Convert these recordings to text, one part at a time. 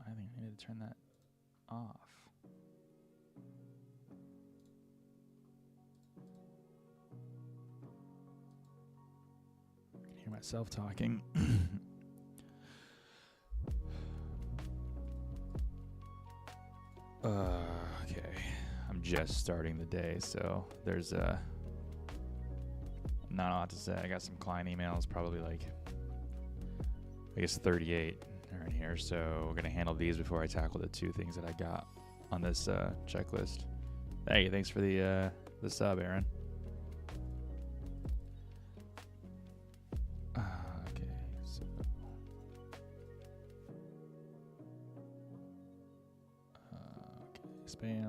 I think I need to turn that off. I can hear myself talking. Okay. I'm just starting the day, so there's not a lot to say. I got some client emails, probably like, I guess 38 are in here, so we're going to handle these before I tackle the two things that I got on this checklist. Hey, thanks for the sub, Aaron. Okay, so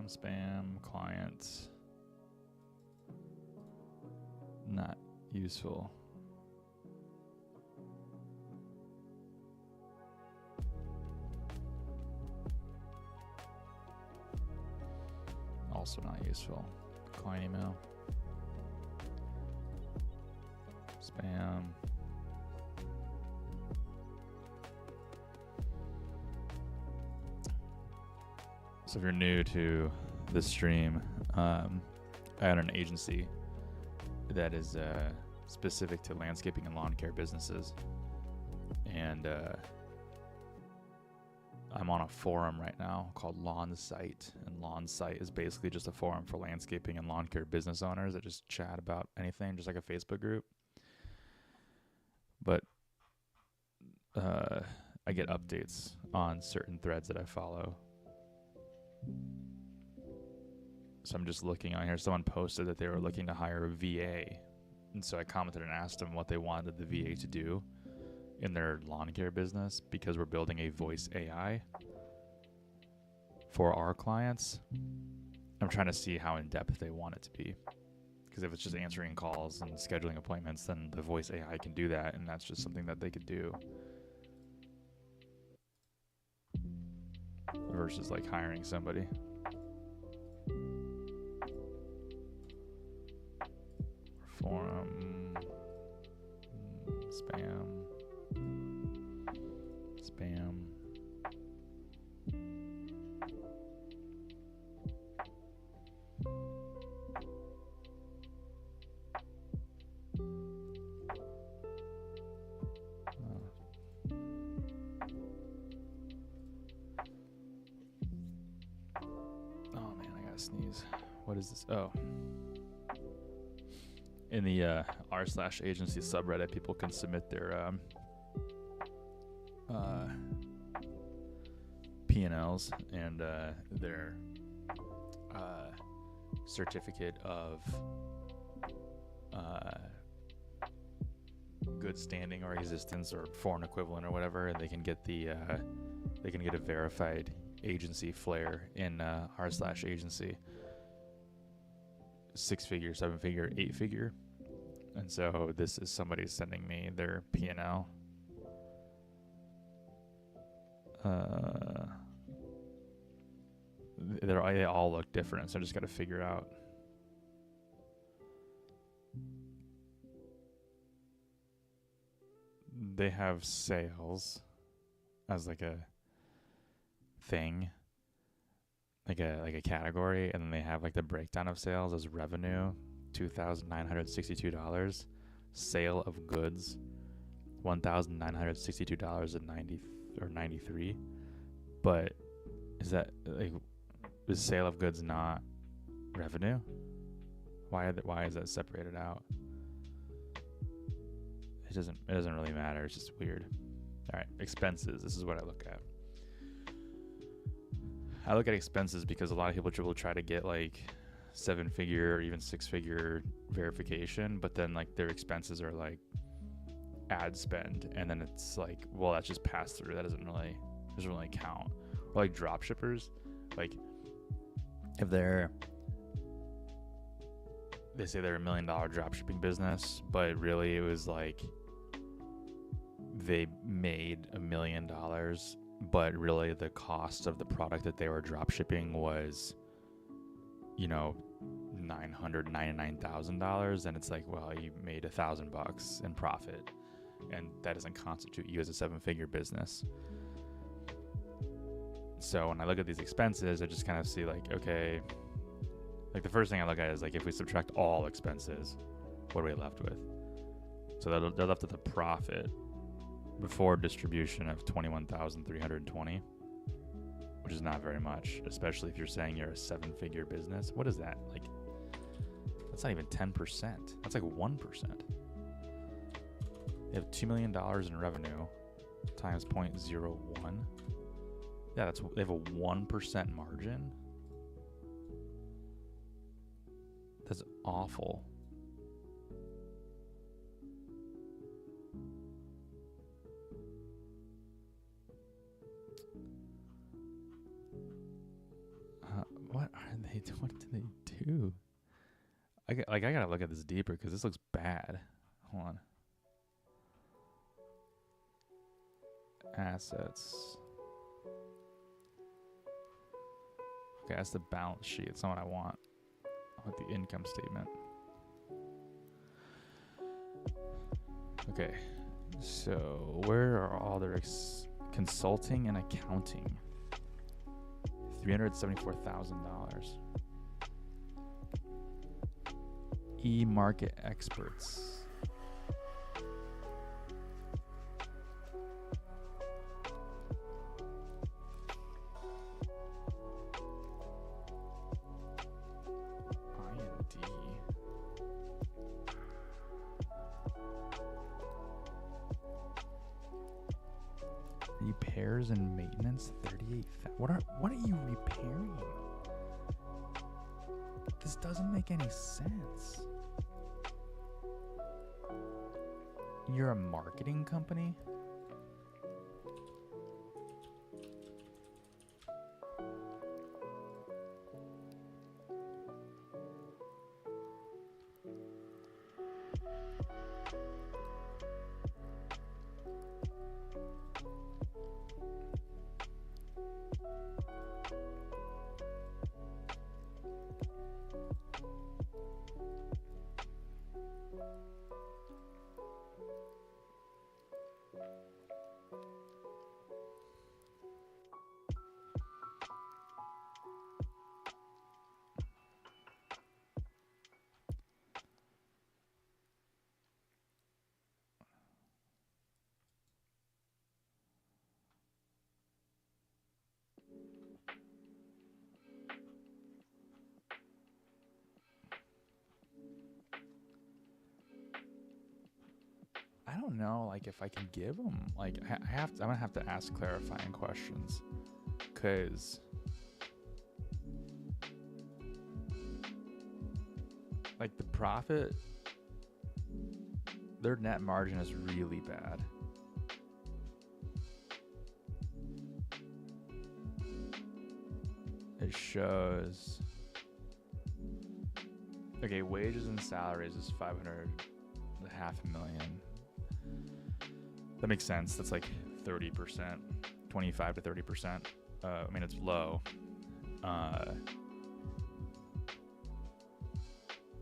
spam, clients. Not useful. Also not useful. Client email. Spam. So if you're new to this stream, I own an agency that is specific to landscaping and lawn care businesses. And I'm on a forum right now called Lawn Site, and Lawn Site is basically just a forum for landscaping and lawn care business owners that just chat about anything, just like a Facebook group. But I get updates on certain threads that I follow. So I'm just looking on here. Someone posted that they were looking to hire a VA. And so I commented and asked them what they wanted the VA to do in their lawn care business, because we're building a voice AI for our clients. I'm trying to see how in depth they want it to be. Because if it's just answering calls and scheduling appointments, then the voice AI can do that, and that's just something that they could do. Versus like hiring somebody. Forum. Spam. gotta sneeze. What is this? Oh. In the r/agency subreddit, people can submit their P&Ls and their certificate of good standing or existence or foreign equivalent or whatever, and they can get a verified agency flair in r/agency. 6-figure, 7-figure, 8-figure. And so this is somebody sending me their P&L. They all look different, so I just got to figure out. They have sales as like a thing, like a category, and then they have like the breakdown of sales as revenue, $2,962, sale of goods, $1,962.93. But is that like, is sale of goods not revenue? Why is that separated out? It doesn't really matter. It's just weird. All right, expenses. This is what I look at. I look at expenses because a lot of people will try to get like 7-figure or even 6-figure verification, but then like their expenses are like ad spend, and then it's like, well, that's just pass through. That doesn't really count. Or like drop shippers, like if they say they're $1 million drop shipping business, but really it was like they made $1 million, but really the cost of the product that they were drop shipping was, $999,000, and it's like, well, you made $1,000 in profit, and that doesn't constitute you as a 7-figure business. So when I look at these expenses, I just kind of see like, okay, like the first thing I look at is like, if we subtract all expenses, what are we left with? So they're left with a profit before distribution of $21,320, which is not very much, especially if you're saying you're a 7-figure business. What is that? Like, that's not even 10%. That's like 1%. They have $2 million in revenue times 0.01. Yeah, they have a 1% margin. That's awful. What do they do? I gotta look at this deeper because this looks bad. Hold on. Assets. Okay, that's the balance sheet. It's not what I want. I want the income statement. Okay, so where are all their consulting and accounting? $374,000. E-market experts. Repairs and maintenance, 38. What are you repairing? This doesn't make any sense. You're a marketing company? don't know, like, if I can give them, like, I'm gonna have to ask clarifying questions, cause like the profit, their net margin is really bad. It shows, okay, wages and salaries is 500,500,000. That makes sense. That's like 30%, 25 to 30%. I mean, it's low.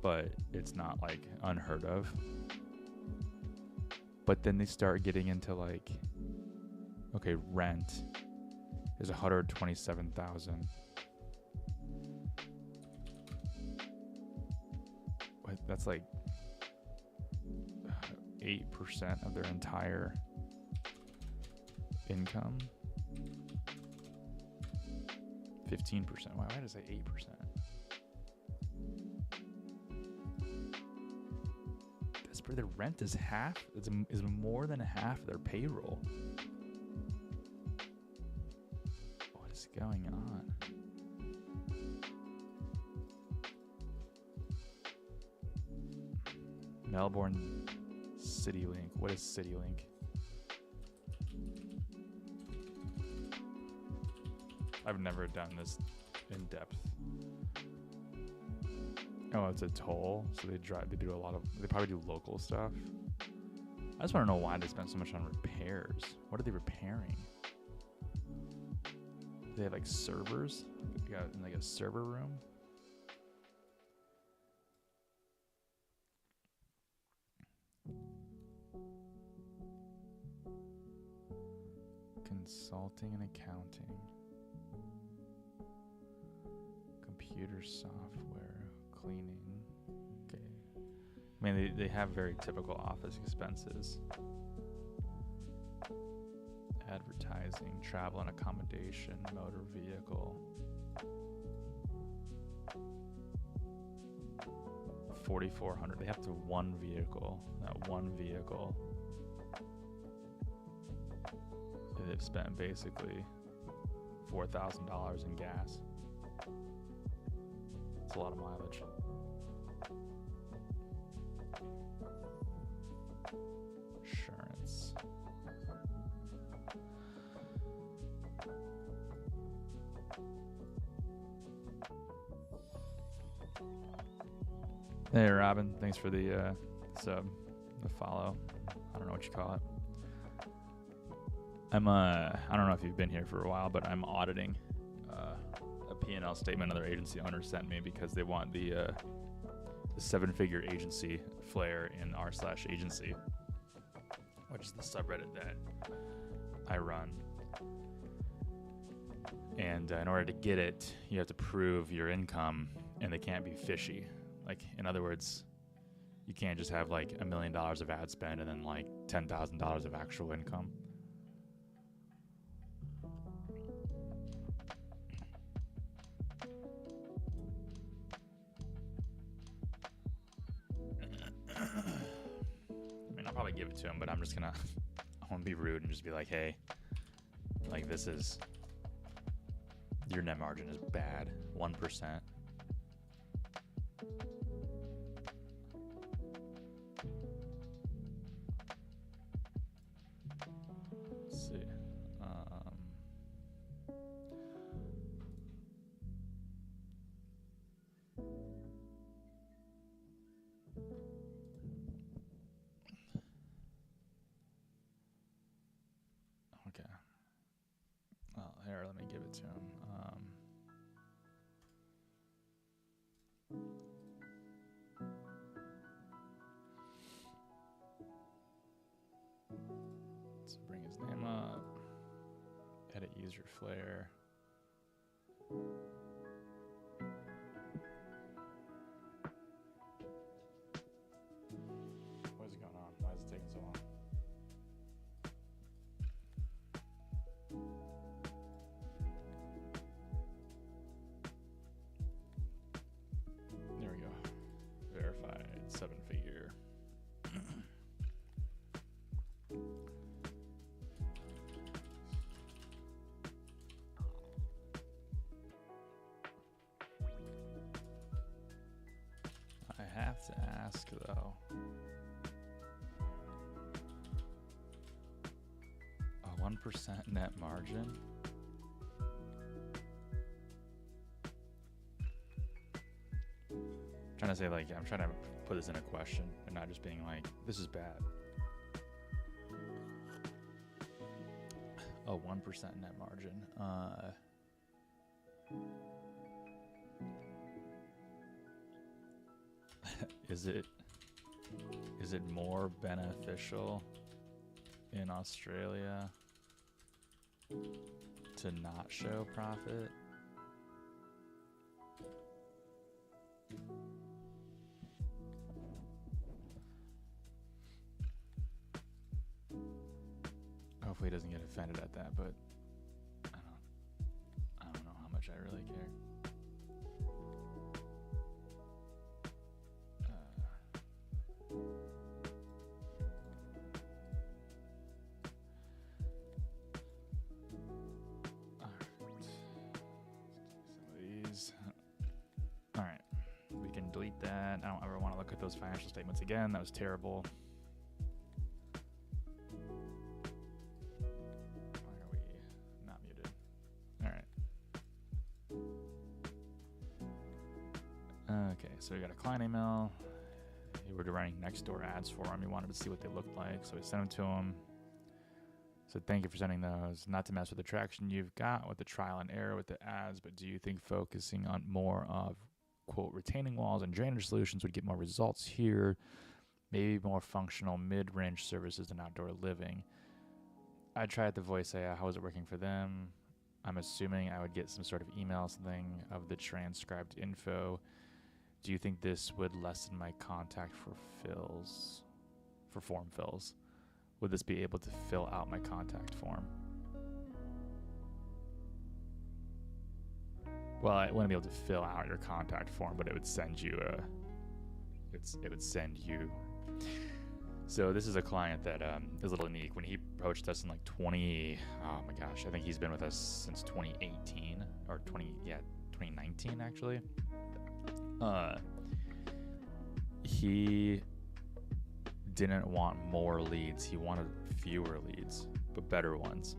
But it's not like unheard of. But then they start getting into like, okay, rent is 127,000. That's like 8% of their entire income. 15%. Why did I say 8%? That's where the rent is half. Is more than half of their payroll. What is going on? Melbourne CityLink. What is CityLink? I've never done this in depth. Oh, it's a toll, so they do a lot of, they probably do local stuff. I just want to know why they spend so much on repairs. What are they repairing? They have like servers? They got in like a server room? Consulting and accounting. Computer software, cleaning. Okay. I mean, they have very typical office expenses. Advertising, travel and accommodation, motor vehicle. 4,400. They have to one vehicle. That one vehicle. They've spent basically $4,000 in gas. It's a lot of mileage. Insurance. Hey Robin, thanks for the sub, the follow. I don't know what you call it. I don't know if you've been here for a while, but I'm auditing a P&L statement another agency owner sent me because they want the 7-figure agency flare in r/agency, which is the subreddit that I run. And in order to get it, you have to prove your income, and they can't be fishy. Like, in other words, you can't just have like $1 million of ad spend and then like $10,000 of actual income. I mean, I'll probably give it to him, but I'm just gonna, I want to be rude and just be like, hey, like, this is, your net margin is bad, 1%. Let's see. Okay. Well, here, let me give it to him. Let's bring his name up. Edit user flare. What is going on? Why is it taking so long? There we go. Verified 7-figure. ask though. A 1% net margin? Trying to say, like, I'm trying to put this in a question and not just being like, this is bad. A 1% net margin. Is it more beneficial in Australia to not show profit? Hopefully he doesn't get offended at that, but I don't know how much I really care. Delete that. I don't ever want to look at those financial statements again. That was terrible. Why are we not muted? All right. Okay, so we got a client email. We were running Nextdoor ads for him. He wanted to see what they looked like, so we sent them to him. So thank you for sending those. Not to mess with the traction you've got with the trial and error with the ads, but do you think focusing on more of quote retaining walls and drainage solutions would get more results here? Maybe more functional mid-range services than outdoor living. I tried the voice AI. How was it working for them? I'm assuming I would get some sort of email, something of the transcribed info. Do you think this would lessen my contact for form fills? Would this be able to fill out my contact form? Well, I wouldn't be able to fill out your contact form, but it would send you So this is a client that is a little unique. When he approached us in like I think he's been with us since 2018 or 2019 actually. He didn't want more leads. He wanted fewer leads, but better ones.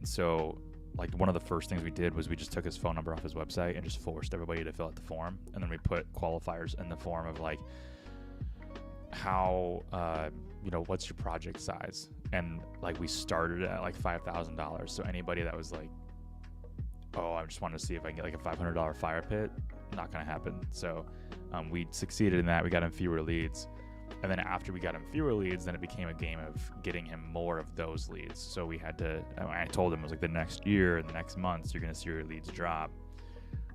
So like one of the first things we did was we just took his phone number off his website and just forced everybody to fill out the form. And then we put qualifiers in the form of like, how, what's your project size? And like we started at like $5,000. So anybody that was like, oh, I just wanted to see if I can get like a $500 fire pit, not going to happen. So we succeeded in that. We got him fewer leads. And then after we got him fewer leads, then it became a game of getting him more of those leads. So we had to, I told him it was like the next year and the next months, you're going to see your leads drop.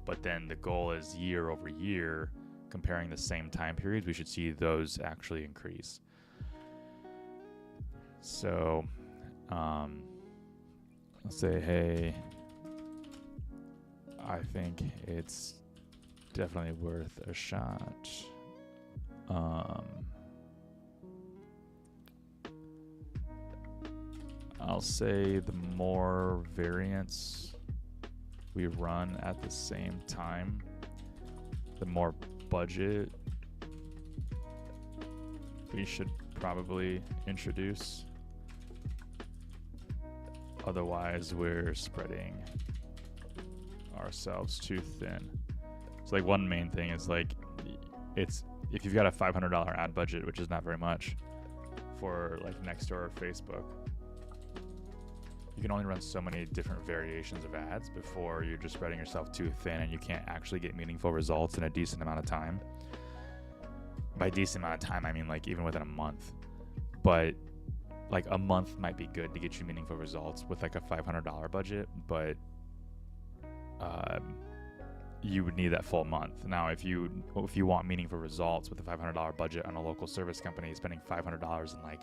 But then the goal is year over year, comparing the same time periods, we should see those actually increase. So I'll say, hey, I think it's definitely worth a shot. I'll say the more variants we run at the same time, the more budget we should probably introduce. Otherwise, we're spreading ourselves too thin. So like one main thing is like, it's if you've got a $500 ad budget, which is not very much for like Nextdoor or Facebook, you can only run so many different variations of ads before you're just spreading yourself too thin and you can't actually get meaningful results in a decent amount of time. By decent amount of time, I mean like even within a month. But like a month might be good to get you meaningful results with like a $500 budget, but you would need that full month. Now, if you want meaningful results with a $500 budget on a local service company, spending $500 in like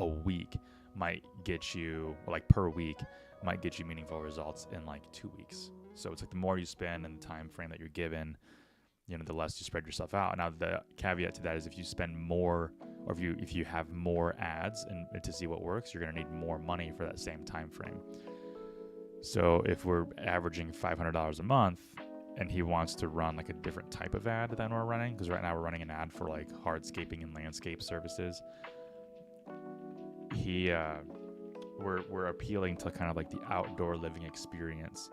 a week might get you, like per week, might get you meaningful results in like 2 weeks. So it's like the more you spend and the time frame that you're given, the less you spread yourself out. Now the caveat to that is if you spend more, or if you have more ads and to see what works, you're going to need more money for that same time frame. So if we're averaging $500 a month and he wants to run like a different type of ad than we're running, because right now we're running an ad for like hardscaping and landscape services. We're appealing to kind of like the outdoor living experience,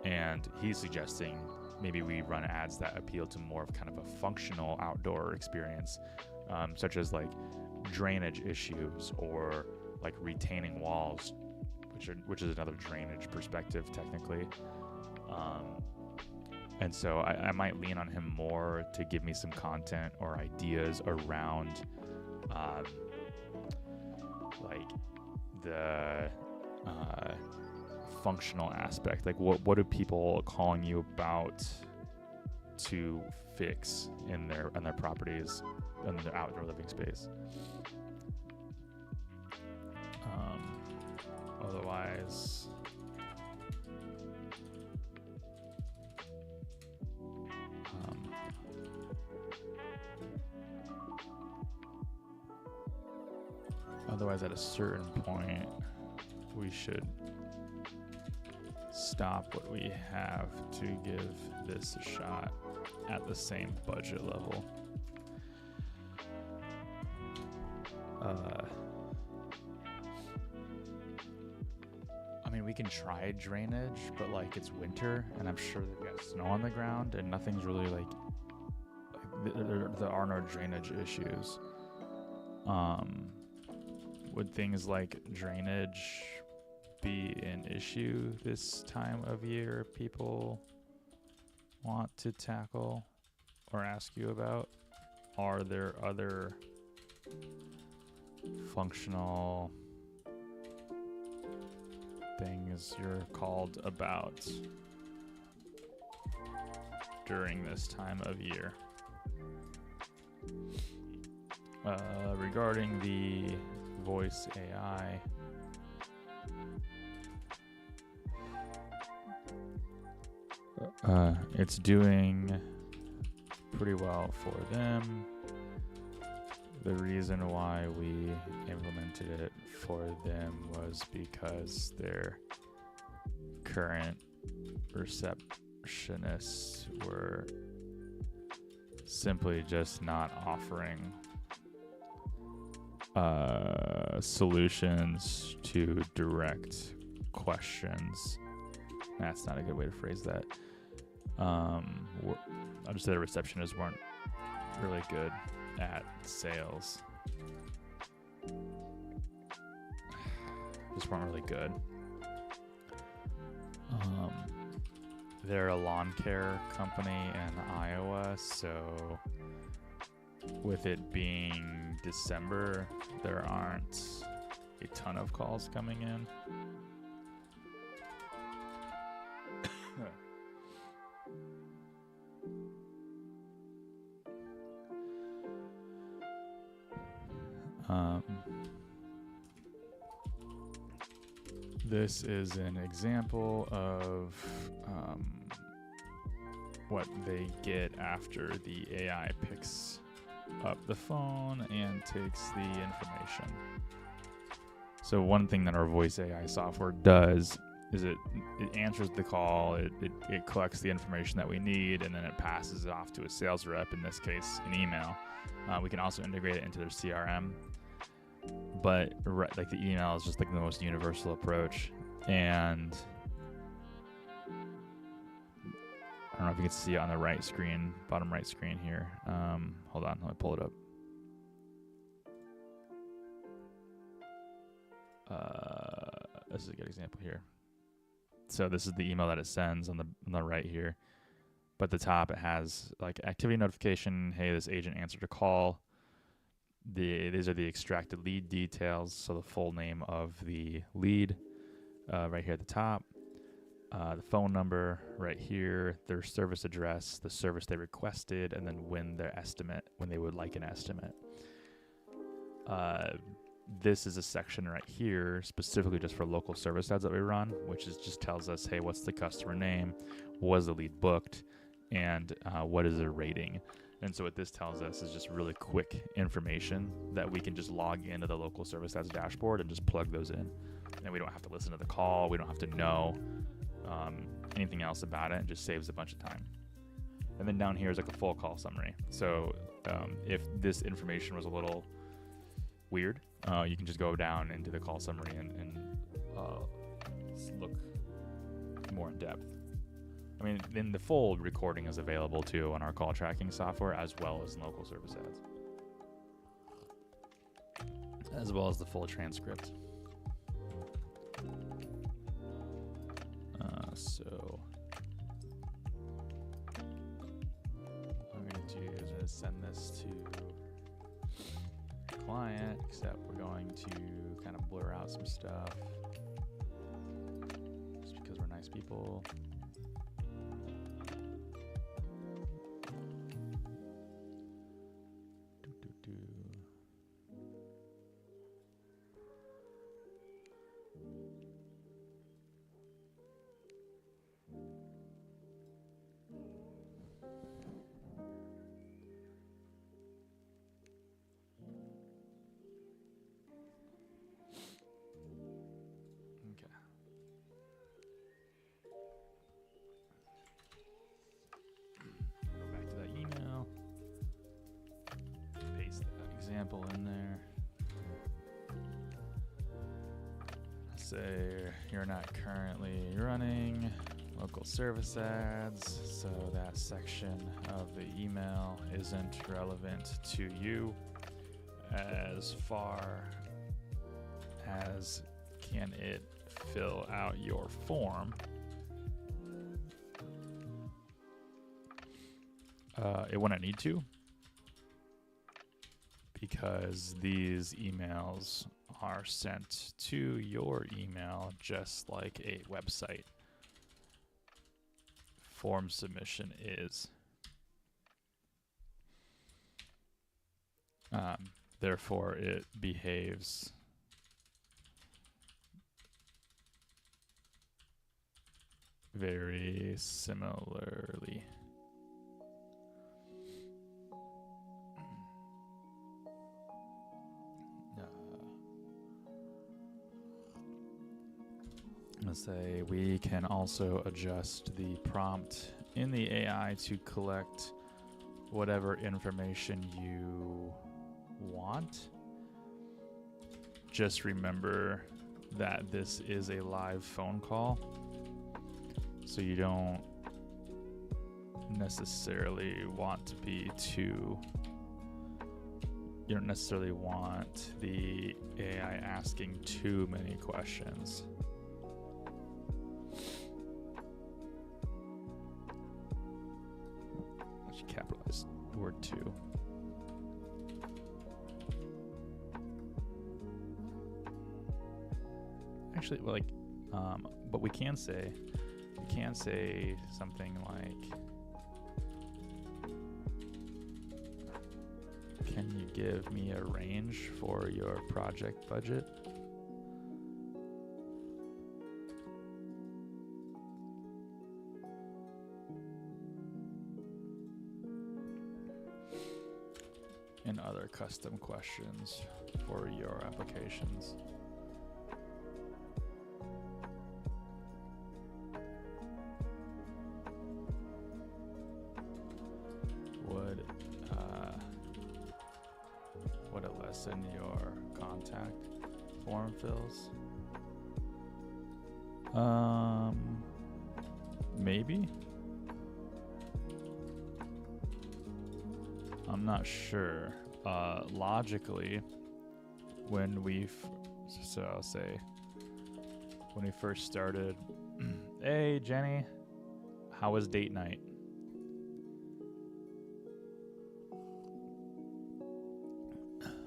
and he's suggesting maybe we run ads that appeal to more of kind of a functional outdoor experience, such as like drainage issues or like retaining walls, which is another drainage perspective technically. And so I might lean on him more to give me some content or ideas around like the functional aspect. Like what are people calling you about to fix in their properties and their outdoor living space? Otherwise, at a certain point, we should stop what we have to give this a shot at the same budget level. I mean, we can try drainage, but like it's winter, and I'm sure they've got snow on the ground, and nothing's really like there are no drainage issues. Would things like drainage be an issue this time of year people want to tackle or ask you about? Are there other functional things you're called about during this time of year? Regarding the voice AI, it's doing pretty well for them. The reason why we implemented it for them was because their current receptionists were simply just not offering solutions to direct questions. That's not a good way to phrase that. I'll just say the receptionists weren't really good at sales. Just weren't really good. They're a lawn care company in Iowa, so with it being December, there aren't a ton of calls coming in. This is an example of what they get after the AI picks up the phone and takes the information. So one thing that our voice AI software does is it answers the call, it collects the information that we need, and then it passes it off to a sales rep, in this case an email. We can also integrate it into their CRM, but like the email is just like the most universal approach. And I don't know if you can see it on the right screen, bottom right screen here. Hold on, let me pull it up. This is a good example here. So this is the email that it sends on the right here. But at the top it has like activity notification. Hey, this agent answered a call. These are the extracted lead details. So the full name of the lead right here at the top. The phone number right here, their service address, the service they requested, and then when they would like an estimate. This is a section right here specifically just for local service ads that we run, which just tells us, hey, what's the customer name, was the lead booked, and what is their rating. And so what this tells us is just really quick information that we can just log into the local service ads dashboard and just plug those in. And we don't have to listen to the call. We don't have to know anything else about it. It just saves a bunch of time. And then down here is like a full call summary. So if this information was a little weird, you can just go down into the call summary and look more in depth. I mean, then the full recording is available too on our call tracking software, as well as in local service ads, as well as the full transcript. So what I'm going to do is I'm going to send this to client, except we're going to kind of blur out some stuff just because we're nice people. Example in there. Say you're not currently running local service ads, so that section of the email isn't relevant to you as far as can it fill out your form. It wouldn't need to, because these emails are sent to your email just like a website form submission is. Therefore, it behaves very similarly. Let's say we can also adjust the prompt in the AI to collect whatever information you want. Just remember that this is a live phone call, so you don't necessarily want to be too, you don't necessarily want the AI asking too many questions. I should capitalize the word "to." Actually, like, but we can say something like, "Can you give me a range for your project budget?" And other custom questions for your applications. Would it lessen your contact form fills? Maybe. I'm not sure. Logically, when we I'll say when we first started, "Hey Jenny, how was date night?"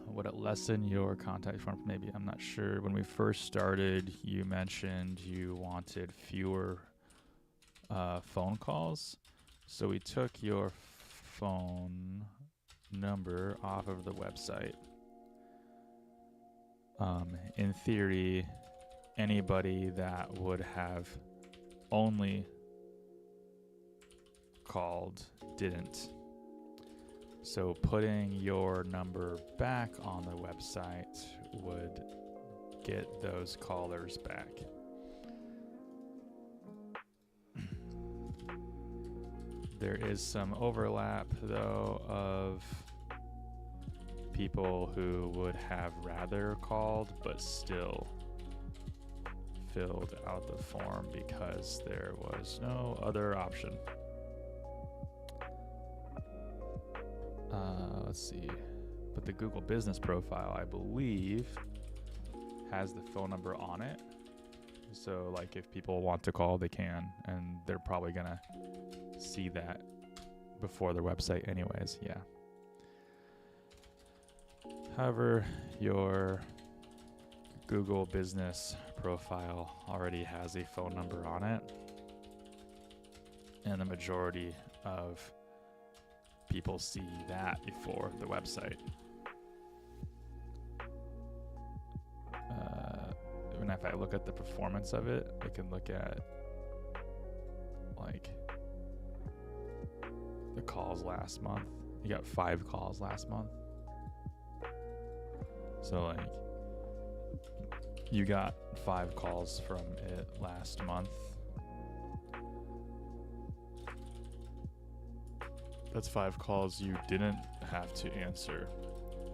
Would it lessen your contact form? Maybe. I'm not sure. When we first started, you mentioned you wanted fewer phone calls, so we took your phone number off of the website. In theory, anybody that would have only called didn't. So putting your number back on the website would get those callers back. There is some overlap, though, of people who would have rather called but still filled out the form because there was no other option. Let's see. But the Google Business profile, I believe, has the phone number on it. So, like, if people want to call, they can, and they're probably gonna see that before their website anyways. Yeah. However, your Google Business profile already has a phone number on it, and the majority of people see that before the website. And if I look at the performance of it, I can look at like the calls last month. You got 5 calls last month. So like you got 5 calls from it last month. That's 5 calls you didn't have to answer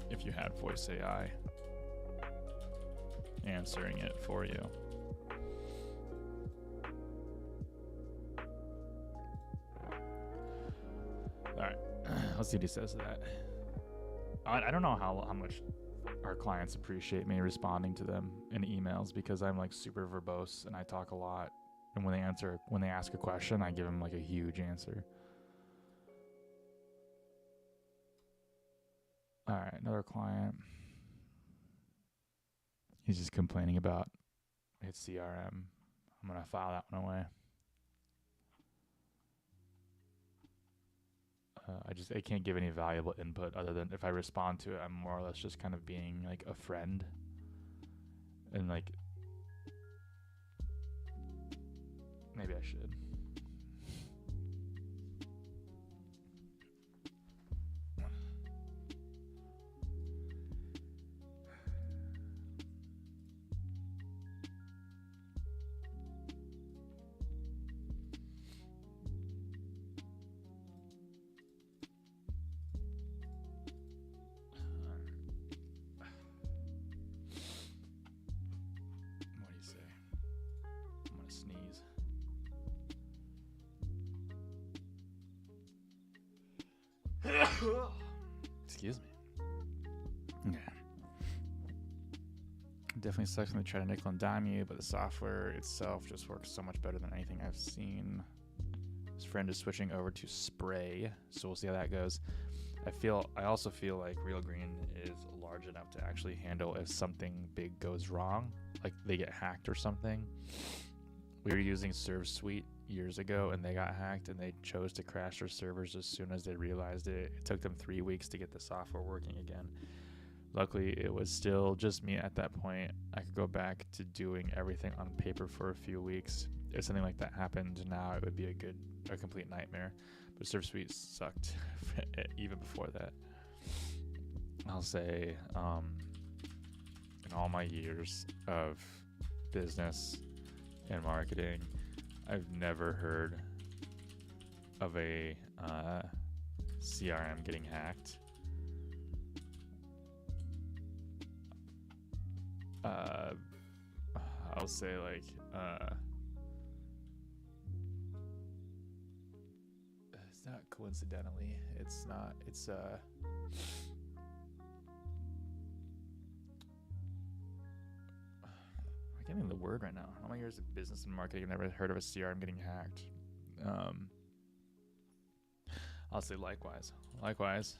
if you had Voice AI answering it for you. Alright, let's see what he says to that. I don't know how much our clients appreciate me responding to them in emails, because I'm like super verbose and I talk a lot. And when they ask a question, I give them like a huge answer. All right, another client. He's just complaining about his CRM. I'm gonna file that one away. I can't give any valuable input other than if I respond to it, I'm more or less just kind of being like a friend. And like, maybe I should. Excuse me. Yeah. Definitely sucks when they try to nickel and dime you, but the software itself just works so much better than anything I've seen. His friend is switching over to Spray, so we'll see how that goes. I also feel like Real Green is large enough to actually handle if something big goes wrong, like they get hacked or something. We were using ServSuite years ago and they got hacked, and they chose to crash their servers as soon as they realized it. It took them 3 weeks to get the software working again. Luckily, it was still just me at that point. I could go back to doing everything on paper for a few weeks. If something like that happened now, it would be a complete nightmare. But ServSuite sucked even before that. I'll say, in all my years of business and marketing, I've never heard of a CRM getting hacked. I'll say like it's not coincidentally. It's not. It's I can't think of the word right now. All my years of business and marketing, I've never heard of a CRM getting hacked. I'll say likewise. Likewise.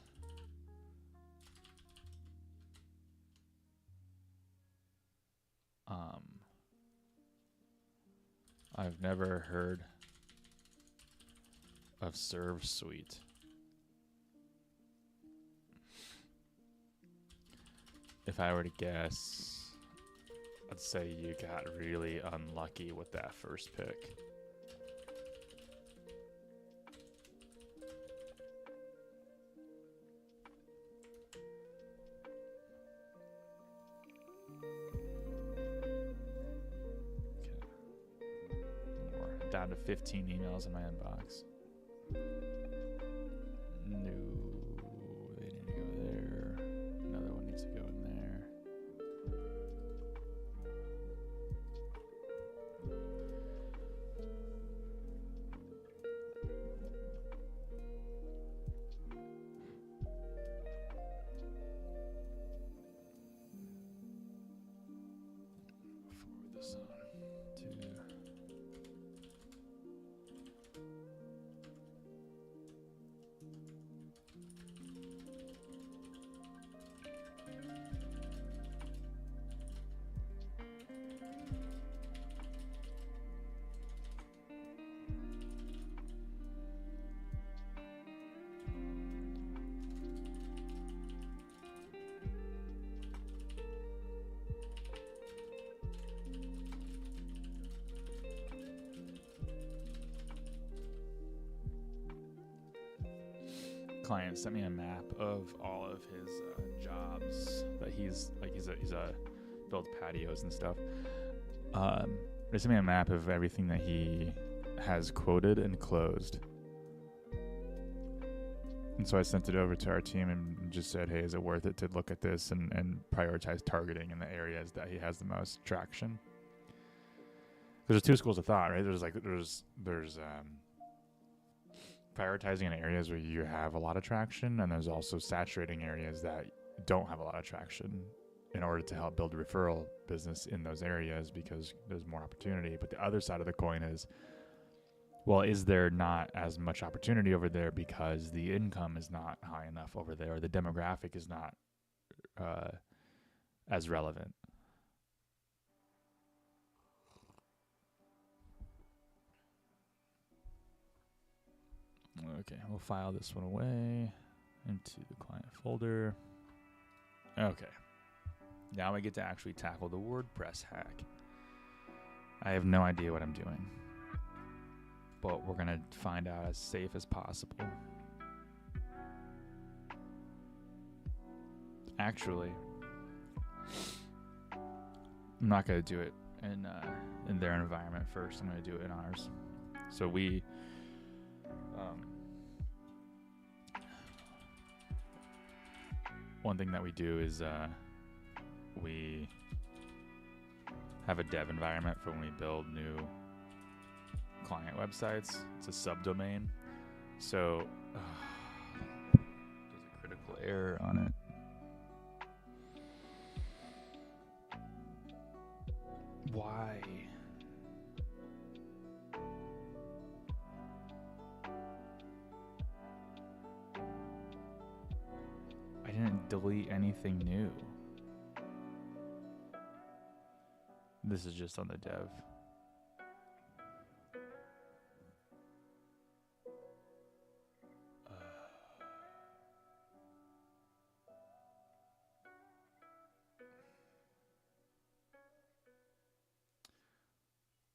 I've never heard of ServSuite. If I were to guess, I'd say you got really unlucky with that first pick. Down to 15 emails in my inbox. client sent me a map of all of his jobs that he's a builds patios and stuff. They sent me a map of everything that he has quoted and closed. And so I sent it over to our team and just said, hey, is it worth it to look at this and prioritize targeting in the areas that he has the most traction? There's two schools of thought, right? There's prioritizing in areas where you have a lot of traction, and there's also saturating areas that don't have a lot of traction in order to help build referral business in those areas because there's more opportunity. But the other side of the coin is, well, is there not as much opportunity over there because the income is not high enough over there, or the demographic is not as relevant? Okay, we'll file this one away into the client folder. Okay. Now I get to actually tackle the WordPress hack. I have no idea what I'm doing, but we're going to find out as safe as possible. Actually, I'm not going to do it in their environment first. I'm going to do it in ours. So we one thing that we do is we have a dev environment for when we build new client websites. It's a subdomain. So there's a critical error on it. Why? I didn't delete anything new. This is just on the dev.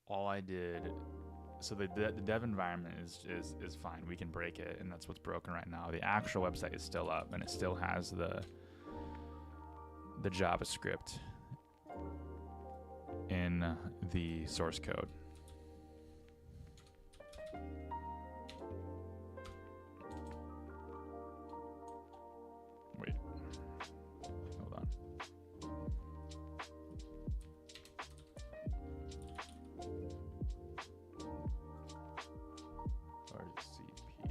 All I did, so the dev environment is fine. We can break it, and that's what's broken right now. The actual website is still up, and it still has the JavaScript in the source code. Wait, hold on. RCP.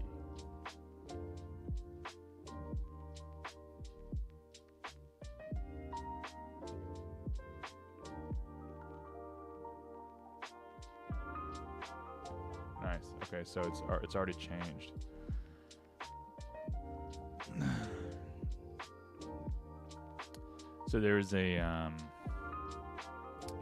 Nice. Okay, so it's already changed. So there's a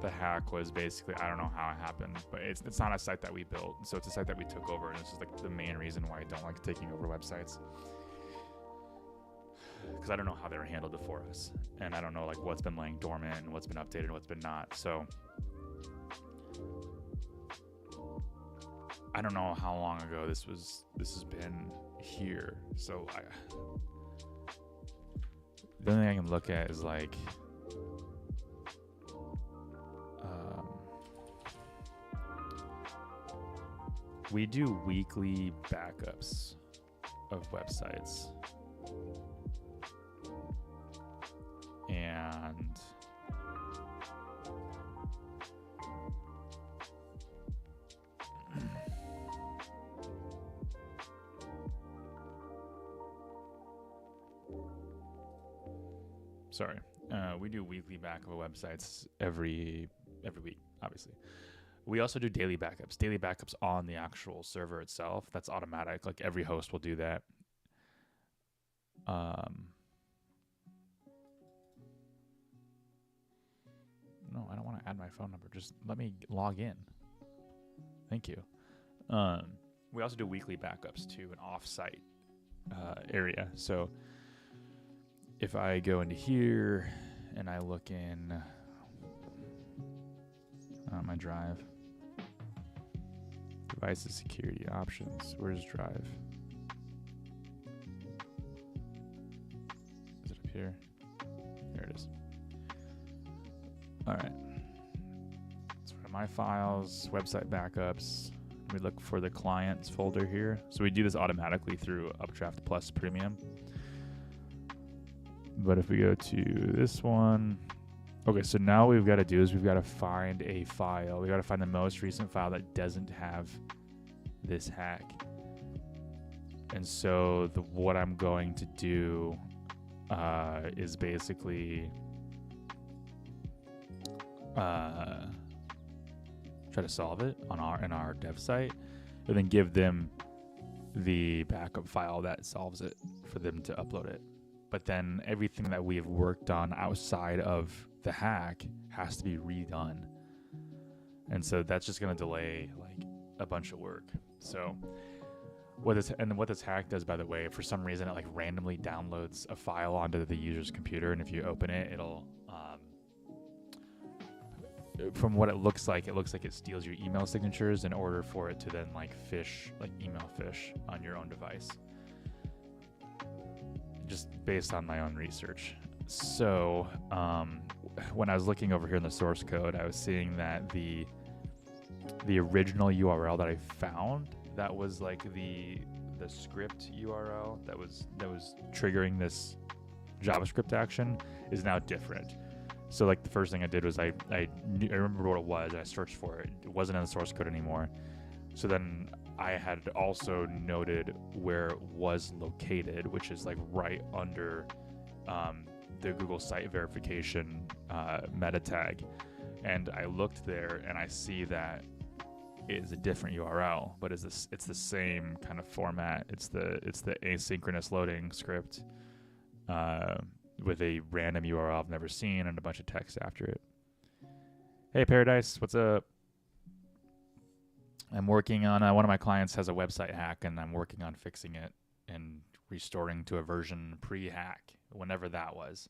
the hack was basically, I don't know how it happened, but it's not a site that we built. So it's a site that we took over, and this is like the main reason why I don't like taking over websites, because I don't know how they were handled before us, and I don't know like what's been laying dormant and what's been updated and what's been not. So I don't know how long ago this has been here. So the only thing I can look at is like we do weekly backups of websites, and we do weekly backup of websites every week, obviously. We also do daily backups on the actual server itself. That's automatic. Like every host will do that. No, I don't want to add my phone number. Just let me log in. Thank you. We also do weekly backups to an offsite area. So if I go into here and I look in my drive, devices, security options, where's drive? here. There it is. All right. So for my files, website backups, we look for the clients folder here. So we do this automatically through Updraft Plus Premium. But if we go to this one, okay, so now what we've got to do is we've got to find a file. We got to find the most recent file that doesn't have this hack. And so what I'm going to do is basically try to solve it in our dev site, and then give them the backup file that solves it for them to upload it. But then everything that we've worked on outside of the hack has to be redone. And so that's just going to delay like a bunch of work. So what this hack does, by the way, for some reason it like randomly downloads a file onto the user's computer, and if you open it, it'll from what it looks like it steals your email signatures in order for it to then like email fish on your own device. Just based on my own research. So when I was looking over here in the source code, I was seeing that the original URL that I found, that was like the script URL that was triggering this JavaScript action, is now different. So like the first thing I did was I remember what it was, and I searched for it. It wasn't in the source code anymore. So then I had also noted where it was located, which is like right under the Google site verification meta tag. And I looked there and I see that it is a different URL, but it's the same kind of format. It's the asynchronous loading script with a random URL I've never seen and a bunch of text after it. Hey Paradise, what's up? I'm working on one of my clients has a website hack, and I'm working on fixing it and restoring to a version pre-hack, whenever that was.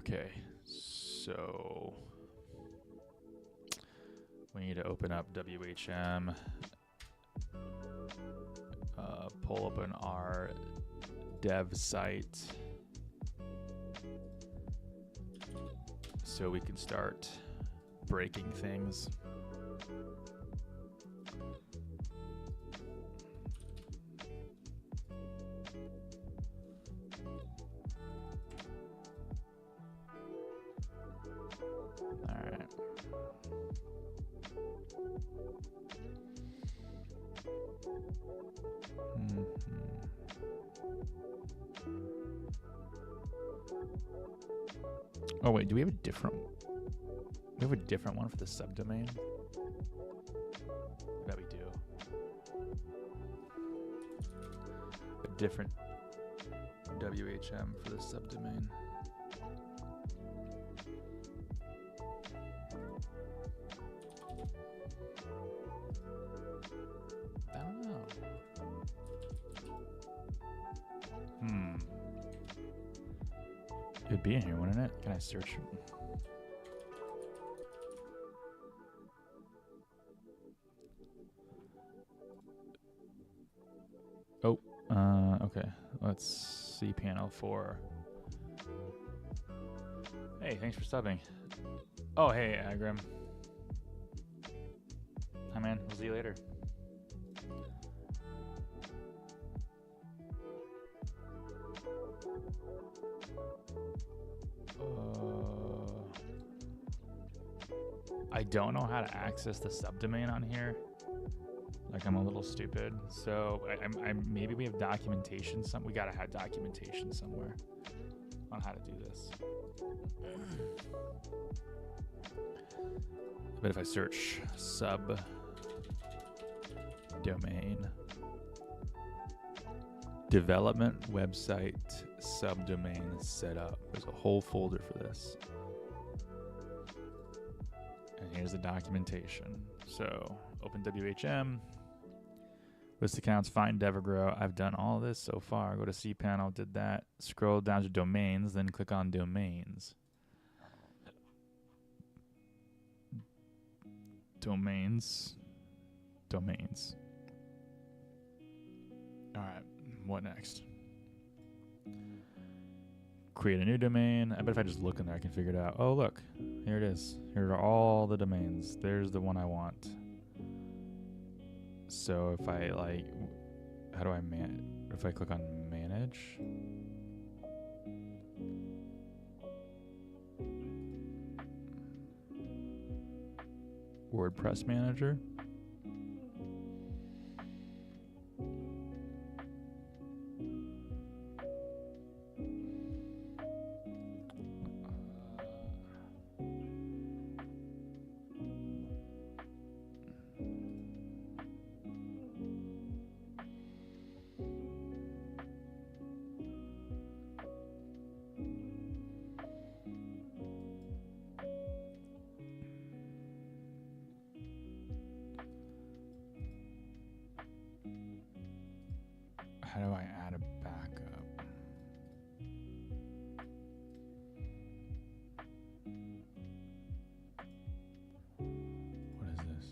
Okay, so we need to open up WHM, pull open our dev site so we can start breaking things. All right. Oh wait, do we have a different? We have a different one for the subdomain. I bet we do. A different WHM for the subdomain. I don't know. It'd be in here, wouldn't it? Can I search? Oh, okay. Let's see panel 4. Hey, thanks for subbing. Oh, hey, Agram. Hi, man. We'll see you later. I don't know how to access the subdomain on here. Like, I'm a little stupid. So I'm maybe we have documentation. We gotta have documentation somewhere on how to do this. But if I search subdomain, development website subdomain setup, there's a whole folder for this. And here's the documentation. So open WHM, list accounts, find DevaGrow. I've done all this so far. Go to cPanel, did that. Scroll down to domains, then click on domains. Domains. All right, what next? Create a new domain. I bet if I just look in there, I can figure it out. Oh, look, here it is. Here are all the domains. There's the one I want. So if I like, how do I if I click on manage? WordPress manager. How do I add a backup? What is this?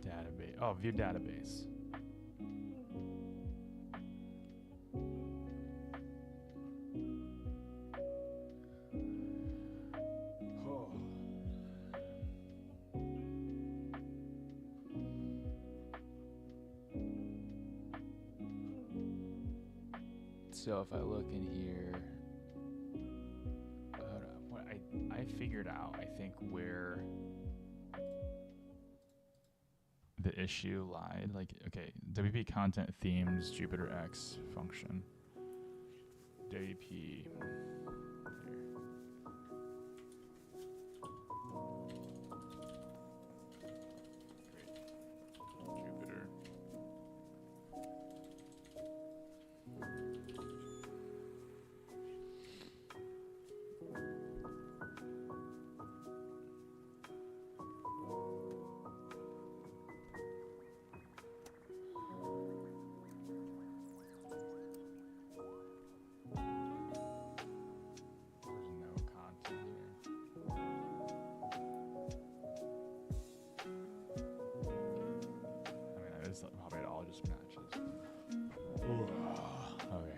Database. Oh, view database. So if I look in here, what I figured out, I think, where the issue lied. Like, okay, WP content themes Jupyter X function. WP. Probably it all just matches. Okay.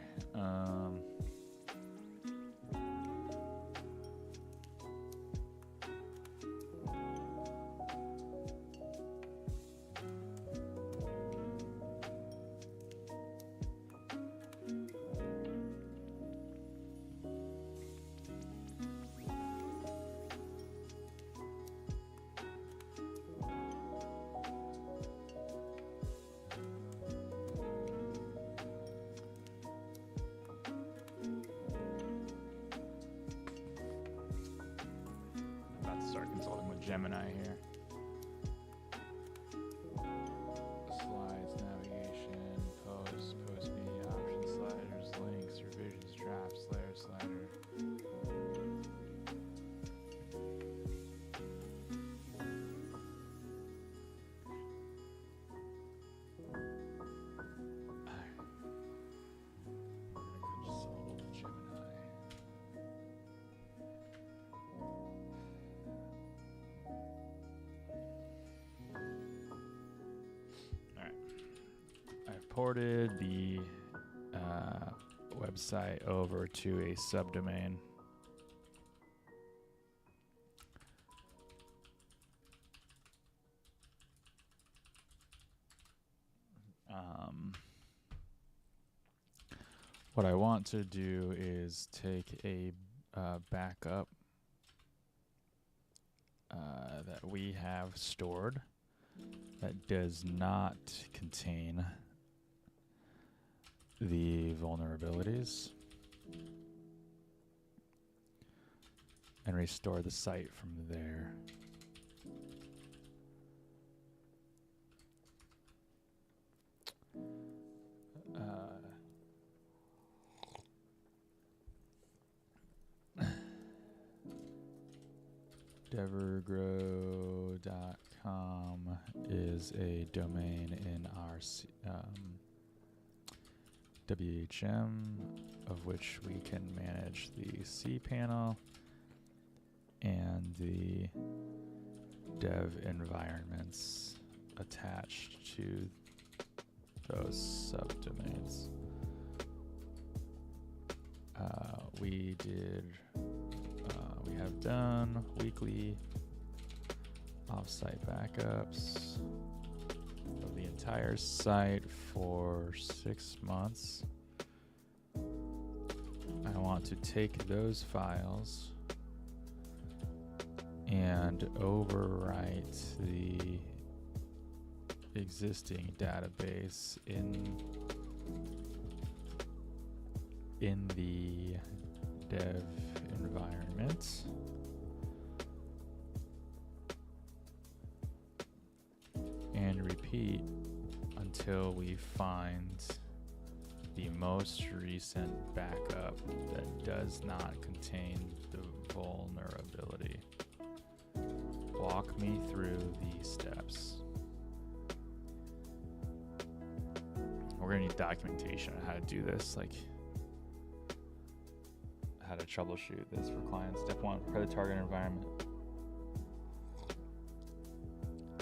Start consulting with Gemini here. Slides, navigation, post media options, sliders, links, revisions, drafts, layer slider. Ported the website over to a subdomain. What I want to do is take a backup that we have stored that does not contain the vulnerabilities and restore the site from there. Devergrow.com .com is a domain in our WHM, of which we can manage the cPanel and the dev environments attached to those subdomains. We have done weekly offsite backups of the entire site for 6 months. I want to take those files and overwrite the existing database in the dev environment. And repeat until we find the most recent backup that does not contain the vulnerability. Walk me through these steps. We're gonna need documentation on how to do this, like how to troubleshoot this for clients. Step 1, prepare the target environment.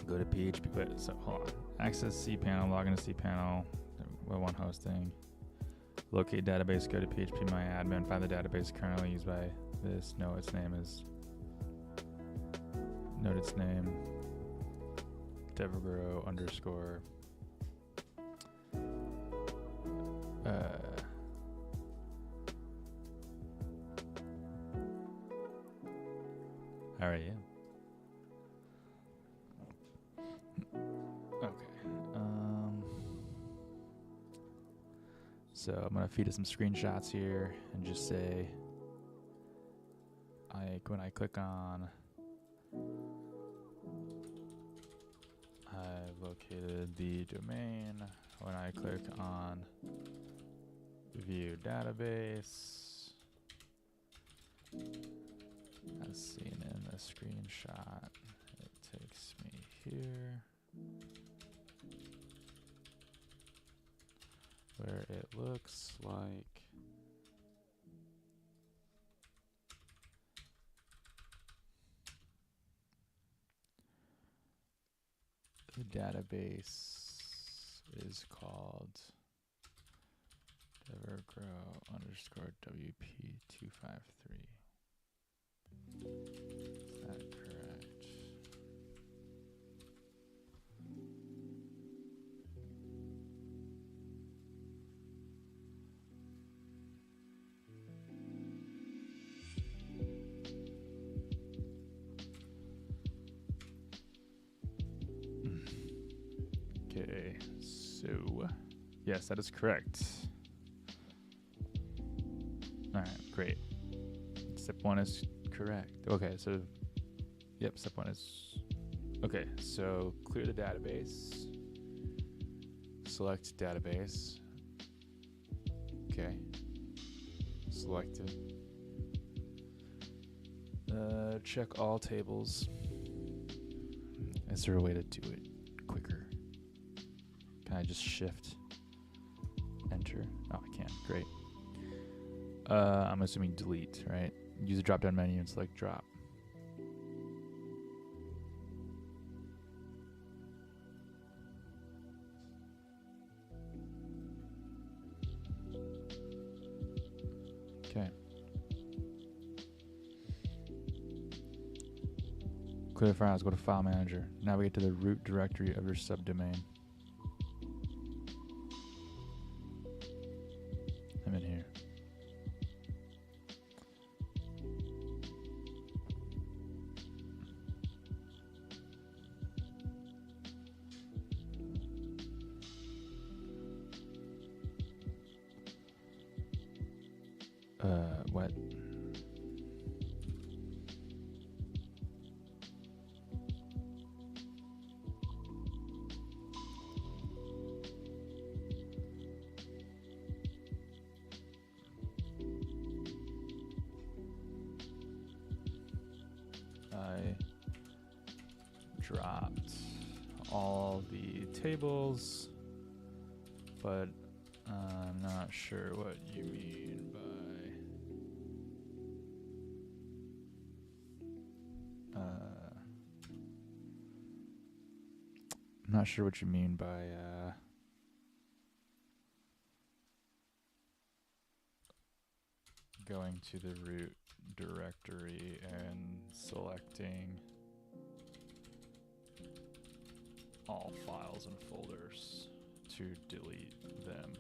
Go to PHP, so hold on. Access cPanel, log into cPanel, Web 1 hosting. Locate database, go to phpMyAdmin, find the database currently used by this. Note its name, Devergrow _ all right, yeah. Okay. So I'm gonna feed it some screenshots here and just say, when I click on, I've located the domain. When I click on view database, as seen in the screenshot, it takes me here where it looks like the database is called Devergrow _ WP253. Is that correct? Okay, so yes, that is correct. All right, great. Step 1 is correct. Okay, so yep, step 1 is okay. So clear the database. Select database. Okay. Select it. Check all tables. Is there a way to do it quicker? Can I just shift enter? Oh, I can. Great. I'm assuming delete, right? Use the drop down menu and select drop. Okay. Clear files, go to file manager. Navigate to the root directory of your subdomain. I'm in here. What? dropped all the tables, but I'm not sure what you mean by I'm not sure what you mean by going to the root directory and selecting all files and folders to delete them.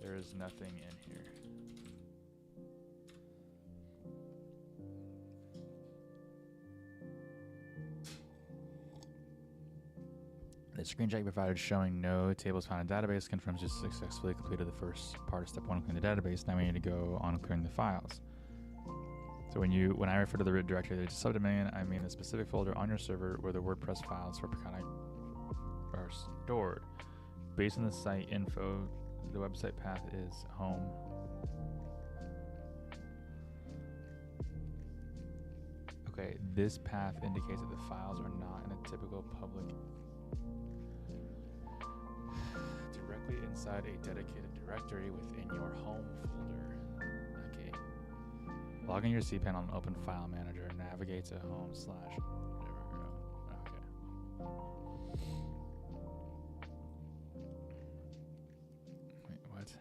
There is nothing in here. The screenshot you provided showing no tables found in database confirms you successfully completed the first part of step 1 of clearing the database. Now we need to go on clearing the files. So when I refer to the root directory, there's a subdomain, I mean the specific folder on your server where the WordPress files for Peconic are stored. Based on the site info, the website path is home. Okay, this path indicates that the files are not in a typical public directly inside a dedicated directory within your home folder. Okay. Log in your cPanel and open File Manager and navigate to home/. Okay. Wait, what?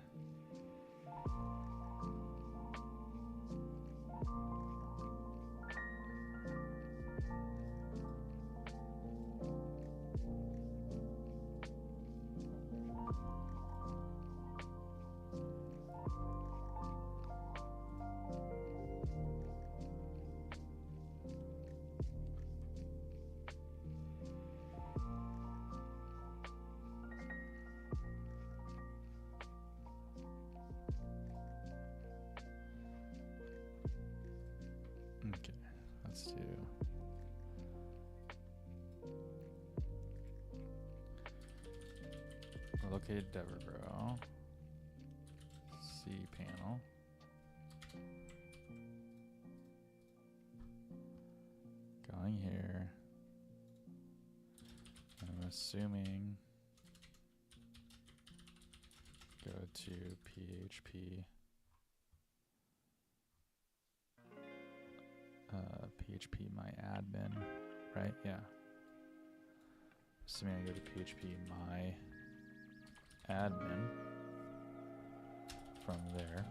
Okay, let's do locate Devergrow, cPanel, going here. I'm assuming go to PHP. PHP my admin, right? Yeah. Assuming I go to PHP my admin from there.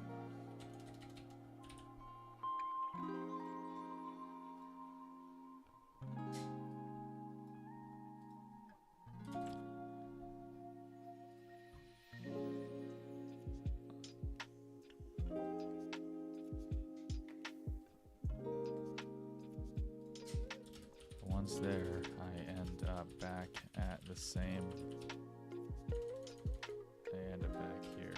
Once there, I end up back at the same. I end up back here,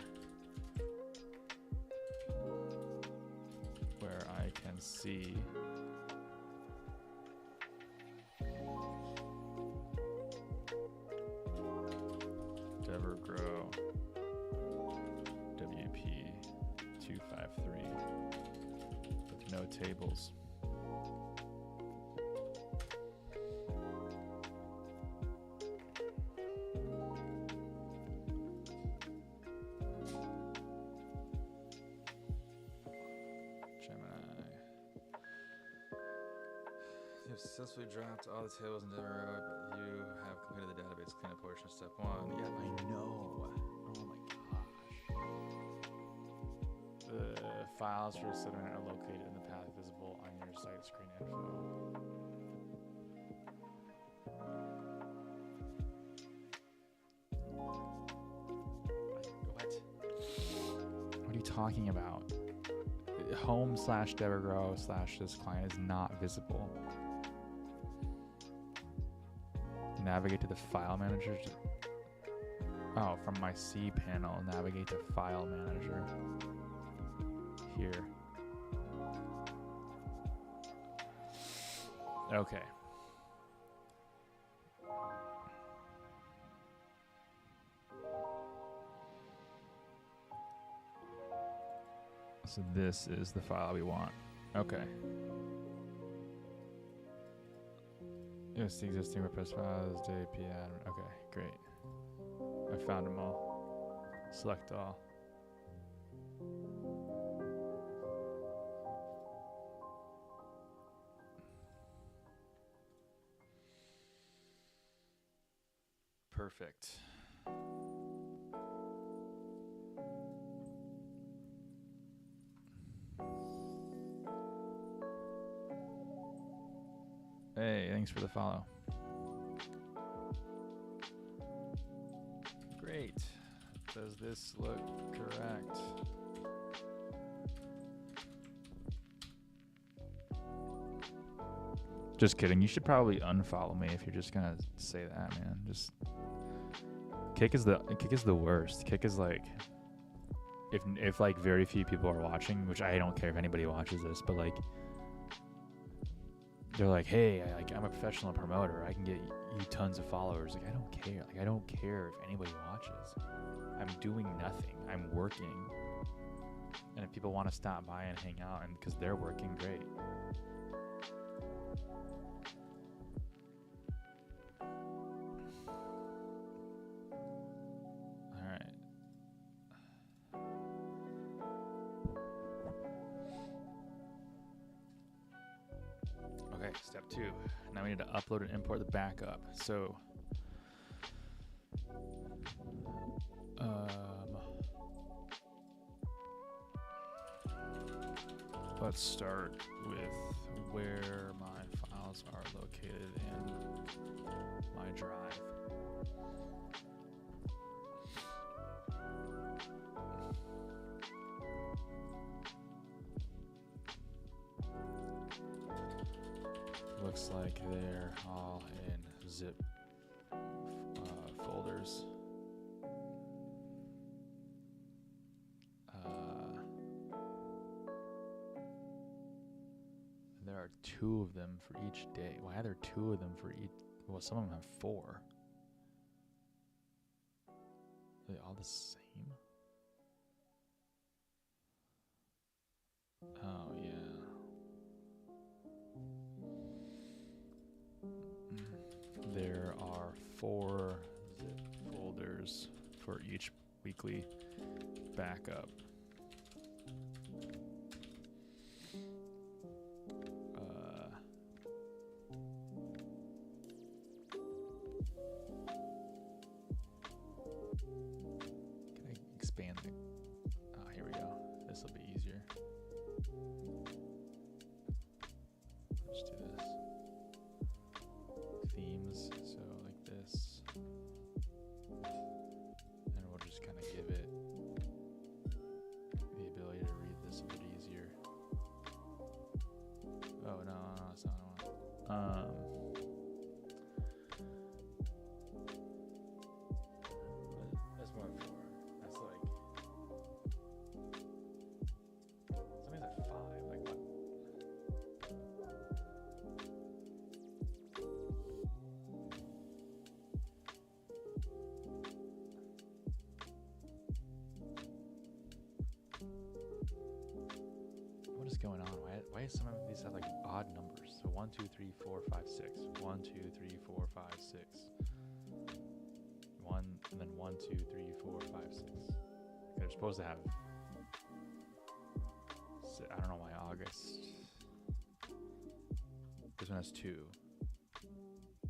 where I can see Devergrow WP 253 with no tables. Successfully dropped all the tables in Devergrow, but you have completed the database cleanup portion of step 1. Yeah, I know. Oh my gosh. The files for the subdomain are located in the path visible on your site screen info. What are you talking about? Home/Devergrow/this client is not visible. Navigate to the file manager. Oh, from my cPanel, navigate to file manager. Here. Okay. So this is the file we want. Okay. It's the existing WordPress files, JP admin. Okay, great. I found them all. Select all. Perfect. Hey, thanks for the follow. Great. Does this look correct? Just kidding. You should probably unfollow me if you're just gonna say that, man. Just Kick is the worst. Kick is like if like very few people are watching, which I don't care if anybody watches this, but like they're like, hey, I'm a professional promoter. I can get you tons of followers. Like I don't care. Like I don't care if anybody watches. I'm doing nothing. I'm working. And if people want to stop by and hang out, and because they're working, great. Okay, step 2. Now we need to upload and import the backup. So, let's start with where my files are located in my drive. Looks like they're all in zip folders. There are 2 of them for each day. Why are there 2 of them for each? Well, some of them have 4. Are they all the same? Oh, yeah. There are 4 zip folders for each weekly backup. Can I expand it? Oh, here we go. This will be easier. Let's do this. Themes, so like this, and we'll just kind of give it the ability to read this a bit easier. Oh no, that's not what I want. That's 1 4. That's like something's at 5. Like what? What is going on? Why is some of these have like odd numbers? So 1, 2, 3, 4, 5, 6. 1, 2, 3, 4, 5, 6. 1 and then 1, 2, 3, 4, 5, 6. They're supposed to have. I don't know why August. This one has 2.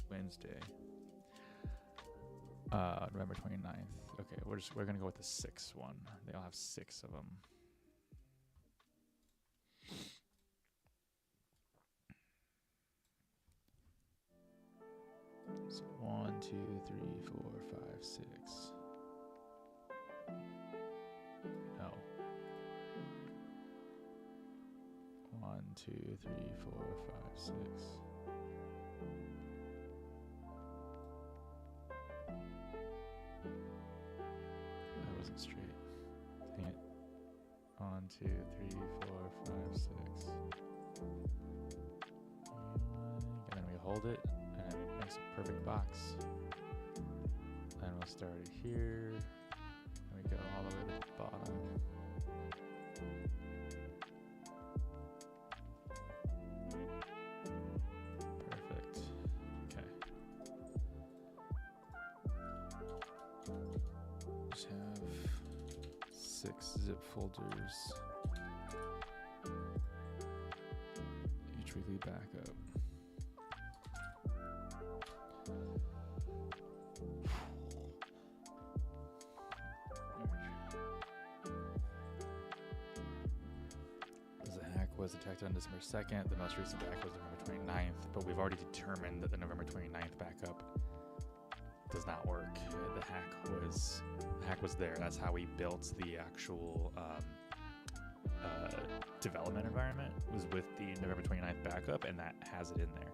Wednesday. November 29th. Okay, we're gonna go with the 6th one. They all have 6 of them. So 1, 2, 3, 4, 5, 6. No. 1, 2, 3, 4, 5, 6. That wasn't straight. Dang it. 1, 2, 3, 4, 5, 6. And then we hold it. And it makes a perfect box. Then we'll start it here. And we go all the way to the bottom. Perfect. Okay. 6 zip folders. Each weekly backup. The hack was detected on December 2nd. The most recent backup was November 29th, but we've already determined that the November 29th backup does not work. The hack was there. That's how we built the actual development environment, was with the November 29th backup, and that has it in there.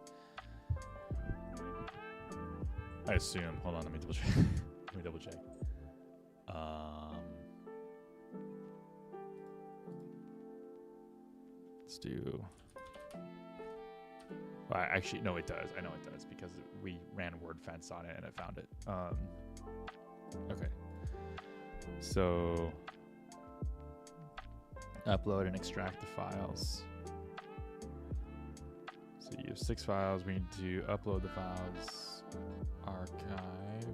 I assume. Hold on, let me double check. Let me double check. Let's do. Well, actually, no, it does. I know it does because we ran WordFence on it and it found it. Okay. So upload and extract the files. So you have 6 files. We need to upload the files. Archive.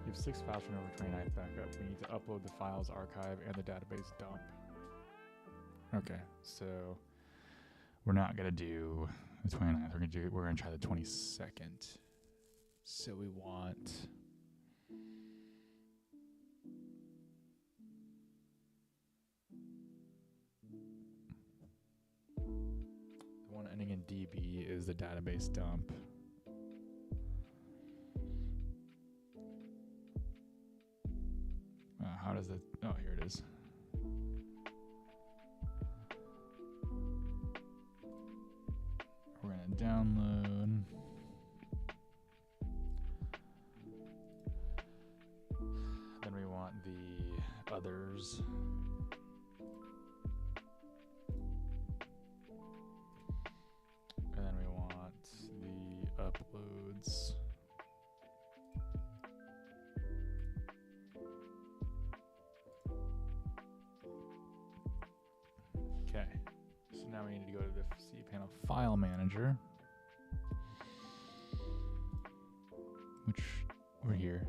You have 6 files from November 29th backup. We need to upload the files archive and the database dump. Okay, so we're not gonna do the 29th. We're gonna try the 22nd. So we want the one ending in DB is the database dump. How does that? Oh, here it is. We're gonna download. Then we want the others. And then we want the uploads. Okay, so now we need to go to the cPanel file manager, which we're here.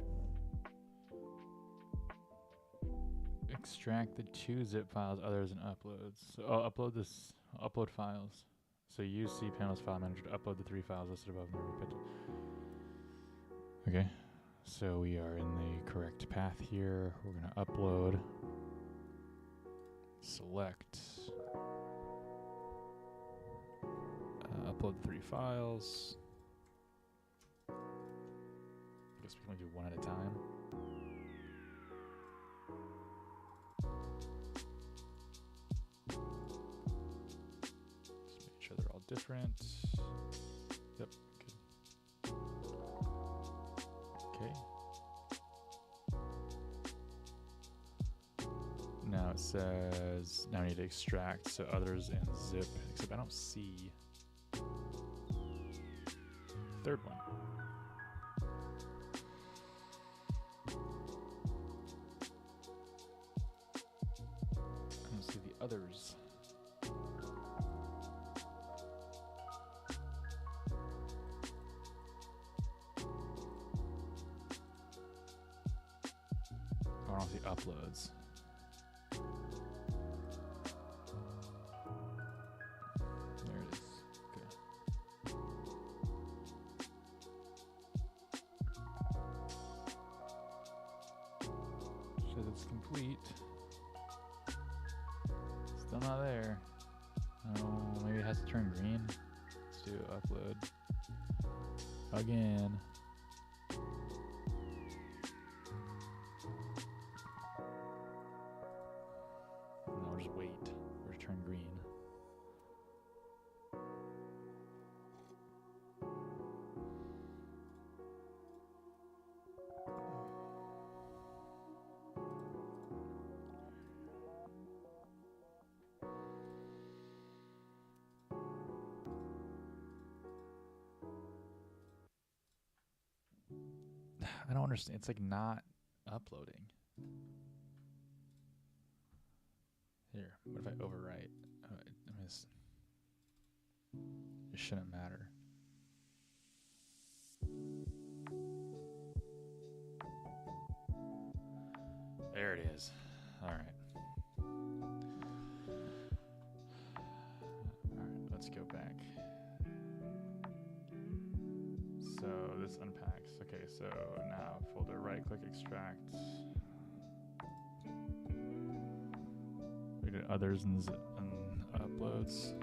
Extract the 2 zip files, others, and uploads. So upload files. So use cPanel's file manager to upload the 3 files listed above. Okay, so we are in the correct path here. We're gonna upload. Select. Upload the 3 files. I guess we can only do one at a time. Just make sure they're all different. Yep, good. Okay. Now it says, now I need to extract, so others and zip, except I don't see the 3rd one. I don't see the others. I don't see uploads. There it is. Okay. Says it's complete. Still not there. Oh, maybe it has to turn green. Let's do upload. Again. No, just wait. Or turn green. I don't understand. It's like not uploading. Here, what if I overwrite? It shouldn't matter. There it is. All right. All right, let's go back. So this unpacks. Okay, so now folder right click extract. We did others and uploads.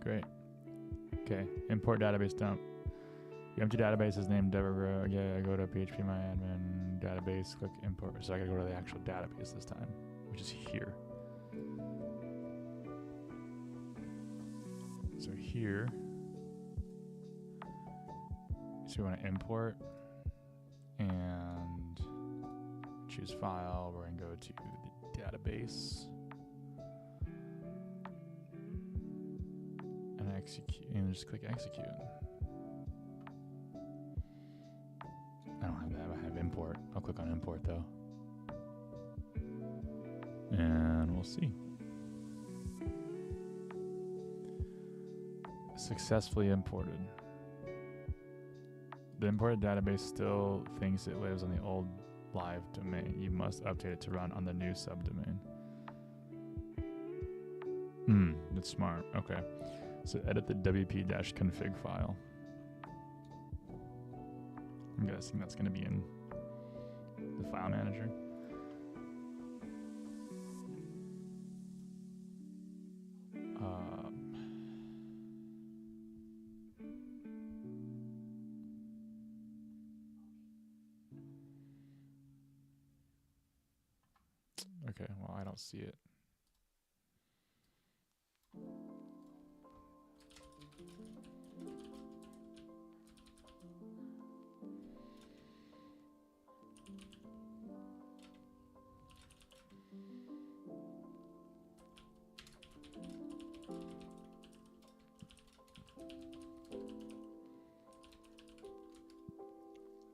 Great. Okay, import database dump. Your empty database is named Deborah. Yeah, go to phpMyAdmin database, click import. So I gotta go to the actual database this time, which is here. So here, so we want to import and choose file. We're gonna go to the database and execute, and just click execute. I don't have that. I have import. I'll click on import though, and we'll see. Successfully imported. The imported database still thinks it lives on the old live domain. You must update it to run on the new subdomain. That's smart. Okay. So edit the wp-config file. I'm guessing that's going to be in the file manager. Okay, well, I don't see it.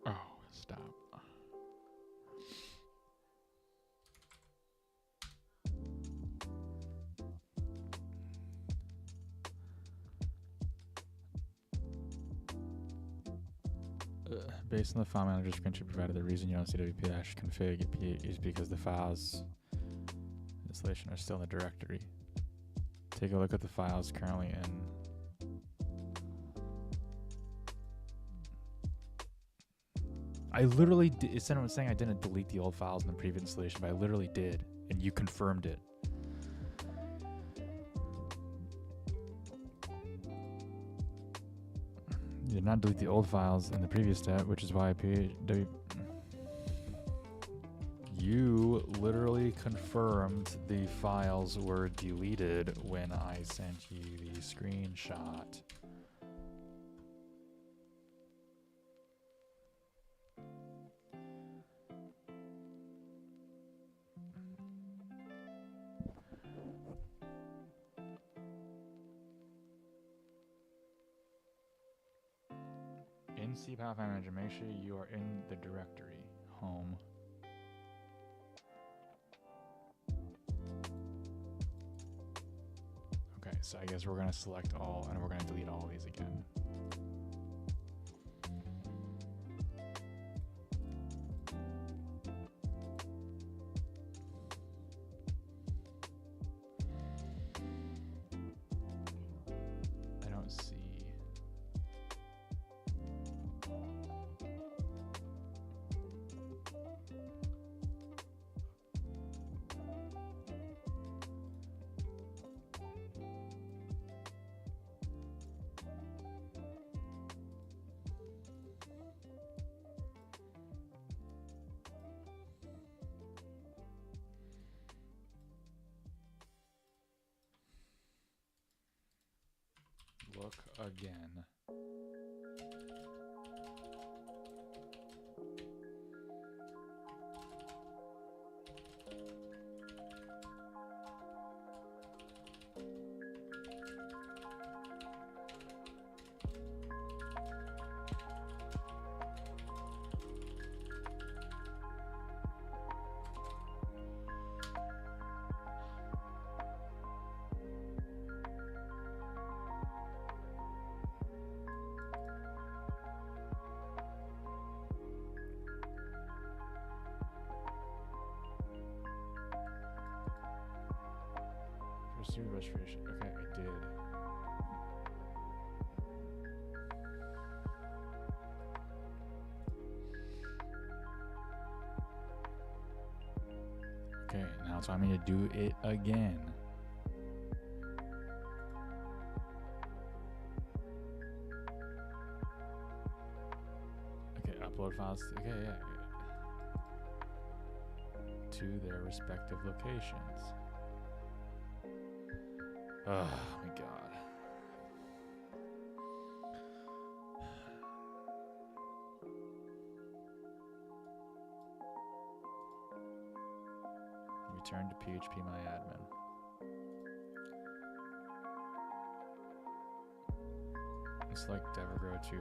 Oh, stop. Based on the file manager screenshot provided, the reason you don't see wp-config is because the files installation are still in the directory. Take a look at the files currently in. I literally did. Instead of saying I didn't delete the old files in the previous installation, but I literally did, and you confirmed it. You did not delete the old files in the previous step, which is why you literally confirmed the files were deleted when I sent you the screenshot. In cPath Manager, make sure you are in the directory home. Okay, so I guess we're going to select all and we're going to delete all of these again. I don't see. Look again. do restoration. Okay, I did. Okay, now it's time to do it again. Okay, upload files. Okay, yeah. To their respective locations. Oh my god. Return to phpMyAdmin. It's like Devagrow253.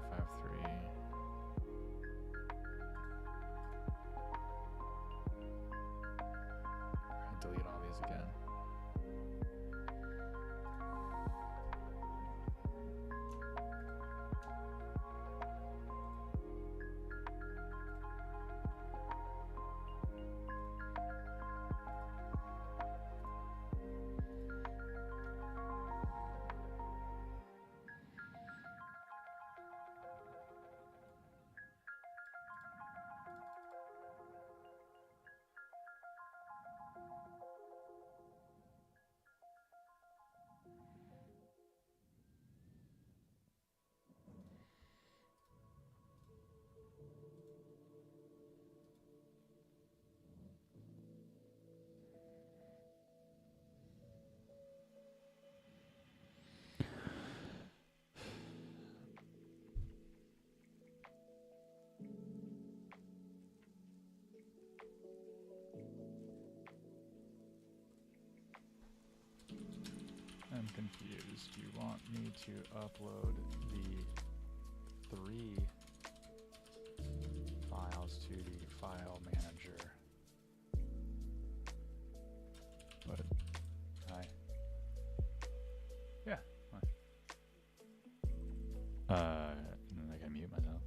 Delete all these again. I'm confused. You want me to upload the 3 files to the file manager? But yeah. I gotta mute myself.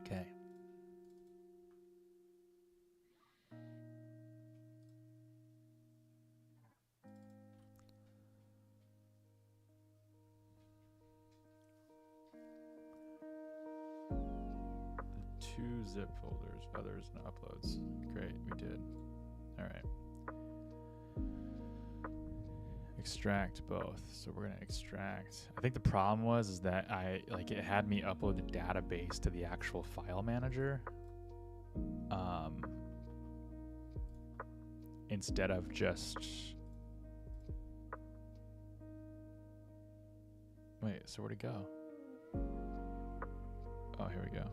Okay. The 2 zip folders, others, and uploads. Great, we did. All right. Extract both. So we're gonna extract. I think the problem was that it had me upload the database to the actual file manager, instead of just Wait, so where'd it go? Oh, here we go.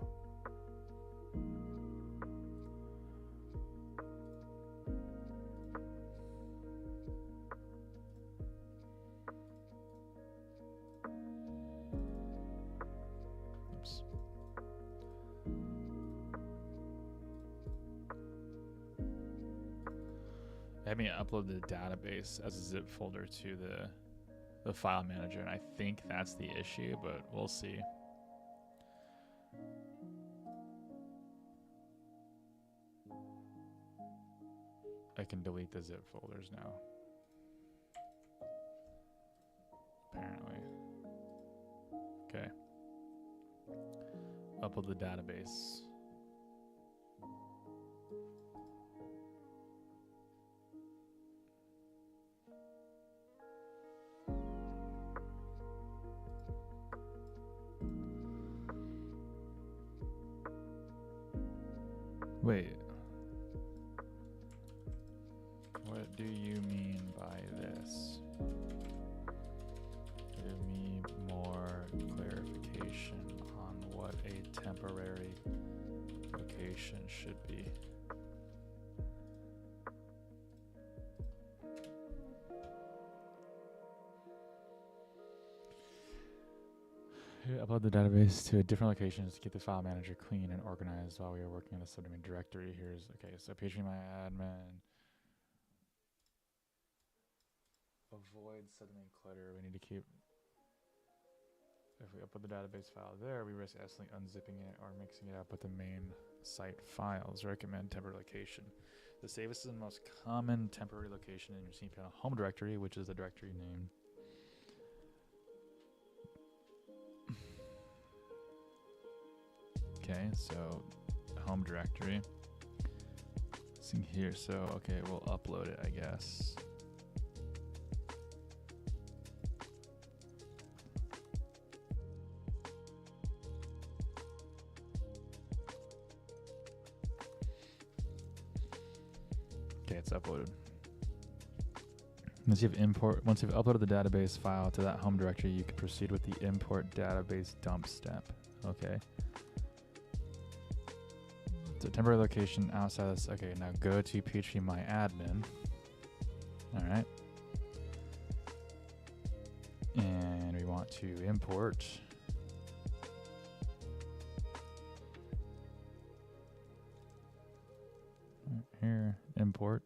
Oops. Had me upload the database as a zip folder to the file manager, and I think that's the issue, but we'll see. I can delete the zip folders now. Apparently. Okay. Upload the database. Wait. What do you mean by this? Give me more clarification on what a temporary location should be. Upload the database to a different location to keep the file manager clean and organized while we are working on the subdomain directory. Here's, okay, so PHPMyAdmin. Avoid subdomain clutter. We need to keep, if we upload the database file there, we risk accidentally unzipping it or mixing it up with the main site files. Recommend temporary location. The safest and most common temporary location in your cPanel home directory, which is the directory name. Okay, so home directory. See here, so okay, we'll upload it, I guess. Okay, it's uploaded. Once you've uploaded the database file to that home directory, you can proceed with the import database dump step. Okay. So temporary location outside this. Okay, now go to PHPMyAdmin. All right. And we want to import. Here, import.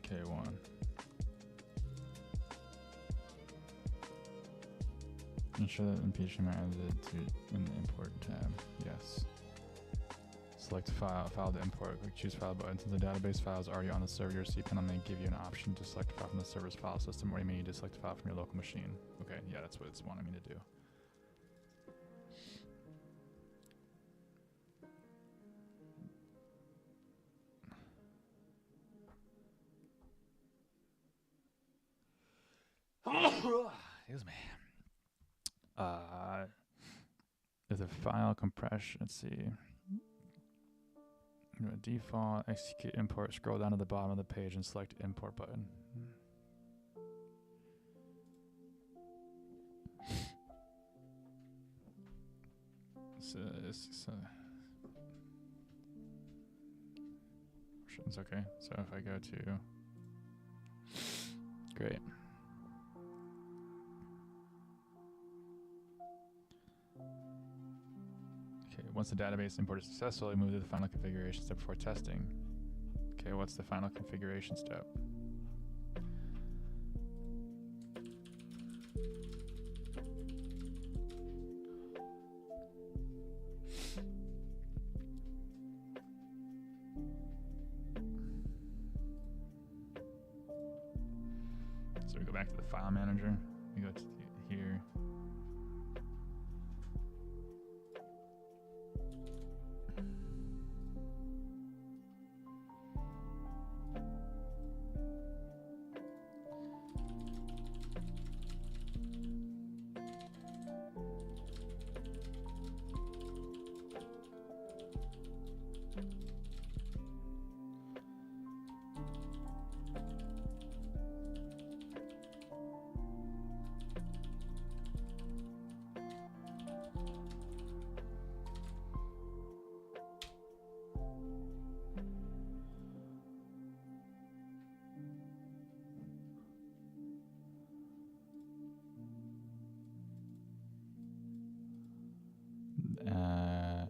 Okay, one. Ensure that PHP adds it to in the import tab. Yes. Select file to import. Click choose file button. Since the database file is already on the server, your cPanel may give you an option to select a file from the server's file system, or you may need to select a file from your local machine. Okay, yeah, that's what it's wanting me to do. Excuse me. There's a file compression. Let's see. Default, execute import. Scroll down to the bottom of the page and select import button. It's okay. So if I go to great. Okay, once the database import is successful, I move to the final configuration step before testing. Okay, Okay, what's the final configuration step? So we go back to the file manager. We go to here.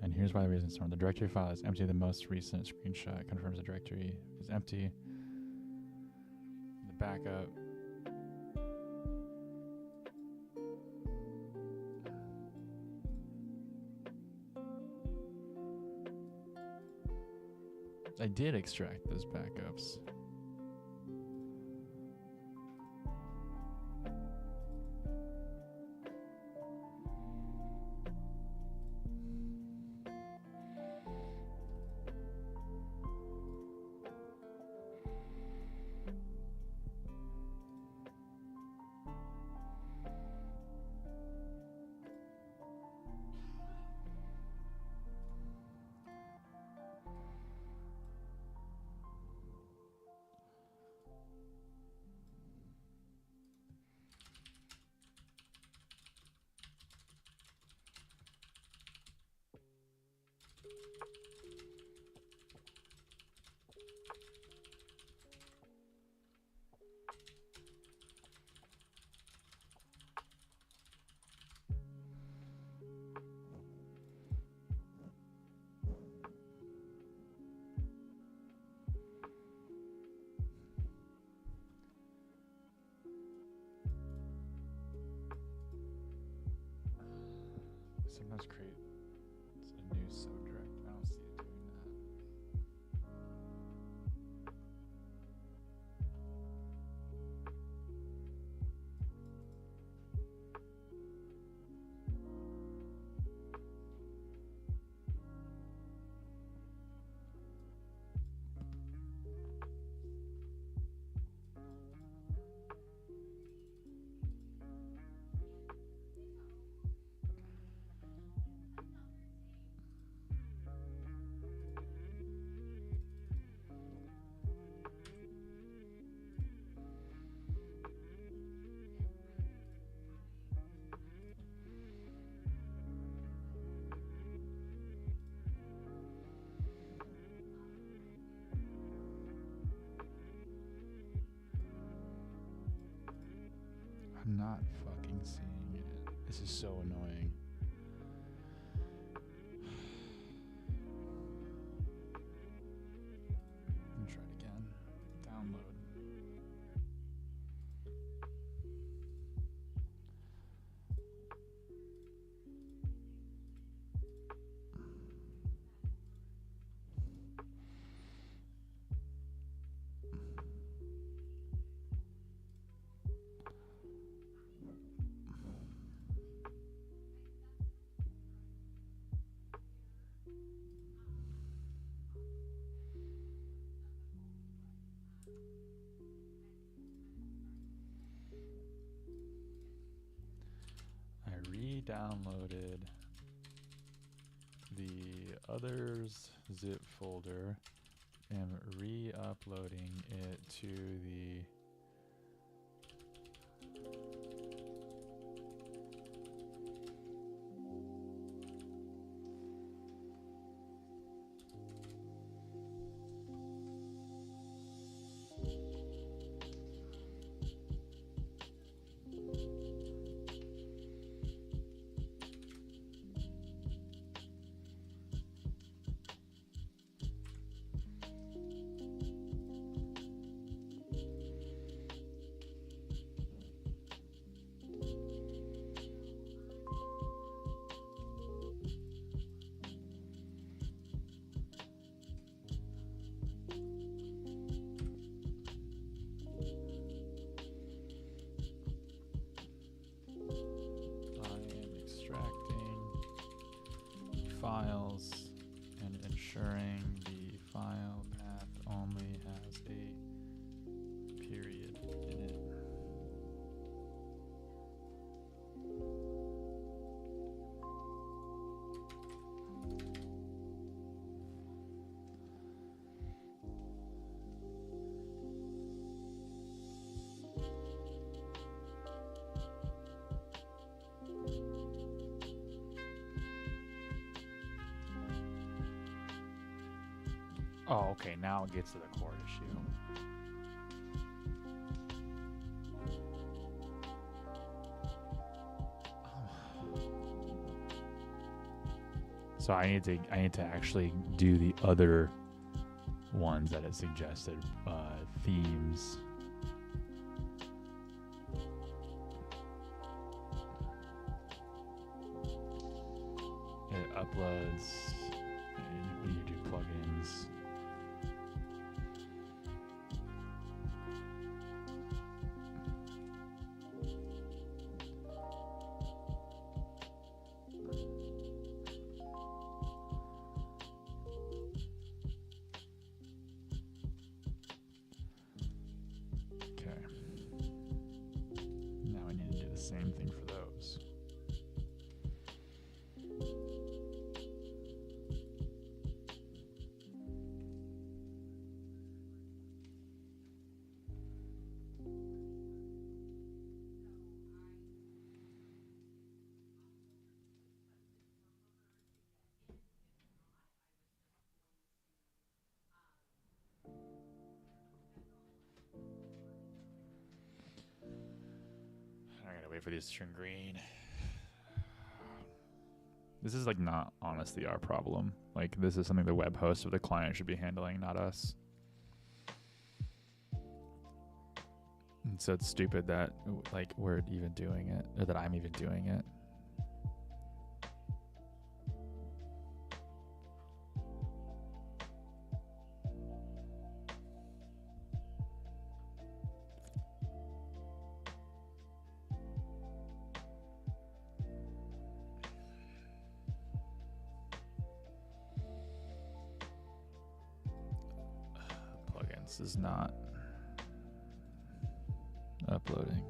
And here's why the reason storm. The directory file is empty. The most recent screenshot confirms the directory is empty. The backup. I did extract those backups. Sometimes create a new subdirect. I don't see it doing that. I'm not fucking seeing it. This is so annoying. Let me try it again. Download. I re-downloaded the others zip folder and re-uploading it to the files and ensuring the file path only has a period in it. Oh, okay, now it gets to the core issue. So I need to actually do the other ones that it suggested, themes. It uploads, and you do plugins. Same thing for those. I gotta wait for these to turn green. This is like not honestly our problem. Like this is something the web host or the client should be handling, not us. And so it's stupid that like we're even doing it, or that I'm even doing it. Plugins is not uploading.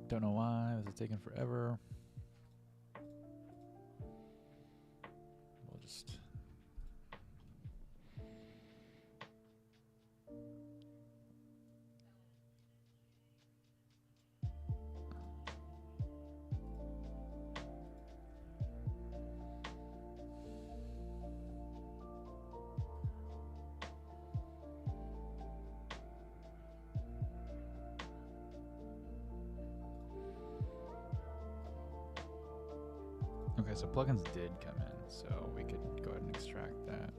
Don't know why this is taking forever. We'll just okay, so plugins did come in, so we could go ahead and extract that.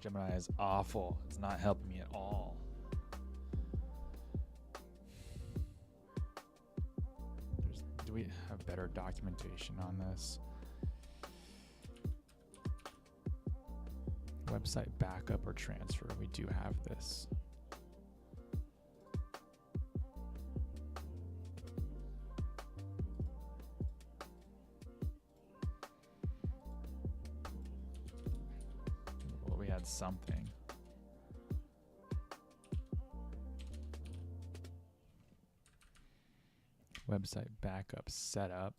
Gemini is awful. It's not helping me at all. Do we have better documentation on this? Website backup or transfer. We do have this. Well, we had something. Website backup setup.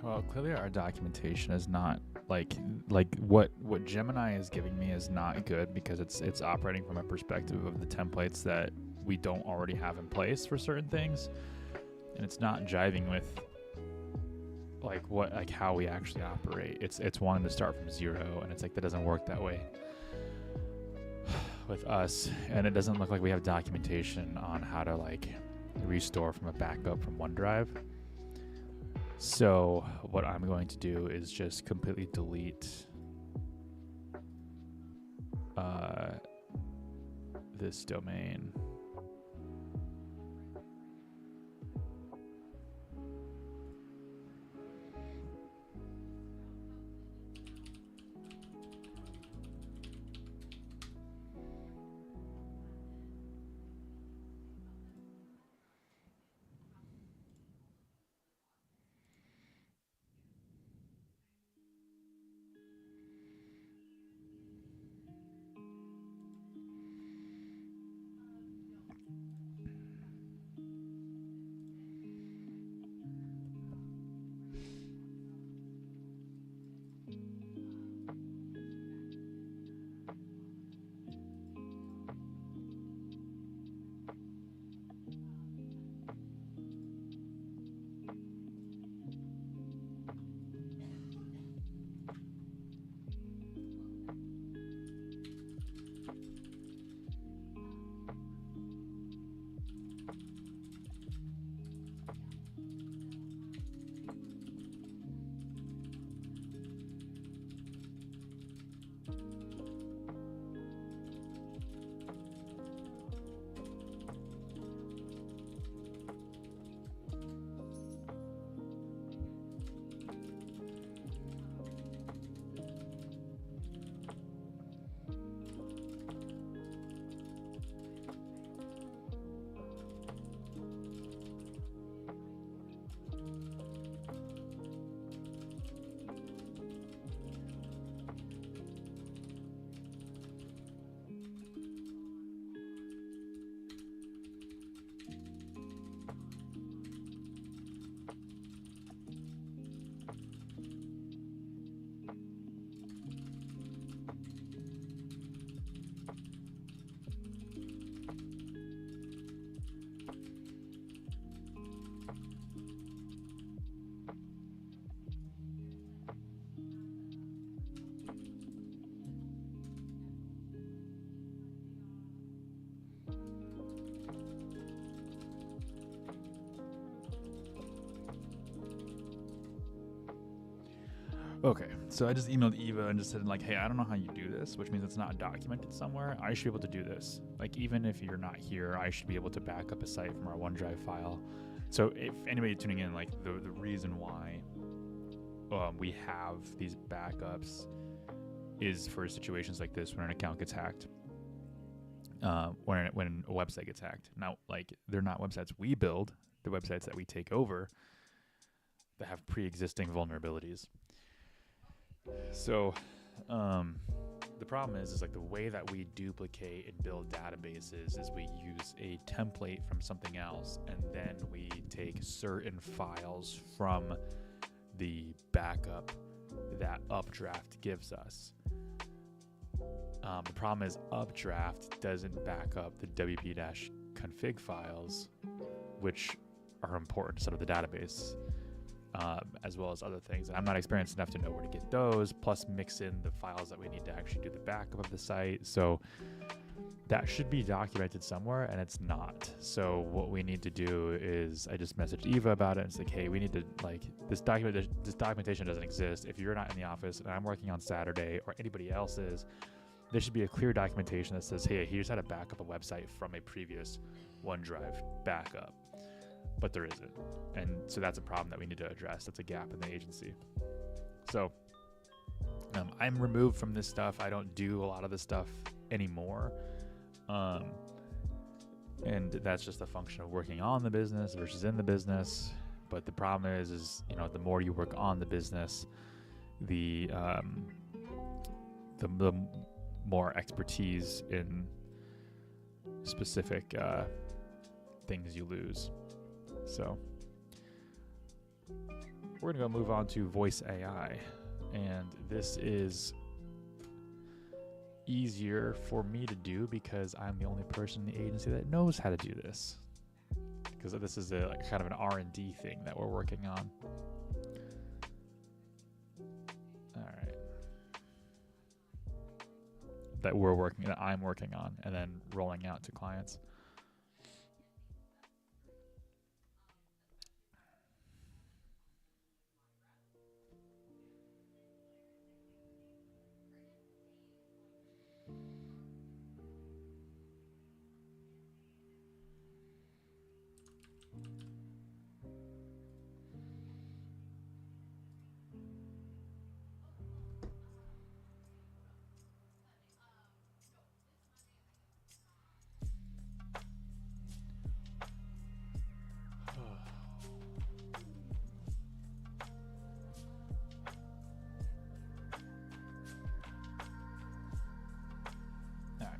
Well, clearly our documentation is not like what Gemini is giving me is not good because it's operating from a perspective of the templates that we don't already have in place for certain things, and it's not jiving with like how we actually operate. It's wanting to start from zero, and it's like that doesn't work that way with us, and it doesn't look like we have documentation on how to like restore from a backup from OneDrive. So what I'm going to do is just completely delete this domain. Okay, so I just emailed Eva and just said like, hey, I don't know how you do this, which means it's not documented somewhere. I should be able to do this. Like, even if you're not here, I should be able to back up a site from our OneDrive file. So if anybody tuning in, like the reason why we have these backups is for situations like this when an account gets hacked, when a website gets hacked. Now, like, they're not websites we build, they're websites that we take over that have pre-existing vulnerabilities. So the problem is like the way that we duplicate and build databases is we use a template from something else, and then we take certain files from the backup that Updraft gives us. The problem is Updraft doesn't back up the wp-config files, which are important to set up the database. As well as other things. I'm not experienced enough to know where to get those, plus mix in the files that we need to actually do the backup of the site. So that should be documented somewhere, and it's not. So what we need to do is, I just messaged Eva about it, and it's like, hey, we need to, like, this documentation doesn't exist. If you're not in the office and I'm working on Saturday, or anybody else is, there should be a clear documentation that says, hey, here's how to back up a website from a previous OneDrive backup. But there isn't. And so that's a problem that we need to address. That's a gap in the agency. So I'm removed from this stuff. I don't do a lot of this stuff anymore. And that's just a function of working on the business versus in the business. But the problem is, you know, the more you work on the business, the more expertise in specific things you lose. So we're gonna go move on to voice AI, and this is easier for me to do because I'm the only person in the agency that knows how to do this. Because this is a like, kind of an R&D thing that we're working on. All right. That I'm working on, and then rolling out to clients.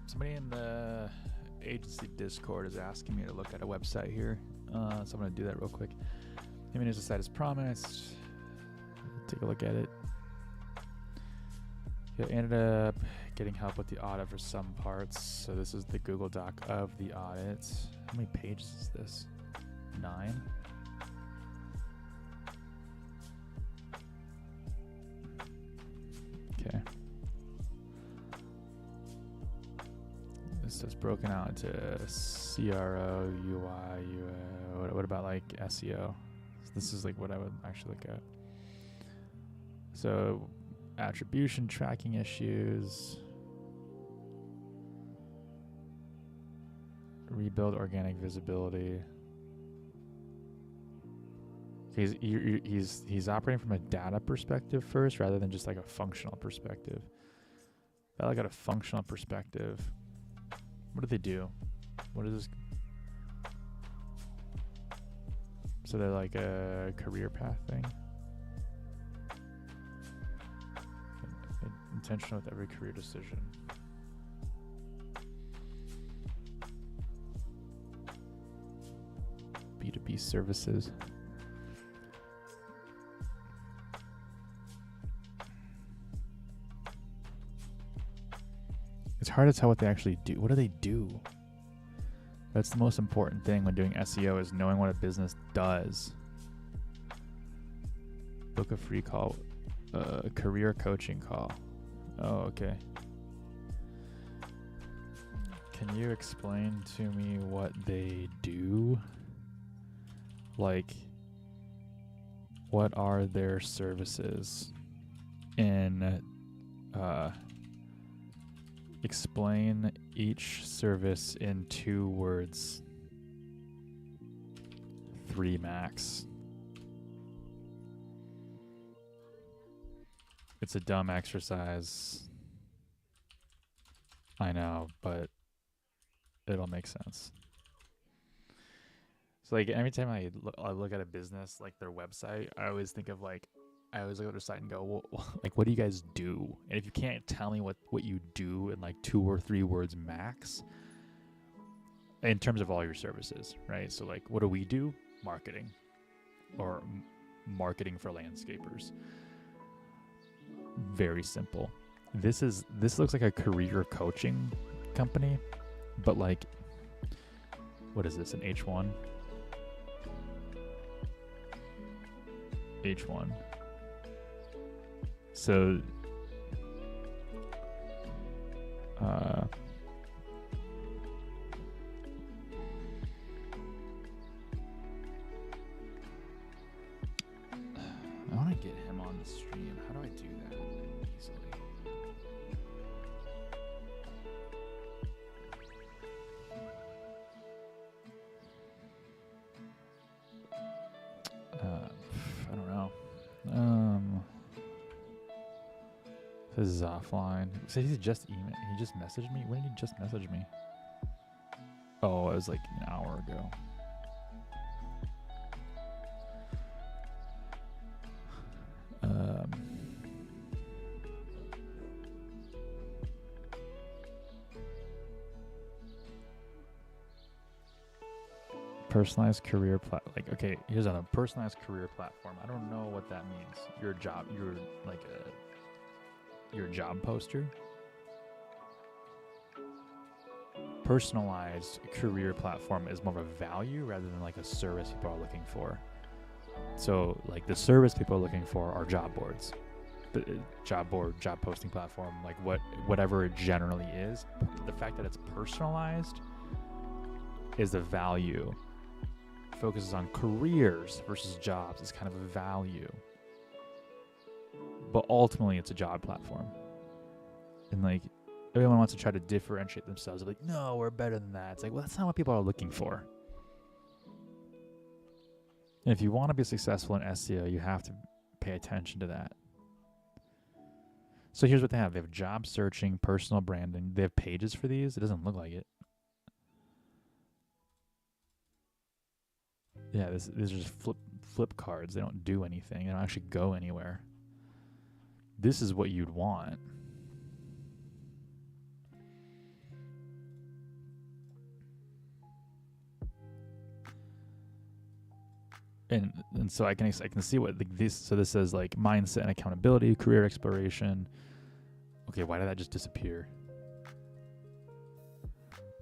Somebody in the agency Discord is asking me to look at a website here, so I'm going to do that real quick. Image is the site as promised. Take a look at it. Yeah, ended up getting help with the audit for some parts. So this is the Google Doc of the audit. How many pages is this? 9. Okay. This is broken out into CRO, UI, what about like SEO? So this is like what I would actually look at. So attribution tracking issues, rebuild organic visibility. He's operating from a data perspective first rather than just like a functional perspective. If I look at a functional perspective, what do they do? What is this? So they're like a career path thing. Intentional with every career decision. B2B services. It's hard to tell what they actually do. What do they do? That's the most important thing when doing SEO, is knowing what a business does. Book a free call, career coaching call. Oh, okay. Can you explain to me what they do? Like, what are their services? In explain each service in 2 words. 3 max. It's a dumb exercise. I know, but it'll make sense. So like every time I look at a business, like their website, I always think of like, I always look at their site and go, well, like, what do you guys do? And if you can't tell me what you do in like 2 or 3 words max, in terms of all your services, right? So like, what do we do? Marketing, or marketing for landscapers. Very simple. This looks like a career coaching company, but like, what is this? An H1? H1. So, I want to get him on the stream. How do I do that easily? I don't know. This is offline. So he just messaged me. When did he just message me? Oh, it was like an hour ago. Personalized career okay, here's a personalized career platform. I don't know what that means. Your job, you're like your job poster. Personalized career platform is more of a value rather than like a service people are looking for. So like the service people are looking for are job boards, the job board, job posting platform, like whatever it generally is. The fact that it's personalized is the value. Focuses on careers versus jobs is kind of a value. But ultimately it's a job platform. And like everyone wants to try to differentiate themselves. They're like, no, we're better than that. It's like, well, that's not what people are looking for. And if you want to be successful in SEO, you have to pay attention to that. So here's what they have. They have job searching, personal branding. They have pages for these. It doesn't look like it. Yeah, these are just flip cards. They don't do anything. They don't actually go anywhere. This is what you'd want. And so I can see what this. So this says like mindset and accountability, career exploration. Okay, why did that just disappear?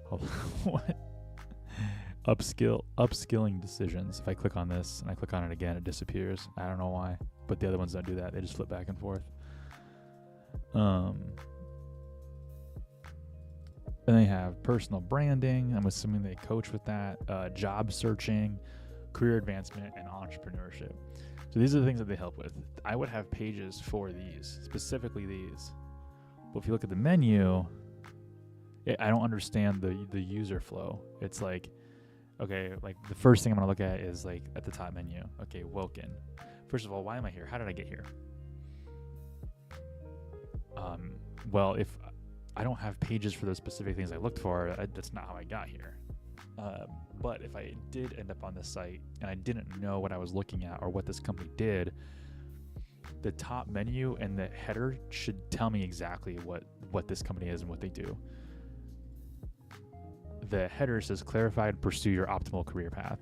Hold on, what? Upskilling decisions. If I click on this and I click on it again, it disappears. I don't know why, but the other ones don't do that. They just flip back and forth. And they have personal branding. I'm assuming they coach with that. Job searching, career advancement, and entrepreneurship. So these are the things that they help with. I would have pages for these, specifically these. But if you look at the menu, I don't understand the user flow. It's like, okay, like the first thing I'm gonna look at is like at the top menu. Okay, Wilkin. First of all, why am I here? How did I get here? Well, if I don't have pages for those specific things I looked for, that's not how I got here. But if I did end up on this site and I didn't know what I was looking at or what this company did, the top menu and the header should tell me exactly what this company is and what they do. The header says clarify and pursue your optimal career path.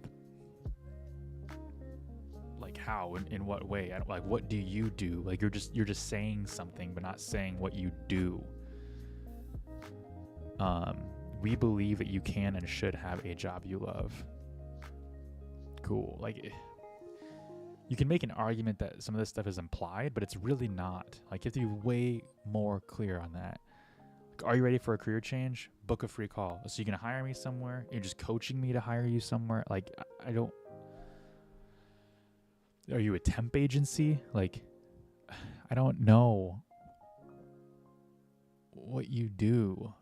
Like how? In what way? Like what do you do? Like you're just saying something but not saying what you do. We believe that you can and should have a job you love. Cool. Like you can make an argument that some of this stuff is implied, but it's really not. Like you have to be way more clear on that. Are you ready for a career change? Book a free call. So you're going to hire me somewhere? You're just coaching me to hire you somewhere? Like, I don't... Are you a temp agency? Like, I don't know what you do.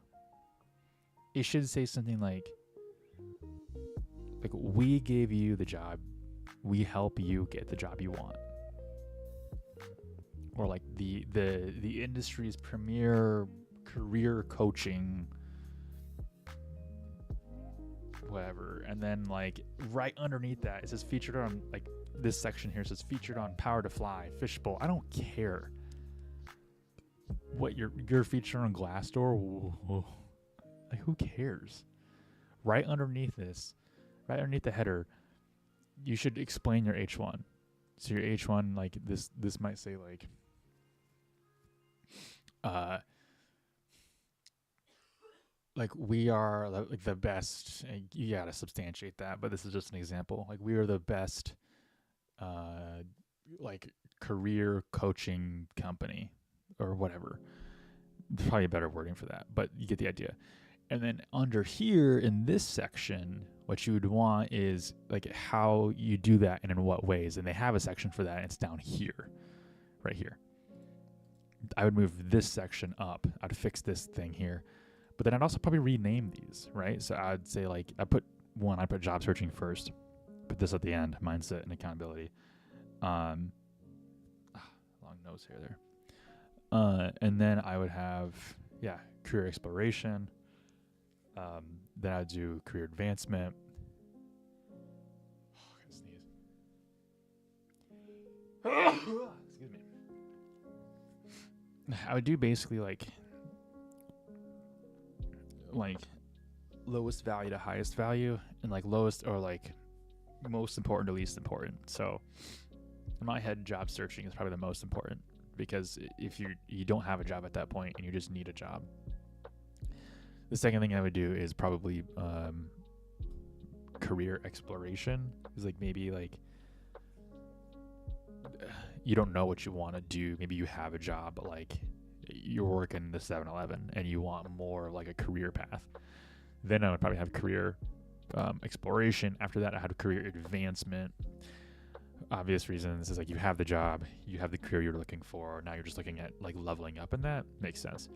It should say something like, we gave you the job. We help you get the job you want. Or like the industry's premier career coaching, whatever. And then like right underneath that, it says featured on, like this section here says featured on Power to Fly, Fishbowl. I don't care what you're featured on Glassdoor. Whoa. Like who cares? Right underneath this, right underneath the header, you should explain your H1. So your H1, like this might say like, like we are like the best. You gotta substantiate that, but this is just an example. Like we are the best, like career coaching company or whatever. There's probably a better wording for that, but you get the idea. And then under here in this section, what you would want is like how you do that and in what ways. And they have a section for that. And it's down here, right here. I would move this section up. I'd fix this thing here. But then I'd also probably rename these, right? So I'd say like, I put job searching first, put this at the end, mindset and accountability. Long nose hair there. And then I would have, career exploration. Then I'd do career advancement. Oh, I gotta sneeze. Excuse me. I would do basically like lowest value to highest value, and like lowest or like most important to least important. So in my head, job searching is probably the most important, because if you don't have a job at that point and you just need a job. The second thing I would do is probably career exploration. Is like maybe like you don't know what you want to do. Maybe you have a job, but like you're working the 7-Eleven and you want more like a career path. Then I would probably have career exploration. After that, I had career advancement. Obvious reasons is like you have the job, you have the career you're looking for. Now you're just looking at like leveling up, and that makes sense.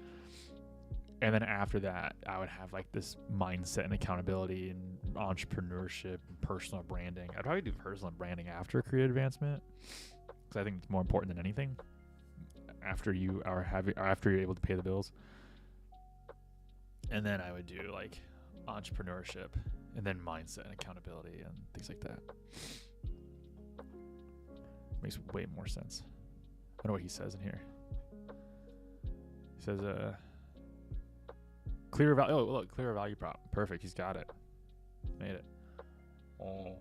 And then after that, I would have like this mindset and accountability and entrepreneurship and personal branding. I'd probably do personal branding after career advancement, because I think it's more important than anything. After you're able to pay the bills. And then I would do like entrepreneurship, and then mindset and accountability and things like that. Makes way more sense. I don't know what he says in here. He says, clear value. Oh, look, clear value prop. Perfect. He's got it. Made it. Oh.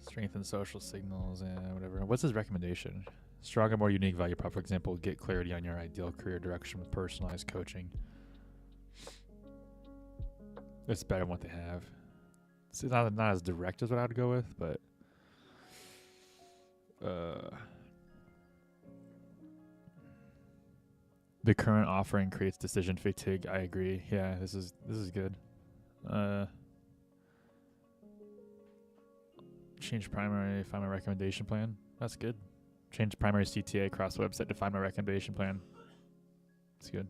Strengthen social signals and whatever. What's his recommendation? Stronger, more unique value prop. For example, get clarity on your ideal career direction with personalized coaching. It's better than what they have. It's not as direct as what I'd go with, but the current offering creates decision fatigue. I agree. Yeah, this is good. Change primary, find my recommendation plan. That's good. Change primary CTA across website to find my recommendation plan. That's good.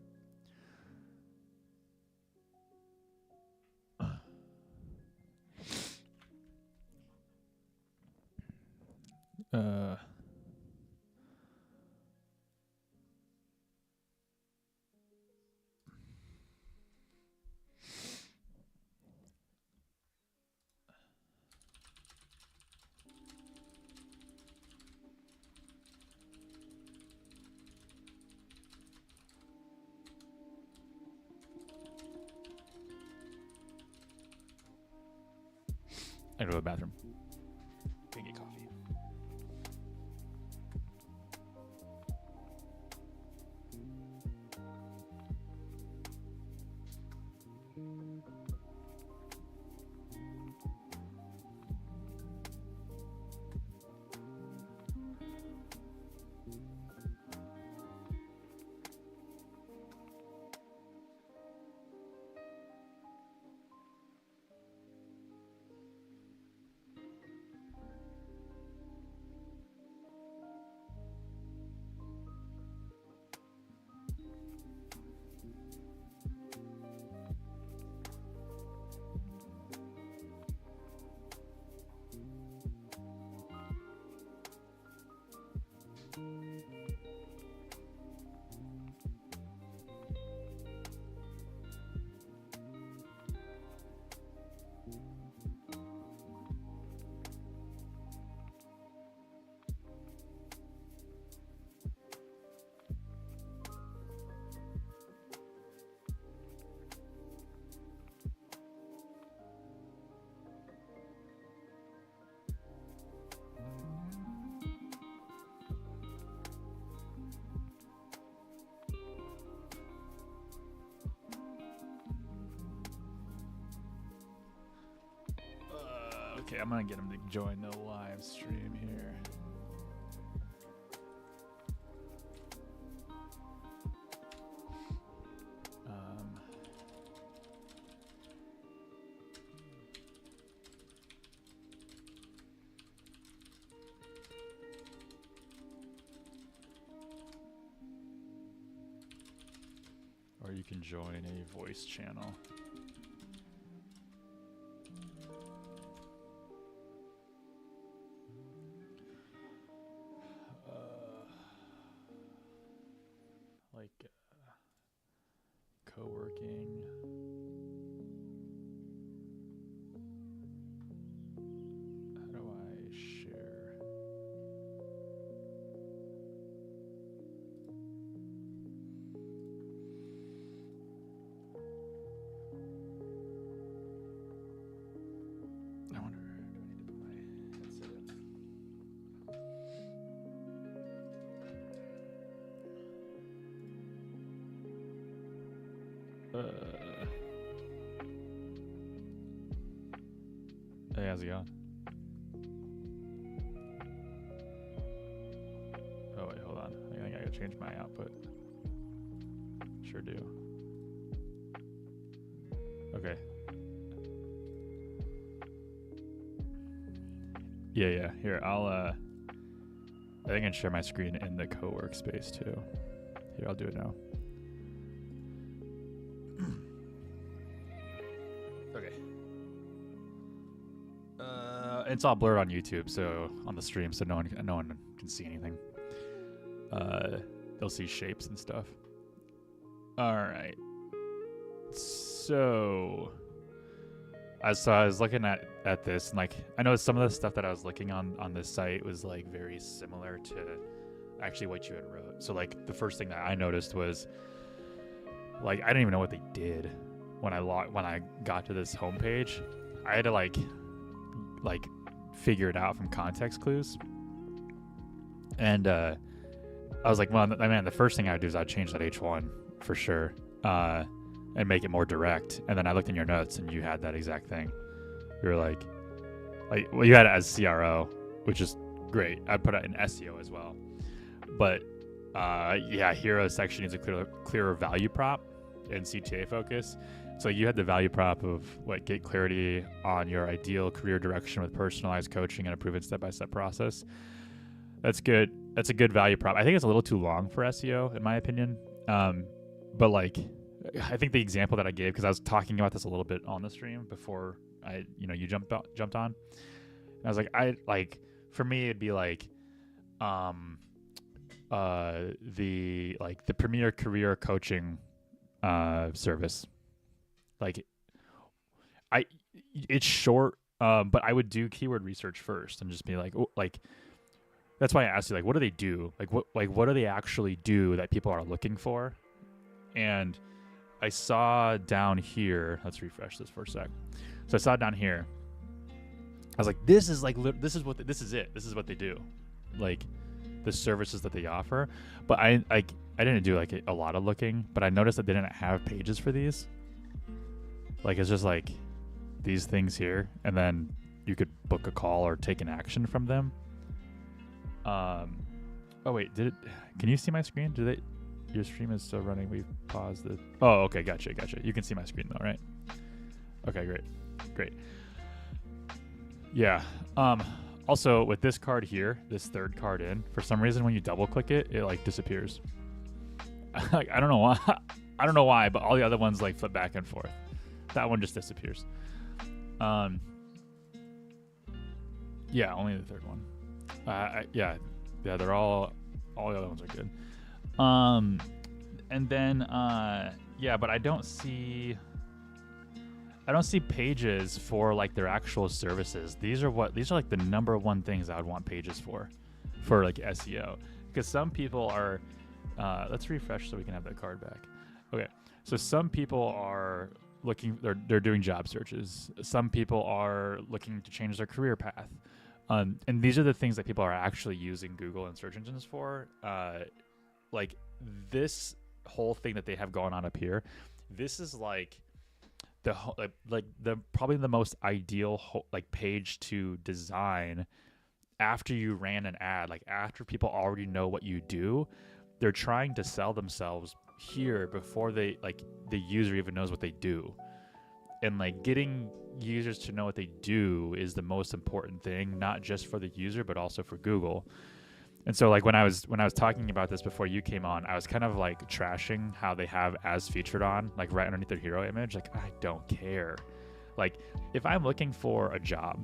I go to the bathroom. Can get coffee. Okay, I'm gonna get him to join the live stream here. Or you can join a voice channel. Co-working. How do I share? Hey, how's it going? Oh wait, hold on. I think I gotta change my output. Sure do. Okay. Yeah. Here, I think I can share my screen in the co-work space too. Here, I'll do it now. Okay. It's all blurred on YouTube, so on the stream, so no one can see anything. They'll see shapes and stuff. All right. So I was looking at this, and like I know some of the stuff that I was looking on this site was like very similar to actually what you had wrote. So like the first thing that I noticed was like I didn't even know what they did when I got to this homepage. I had to like figure it out from context clues, and I was like, well, man, the first thing I would do is I'd change that H1 for sure. And make it more direct. And then I looked in your notes and you had that exact thing. You were like, well, you had it as CRO, which is great. I put it in SEO as well. But yeah, hero section needs a clearer value prop and CTA focus. So you had the value prop of get clarity on your ideal career direction with personalized coaching and a proven step-by-step process. That's good. That's a good value prop. I think it's a little too long for SEO in my opinion. But like, I think the example that I gave, because I was talking about this a little bit on the stream before you jumped on. And I was like, for me it'd be like, the premier career coaching service. Like, it's short, but I would do keyword research first and just be like, that's why I asked you, like, what do they do? What do they actually do that people are looking for? And I saw down here, let's refresh this for a sec. So I saw down here, I was like, this is it. This is what they do. Like the services that they offer. But I didn't do like a lot of looking, but I noticed that they didn't have pages for these. Like, it's just like these things here. And then you could book a call or take an action from them. Oh wait, can you see my screen? Your stream is still running. We've paused it. Oh, okay. Gotcha. You can see my screen though, right? Okay, great. Yeah. Also with this card here, this third card in, for some reason when you double click it, it like disappears. Like, I don't know why. I don't know why, but all the other ones like flip back and forth. That one just disappears. Yeah, only the third one. Yeah, they're all the other ones are good. And then yeah, but I don't see pages for like their actual services. These are like the number one things I would want pages for like SEO, because some people are let's refresh so we can have that card back. Okay, so some people are looking, they're doing job searches. Some people are looking to change their career path, and these are the things that people are actually using Google and search engines for. Like this whole thing that they have going on up here, this is like the probably the most ideal page to design after you ran an ad. Like after people already know what you do, they're trying to sell themselves here before the user even knows what they do. And like getting users to know what they do is the most important thing, not just for the user but also for Google. And so like when I was talking about this before you came on, I was kind of like trashing how they have as featured on, like right underneath their hero image. Like, I don't care. Like, if I'm looking for a job,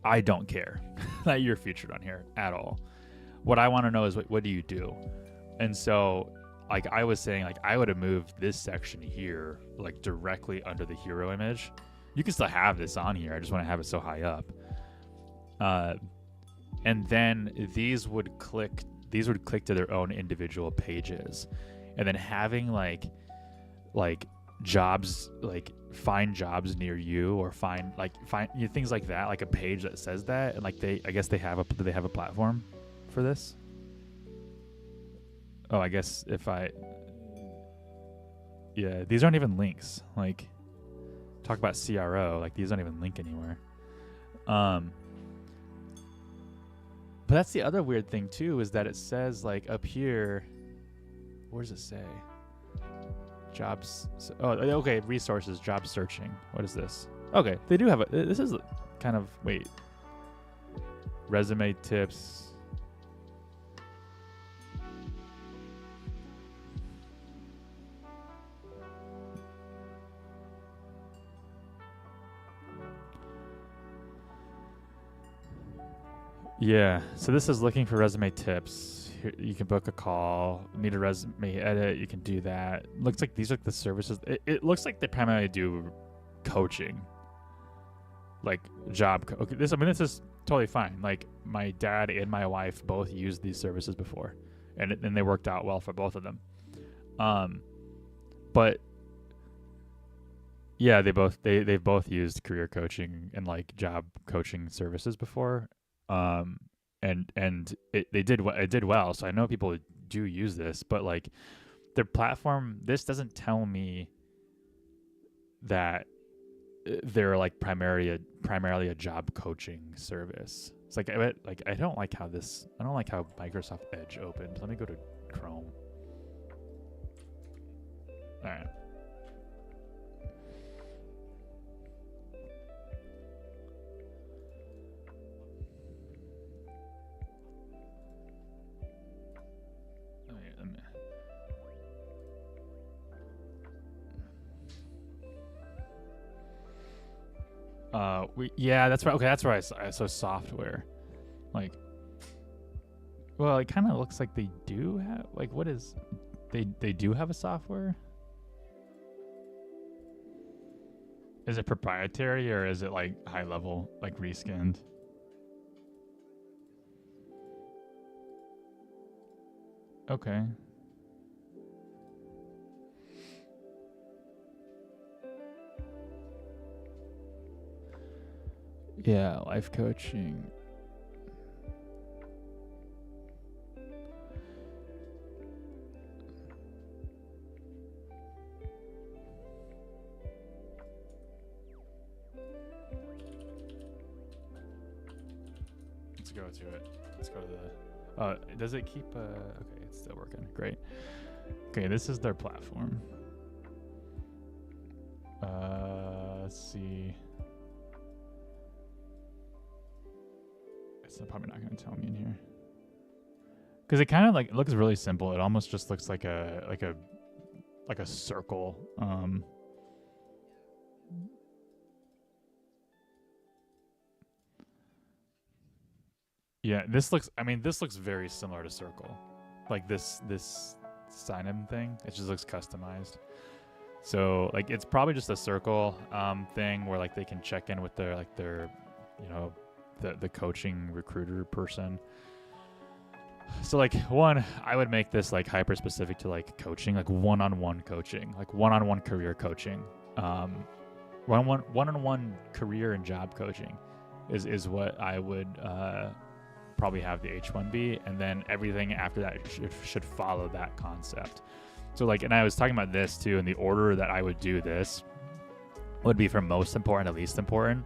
I don't care that you're featured on here at all. What I want to know is what do you do? And so like I was saying, like I would have moved this section here like directly under the hero image. You can still have this on here. I just want to have it so high up. And then these would click to their own individual pages. And then having like jobs, like find jobs near you, or find things like that, like a page that says that. And like do they have a platform for this? Oh, I guess Yeah, these aren't even links. Like, talk about CRO. Like, these don't even link anywhere. But that's the other weird thing too, is that it says like up here. Where does it say? Jobs. Oh, okay. Resources. Job searching. What is this? Okay, they do have a. This is kind of wait. Resume tips. Yeah, so this is looking for resume tips. Here, you can book a call, need a resume edit, you can do that. Looks like these are the services. It looks like they primarily do coaching, like job. Okay, this is totally fine. Like my dad and my wife both used these services before, and they worked out well for both of them. But yeah, they've both used career coaching and like job coaching services before. And it did well. So I know people do use this, but like their platform, this doesn't tell me that they're like primarily a job coaching service. It's like I don't like how Microsoft Edge opened. Let me go to Chrome. All right. That's right. Okay, that's right. I saw software. Like, well, it kind of looks like they do have, like, what is, they do have a software? Is it proprietary or is it like high level, like reskinned? Okay. Yeah, life coaching. Let's go to it. Let's go to the... does it keep... okay, it's still working. Great. Okay, this is their platform. Let's see... It's probably not going to tell me in here, because it kind of like, it looks really simple. It almost just looks like a circle. Yeah, this looks very similar to Circle, like this sign-in thing. It just looks customized. So like it's probably just a Circle thing where like they can check in with their you know, the coaching recruiter person. So like I would make this like hyper specific to like coaching, like one-on-one coaching, like one-on-one career coaching, one-on-one career and job coaching is what I would probably have the H1B, and then everything after that should follow that concept. So like, and I was talking about this too, and the order that I would do this would be from most important to least important.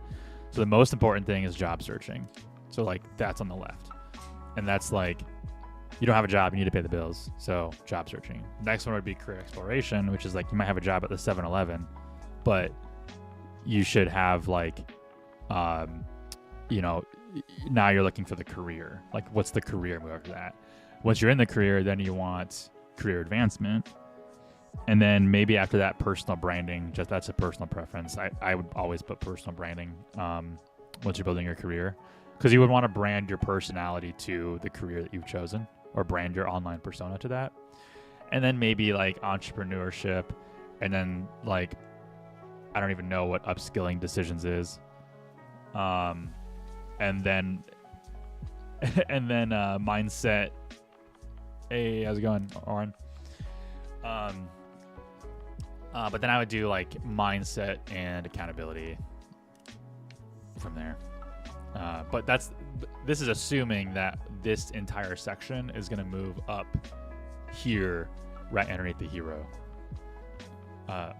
So the most important thing is job searching. So like that's on the left. And that's like, you don't have a job, you need to pay the bills. So job searching. Next one would be career exploration, which is like you might have a job at the 7-Eleven, but you should have like, you know, now you're looking for the career. Like what's the career move after that? Once you're in the career, then you want career advancement. And then maybe after that, personal branding. Just that's a personal preference. I would always put personal branding once you're building your career, because you would want to brand your personality to the career that you've chosen, or brand your online persona to that. And then maybe like entrepreneurship, and then like I don't even know what upskilling decisions is. And then mindset. Hey, how's it going, Oren? But then I would do like mindset and accountability from there. But this is assuming that this entire section is going to move up here right underneath the hero. Uh,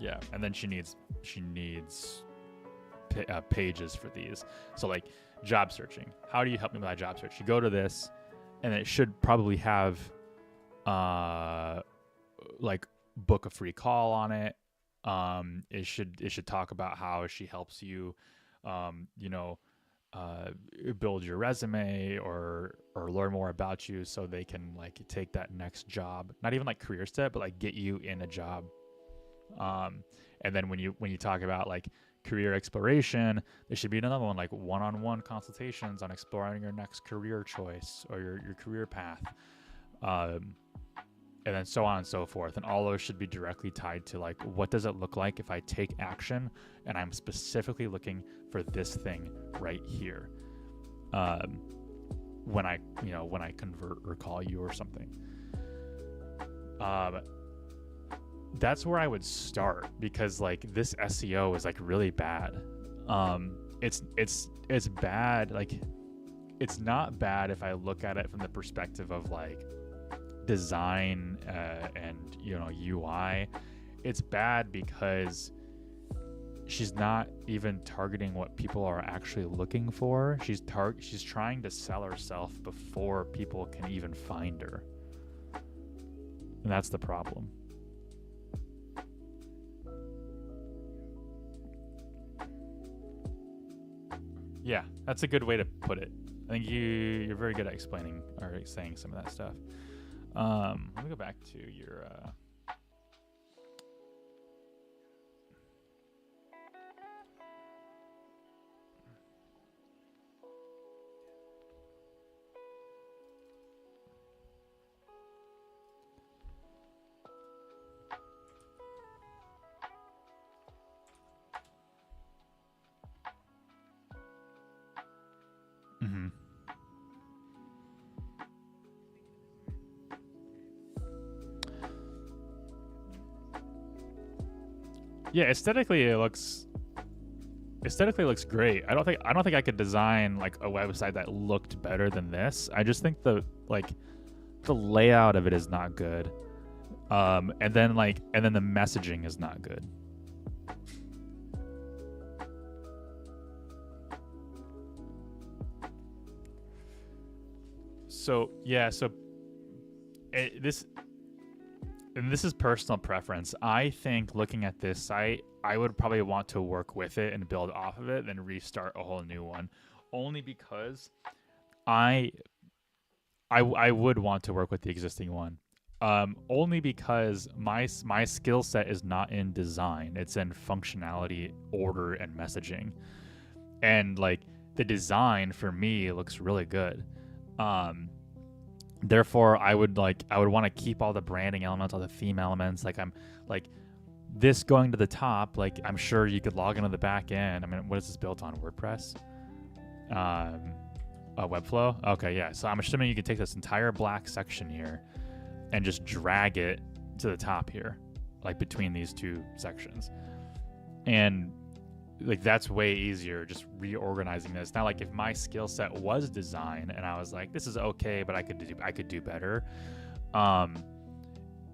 yeah, and then she needs pages for these. So like job searching. How do you help me with my job search? You go to this, and it should probably have like book a free call on it. It should talk about how she helps you, you know, build your resume or learn more about you, so they can like take that next job, not even like career step, but like get you in a job. And then when you talk about like career exploration, there should be another one, like one-on-one consultations on exploring your next career choice or your career path. And then so on and so forth. And all those should be directly tied to like, what does it look like if I take action and I'm specifically looking for this thing right here? When I convert or call you or something. That's where I would start, because like this SEO is like really bad. It's bad. Like, it's not bad if I look at it from the perspective of like design and UI. It's bad because she's not even targeting what people are actually looking for. She's trying to sell herself before people can even find her, and that's the problem. Yeah, that's a good way to put it. I think you're very good at explaining or saying some of that stuff. Let me go back to your yeah, aesthetically it looks great. I don't think I could design like a website that looked better than this. I just think the layout of it is not good. And then the messaging is not good. So yeah, this is personal preference. I think looking at this site, I would probably want to work with it and build off of it, then restart a whole new one. Only because I would want to work with the existing one. Only because my skill set is not in design; it's in functionality, order, and messaging. And like the design for me looks really good. Therefore, I would want to keep all the branding elements, all the theme elements. Like I'm like this going to the top. Like I'm sure you could log into the back end. I mean, what is this built on? WordPress? Webflow? Okay, yeah. So I'm assuming you could take this entire black section here and just drag it to the top here, like between these two sections. And like that's way easier, just reorganizing this. Now, like if my skill set was design and I was like, this is okay, but I could do better.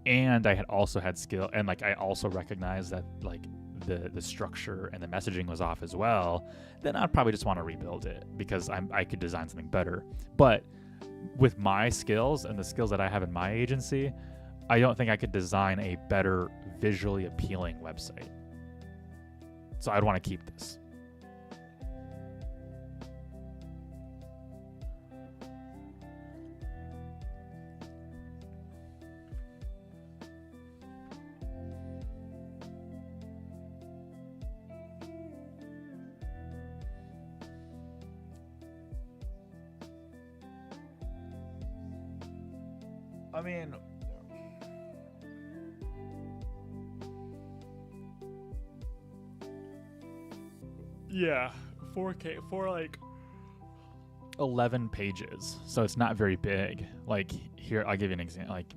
And I had also had skill, and like I also recognized that like the structure and the messaging was off as well, then I'd probably just want to rebuild it because I could design something better. But with my skills and the skills that I have in my agency, I don't think I could design a better visually appealing website. So I'd want to keep this. I mean, yeah, 4K for like 11 pages, so it's not very big. Like here, I'll give you an example. Like,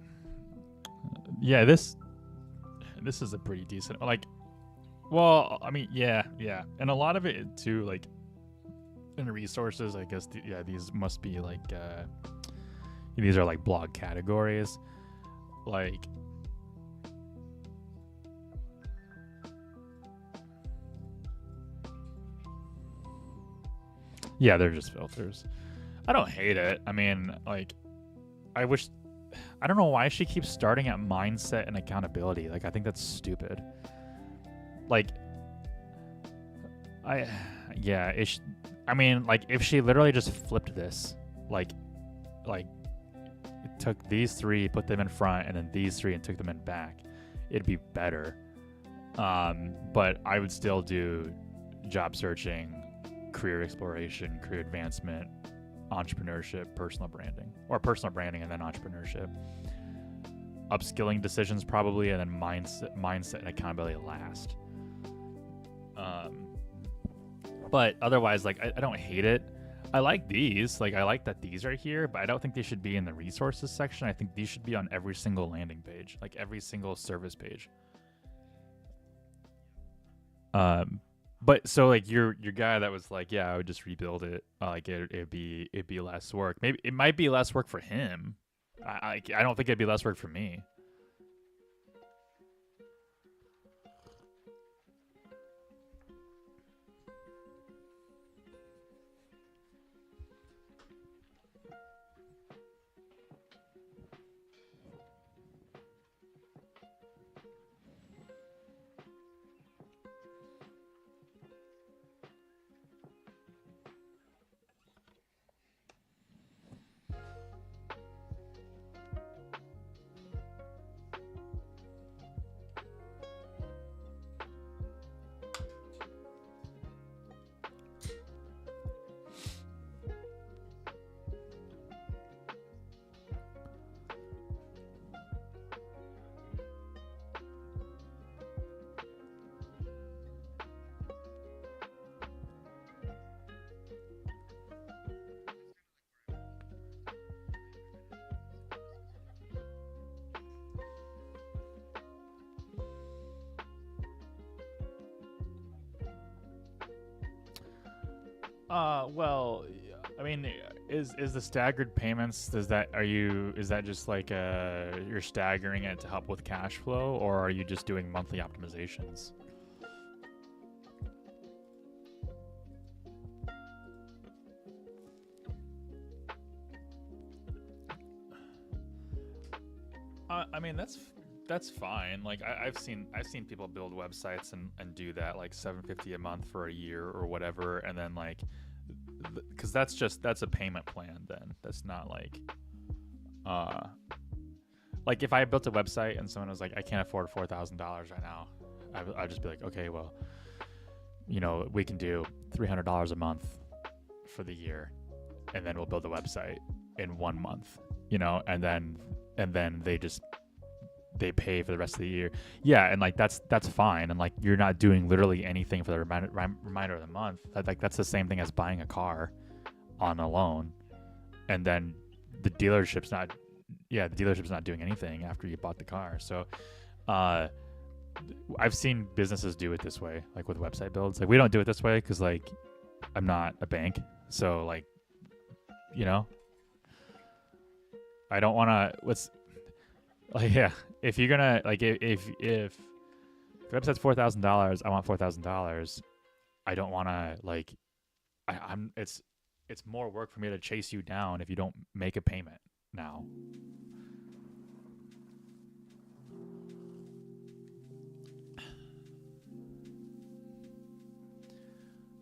yeah, this is a pretty decent. Like, well, I mean, yeah, and a lot of it too. Like, in resources, I guess. These must be like these are like blog categories. Like, Yeah, they're just filters. I don't hate it. I mean, like, I wish. I don't know why she keeps starting at mindset and accountability. Like, I think that's stupid. Like, yeah. I mean, like, if she literally just flipped this, like, took these three, put them in front, and then these three and took them in back, it'd be better. But I would still do job searching, career exploration, career advancement, entrepreneurship, personal branding, or personal branding and then entrepreneurship. Upskilling decisions probably, and then mindset and accountability last. But otherwise, like, I don't hate it. I like these. Like, I like that these are here, but I don't think they should be in the resources section. I think these should be on every single landing page, like every single service page. But so, like, your guy that was like, yeah, I would just rebuild it. Like, it'd be less work. Maybe it might be less work for him. I don't think it'd be less work for me. Well, I mean, is the staggered payments? Is that just like you're staggering it to help with cash flow, or are you just doing monthly optimizations? I mean, that's fine. Like, I've seen people build websites and do that, like $750 a month for a year or whatever, and then like, because that's a payment plan. Then that's not uh like if I built a website and someone was like, I can't afford $4,000 right now, I'd just be like, okay, well, we can do $300 a month for the year, and then we'll build the website in 1 month, and then they pay for the rest of the year. Yeah, and like that's fine, and like you're not doing literally anything for the remainder of the month. That's the same thing as buying a car on a loan, and then the dealership's not doing anything after you bought the car. So I've seen businesses do it this way, like with website builds. Like, we don't do it this way because, like, I'm not a bank, so like, I don't want to. Like, yeah, if you're gonna, like, if the website's $4,000, I want $4,000. I don't want to, like, I'm. It's more work for me to chase you down if you don't make a payment now.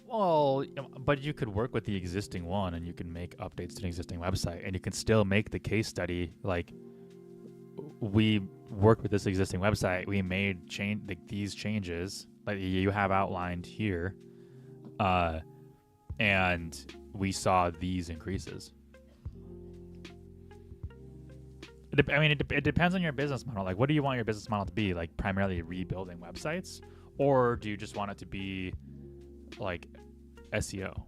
Well, but you could work with the existing one, and you can make updates to the existing website, and you can still make the case study like, we worked with this existing website. We made these changes like you have outlined here, and we saw these increases. It depends on your business model. Like, what do you want your business model to be? Like, primarily rebuilding websites, or do you just want it to be like SEO?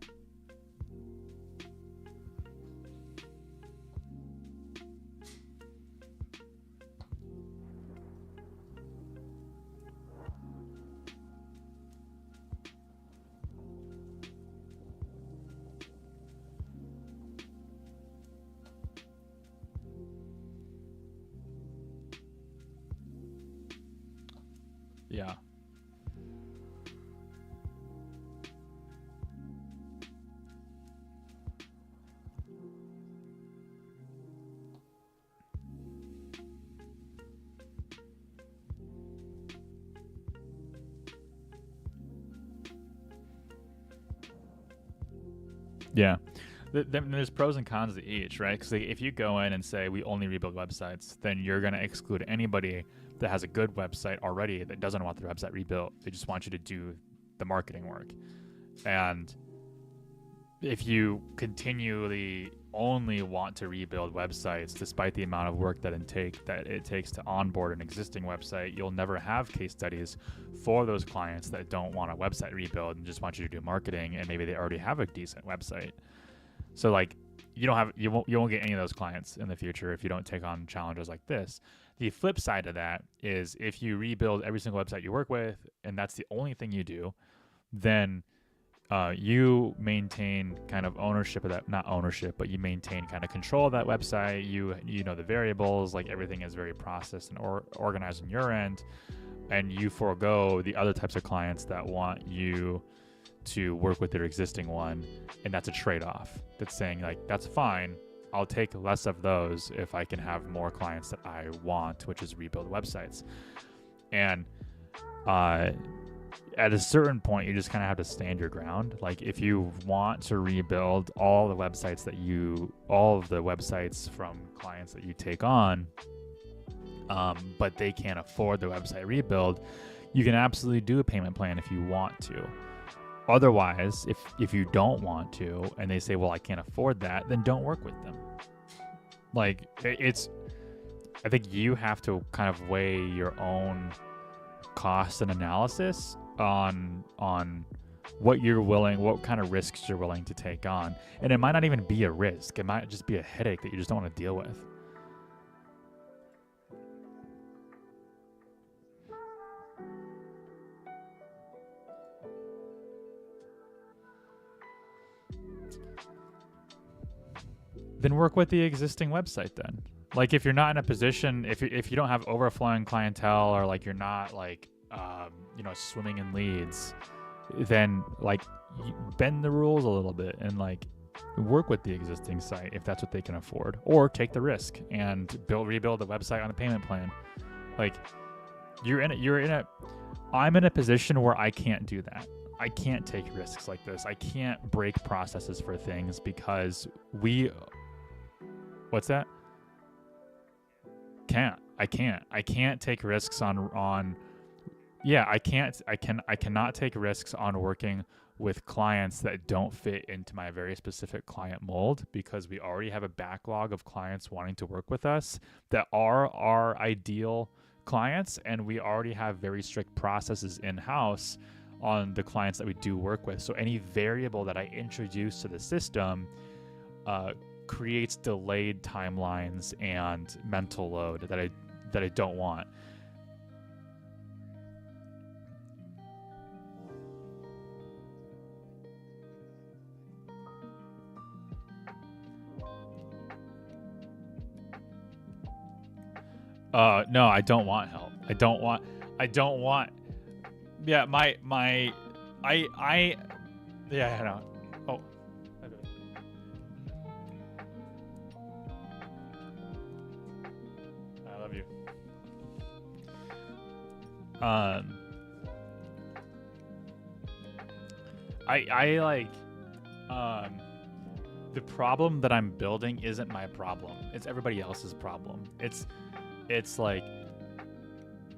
Yeah. Yeah. There's pros and cons to each, right? Because if you go in and say we only rebuild websites, then you're going to exclude anybody that has a good website already that doesn't want their website rebuilt. They just want you to do the marketing work. And if you continually only want to rebuild websites, despite the amount of work that it takes to onboard an existing website, you'll never have case studies for those clients that don't want a website rebuild and just want you to do marketing, and maybe they already have a decent website. So like you won't get any of those clients in the future if you don't take on challenges like this. The flip side of that is if you rebuild every single website you work with and that's the only thing you do, then you maintain kind of ownership of that, not ownership, but you maintain kind of control of that website. You know the variables, like everything is very processed and organized on your end, and you forego the other types of clients that want you to work with their existing one, and that's a trade-off. That's saying like, that's fine, I'll take less of those if I can have more clients that I want, which is rebuild websites. And at a certain point, you just kind of have to stand your ground. Like if you want to rebuild all of the websites from clients that you take on, but they can't afford the website rebuild, you can absolutely do a payment plan if you want to. Otherwise, if you don't want to, and they say, well, I can't afford that, then don't work with them. Like I think you have to kind of weigh your own cost and analysis on what kind of risks you're willing to take on. And it might not even be a risk. It might just be a headache that you just don't want to deal with. Then work with the existing website then. Like if you're not in a position, if you don't have overflowing clientele, or like you're not like swimming in leads, then like bend the rules a little bit and like work with the existing site if that's what they can afford, or take the risk and rebuild the website on a payment plan. Like I'm in a position where I can't do that. I can't take risks like this. I can't break processes for things because what's that? I can't take risks on I cannot take risks on working with clients that don't fit into my very specific client mold, because we already have a backlog of clients wanting to work with us that are our ideal clients, and we already have very strict processes in-house on the clients that we do work with. So any variable that I introduce to the system creates delayed timelines and mental load that I don't want. No, I don't want help. I don't want. Yeah, yeah, I know. Oh. I love you. I like, the problem that I'm building isn't my problem. It's everybody else's problem. It's like,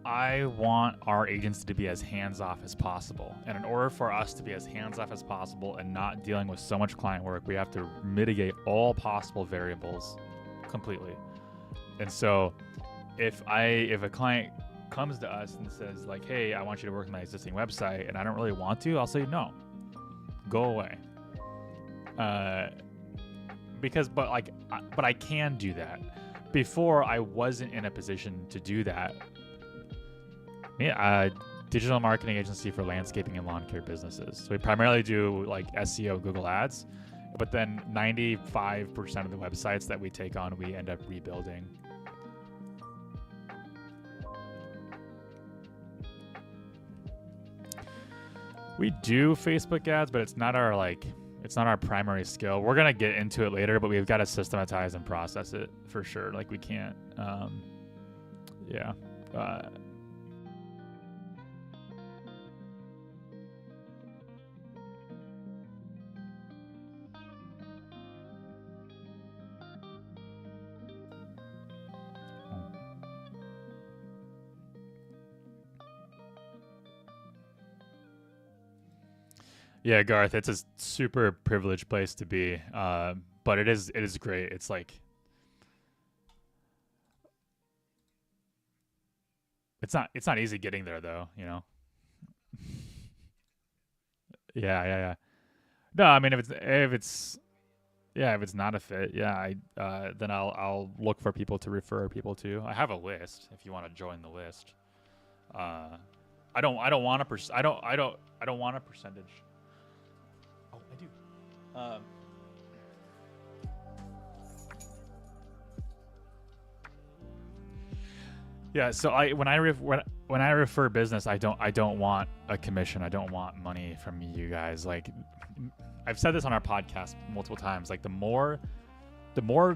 I want our agents to be as hands-off as possible. And in order for us to be as hands-off as possible and not dealing with so much client work, we have to mitigate all possible variables completely. And so if a client comes to us and says like, hey, I want you to work on my existing website, and I don't really want to, I'll say no. Go away. But I can do that. Before, I wasn't in a position to do that. Yeah, digital marketing agency for landscaping and lawn care businesses. So we primarily do like SEO, Google Ads, but then 95% of the websites that we take on, we end up rebuilding. We do Facebook ads, but it's not our primary skill. We're gonna get into it later, but we've got to systematize and process it for sure. Like we can't, yeah. Yeah, Garth, it's a super privileged place to be. But it is great. It's like it's not easy getting there though, you know. Yeah, yeah, yeah. No, I mean if it's not a fit, yeah, I then I'll look for people to refer people to. I have a list if you want to join the list. Uh I don't want a I don't want a percentage. Oh, I do. Yeah, so when I refer business, I don't want a commission. I don't want money from you guys. Like I've said this on our podcast multiple times. Like the more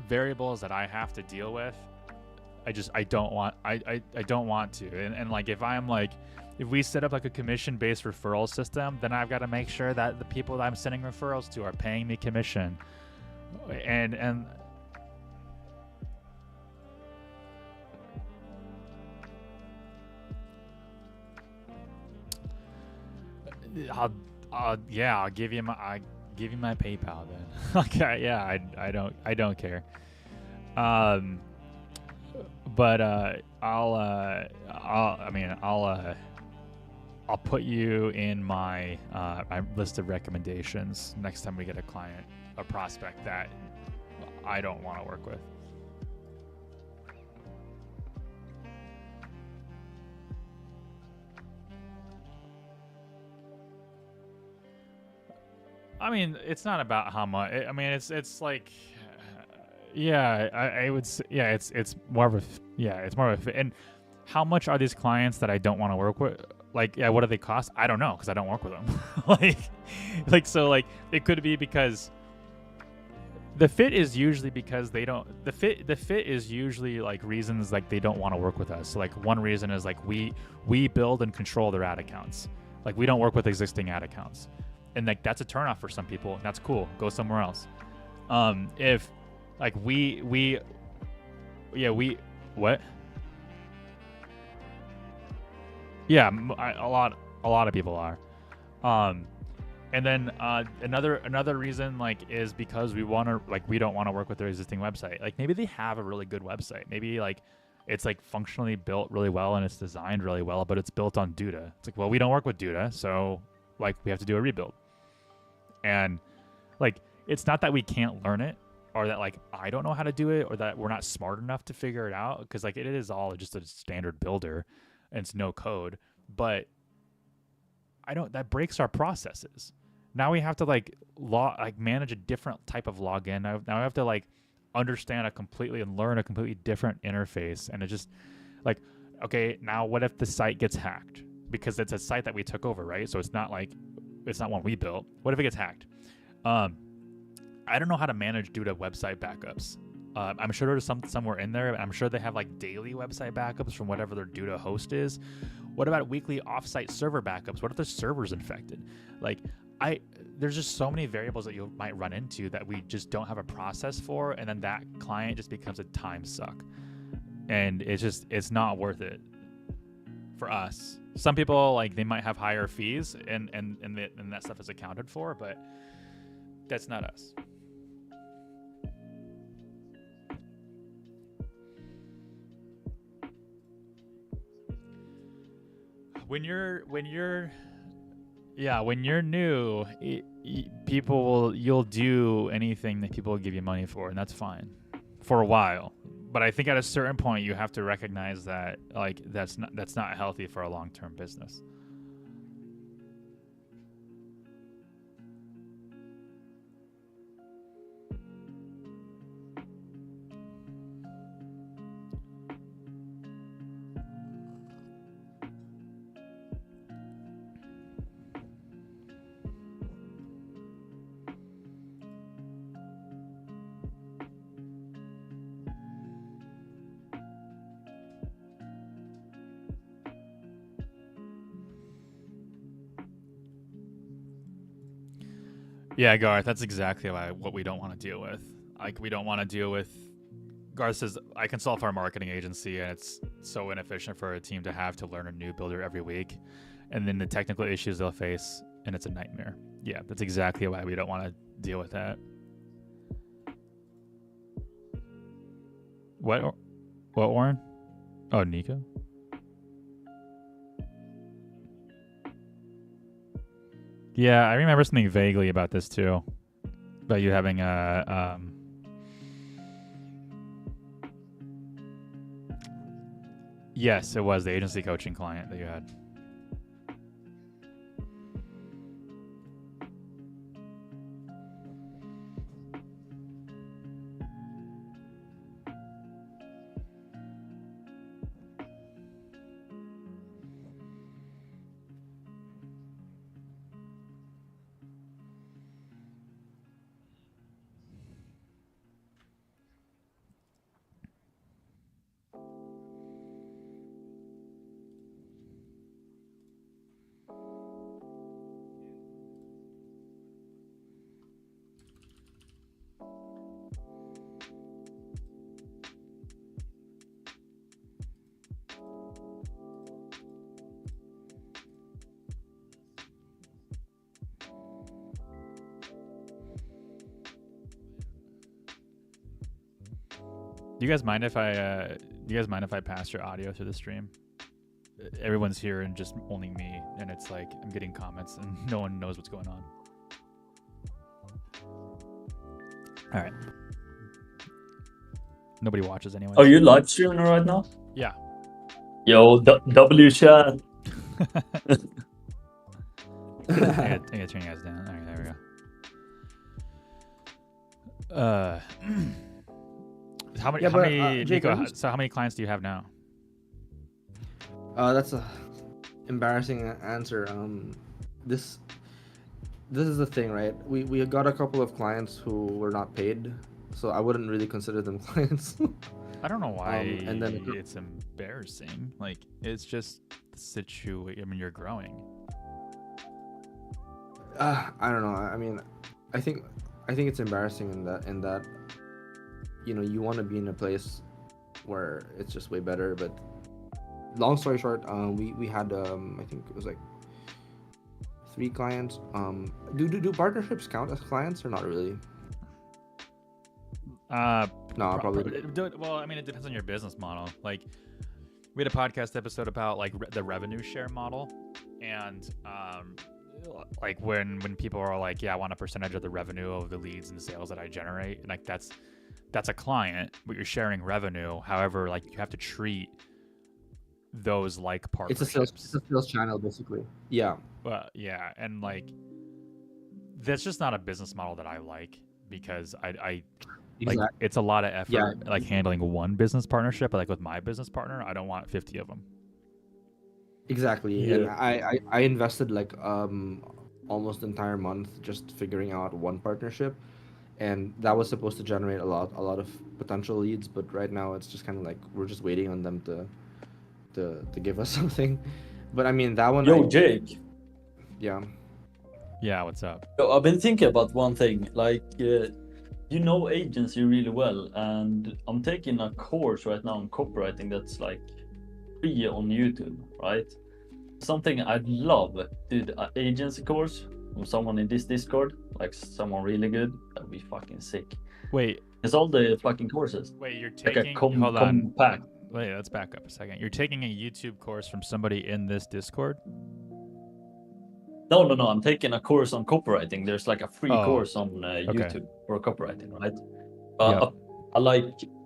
variables that I have to deal with, I don't want I don't want to. And like if we set up like a commission based referral system, then I've got to make sure that the people that I'm sending referrals to are paying me commission. And I'll give you my PayPal then. Okay, yeah, I don't care. Um, but I'll put you in my list of recommendations next time we get a client, a prospect that I don't want to work with. I mean, it's not about how much. I mean, it's like, yeah, I would say, yeah, it's more of yeah, it's more of a fit. And how much are these clients that I don't want to work with? Like, yeah, what do they cost? I don't know because I don't work with them. like, so like it could be because the fit is usually because they don't the fit is usually like reasons like they don't want to work with us. So like one reason is like we build and control their ad accounts. Like we don't work with existing ad accounts. And like that's a turnoff for some people. And that's cool. Go somewhere else. If like we yeah we what yeah a lot of people are. And then another reason like is because we don't want to work with their existing website. Like maybe they have a really good website. Maybe like it's like functionally built really well and it's designed really well, but it's built on Duda. It's like, well, we don't work with Duda, so like we have to do a rebuild. And like it's not that we can't learn it or that like I don't know how to do it or that we're not smart enough to figure it out because like it is all just a standard builder and it's no code, but I don't that breaks our processes. Now we have to like manage a different type of login. Now I have to like understand a completely and learn a completely different interface. And it just like, okay, now what if the site gets hacked? Because it's a site that we took over, right? So it's not one we built. What if it gets hacked? I don't know how to manage due to website backups. I'm sure there's somewhere in there. I'm sure they have like daily website backups from whatever their Duda host is. What about weekly offsite server backups? What if the server's infected? Like there's just so many variables that you might run into that we just don't have a process for, and then that client just becomes a time suck. And it's not worth it for us. Some people like they might have higher fees and that stuff is accounted for, but that's not us. When you're new, you'll do anything that people will give you money for, and that's fine for a while. But I think at a certain point you have to recognize that like that's not healthy for a long-term business. Yeah, Garth, that's exactly what we don't want to deal with. Like we don't want to deal with. Garth says I consult for a marketing agency, and it's so inefficient for a team to have to learn a new builder every week, and then the technical issues they'll face and it's a nightmare. Yeah, that's exactly why we don't want to deal with that. What, Warren? Oh, Nico? Yeah, I remember something vaguely about this too. About you having a yes, it was the agency coaching client that you had. Do you guys mind if I pass your audio through the stream? Everyone's here and just only me, and it's like I'm getting comments and no one knows what's going on. All right. Nobody watches anyway. Are you live streaming right now? Yeah. Yo, W chat. I gotta turn you guys down. All right, there we go. How many Nico, so how many clients do you have now? That's a embarrassing answer. This is the thing, right? We got a couple of clients who were not paid, so I wouldn't really consider them clients. I don't know why and then it's embarrassing. Like, it's just the situation. I mean, you're growing. I don't know. I mean, I think it's embarrassing in that you know, you want to be in a place where it's just way better. But long story short, we had I think it was like 3 clients. Do partnerships count as clients or not really? No, probably. Well, I mean, it depends on your business model. Like, we had a podcast episode about like the revenue share model, and like when people are like, yeah, I want a percentage of the revenue of the leads and sales that I generate, and like that's a client, but you're sharing revenue. However, like, you have to treat those like partnerships. It's a sales channel, basically. Yeah. Well, yeah, and like, that's just not a business model that I like, because I Exactly. like, it's a lot of effort, Yeah. like handling one business partnership. But like with my business partner, I don't want 50 of them. Exactly. Yeah. And I invested like almost the entire month just figuring out one partnership, and that was supposed to generate a lot of potential leads, but right now it's just kind of like we're just waiting on them to give us something. But I mean, that one. Yo, Jake. Yeah. Yeah, what's up? Yo, I've been thinking about one thing. Like, you know agency really well, and I'm taking a course right now on copywriting that's like free on YouTube, right? Something I'd love, dude, an agency course from someone in this Discord, like someone really good. That'd be fucking sick. Wait, It's all the fucking courses. you're Like taking. a Hold on. compact. Wait, let's back up a second. You're taking a YouTube course from somebody in this Discord? No, I'm taking a course on copywriting. There's like a free Oh, course on okay. YouTube for copywriting, right? Yeah. I like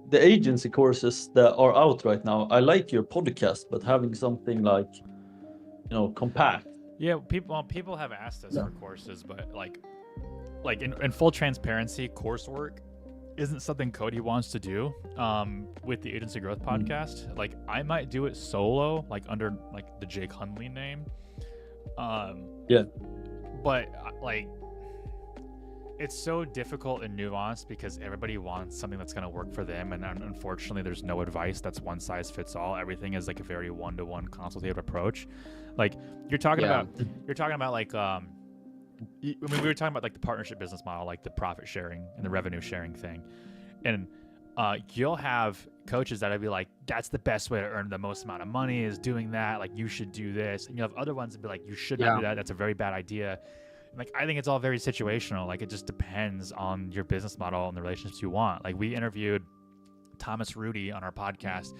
the agency courses that are out right now. I like your podcast, but having something like, you know, compact. Yeah, people have asked us for courses, but like in full transparency, coursework isn't something Cody wants to do with the Agency Growth podcast. Like, I might do it solo, like under like the Jake Hundley name. Yeah. But like, it's so difficult and nuanced because everybody wants something that's going to work for them, and unfortunately there's no advice that's one size fits all. Everything is like a very one-to-one consultative approach. Like, you're talking about like I mean, we were talking about like the partnership business model, like the profit sharing and the revenue sharing thing, and you'll have coaches that'll be like, that's the best way to earn the most amount of money is doing that. Like, you should do this. And you have other ones that be like, you should not do that. That's a very bad idea. And like, I think it's all very situational. Like, it just depends on your business model and the relationships you want. Like, we interviewed Thomas Rudy on our podcast,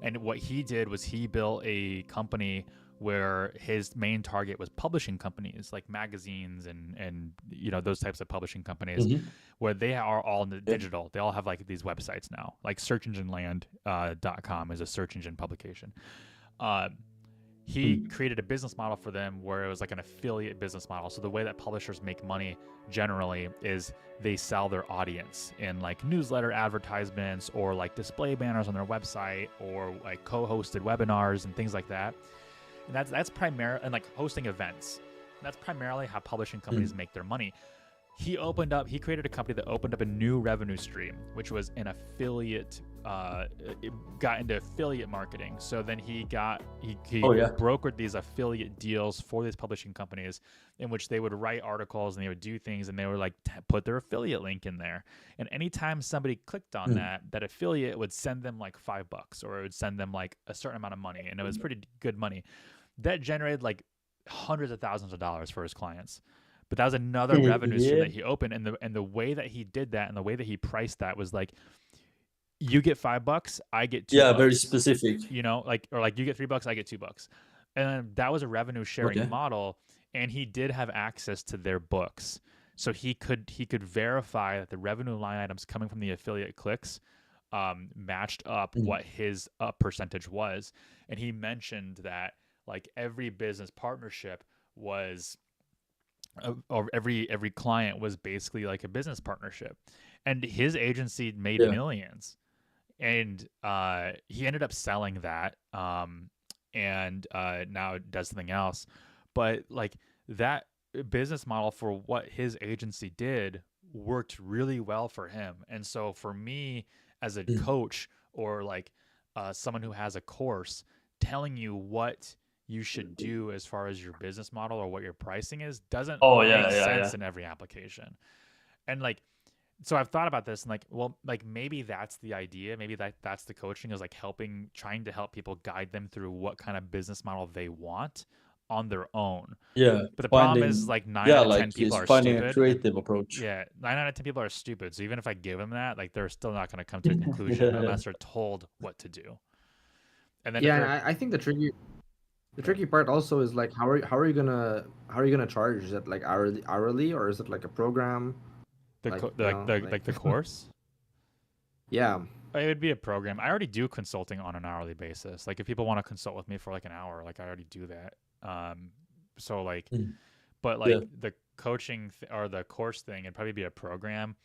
and what he did was he built a company where his main target was publishing companies like magazines and you know, those types of publishing companies, where they are all in the digital. They all have like these websites now, like searchengineland.com is a search engine publication. He created a business model for them where it was like an affiliate business model. So the way that publishers make money generally is they sell their audience in like newsletter advertisements or like display banners on their website or like co-hosted webinars and things like that. And that's primarily, and like hosting events. That's primarily how publishing companies make their money. He created a company that opened up a new revenue stream, which was an affiliate, it got into affiliate marketing. So then he brokered these affiliate deals for these publishing companies in which they would write articles and they would do things and they were like, put their affiliate link in there. And anytime somebody clicked on that affiliate would send them like $5 or it would send them like a certain amount of money. And it was pretty good money. That generated like hundreds of thousands of dollars for his clients. But that was another revenue stream that he opened, and the way that he did that and the way that he priced that was like, you get $5, I get $2. Yeah, very specific. You know, like, or like you get $3, I get $2. And then that was a revenue sharing model, and he did have access to their books, so he could verify that the revenue line items coming from the affiliate clicks matched up what his percentage was, and he mentioned that like every business partnership was. Or every client was basically like a business partnership, and his agency made millions, and he ended up selling that and now does something else. But like that business model for what his agency did worked really well for him. And so for me as a coach or like someone who has a course, telling you what you should do as far as your business model or what your pricing is doesn't make sense in every application. And like, so I've thought about this and like, well, like maybe that's the idea. Maybe that's the coaching, is like trying to help people, guide them through what kind of business model they want on their own. Yeah. But the problem is like 9 out of 10 people are finding stupid. A creative approach. Yeah. 9 out of 10 people are stupid. So even if I give them that, like they're still not going to come to a conclusion unless they're told what to do. And then I think the tricky part also is like how are you gonna charge? Is it like hourly or is it like a program? The course? Yeah. It would be a program. I already do consulting on an hourly basis. Like if people want to consult with me for like an hour, like I already do that. So like, but like the coaching or the course thing, it'd probably be a program,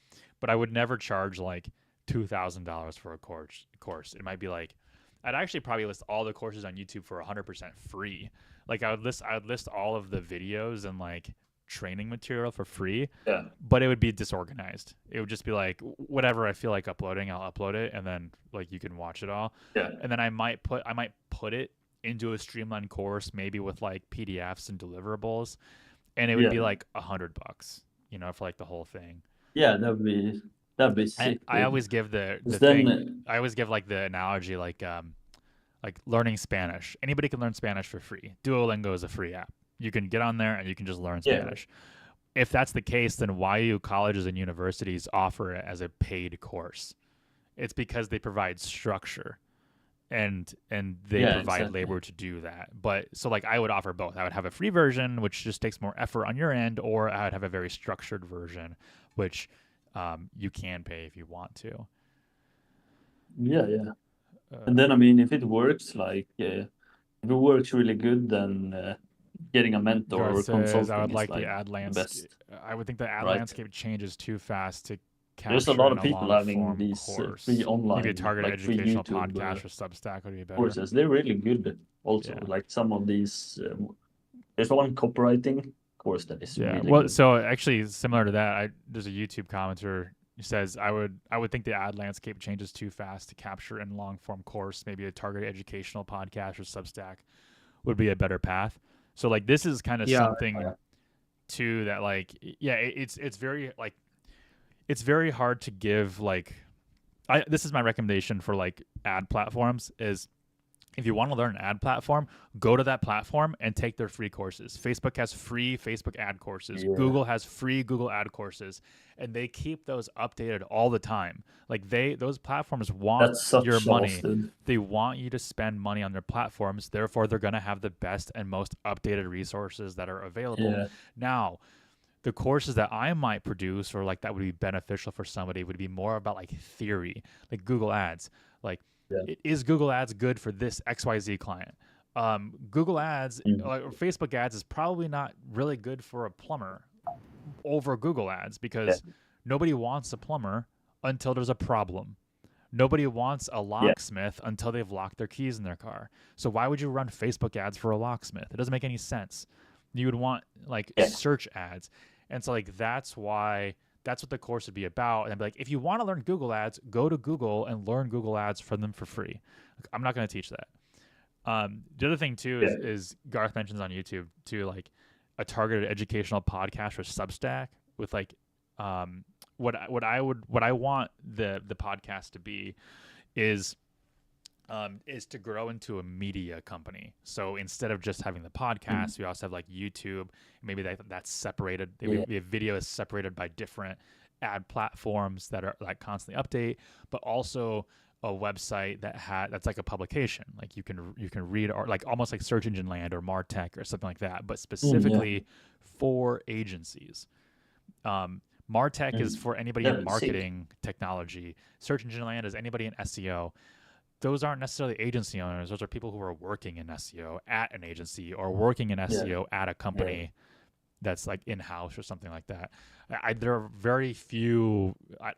but I would never charge like $2,000 for a course. It might be like, I'd actually probably list all the courses on YouTube for 100% free. Like I would list all of the videos and like training material for free. Yeah. But it would be disorganized. It would just be like whatever I feel like uploading, I'll upload it, and then like you can watch it all. Yeah. And then I might put it into a streamlined course, maybe with like PDFs and deliverables, and it would be like $100, you know, for like the whole thing. Yeah, that'd be sick. I always give I always give like the analogy like learning Spanish. Anybody can learn Spanish for free. Duolingo is a free app. You can get on there and you can just learn Spanish. If that's the case, then why do colleges and universities offer it as a paid course? It's because they provide structure and they provide labor to do that. But so like I would offer both. I would have a free version, which just takes more effort on your end, or I would have a very structured version, which you can pay if you want to. Yeah. And then, I mean, if it works, like, if it works really good, then getting a mentor or consulting I would like the ad landscape. I would think the ad landscape changes too fast to capture. There's a lot of people having these free online, maybe a targeted like educational free YouTube, podcast or Substack would be better. Courses. They're really good. Also, like some of these, there's one copywriting course that is really good. So actually similar to that, there's a YouTube commenter who says I would think the ad landscape changes too fast to capture in long form course. Maybe a targeted educational podcast or Substack would be a better path. So like this is kind of something too that like it's very like it's very hard to give like this is my recommendation for like ad platforms is if you want to learn an ad platform, go to that platform and take their free courses. Facebook has free Facebook ad courses. Yeah. Google has free Google ad courses, and they keep those updated all the time. Like those platforms want That's such your money. loss, dude. They want you to spend money on their platforms. Therefore, they're going to have the best and most updated resources that are available. Yeah. Now, the courses that I might produce or like that would be beneficial for somebody would be more about like theory, like Google Ads. Like, is Google Ads good for this XYZ client? Google Ads or Facebook Ads is probably not really good for a plumber over Google Ads because nobody wants a plumber until there's a problem. Nobody wants a locksmith until they've locked their keys in their car. So why would you run Facebook ads for a locksmith? It doesn't make any sense. You would want like search ads. And so like that's what the course would be about. And I'd be like, if you want to learn Google ads, go to Google and learn Google ads from them for free. Like, I'm not going to teach that. The other thing too is Garth mentions on YouTube too, like a targeted educational podcast or Substack with like what I want the podcast to be is to grow into a media company. So instead of just having the podcast, we also have like YouTube. Maybe that's separated. The video is separated by different ad platforms that are like constantly update, but also a website that's like a publication. Like you can read, or like almost like Search Engine Land or Martech or something like that, but specifically for agencies. Martech is for anybody in marketing technology. Search Engine Land is anybody in SEO. Those aren't necessarily agency owners. Those are people who are working in SEO at an agency or working in SEO at a company that's like in-house or something like that. There are very few,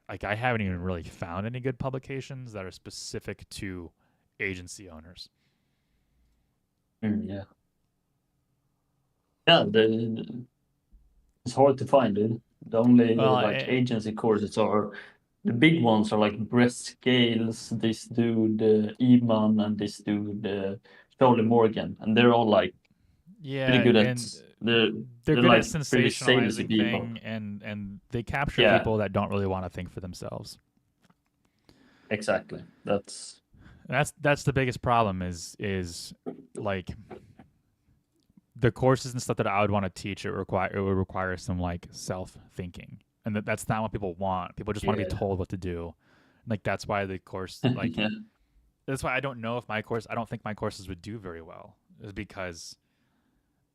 I haven't even really found any good publications that are specific to agency owners. Yeah, it's hard to find it. The only agency courses are the big ones are like Brett Scales, this dude Eman, and this dude Charlie Morgan, and they're all like pretty good at they're good like at sensationalizing thing, and they capture people that don't really want to think for themselves. Exactly. That's the biggest problem is like the courses and stuff that I would want to teach. It would require some like self-thinking, and that's not what people want. People just want to be told what to do. Like that's why the course like that's why I don't know if I don't think my courses would do very well, is because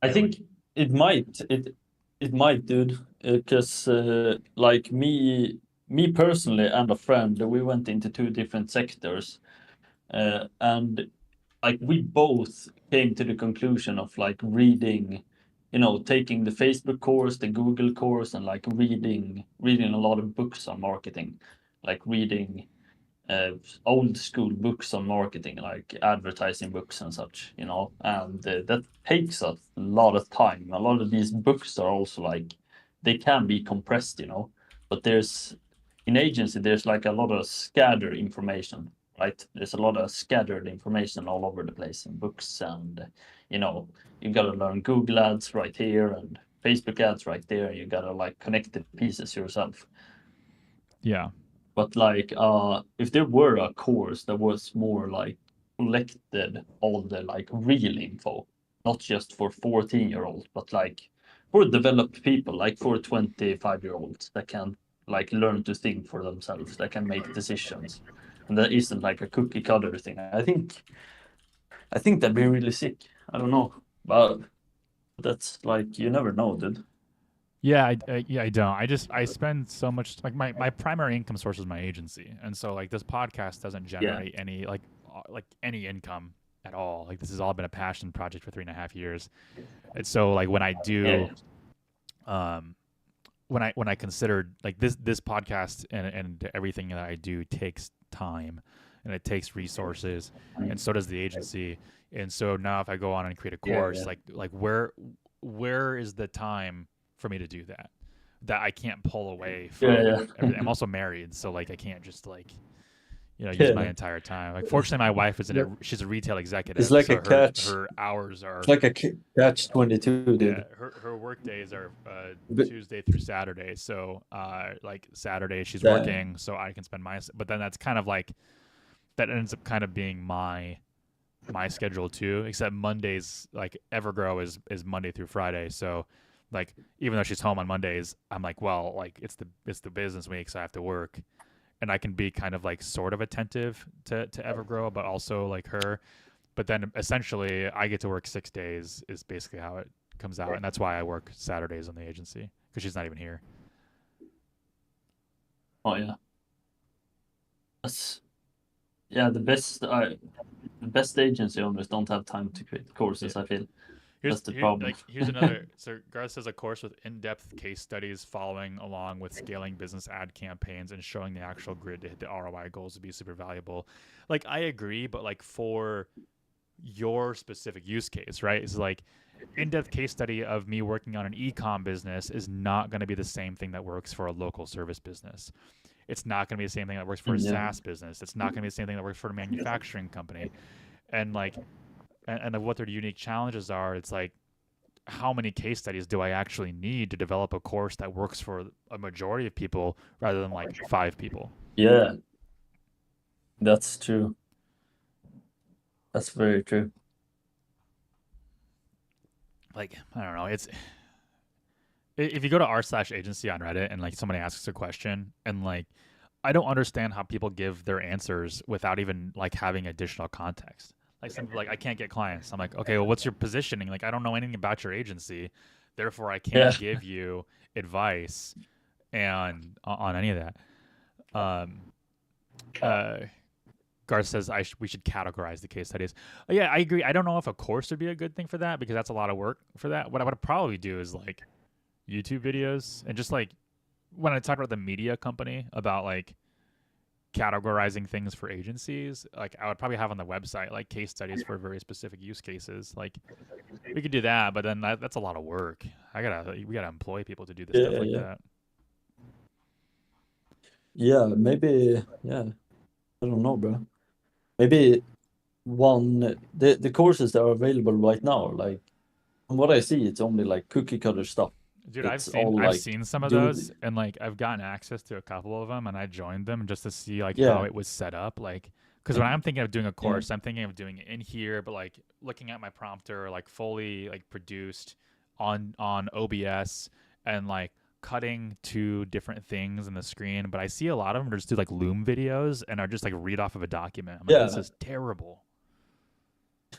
I think it might, dude, because like me personally and a friend, we went into two different sectors, and like we both came to the conclusion of like reading, taking the Facebook course, the Google course, and like reading a lot of books on marketing, like reading old school books on marketing, like advertising books and such, and that takes a lot of time. A lot of these books are also like, they can be compressed, but in agency, there's like a lot of scattered information, right? There's a lot of scattered information all over the place in books, and you gotta learn Google ads right here and Facebook ads right there. You gotta like connect the pieces yourself. Yeah. But like, if there were a course that was more like collected all the like real info, not just for 14-year-olds, but like for developed people, like for 25-year-olds that can like learn to think for themselves, that can make decisions, and that isn't like a cookie cutter thing. I think that'd be really sick. I don't know, but that's like, you never know, dude. Yeah, I don't. I spend so much, like my primary income source is my agency, and so like this podcast doesn't generate any like any income at all. Like this has all been a passion project for 3.5 years, and so like when I do, when I considered like this podcast and everything that I do takes time, and it takes resources, and so does the agency, and so now if I go on and create a course, like where is the time for me to do that I can't pull away from everything. I'm also married, so like I can't just like use my Yeah. entire time. Like, fortunately, my wife is she's a retail executive, It's like so a catch. her hours are It's like a catch 22, yeah, dude. her work days are But Tuesday through Saturday. So like Saturday she's Damn. working, so I can spend but then that's kind of like that ends up kind of being my schedule too. Except Mondays, like Evergrow is Monday through Friday, so like even though she's home on Mondays, I'm like, well, like it's the business week, so I have to work, and I can be kind of like sort of attentive to Evergrow, but also like her. But then essentially, I get to work 6 days is basically how it comes out, and that's why I work Saturdays on the agency because she's not even here. oh yeah, that's the best agency owners don't have time to create courses. Yeah. I feel Here's that's the problem. here's another. So Garth says a course with in-depth case studies following along with scaling business ad campaigns and showing the actual grid to hit the ROI goals would be super valuable. Like, I agree, but like for your specific use case, right? It's like in-depth case study of me working on an e-com business is not going to be the same thing that works for a local service business. It's not going to be the same thing that works for a SaaS business. It's not going to be the same thing that works for a manufacturing company. And like, and of what their unique challenges are, it's like, how many case studies do I actually need to develop a course that works for a majority of people rather than like 5 people? Yeah, that's true. That's very true. Like, I don't know. It's if you go to r/agency on Reddit and like somebody asks a question and like I don't understand how people give their answers without even like having additional context. Like some like I can't get clients. I'm like, okay, well, what's your positioning? Like I don't know anything about your agency, therefore I can't give you advice and on any of that. Garth says we should categorize the case studies. Yeah, I agree. I don't know if a course would be a good thing for that because that's a lot of work for that. What I would probably do is like YouTube videos and just like when I talk about the media company about like categorizing things for agencies, like I would probably have on the website like case studies for very specific use cases. Like we could do that, but then that's a lot of work. We gotta employ people to do this stuff like that. Yeah, maybe. Yeah, I don't know, bro. Maybe the courses that are available right now, like from what I see, it's only like cookie cutter stuff. Dude, It's I've seen some of those, and like I've gotten access to a couple of them, and I joined them just to see like how it was set up. Like, because when I'm thinking of doing a course, I'm thinking of doing it in here, but like looking at my prompter, like fully like produced on OBS and like cutting to different things in the screen. But I see a lot of them just do like Loom videos and are just like read off of a document. I'm like, this is terrible.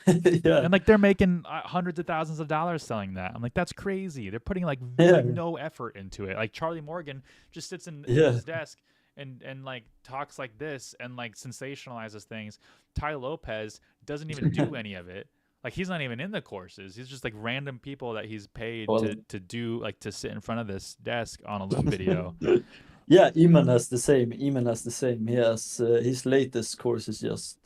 And like they're making hundreds of thousands of dollars selling that. I'm like, that's crazy. They're putting like no effort into it. Like Charlie Morgan just sits in his desk and like talks like this and like sensationalizes things. Tai Lopez doesn't even do any of it. Like he's not even in the courses. He's just like random people that he's paid to do like to sit in front of this desk on a Loom video. Yeah, Eamon has the same. He has his latest course is just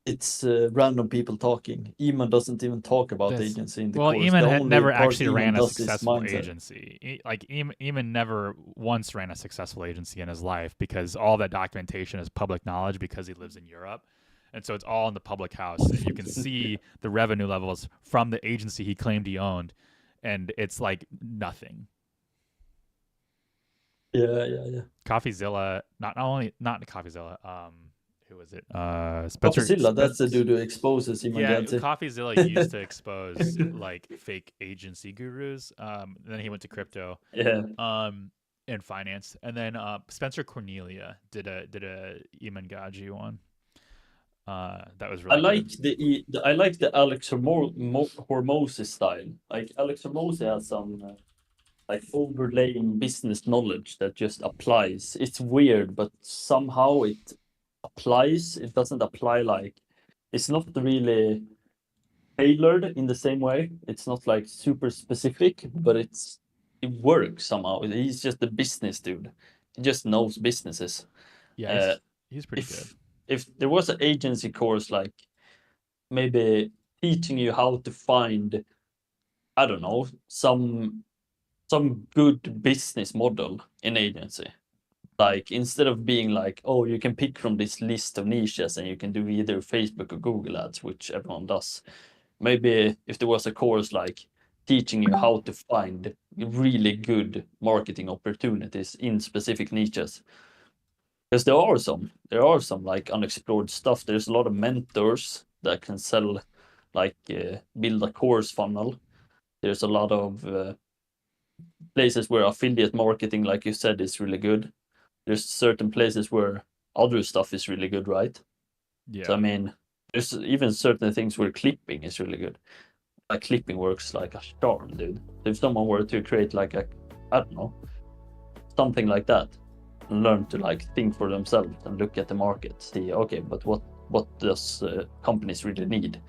it's random people talking. Eamon doesn't even talk about the agency in the course. Eamon had never actually ran a successful agency. Like Eamon never once ran a successful agency in his life because all that documentation is public knowledge because he lives in Europe. And so it's all in the public house. And you can see the revenue levels from the agency he claimed he owned. And it's like nothing. Yeah. CoffeeZilla, not CoffeeZilla, who was it? Spencer. CoffeeZilla, that's the dude who exposes him. Yeah, CoffeeZilla used to expose like fake agency gurus. Then he went to crypto. Yeah. And finance. And then Spencer Cornelia did a Eamon Gaji one. That was really I like the Alex Hormozi style. Like Alex Hormozi has some like overlaying business knowledge that just applies. It's weird, but somehow it applies. It doesn't apply like it's not really tailored in the same way. It's not like super specific, but it works somehow. He's just a business dude. He just knows businesses. Yeah, he's pretty good. If there was an agency course like maybe teaching you how to find, I don't know, some good business model in agency, Like instead of being like, oh, you can pick from this list of niches and you can do either Facebook or Google ads, which everyone does. Maybe if there was a course like teaching you how to find really good marketing opportunities in specific niches. Because there are some like unexplored stuff. There's a lot of mentors that can sell, like build a course funnel. There's a lot of places where affiliate marketing, like you said, is really good. There's certain places where other stuff is really good, right? Yeah. So I mean, there's even certain things where clipping is really good. Like clipping works like a charm, dude. If someone were to create like a, I don't know, something like that, and learn to like think for themselves and look at the market, see, okay, but what does companies really need?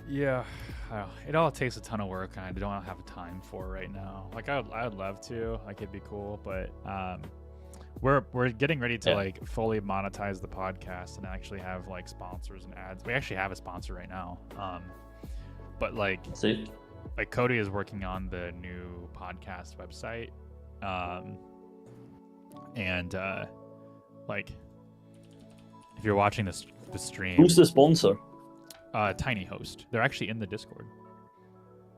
Yeah, it all takes a ton of work, and I don't have time for right now. Like I'd love to, like it'd be cool, but we're getting ready to like fully monetize the podcast and actually have like sponsors and ads. We actually have a sponsor right now, but like Cody is working on the new podcast website, and like if you're watching the stream, who's the sponsor? Tiny Host. They're actually in the Discord.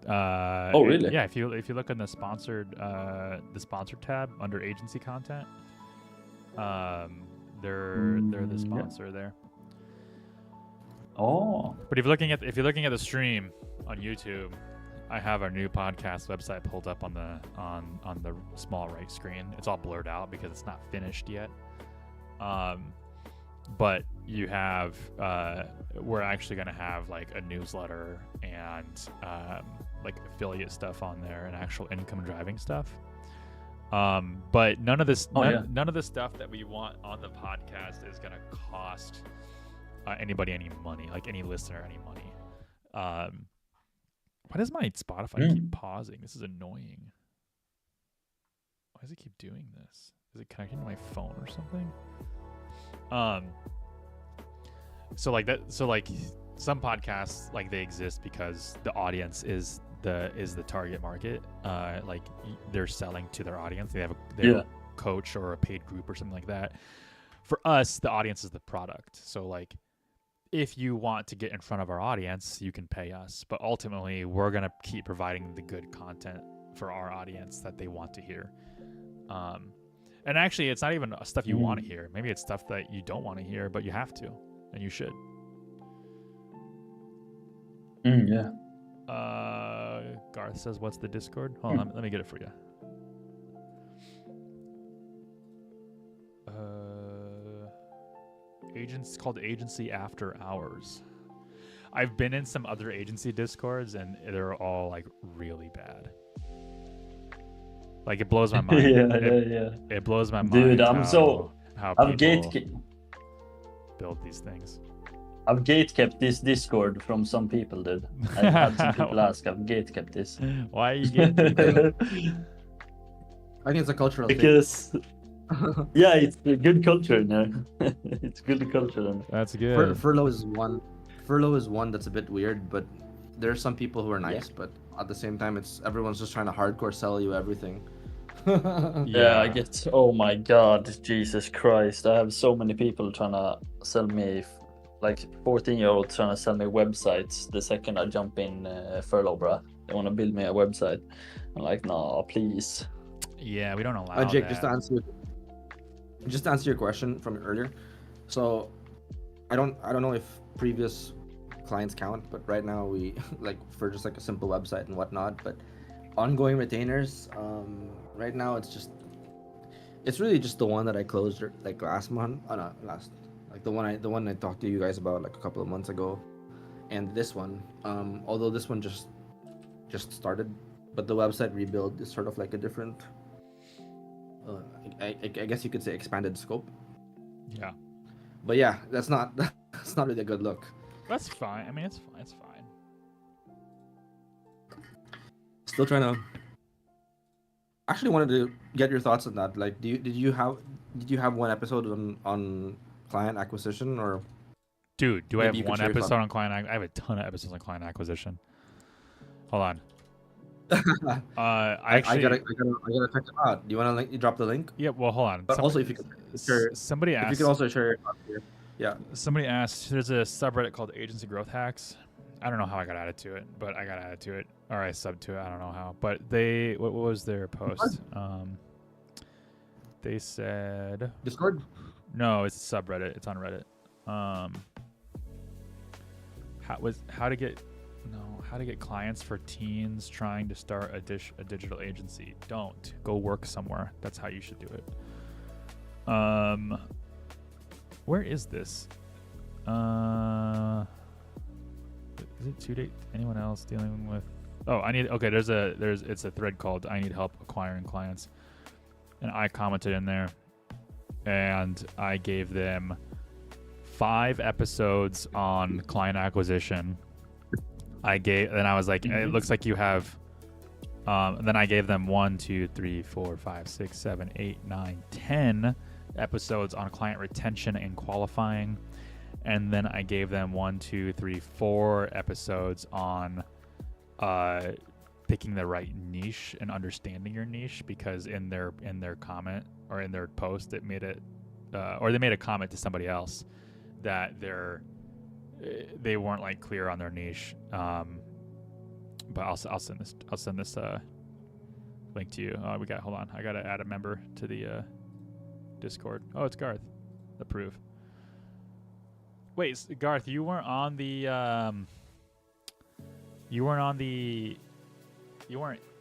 Oh, really? Yeah. If you look on the sponsor tab under agency content, they're the sponsor there. Oh. But if you're looking at the stream on YouTube, I have our new podcast website pulled up on the small right screen. It's all blurred out because it's not finished yet. But you have we're actually going to have like a newsletter and like affiliate stuff on there and actual income driving stuff. But none of this none of the stuff that we want on the podcast is going to cost anybody any money, like any listener any money. Why does my Spotify keep pausing? This is annoying. Why does it keep doing this? Is it connecting to my phone or something? So like some podcasts, like they exist because the audience is the target market. Like they're selling to their audience. They have a coach or a paid group or something like that. For us, the audience is the product. So like if you want to get in front of our audience, you can pay us. But ultimately, we're going to keep providing the good content for our audience that they want to hear. And actually, it's not even stuff you want to hear. Maybe it's stuff that you don't want to hear, but you have to, and you should. Yeah. Garth says, "What's the Discord?" Hold on, let me get it for you. Agents called Agency After Hours. I've been in some other agency Discords, and they're all like really bad. Like it blows my mind. It blows my mind. Dude, how people build these things. I've gatekept this Discord from some people, dude. I've had some people ask, I've gatekept this. Why are you gatekeeping? I think it's a cultural thing. Because yeah, it's a good culture in there. It's good culture. That's good. Furlough is one that's a bit weird, but there are some people who are nice, but at the same time, everyone's just trying to hardcore sell you everything. Yeah, I get. Oh my God, Jesus Christ! I have so many people trying to sell me, like 14-year-olds trying to sell me websites. The second I jump in Furlough, bruh, they want to build me a website. I'm like, nah, please. Yeah, we don't allow Jake, that. Just to answer your question from earlier. So, I don't know if previous clients count, but right now we like for just like a simple website and whatnot. But ongoing retainers, right now it's really just the one that I closed like last month. Like the one I talked to you guys about like a couple of months ago, and this one. Although this one just started, but the website rebuild is sort of like a different. I guess you could say expanded scope. Yeah. But yeah, that's not really a good look. That's fine. I mean, it's fine. It's fine. Still trying to. Actually, wanted to get your thoughts on that. Like, did you have one episode on client acquisition or? Dude, do I have one episode on client? I have a ton of episodes on client acquisition. Hold on. I actually, I gotta check it out. Do you wanna you drop the link? yeah. Well, hold on. But also, if you could share, Somebody if you asked. could also share your thoughts here. Yeah. Somebody asked. There's a subreddit called Agency Growth Hacks. I don't know how I got added to it, but I got added to it, or I subbed to it. I don't know how. But what was their post? They said Discord. no. It's a subreddit. It's on Reddit. How to get clients for teens trying to start a digital agency. Don't go work somewhere. That's how you should do it. Where is this? Is it 2 date? Anyone else dealing with? Oh, it's a thread called "I need help acquiring clients," and I commented in there, and I gave them 5 episodes on client acquisition. Then I was like, it looks like you have. Then I gave them 1, 2, 3, 4, 5, 6, 7, 8, 9, 10 episodes on client retention and qualifying. And then I gave them 1, 2, 3, 4 episodes on picking the right niche and understanding your niche, because in their comment or in their post it made it or they made a comment to somebody else that they weren't like clear on their niche. But I'll send this link to you. Hold on. I gotta add a member to the Discord. Oh, it's Garth. Approve. Wait, Garth, you weren't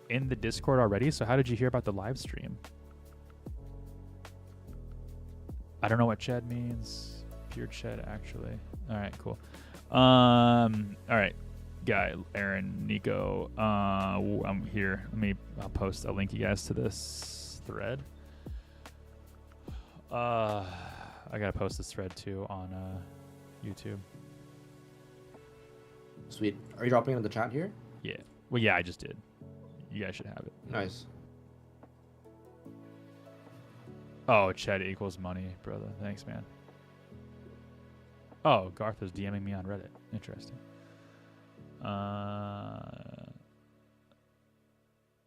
in the Discord already, so how did you hear about the live stream? I don't know what Ched means. Pure Ched, actually. All right, cool. All right, Guy, Aaron, Nico, I'm here. I'll post a link, you guys, to this thread. I gotta post this thread too on YouTube. Sweet. Are you dropping it in the chat here? Yeah. Well, yeah, I just did. You guys should have it. Nice. Oh, Ched equals money, brother. Thanks, man. Oh, Garth is DMing me on Reddit. Interesting.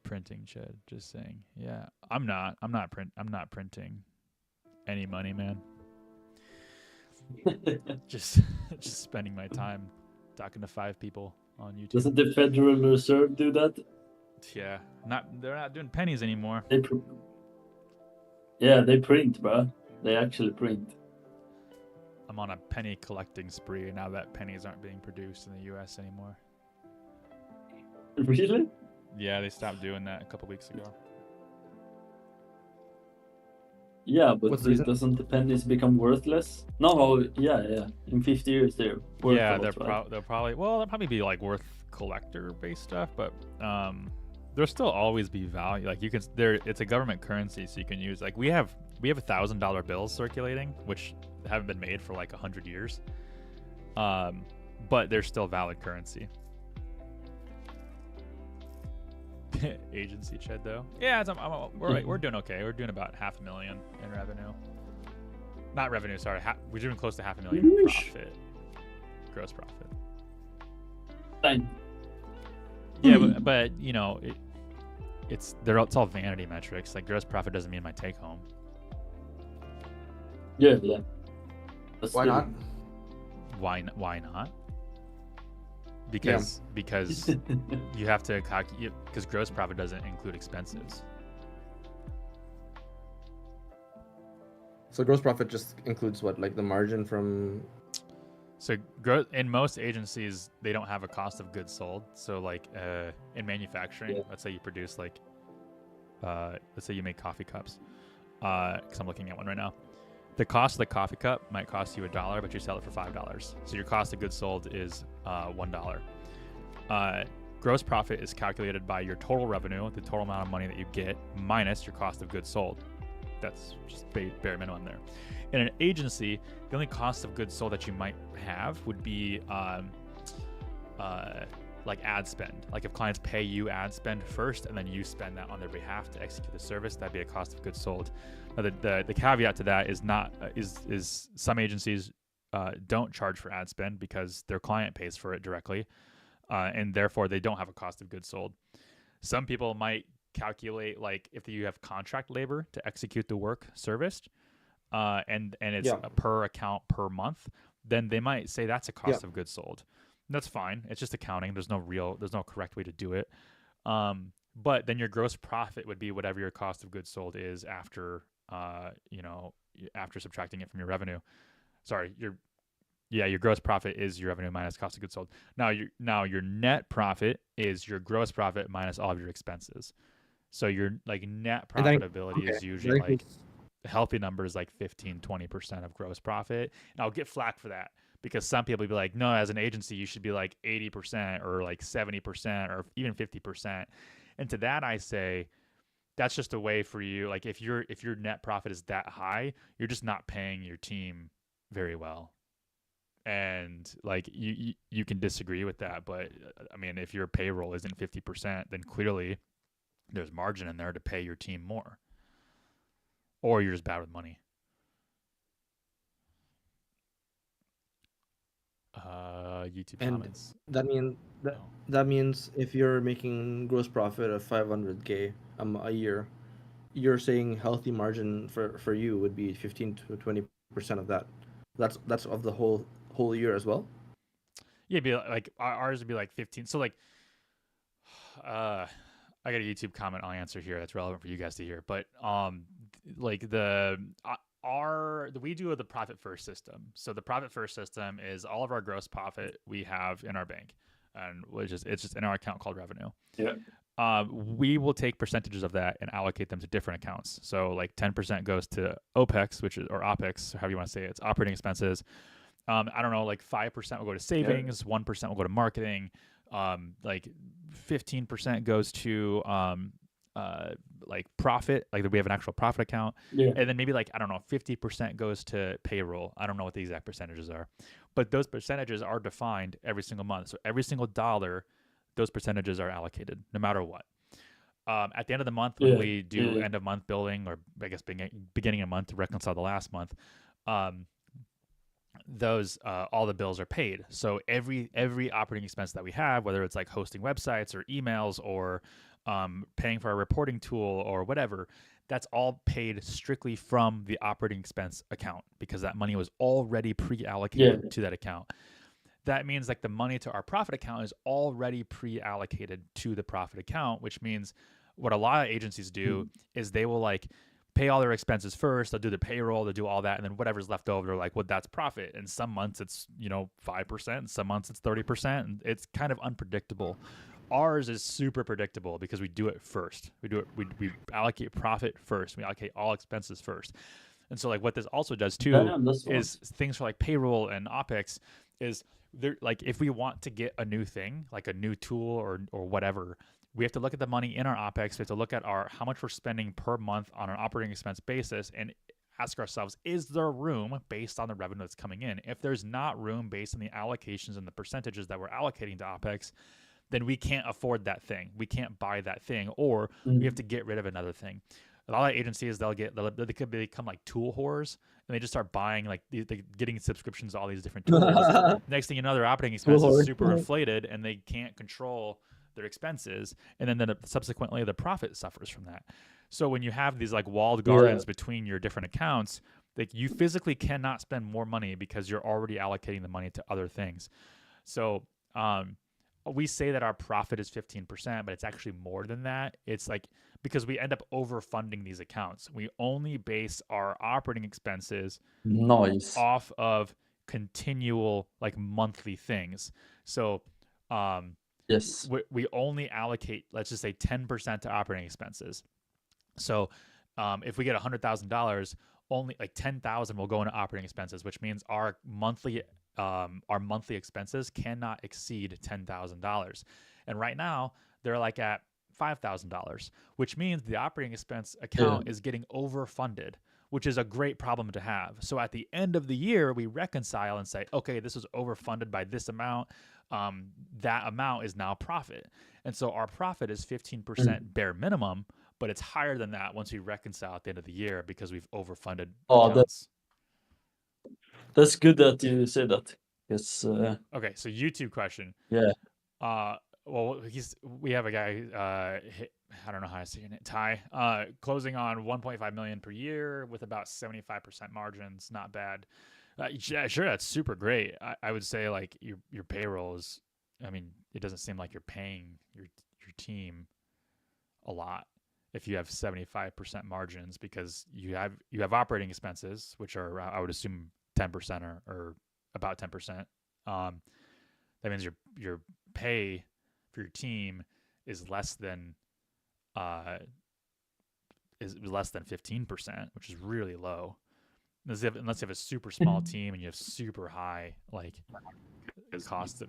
Printing, Ched. Just saying. Yeah, I'm not printing any money, man. just spending my time talking to 5 people on YouTube. Doesn't the Federal Reserve do that? Yeah, they're not doing pennies anymore. They print, bro. They actually print. I'm on a penny collecting spree now that pennies aren't being produced in the U.S. anymore. Really? Yeah, they stopped doing that a couple weeks ago. Yeah, but doesn't the pennies become worthless? No, yeah. In 50 years, they're worth. Yeah, they'll probably be like worth collector-based stuff, but there'll still always be value. Like it's a government currency, so you can use. Like we have $1,000 bills circulating, which haven't been made for like 100 years, but they're still valid currency. Agency Ched though. Yeah, we're doing okay. We're doing about $500,000 in revenue. Not revenue, sorry. We're doing close to $500,000 profit. Gross profit. Fine. Yeah, but you know, it's all vanity metrics. Like gross profit doesn't mean my take home. Yeah. Why not? Why not? Because you have to calculate, because gross profit doesn't include expenses. So gross profit just includes what, like the margin from. So in most agencies, they don't have a cost of goods sold. So like in manufacturing, let's say you produce let's say you make coffee cups, because I'm looking at one right now. The cost of the coffee cup might cost you $1, but you sell it for $5. So your cost of goods sold is $1. Gross profit is calculated by your total revenue, the total amount of money that you get, minus your cost of goods sold. That's just bare minimum there. In an agency, the only cost of goods sold that you might have would be like ad spend. Like if clients pay you ad spend first and then you spend that on their behalf to execute the service, that'd be a cost of goods sold. Now, the caveat to that is is some agencies don't charge for ad spend because their client pays for it directly, and therefore they don't have a cost of goods sold. Some people might calculate like if you have contract labor to execute the work serviced, and it's Yeah. a per account per month, then they might say that's a cost of goods sold. And that's fine. It's just accounting. There's no correct way to do it. But then your gross profit would be whatever your cost of goods sold is after, after subtracting it from your revenue. Sorry, your gross profit is your revenue minus cost of goods sold. Now your net profit is your gross profit minus all of your expenses. So your like net profitability is usually like a healthy number is like 15-20% of gross profit. And I'll get flack for that because some people will be like, no, as an agency you should be like 80% or like 70% or even 50%. And to that I say, that's just a way for you. Like if your net profit is that high, you're just not paying your team very well. And like you can disagree with that, but I mean, if your payroll isn't 50%, then clearly there's margin in there to pay your team more, or you're just bad with money. YouTube comments. That means if you're making gross profit of 500K a year, you're saying healthy margin for you would be 15 to 20% of that. That's of the whole year as well. Yeah, be like ours would be like 15. So like, I got a YouTube comment I'll answer here that's relevant for you guys to hear. But like we do the profit first system. So the profit first system is all of our gross profit we have in our bank, and it's just in our account called revenue. Yeah. We will take percentages of that and allocate them to different accounts. So like 10% goes to OPEX, or OPEX, or however you want to say it. It's operating expenses. I don't know, like 5% will go to savings, 1% will go to marketing, like 15% goes to like profit, like we have an actual profit account, and then maybe like, I don't know, 50% goes to payroll. I don't know what the exact percentages are, but those percentages are defined every single month. So every single dollar, those percentages are allocated no matter what. At the end of the month, when we do end of month billing, or I guess beginning of month to reconcile the last month, those all the bills are paid. So every operating expense that we have, whether it's like hosting websites or emails or paying for our reporting tool or whatever, that's all paid strictly from the operating expense account because that money was already pre-allocated to that account. That means like the money to our profit account is already pre-allocated to the profit account, which means what a lot of agencies do is they will like pay all their expenses first. They'll do the payroll, they'll do all that, and then whatever's left over, they're like, well, that's profit. And some months it's 5%, and some months it's 30%, and it's kind of unpredictable. Ours is super predictable because we do it first. We allocate profit first. We allocate all expenses first. And so like what this also does too is things for like payroll and OPEX is there, like if we want to get a new thing, like a new tool or whatever, we have to look at the money in our OPEX. We have to look at how much we're spending per month on an operating expense basis and ask ourselves, is there room based on the revenue that's coming in? If there's not room based on the allocations and the percentages that we're allocating to OPEX, then we can't afford that thing. We can't buy that thing, or we have to get rid of another thing. A lot of agencies, they could become like tool whores, and they just start buying like getting subscriptions to all these different tools. Next thing you know, their operating expense is super inflated, and they can't control their expenses, and then subsequently the profit suffers from that. So when you have these like walled gardens between your different accounts, like you physically cannot spend more money because you're already allocating the money to other things. So we say that our profit is 15%, but it's actually more than that. It's like because we end up overfunding these accounts. We only base our operating expenses off of continual like monthly things. So we only allocate, let's just say 10% to operating expenses. So if we get $100,000, only like 10,000 will go into operating expenses, which means our monthly expenses cannot exceed $10,000. And right now they're like at $5,000, which means the operating expense account is getting overfunded, which is a great problem to have. So at the end of the year, we reconcile and say, okay, this was overfunded by this amount. That amount is now profit. And so our profit is 15% bare minimum, but it's higher than that once we reconcile at the end of the year because we've overfunded accounts. That's good that you said that. Yes. Okay, so YouTube question. Yeah. well, we have a guy. I don't know how to say it. Ty, closing on 1.5 million per year with about 75% margins. Not bad. Yeah, sure, that's super great. I would say like your payroll is. I mean, it doesn't seem like you're paying your team a lot if you have 75% margins, because you have operating expenses, which are I would assume 10% or about 10%. That means your pay for your team is less than 15%, which is really low. Unless you have a super small team and you have super high like cost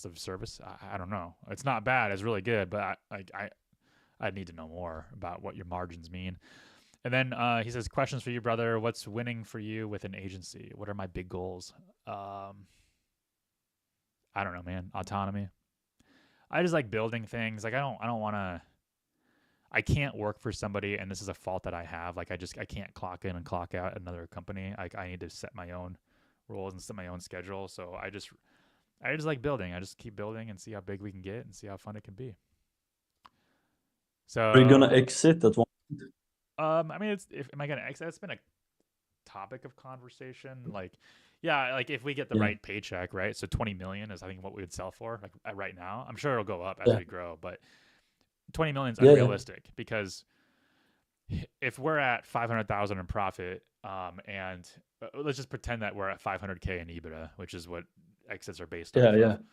of service. I don't know. It's not bad. It's really good, but I'd need to know more about what your margins mean. And then he says, questions for you, brother. What's winning for you with an agency? What are my big goals? I don't know, man. Autonomy. I just like building things. Like I don't want to. I can't work for somebody, and this is a fault that I have. Like I can't clock in and clock out at another company. Like I need to set my own rules and set my own schedule. So I just like building. I just keep building and see how big we can get and see how fun it can be. So Are you gonna exit at one? I mean, am I gonna exit? It's been a topic of conversation. Like, yeah, like if we get the right paycheck, right? So 20 million is I think what we would sell for. Like right now, I'm sure it'll go up as we grow, but 20 million is unrealistic because if we're at 500,000 in profit, and let's just pretend that we're at 500K in EBITDA, which is what exits are based on.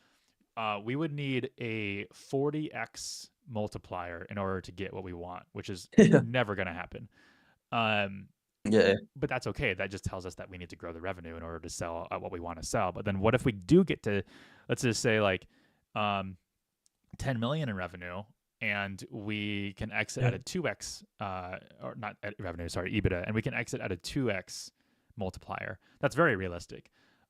We would need a 40x multiplier in order to get what we want, which is never going to happen. But that's okay. That just tells us that we need to grow the revenue in order to sell what we want to sell. But then what if we do get to, let's just say like 10 million in revenue, and we can exit at a 2x, or not at revenue, sorry, EBITDA, and we can exit at a 2x multiplier. That's very realistic.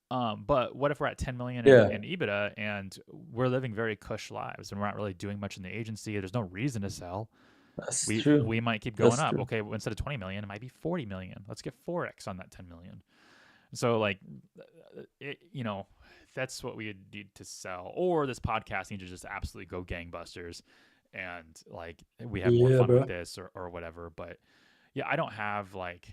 But what if we're at 10 million in EBITDA and we're living very cush lives and we're not really doing much in the agency? There's no reason to sell. That's true. We might keep going up. True. Okay, well, instead of 20 million, it might be 40 million. Let's get 4x on that 10 million. So like, that's what we need to sell. Or this podcast needs to just absolutely go gangbusters. And like we have more fun with this or whatever. But yeah, I don't have like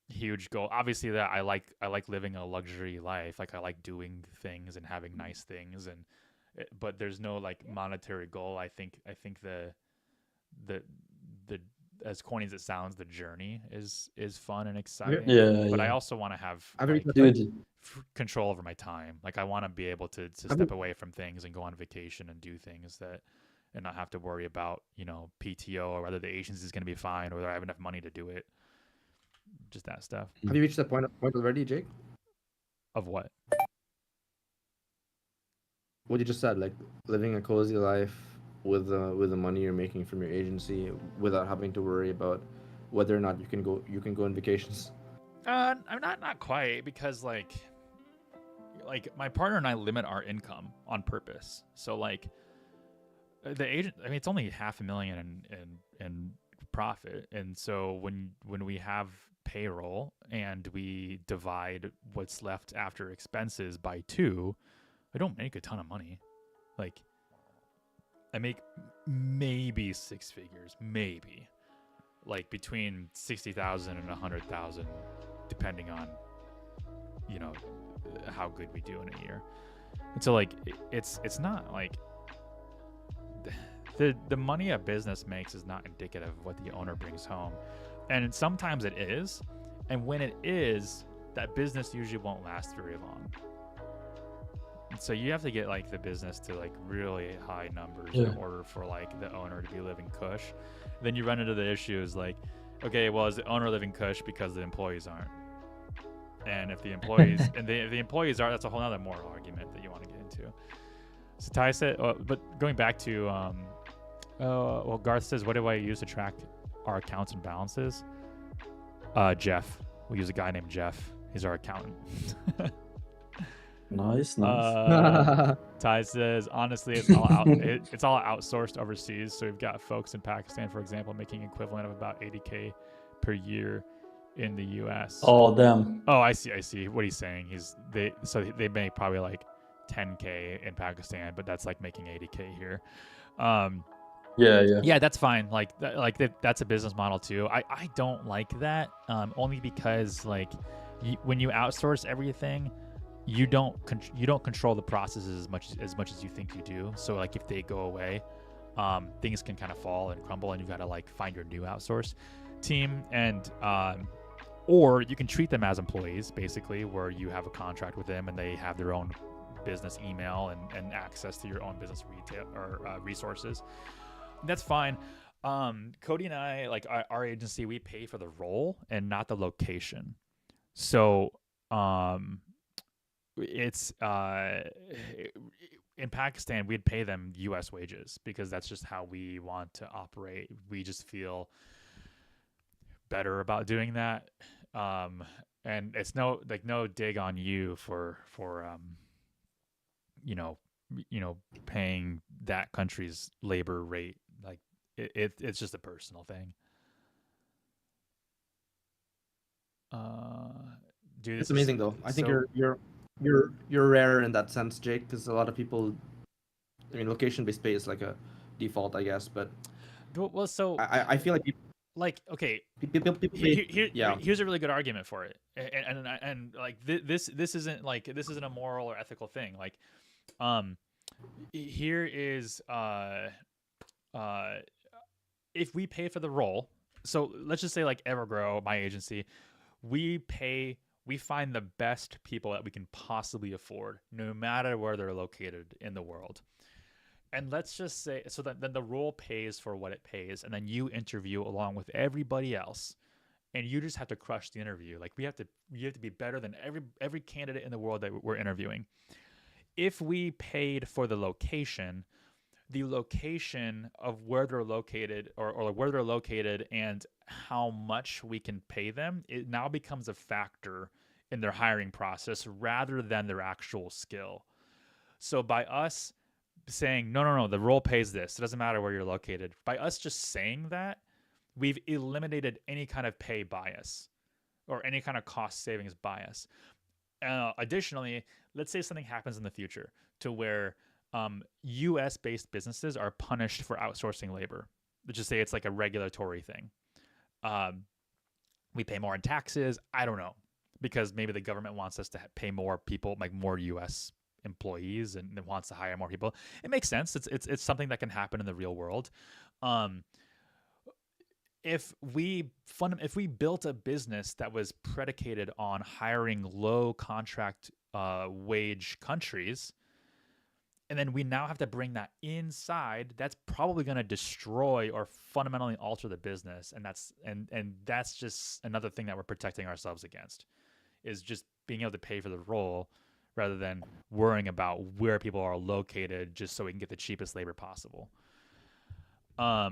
huge goal. Obviously that I like living a luxury life. Like I like doing things and having nice things, but there's no like monetary goal. I think the as corny as it sounds, the journey is fun and exciting. But I also want to have control over my time. Like I want to be able to step away from things and go on vacation and do things and not have to worry about, PTO or whether the agency is going to be fine or whether I have enough money to do it. Just that stuff. Have you reached that point already, Jake? Of what? What you just said, like living a cozy life with the money you're making from your agency without having to worry about whether or not you can go on vacations. I'm not quite, because like my partner and I limit our income on purpose. So like the agent, I mean, it's only $500,000 in profit, and so when we have payroll and we divide what's left after expenses by 2, I don't make a ton of money. Like I make maybe 6 figures, maybe like between 60,000 and 100,000, depending on how good we do in a year. And so like it's not like the money a business makes is not indicative of what the owner brings home. And sometimes it is. And when it is, that business usually won't last very long. And so you have to get like the business to like really high numbers in order for like the owner to be living cush. Then you run into the issues like, okay, well, is the owner living cush because the employees aren't? And if the employees if the employees are, that's a whole other moral argument that you want to get into. So Ty said, but going back to, well, Garth says, what do I use to track our accounts and balances? Jeff. We use a guy named Jeff. He's our accountant. Nice. Ty says, honestly, it's all outsourced overseas. So we've got folks in Pakistan, for example, making equivalent of about 80K per year in the US. Oh, damn. Oh, I see what he's saying. They make probably like 10K in Pakistan, but that's like making 80K here. Yeah. Yeah, that's fine. That's a business model too. I don't like that, only because like when you outsource everything, you don't control the processes as much as you think you do. So like if they go away, things can kind of fall and crumble, and you've got to like find your new outsource team, and or you can treat them as employees, basically, where you have a contract with them and they have their own business email and access to your own business retail or resources. That's fine. Cody and I, like our agency, we pay for the role and not the location. So it's in Pakistan, we'd pay them U.S. wages because that's just how we want to operate. We just feel better about doing that. And it's no dig on you for paying that country's labor rate. Like it's just a personal thing. Dude, It's amazing though. I think you're rare in that sense, Jake, because a lot of people, I mean, location-based pay is like a default, I guess, but well, so I feel like people, like, okay, people pay, here's a really good argument for it, and like this isn't a moral or ethical thing. Like, here is if we pay for the role, so let's just say like Evergrow, my agency, we find the best people that we can possibly afford, no matter where they're located in the world. And let's just say, so that then the role pays for what it pays, and then you interview along with everybody else, and you just have to crush the interview. Like you have to be better than every candidate in the world that we're interviewing. If we paid for the location of where they're located or where they're located and how much we can pay them, it now becomes a factor in their hiring process rather than their actual skill. So by us saying, no, the role pays this, it doesn't matter where you're located, by us just saying that, we've eliminated any kind of pay bias or any kind of cost savings bias. Additionally, let's say something happens in the future to where US-based businesses are punished for outsourcing labor. Let's just say it's like a regulatory thing. We pay more in taxes. I don't know, because maybe the government wants us to pay more people, like more US employees, and wants to hire more people. It makes sense. It's something that can happen in the real world. If we built a business that was predicated on hiring low contract wage countries, and then we now have to bring that inside, that's probably going to destroy or fundamentally alter the business. And that's just another thing that we're protecting ourselves against, is just being able to pay for the role rather than worrying about where people are located just so we can get the cheapest labor possible. All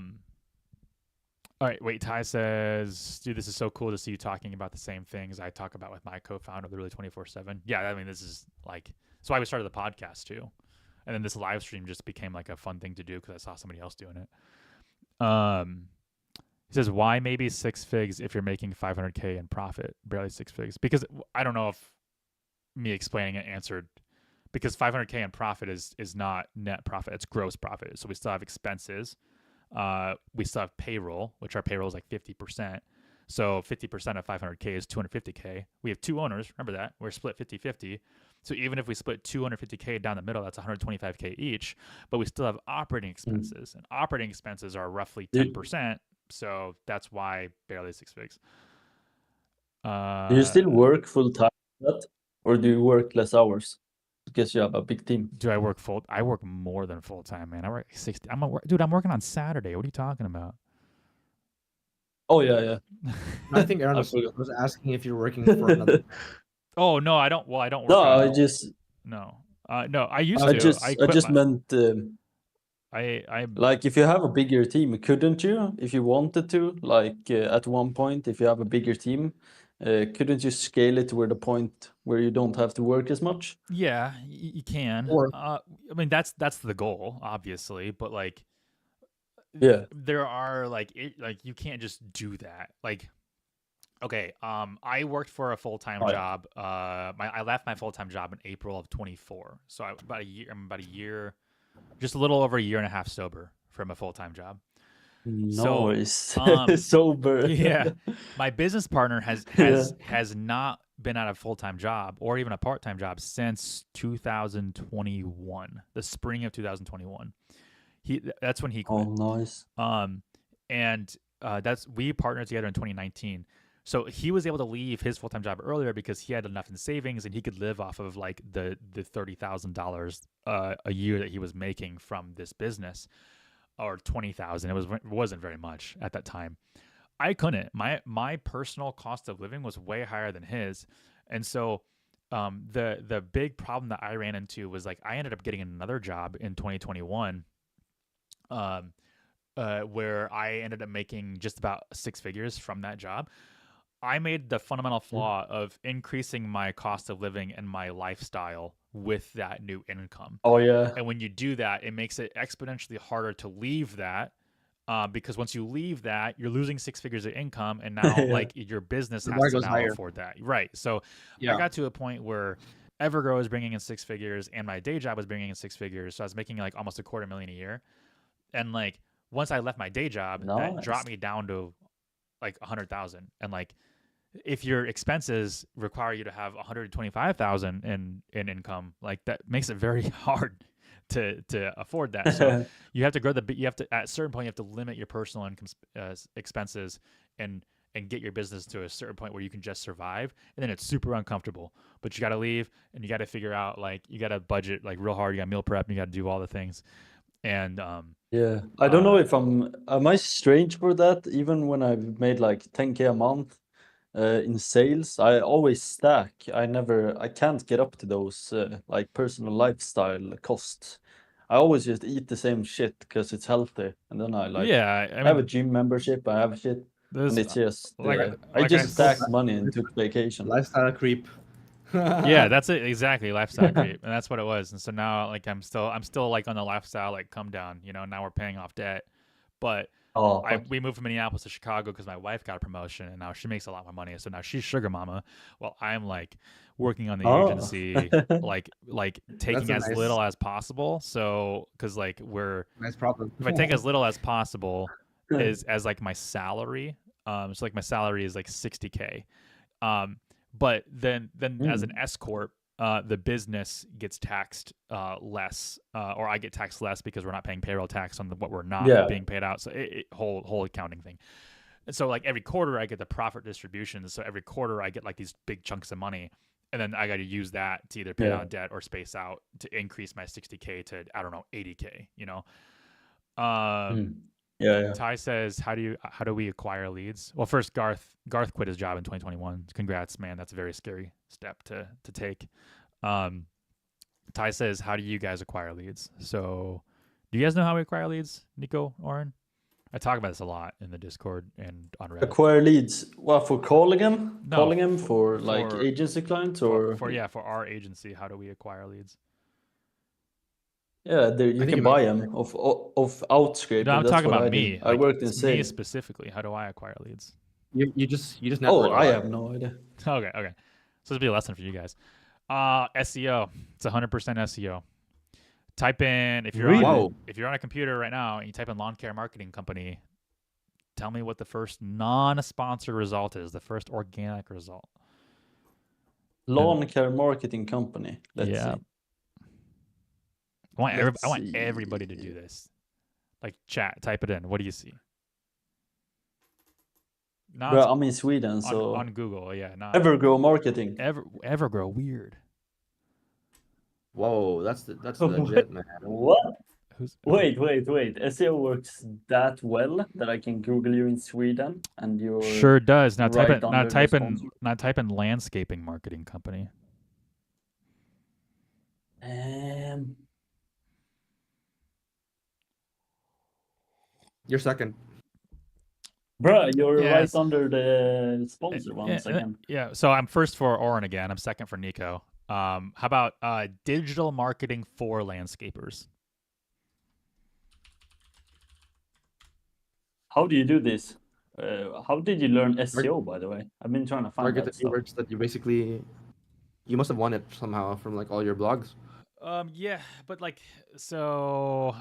right, wait, Ty says, dude, this is so cool to see you talking about the same things I talk about with my co-founder, Literally 24/7. Yeah, I mean, this is like, that's why we started the podcast too. And then this live stream just became like a fun thing to do because I saw somebody else doing it. He says, why maybe 6 figs if you're making 500K in profit? Barely 6 figs. Because I don't know if me explaining it answered, because 500K in profit is not net profit, it's gross profit. So we still have expenses. We still have payroll, which our payroll is like 50%. So 50% of 500K is 250K. We have 2 owners. Remember that. We're split 50-50. So even if we split 250K down the middle, that's 125K each, but we still have operating expenses, and operating expenses are roughly 10%. So that's why barely 6 figs. Do you still work full time, or do you work less hours because you have a big team? Do I work full? I work more than full time, man. I work 60. I'm working on Saturday. What are you talking about? Oh yeah. I think Aaron was asking if you're working for another. Oh no, I don't. Well, I don't work. No, I used to. I just meant. I like, if you have a bigger team, couldn't you, if you wanted to, like at one point, if you have a bigger team, couldn't you scale it to the point where you don't have to work as much? Yeah, you can. Or, I mean, that's the goal, obviously, but like, yeah, there are like you can't just do that. Like, Okay. I worked for a full-time Oh, yeah. job. I left my full-time job in April of 24. So about a year. I'm about a year, just a little over a year and a half sober from a full-time job. So, Nice. um, Sober. yeah, my business partner Yeah. has not been at a full-time job or even a part-time job since 2021, the spring of 2021. That's when he Oh, quit. nice. Um, and we partnered together in 2019. So he was able to leave his full time job earlier because he had enough in savings and he could live off of like the $30,000 a year that he was making from this business, or 20,000. It wasn't very much at that time. I couldn't. My personal cost of living was way higher than his, and so the big problem that I ran into was like I ended up getting another job in 2021. Um, where I ended up making just about six figures from that job. I made the fundamental flaw of increasing my cost of living and my lifestyle with that new income. Oh, yeah. And when you do that, it makes it exponentially harder to leave that. Because once you leave that, you're losing six figures of income, and now Yeah. like your business The has bar to goes now higher. afford that, right? So I Yeah. got to a point where Evergrow was bringing in six figures, and my day job was bringing in six figures, so I was making like almost $250,000 a year. And like once I left my day job, that Nice. dropped me down to like 100,000. And like if your expenses require you to have 125,000 in income, like that makes it very hard to afford that. So you have to grow you have to, at a certain point, you have to limit your personal income expenses and get your business to a certain point where you can just survive. And then it's super uncomfortable, but you got to leave and you got to figure out, like, you got to budget like real hard. You got meal prep and you got to do all the things. And, Yeah. I don't know if am I strange for that? Even when I've made like 10K a month in sales, I always stack. I can't get up to those like personal lifestyle costs. I always just eat the same shit because it's healthy, and then I yeah, I have a mean, gym membership, I have shit, and it's just like I I just s- stacked money and took vacation. Lifestyle creep. yeah, that's it exactly, lifestyle creep, and that's what it was. And so now, like, I'm still like on the lifestyle like come down. Now we're paying off debt, but Oh, fuck. we moved from Minneapolis to Chicago because my wife got a promotion and now she makes a lot more money. So now she's sugar mama, while I'm like working on the Oh. agency, like taking a as nice- little as possible. So because like Nice problem. if I take as little as possible as like my salary, so like my salary is like 60K. But then as an S corp, the business gets taxed less, or I get taxed less because we're not paying payroll tax on what we're not being paid out. So whole accounting thing. And so like every quarter I get the profit distributions. So every quarter I get like these big chunks of money, and then I got to use that to either pay down debt or space out to increase my 60K to, I don't know, 80K. Yeah. Ty says, how do we acquire leads? Well, first, Garth quit his job in 2021. Congrats, man. That's a very scary step to take. Ty says, how do you guys acquire leads? So do you guys know how we acquire leads, Nico, Oren? I talk about this a lot in the Discord and on Reddit. Acquire leads. What, for calling them? No, Calling them for like agency clients, or for our agency, how do we acquire leads? Yeah, you can buy them of Outscraper. No, I'm That's talking what about I me. did. I worked in me sales. specifically. How do I acquire leads? You just network. Oh, I have no idea. Okay. So this will be a lesson for you guys. SEO. It's 100% SEO. Type in, if you're on a computer right now and you type in lawn care marketing company, tell me what the first non-sponsored result is, the first organic result. Lawn care marketing company. Let's see. I want everybody to do this. Like, chat, type it in. What do you see? Bro, I'm in Sweden, so on Google, yeah. Evergrow marketing. Evergrow, weird. Whoa, that's legit, man. What? Wait. SEO works that well that I can Google you in Sweden and you're sure does. Now right type in landscaping marketing company. You're second. Bro, you're right under the sponsor. 1 second. Yeah, so I'm first for Oren again. I'm second for Nico. How about digital marketing for landscapers? How do you do this? How did you learn SEO, by the way? I've been trying to find Targeted that stuff. keywords that you must have won it somehow from like all your blogs. Yeah, but like, so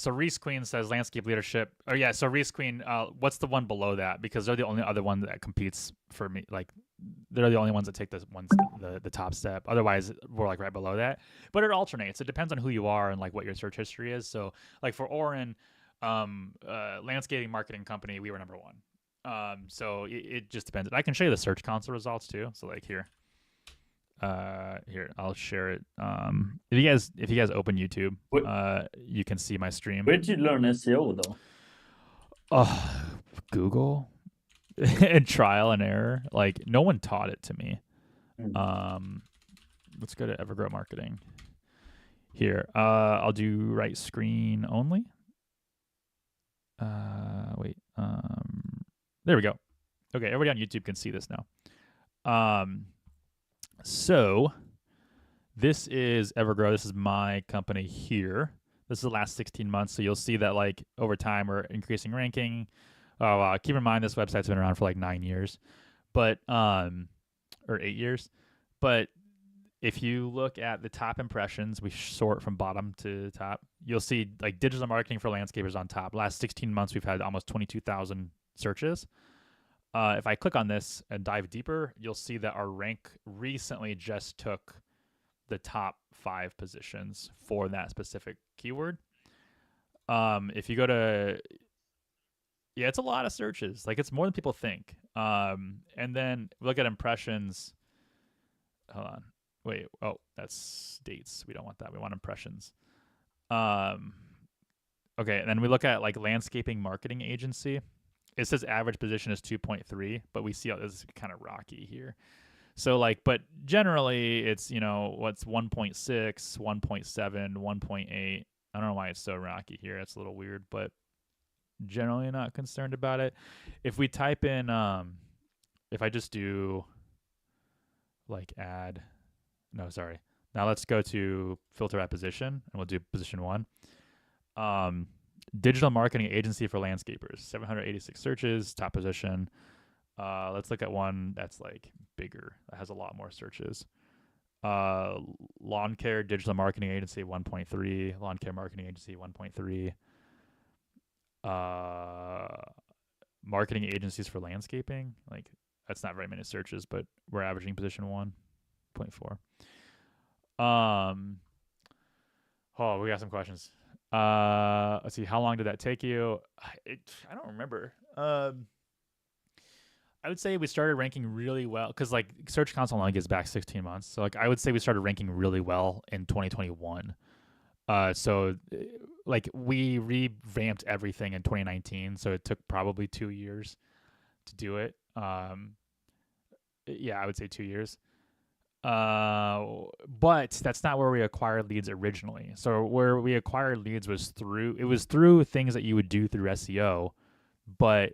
Reese Queen says landscape leadership. Oh yeah, so Reese Queen, what's the one below that? Because they're the only other one that competes for me. Like, they're the only ones that take the top step. Otherwise, we're like right below that. But it alternates. It depends on who you are and like what your search history is. So like for Oren, landscaping marketing company, we were number one. So it just depends. I can show you the Search Console results too. So like here. Here, I'll share it. If you guys open YouTube, you can see my stream. Where did you learn SEO though? Google and trial and error. Like, no one taught it to me. Let's go to Evergrow Marketing. Here, I'll do right screen only. Wait, there we go. Okay, everybody on YouTube can see this now. So this is Evergrow. This is my company here. This is the last 16 months. So you'll see that like over time we're increasing ranking. Keep in mind this website's been around for like 9 years, but or 8 years. But if you look at the top impressions, we sort from bottom to top. You'll see like digital marketing for landscapers on top. Last 16 months we've had almost 22,000 searches. If I click on this and dive deeper, you'll see that our rank recently just took the top 5 positions for that specific keyword. If you go to, yeah, it's a lot of searches. Like, it's more than people think. And then look at impressions. Hold on. Wait. Oh, that's dates. We don't want that. We want impressions. Okay. And then we look at like landscaping marketing agency. It says average position is 2.3, but we see how this is kind of rocky here. So like, but generally it's, what's 1.6, 1.7, 1.8. I don't know why it's so rocky here. It's a little weird, but generally not concerned about it. If we type in, if I just do like now let's go to filter at position and we'll do position 1. Digital marketing agency for landscapers, 786 searches, top position. Let's look at one that's like bigger, that has a lot more searches. Lawn care digital marketing agency, 1.3. Lawn care marketing agency, 1.3. Marketing agencies for landscaping, like that's not very many searches, but we're averaging position 1.4. We got some questions. Let's see. How long did that take you? I don't remember. I would say we started ranking really well because like Search Console only gets back 16 months. So like I would say we started ranking really well in 2021. So like we revamped everything in 2019. So it took probably 2 years to do it. Yeah, I would say 2 years. But that's not where we acquired leads originally. So where we acquired leads was through things that you would do through SEO, but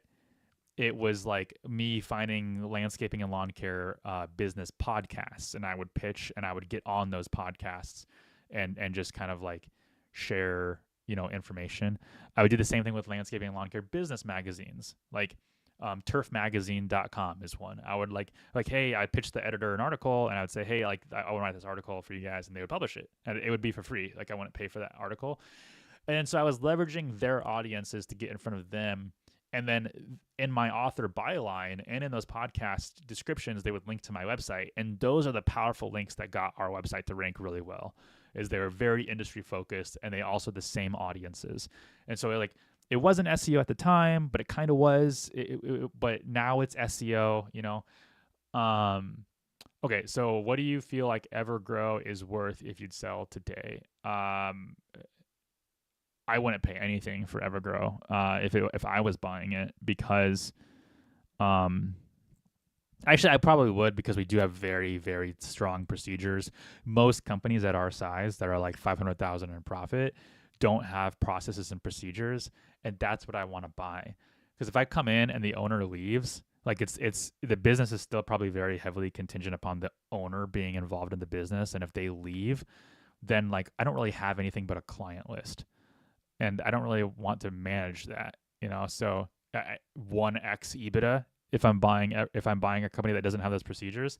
it was like me finding landscaping and lawn care business podcasts, and I would pitch and I would get on those podcasts and just kind of like share, information. I would do the same thing with landscaping and lawn care business magazines, like turfmagazine.com is one. I would like, hey, I'd pitch the editor an article and I would say, hey, like I want to write this article for you guys, and they would publish it and it would be for free. Like I wouldn't pay for that article. And so I was leveraging their audiences to get in front of them. And then in my author byline and in those podcast descriptions, they would link to my website. And those are the powerful links that got our website to rank really well, is they were very industry focused and they also the same audiences. And so it wasn't SEO at the time, but it kind of was. But now it's SEO, Okay, so what do you feel like Evergrow is worth if you'd sell today? I wouldn't pay anything for Evergrow if I was buying it, because actually I probably would, because we do have very, very strong procedures. Most companies at our size that are like 500,000 in profit don't have processes and procedures, and that's what I want to buy. Because if I come in and the owner leaves, like it's the business is still probably very heavily contingent upon the owner being involved in the business, and if they leave, then like I don't really have anything but a client list, and I don't really want to manage that. So 1x EBITDA. If I'm buying a company that doesn't have those procedures,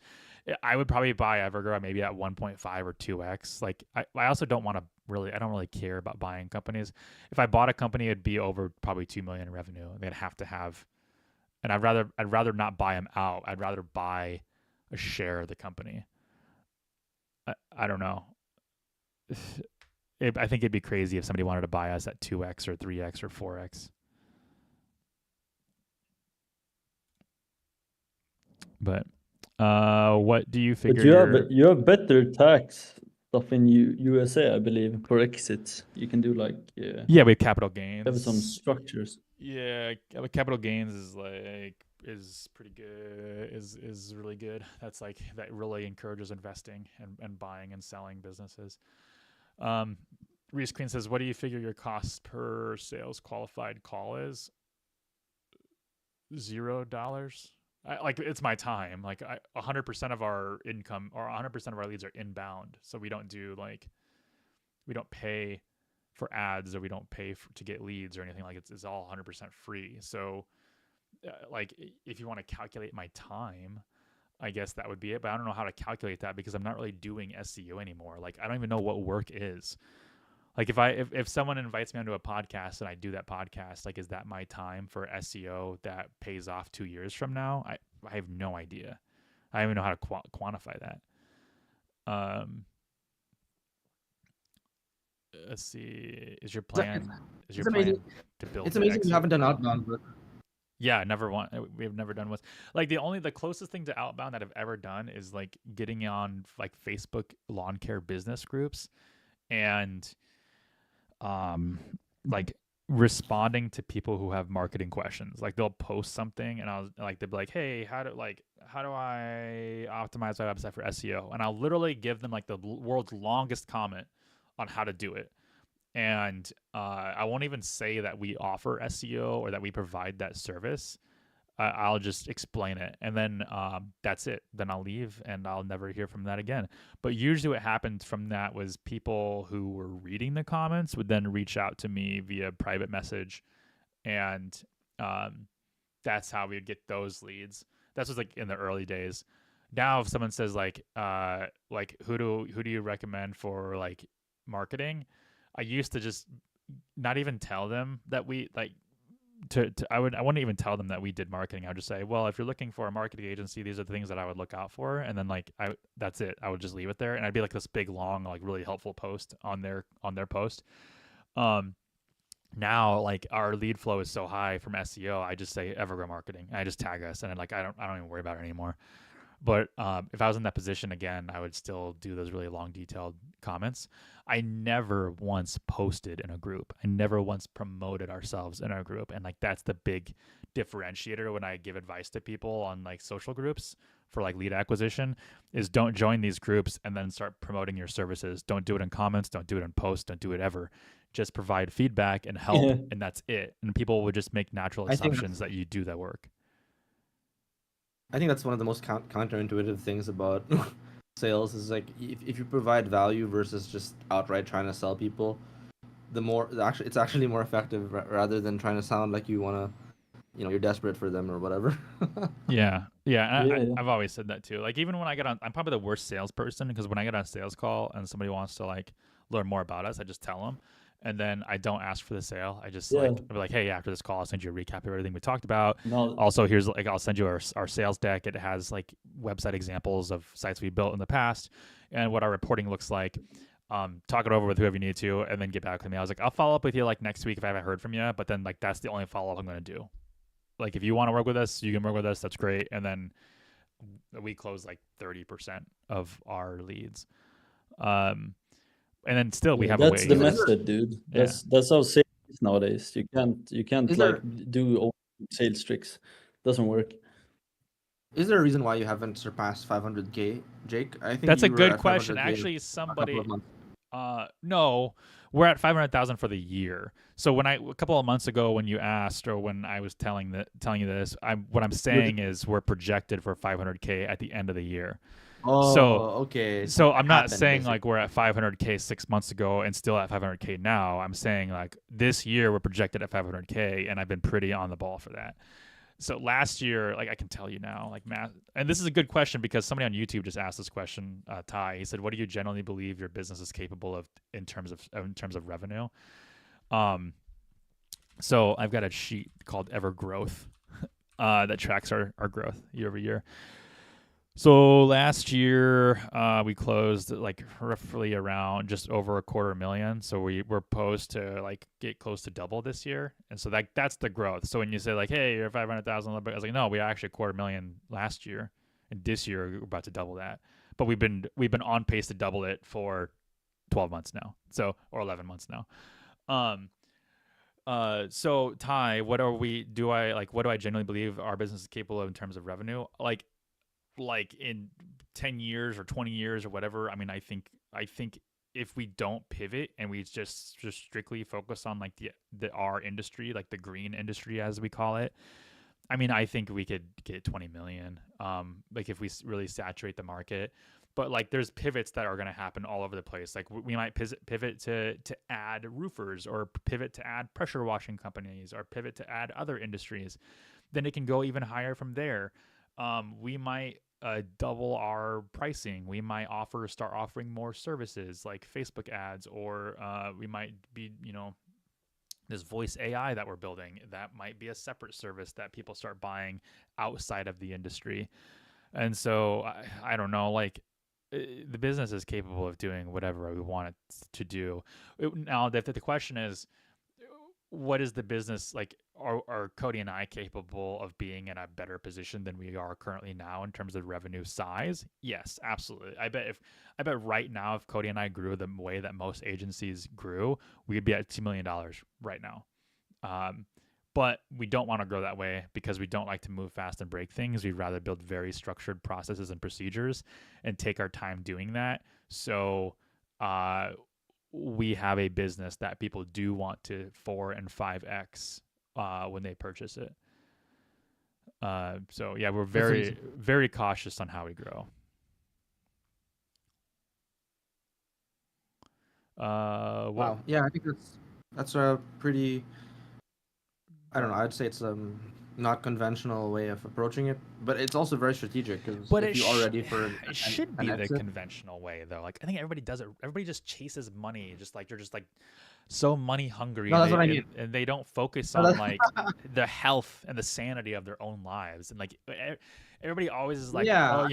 I would probably buy Evergrow maybe at 1.5 or 2x. Like I also don't really care about buying companies. If I bought a company, it'd be over probably 2 million in revenue. They'd have to have, and I'd rather not buy them out. I'd rather buy a share of the company. I don't know. I think it'd be crazy if somebody wanted to buy us at 2x or 3x or 4x. But what do you figure? But you have better tax stuff in USA, I believe, for exits. You can do like we have capital gains. Have some structures. Yeah, capital gains is pretty good. Is really good. That's like that really encourages investing and buying and selling businesses. Reese Queen says, "What do you figure your cost per sales qualified call is?" $0. Like it's my time. Like 100% of our income or 100% of our leads are inbound, so we don't pay for ads or we don't pay to get leads or anything. Like it's all 100% free. So like if you want to calculate my time, I guess that would be it. But I don't know how to calculate that because I'm not really doing SEO anymore. Like I don't even know what work is. Like if someone invites me onto a podcast and I do that podcast, like is that my time for SEO that pays off 2 years from now? I have no idea. I don't even know how to quantify that. Let's see. Is your plan to build? It's amazing you haven't done outbound, but yeah, we have never done was like the closest thing to outbound that I've ever done is like getting on like Facebook lawn care business groups and like responding to people who have marketing questions. Like they'll post something and I'll like they'll be like, hey, how do I optimize my website for SEO? And I'll literally give them like the world's longest comment on how to do it. And I won't even say that we offer SEO or that we provide that service. I'll just explain it, and then that's it. Then I'll leave, and I'll never hear from that again. But usually what happened from that was people who were reading the comments would then reach out to me via private message, and that's how we would get those leads. That's was like in the early days. Now if someone says like who do you recommend for like marketing, I used to just not even tell them that we like I wouldn't even tell them that we did marketing. I would just say, well, if you're looking for a marketing agency, these are the things that I would look out for, and then like that's it. I would just leave it there, and I'd be like this big long like really helpful post on their post. Now like our lead flow is so high from SEO, I just say Evergrow Marketing. I just tag us, and then, like I don't even worry about it anymore. But if I was in that position again, I would still do those really long, detailed comments. I never once posted in a group. I never once promoted ourselves in our group. And like that's the big differentiator when I give advice to people on like social groups for like lead acquisition is don't join these groups and then start promoting your services. Don't do it in comments. Don't do it in posts. Don't do it ever. Just provide feedback and help, and that's it. And people would just make natural assumptions that you do that work. I think that's one of the most counterintuitive things about sales is like if you provide value versus just outright trying to sell people, it's actually more effective rather than trying to sound like you want to, you're desperate for them or whatever. Yeah. I've always said that too. Like even when I get on, I'm probably the worst salesperson because when I get on a sales call and somebody wants to like learn more about us, I just tell them. And then I don't ask for the sale. I just I'll be like, hey, after this call, I'll send you a recap of everything we talked about. No. Also, here's like, I'll send you our sales deck. It has like website examples of sites we built in the past and what our reporting looks like. Talk it over with whoever you need to, and then get back with me. I was like, I'll follow up with you like next week if I haven't heard from you. But then like that's the only follow up I'm going to do. Like if you want to work with us, you can work with us. That's great. And then we close like 30% of our leads. And then still we have that's a way. The method, dude. That's how sales is nowadays. You can't do all sales tricks. Doesn't work. Is there a reason why you haven't surpassed 500K, Jake? I think that's a good question. Actually, somebody no, we're at 500,000 for the year. So a couple of months ago when you asked, or when I was telling you this, what I'm saying is we're projected for 500K at the end of the year. Oh, okay. So I'm Something not happened, saying basically. like we're at 500K 6 months ago and still at 500K now. I'm saying like this year we're projected at 500K, and I've been pretty on the ball for that. So last year, like I can tell you now, like math, and this is a good question because somebody on YouTube just asked this question. Ty, he said, "What do you generally believe your business is capable of in terms of revenue?" Um, so I've got a sheet called Evergrowth that tracks our growth year over year. So last year we closed like roughly around just over $250,000. So we're posed to like get close to double this year, and so that's the growth. So when you say like, "Hey, you're 500,000," I was like, "No, we are actually $250,000 last year, and this year we're about to double that." But we've been on pace to double it for 12 months now, so or 11 months now. Um, so Ty, what do I genuinely believe our business is capable of in terms of revenue? Like in 10 years or 20 years or whatever. I mean, I think if we don't pivot and we just strictly focus on like the our industry, like the green industry as we call it, I mean, I think we could get 20 million like if we really saturate the market. But like there's pivots that are going to happen all over the place. Like we might pivot to add roofers, or pivot to add pressure washing companies, or pivot to add other industries. Then it can go even higher from there. We might double our pricing. We might start offering more services like Facebook ads, or we might be, this voice AI that we're building. That might be a separate service that people start buying outside of the industry. And so I don't know, like the business is capable of doing whatever we want it to do. Now, the question is, what is the business like? Are Cody and I capable of being in a better position than we are currently now in terms of revenue size? Yes, absolutely. I bet right now, if Cody and I grew the way that most agencies grew, we'd be at $2 million right now. But we don't want to grow that way because we don't like to move fast and break things. We'd rather build very structured processes and procedures and take our time doing that. So we have a business that people do want to 4 and 5x when they purchase it. So yeah, we're very, very cautious on how we grow. Wow. Yeah, I think that's a pretty. I don't know. I'd say it's not conventional way of approaching it, but it's also very strategic because But if you are ready for it should be an the exit, conventional way though. Like I think everybody does it. Everybody just chases money. Just like you're just like so money hungry. no, that's what I mean. And they don't focus No, on that's- like the health and the sanity of their own lives. And like everybody always is like, Yeah,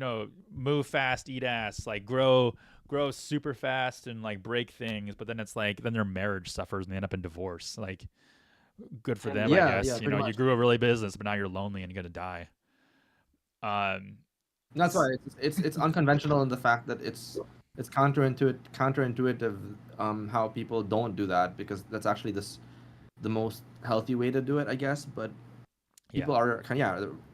oh, move fast, eat ass, like grow super fast and like break things. But then it's like then their marriage suffers and they end up in divorce. Like good for them, I yeah, guess. pretty You much. grew a really business, but now you're lonely and you're gonna die. That's why it's unconventional in the fact that it's counterintuitive how people don't do that because that's actually the most healthy way to do it, I guess. But people are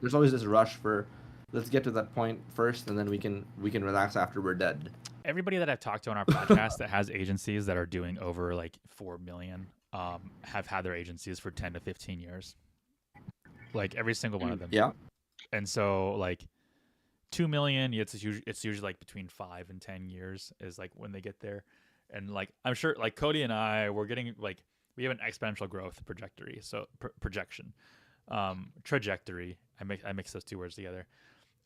there's always this rush for let's get to that point first and then we can relax after we're dead. Everybody that I've talked to on our podcast that has agencies that are doing over like 4 million have had their agencies for 10 to 15 years. Like every single one of them. Yeah. And so like 2 million, it's usually like between 5 and 10 years is like when they get there. And like I'm sure like Cody and I, we're getting like we have an exponential growth trajectory. So projection. Trajectory. I mix those two words together.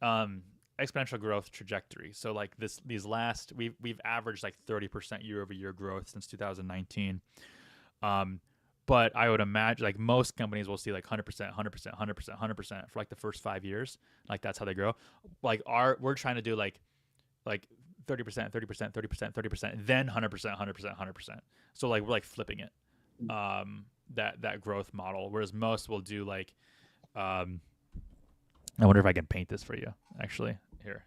Exponential growth trajectory. So like we've averaged like 30% year over year growth since 2019. But I would imagine like most companies will see like 100%, 100%, 100%, 100% for like the first 5 years. Like that's how they grow. Like we're trying to do like 30%, 30%, 30%, 30%, then 100%, 100%, 100%. So like we're like flipping it. That growth model. Whereas most will do like I wonder if I can paint this for you actually. Here.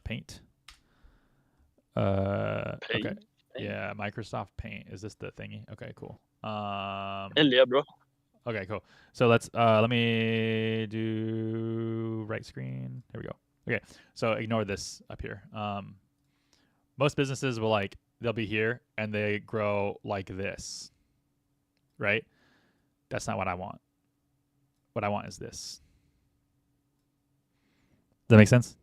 Paint. Okay. Yeah, Microsoft Paint. Is this the thingy? Okay, cool. Hell yeah, bro. Okay, cool. So let me do right screen. There we go. Okay, so ignore this up here. Most businesses will they'll be here and they grow like this, right? That's not what I want. What I want is this. Does that make sense?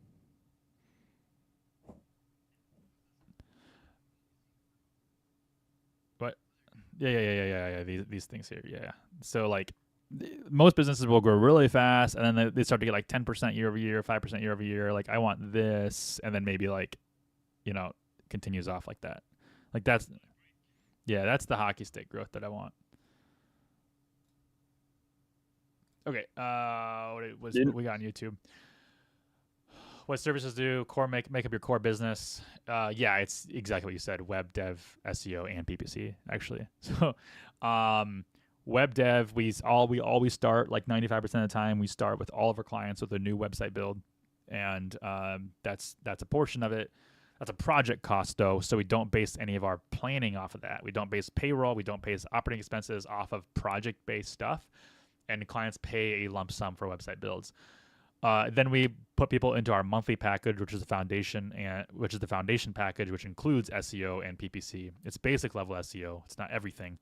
Yeah. These things here. Yeah. So like most businesses will grow really fast, and then they start to get like 10% year over year, 5% year over year. Like I want this, and then maybe like, continues off like that. Like that's the hockey stick growth that I want. Okay. What we got on YouTube? What services do core make up your core business? Yeah, it's exactly what you said: web dev, SEO, and PPC. Actually, so web dev, we always start like 95% of the time. We start with all of our clients with a new website build, and that's a portion of it. That's a project cost though, so we don't base any of our planning off of that. We don't base payroll, we don't base operating expenses off of project-based stuff, and clients pay a lump sum for website builds. Then we put people into our monthly package, which is the foundation package, which includes SEO and PPC. It's basic level SEO. It's not everything,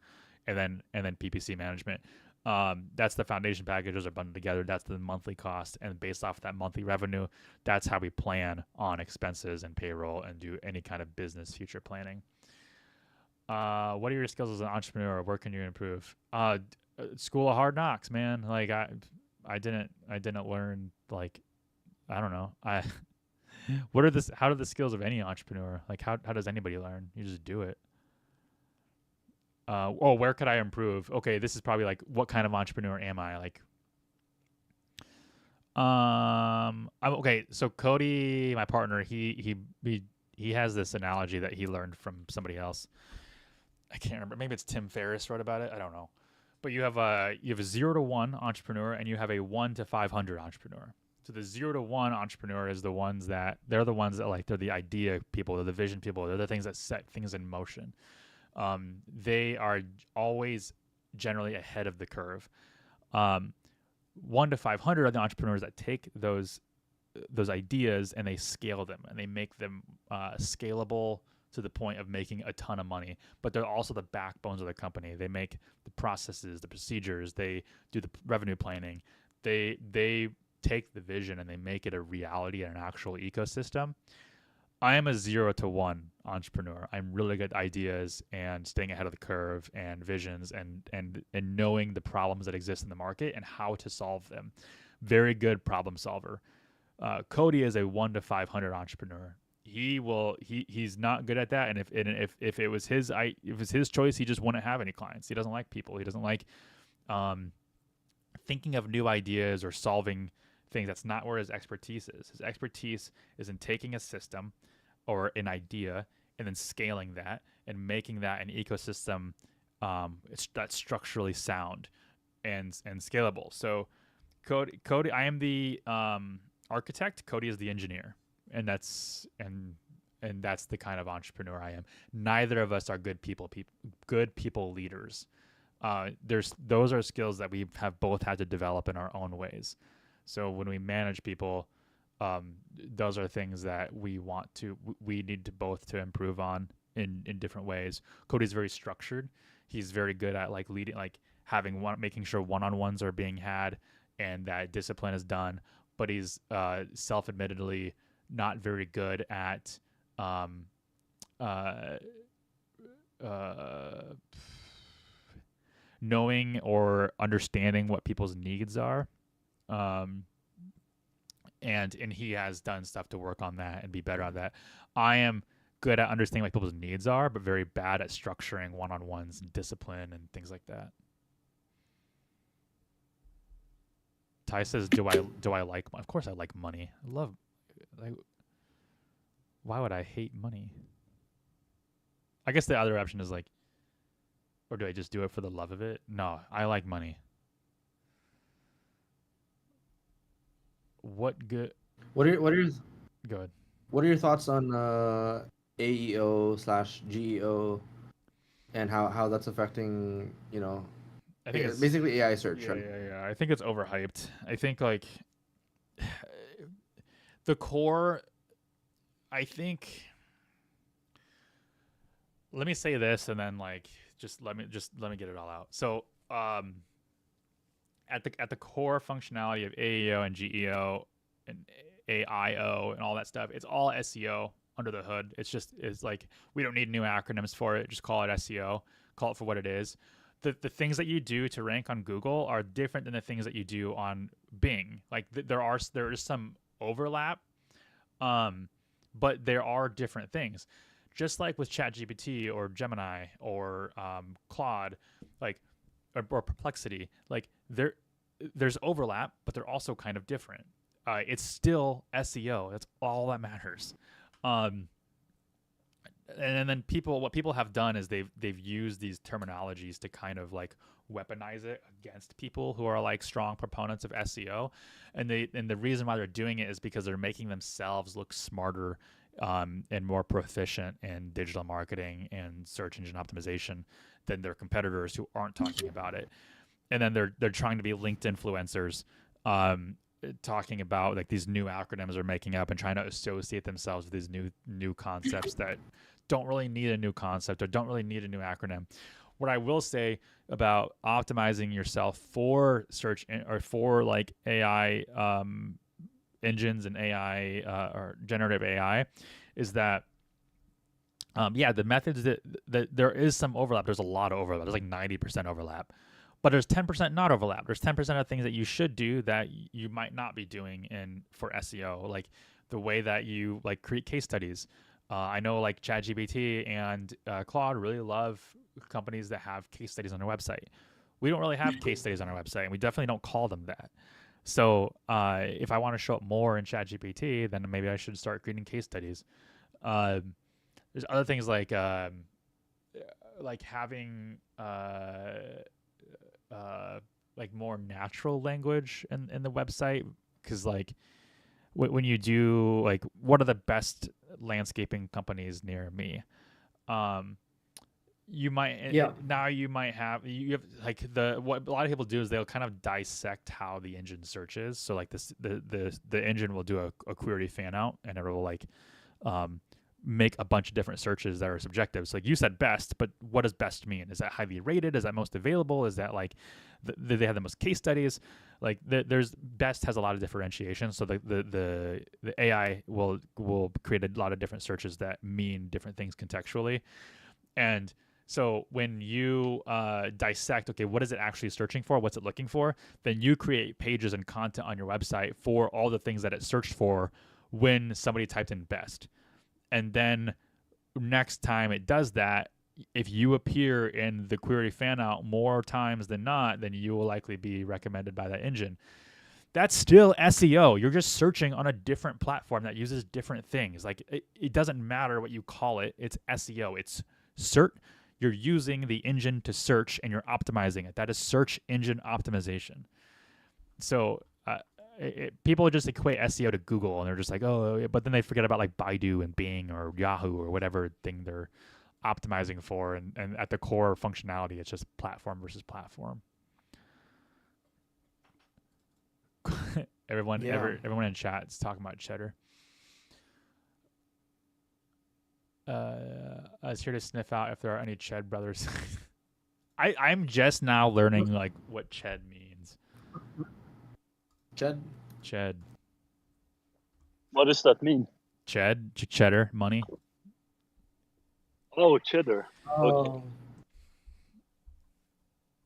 and then PPC management. That's the foundation package. Those are bundled together. That's the monthly cost, and based off that monthly revenue, that's how we plan on expenses and payroll and do any kind of business future planning. What are your skills as an entrepreneur? Where can you improve? School of Hard Knocks, man. Like I didn't learn, like, I don't know. How do the skills of any entrepreneur, like how does anybody learn? You just do it. Where could I improve? Okay, this is probably like, what kind of entrepreneur am I? Like, okay. So Cody, my partner, he has this analogy that he learned from somebody else. I can't remember. Maybe it's Tim Ferriss wrote about it. I don't know. But you have a 0 to 1 entrepreneur, and you have a 1 to 500 entrepreneur. So the 0 to 1 entrepreneur is the ones that they're the idea people, they're the vision people, they're the things that set things in motion. They are always generally ahead of the curve. 1 to 500 are the entrepreneurs that take those ideas and they scale them, and they make them scalable to the point of making a ton of money. But they're also the backbones of the company. They make the processes, the procedures, they do the revenue planning. They take the vision and they make it a reality and an actual ecosystem. I am a 0 to 1 entrepreneur. I'm really good at ideas and staying ahead of the curve and visions and knowing the problems that exist in the market and how to solve them. Very good problem solver. Cody is a 1 to 500 entrepreneur. He's not good at that, and if it was his choice, he just wouldn't have any clients. He doesn't like people. He doesn't like thinking of new ideas or solving things. That's not where his expertise is. His expertise is in taking a system or an idea and then scaling that and making that an ecosystem that's structurally sound and scalable. So Cody, I am the architect. Cody is the engineer. And that's the kind of entrepreneur I am. Neither of us are good people leaders. Those are skills that we have both had to develop in our own ways. So when we manage people, those are things that we need to both to improve on in different ways. Cody's very structured. He's very good at like leading, like making sure one-on-ones are being had and that discipline is done. But he's self-admittedly not very good at knowing or understanding what people's needs are. And he has done stuff to work on that and be better at that. I am good at understanding what people's needs are, but very bad at structuring one-on-ones and discipline and things like that. Ty says, do I like, of course I like money. Why would I hate money? I guess the other option is like, or do I just do it for the love of it? No, I like money. What are your go ahead. What are your thoughts on AEO/GEO and how that's affecting, I think it's basically AI search, right? Yeah. I think it's overhyped. I think like the core, I think, let me say this and then like let me get it all out. So at the core functionality of AEO and GEO and AIO and all that stuff, it's all SEO under the hood. It's like we don't need new acronyms for it. Just call it SEO. call it for what it is. The things that you do to rank on Google are different than the things that you do on Bing. Like there is some overlap, but there are different things. Just like with ChatGPT or Gemini or Claude, like or Perplexity, like there's overlap, but they're also kind of different. It's still SEO. That's all that matters. And then what people have done is they've used these terminologies to kind of like weaponize it against people who are like strong proponents of SEO, and the reason why they're doing it is because they're making themselves look smarter and more proficient in digital marketing and search engine optimization than their competitors who aren't talking about it. And then they're trying to be linked influencers, talking about like these new acronyms they're making up and trying to associate themselves with these new concepts that don't really need a new concept or don't really need a new acronym. What I will say about optimizing yourself for search or for like AI engines and AI or generative AI is that the methods that there is some overlap. There's a lot of overlap. There's like 90% overlap. But there's 10% not overlap. There's 10% of things that you should do that you might not be doing for SEO, like the way that you like create case studies. I know like ChatGPT and Claude really love companies that have case studies on their website. We don't really have case studies on our website, and we definitely don't call them that. So if I want to show up more in ChatGPT, then maybe I should start creating case studies. There's other things like having like more natural language in the website, because like when you do like what are the best landscaping companies near me, you might now you have like what a lot of people do is they'll kind of dissect how the engine searches. So like the engine will do a query fan out, and it will like make a bunch of different searches that are subjective. So like you said best, but what does best mean? Is that highly rated? Is that most available? Is that like they have the most case studies? Like there's best has a lot of differentiation. So the AI will create a lot of different searches that mean different things contextually. And so when you dissect, okay, what is it actually searching for? What's it looking for? Then you create pages and content on your website for all the things that it searched for when somebody typed in best. And then next time it does that, if you appear in the query fan out more times than not, then you will likely be recommended by that engine. That's still SEO. You're just searching on a different platform that uses different things. Like it doesn't matter what you call it. It's SEO. It's search. You're using the engine to search and you're optimizing it. That is search engine optimization. So people just equate SEO to Google, and they're just like, oh, but then they forget about like Baidu and Bing or Yahoo or whatever thing they're optimizing for. And at the core functionality, it's just platform versus platform. Everyone in chat is talking about cheddar. I was here to sniff out if there are any Ched brothers. I'm just now learning like what Ched means. Ched. What does that mean? Cheddar, money. Oh, cheddar. Okay.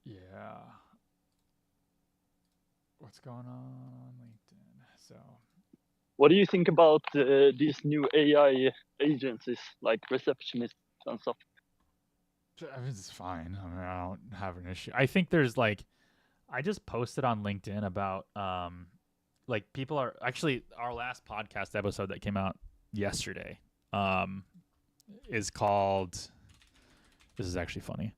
Yeah. What's going on LinkedIn? So. What do you think about these new AI agencies like receptionists and stuff? I mean, it's fine. I mean, I don't have an issue. I think there's like, I just posted on LinkedIn about like people are actually our last podcast episode that came out yesterday is called. This is actually funny.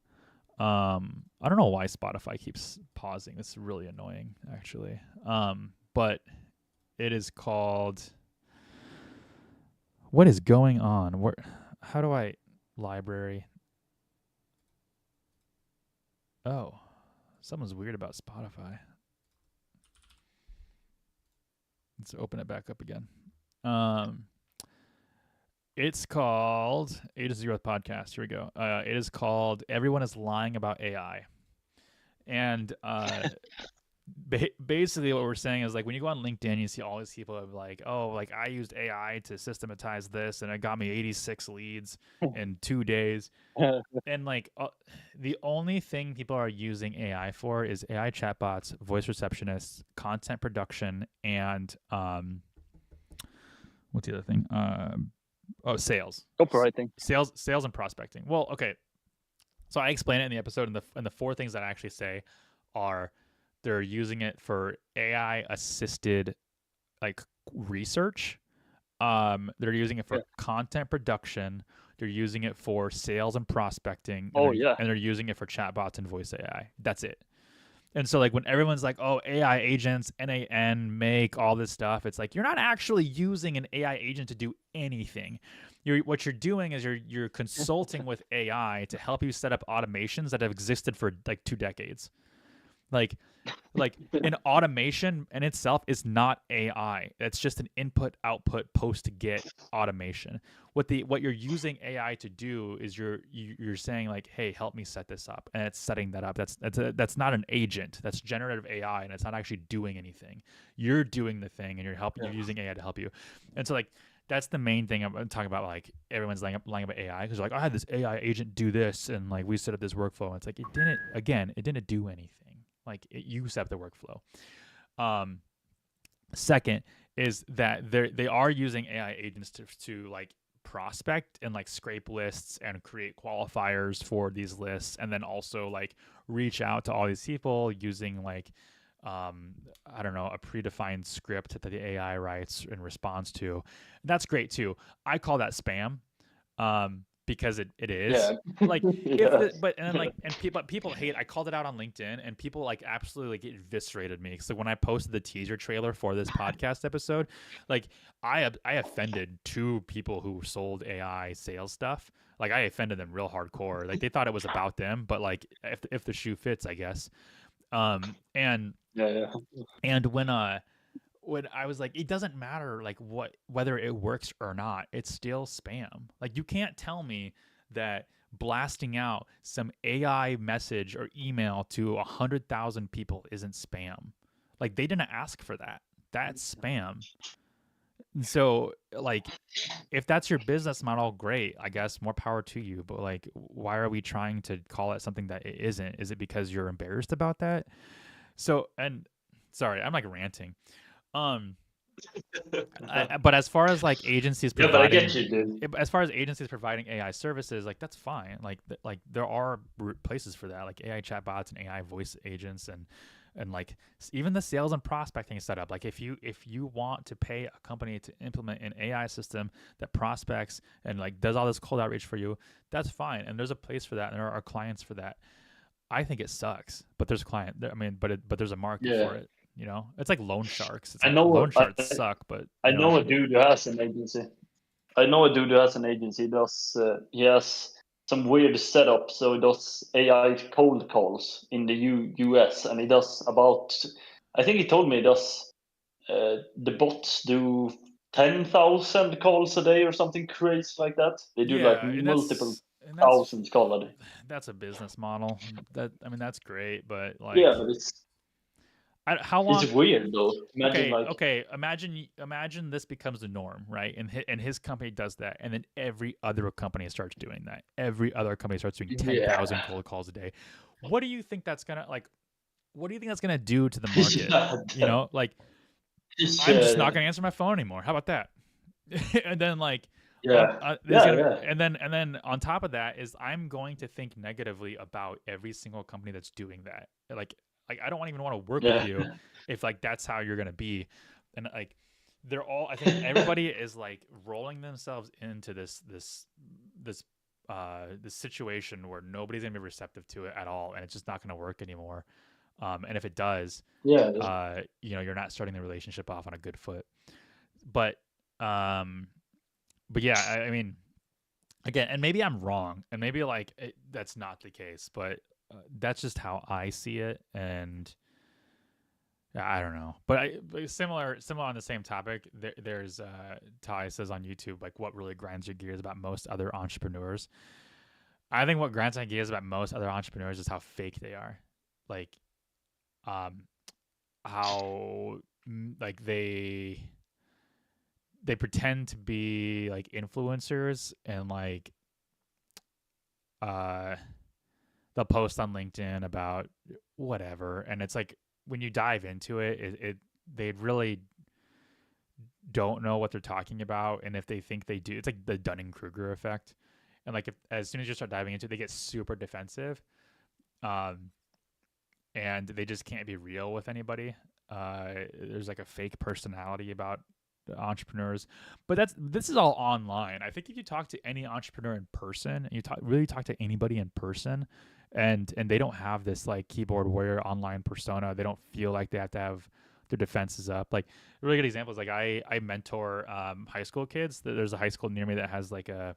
I don't know why Spotify keeps pausing. It's really annoying, actually. But it is called. What is going on? Where? How do I library? Oh, someone's weird about Spotify. Let's open it back up again. It's called A to Zero Podcast. Here we go. It is called Everyone is Lying About AI. And basically what we're saying is like when you go on LinkedIn, you see all these people of like, oh, like I used AI to systematize this and it got me 86 leads in 2 days. And like the only thing people are using AI for is AI chatbots, voice receptionists, content production, and what's the other thing? Sales. Copywriting. Sales and prospecting. Well, okay. So I explain it in the episode, and the 4 things that I actually say are they're using it for AI assisted like research. They're using it for content production. They're using it for sales and prospecting. And and they're using it for chatbots and voice AI. That's it. And so like when everyone's like, oh, AI agents, NAN, make all this stuff, it's like you're not actually using an AI agent to do anything. What you're doing is you're consulting with AI to help you set up automations that have existed for like 2 decades. Like an automation in itself is not AI. It's just an input output post get automation. What you're using AI to do is you're saying like, hey, help me set this up, and it's setting that up. That's not an agent. That's generative AI, and it's not actually doing anything. You're doing the thing, and you're using AI to help you. And so like that's the main thing I'm talking about. Like everyone's lying about AI because like I had this AI agent do this, and like we set up this workflow. And it's like it didn't do anything. Like you set up the workflow. Second is that they are using AI agents to like prospect and like scrape lists and create qualifiers for these lists, and then also like reach out to all these people using like I don't know, a predefined script that the AI writes in response to. That's great too. I call that spam. Because it is like people hate. I called it out on LinkedIn, and people like absolutely like eviscerated me. So when I posted the teaser trailer for this podcast episode, like I offended 2 people who sold AI sales stuff. Like I offended them real hardcore. Like they thought it was about them, but like if the shoe fits, I guess. And when I was like, it doesn't matter like whether it works or not, it's still spam. Like you can't tell me that blasting out some AI message or email to 100,000 people isn't spam. Like they didn't ask for that. That's spam. So like if that's your business model, great, I guess, more power to you. But like why are we trying to call it something that it isn't? Is it because you're embarrassed about that? So, and sorry, I'm like ranting. But as far as like agencies providing, but I get you, dude. As far as agencies providing AI services, like that's fine. Like there are places for that, like AI chatbots and AI voice agents, and like even the sales and prospecting setup. Like if you want to pay a company to implement an AI system that prospects and like does all this cold outreach for you, that's fine. And there's a place for that, and there are clients for that. I think it sucks, but there's but there's a market for it. You know, it's like loan sharks. It's like loan sharks suck, but I know a dude who has an agency. He has some weird setup. So he does AI cold calls in the US, and he does about. I think he told me he does. The bots do 10,000 calls a day or something crazy like that. They do like multiple thousands calls a day. That's a business model. That's great, but like but it's. How long? It's weird though. Imagine this becomes the norm, right? And his company does that, and then every other company starts doing that. Every other company starts doing 10,000 cold calls a day. What do you think that's gonna like? What do you think that's gonna do to the market? You know, like I'm just not gonna answer my phone anymore. How about that? And then like. And then on top of that is I'm going to think negatively about every single company that's doing that. Like I don't even want to work with you if like that's how you're gonna be. And like they're all, I think everybody is like rolling themselves into this situation where nobody's gonna be receptive to it at all, and it's just not gonna work anymore. And if it does, you know, you're not starting the relationship off on a good foot. But yeah, I mean, again, and maybe I'm wrong, and maybe like that's not the case, but that's just how I see it, and I don't know. But similar on the same topic. There's Ty says on YouTube, like, what really grinds your gears about most other entrepreneurs. I think what grinds my gears about most other entrepreneurs is how fake they are. Like, how like they pretend to be like influencers and like they'll post on LinkedIn about whatever, and it's like when you dive into it they really don't know what they're talking about, and if they think they do, it's like the Dunning-Kruger effect. And like if as soon as you start diving into it, they get super defensive, and they just can't be real with anybody. There's like a fake personality about entrepreneurs, but this is all online. I think if you talk to any entrepreneur in person, and you really talk to anybody in person, and they don't have this like keyboard warrior online persona, they don't feel like they have to have their defenses up. Like a really good example is like I mentor high school kids. There's a high school near me that has like a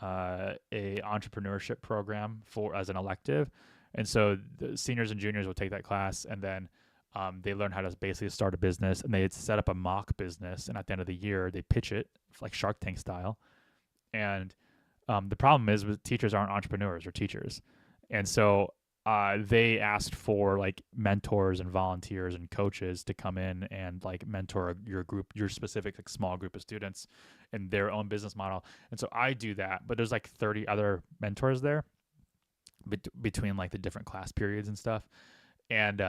entrepreneurship program for as an elective, and so the seniors and juniors will take that class, and then they learn how to basically start a business, and they set up a mock business, and at the end of the year they pitch it like Shark Tank style. And the problem is with teachers aren't entrepreneurs or teachers, and so they asked for like mentors and volunteers and coaches to come in and like mentor your group, your specific like small group of students in their own business model. And so I do that, but there's like 30 other mentors there between like the different class periods and stuff. And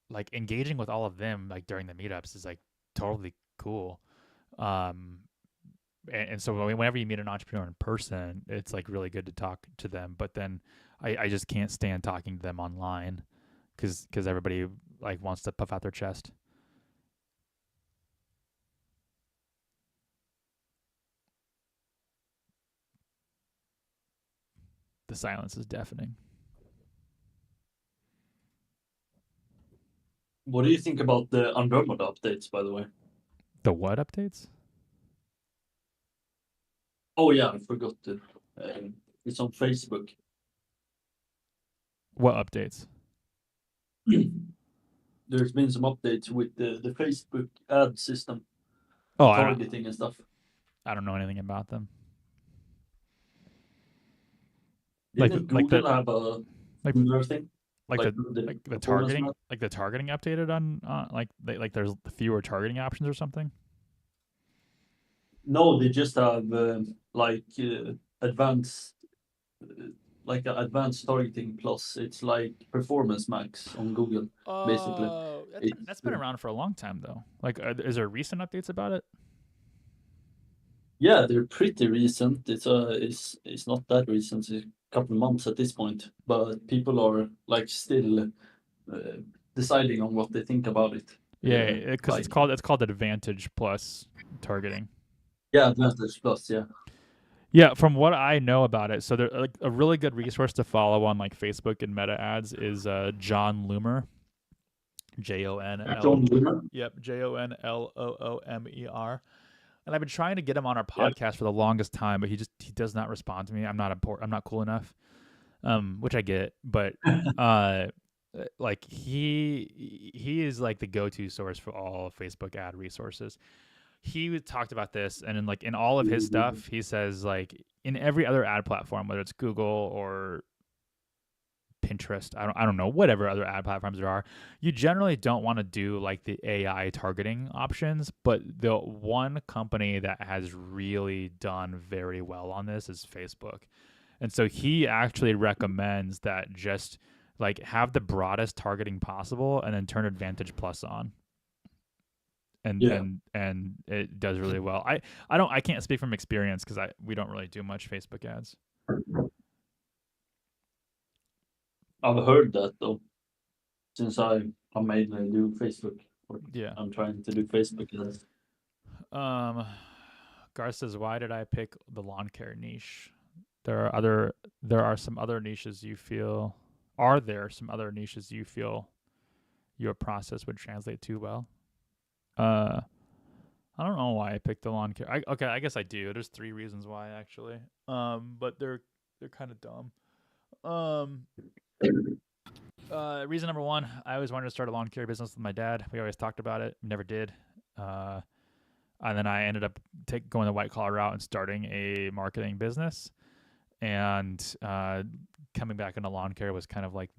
like engaging with all of them like during the meetups is like totally cool. And so whenever you meet an entrepreneur in person, it's like really good to talk to them. But then I just can't stand talking to them online because everybody like wants to puff out their chest. The silence is deafening. What do you think about the Andromeda updates, by the way? The what updates? Oh yeah, I forgot to. It's on Facebook. What updates? There's been some updates with the Facebook ad system, Oh, targeting and stuff. I don't know anything about them. Didn't Google have a similar thing? Like the targeting, map? Like the targeting updated on like there's fewer targeting options or something. No, they just have advanced advanced targeting plus. It's like performance max on Google. Basically, that's been around for a long time though. Like, is there recent updates about it? Yeah, they're pretty recent. It's not that recent. It's a couple of months at this point, but people are like still deciding on what they think about it. Yeah, because it's called Advantage Plus targeting. Yeah, Advantage Plus. Yeah. Yeah, from what I know about it, so there like a really good resource to follow on like Facebook and Meta ads is Jon Loomer, Jonl. Jon Loomer. Yep, Jonloomer. And I've been trying to get him on our podcast for the longest time, but he does not respond to me. I'm not cool enough, which I get, but like he is like the go-to source for all Facebook ad resources. He talked about this, and in all of his stuff, he says like in every other ad platform, whether it's Google or Pinterest, I don't know, whatever other ad platforms there are, you generally don't want to do like the AI targeting options. But the one company that has really done very well on this is Facebook. And so he actually recommends that just like have the broadest targeting possible and then turn Advantage Plus on. And it does really well. I can't speak from experience because we don't really do much Facebook ads. I've heard that though, since I mainly do Facebook. Yeah, I'm trying to do Facebook ads. Gar says, "Why did I pick the lawn care niche? There are some other niches you feel. Are there some other niches you feel your process would translate to well?" I don't know why I picked the lawn care. I guess I do. There's 3 reasons why actually. But they're kind of dumb. Reason number 1, I always wanted to start a lawn care business with my dad. We always talked about it, never did. And then I ended up going the white collar route and starting a marketing business. And coming back into lawn care was kind of like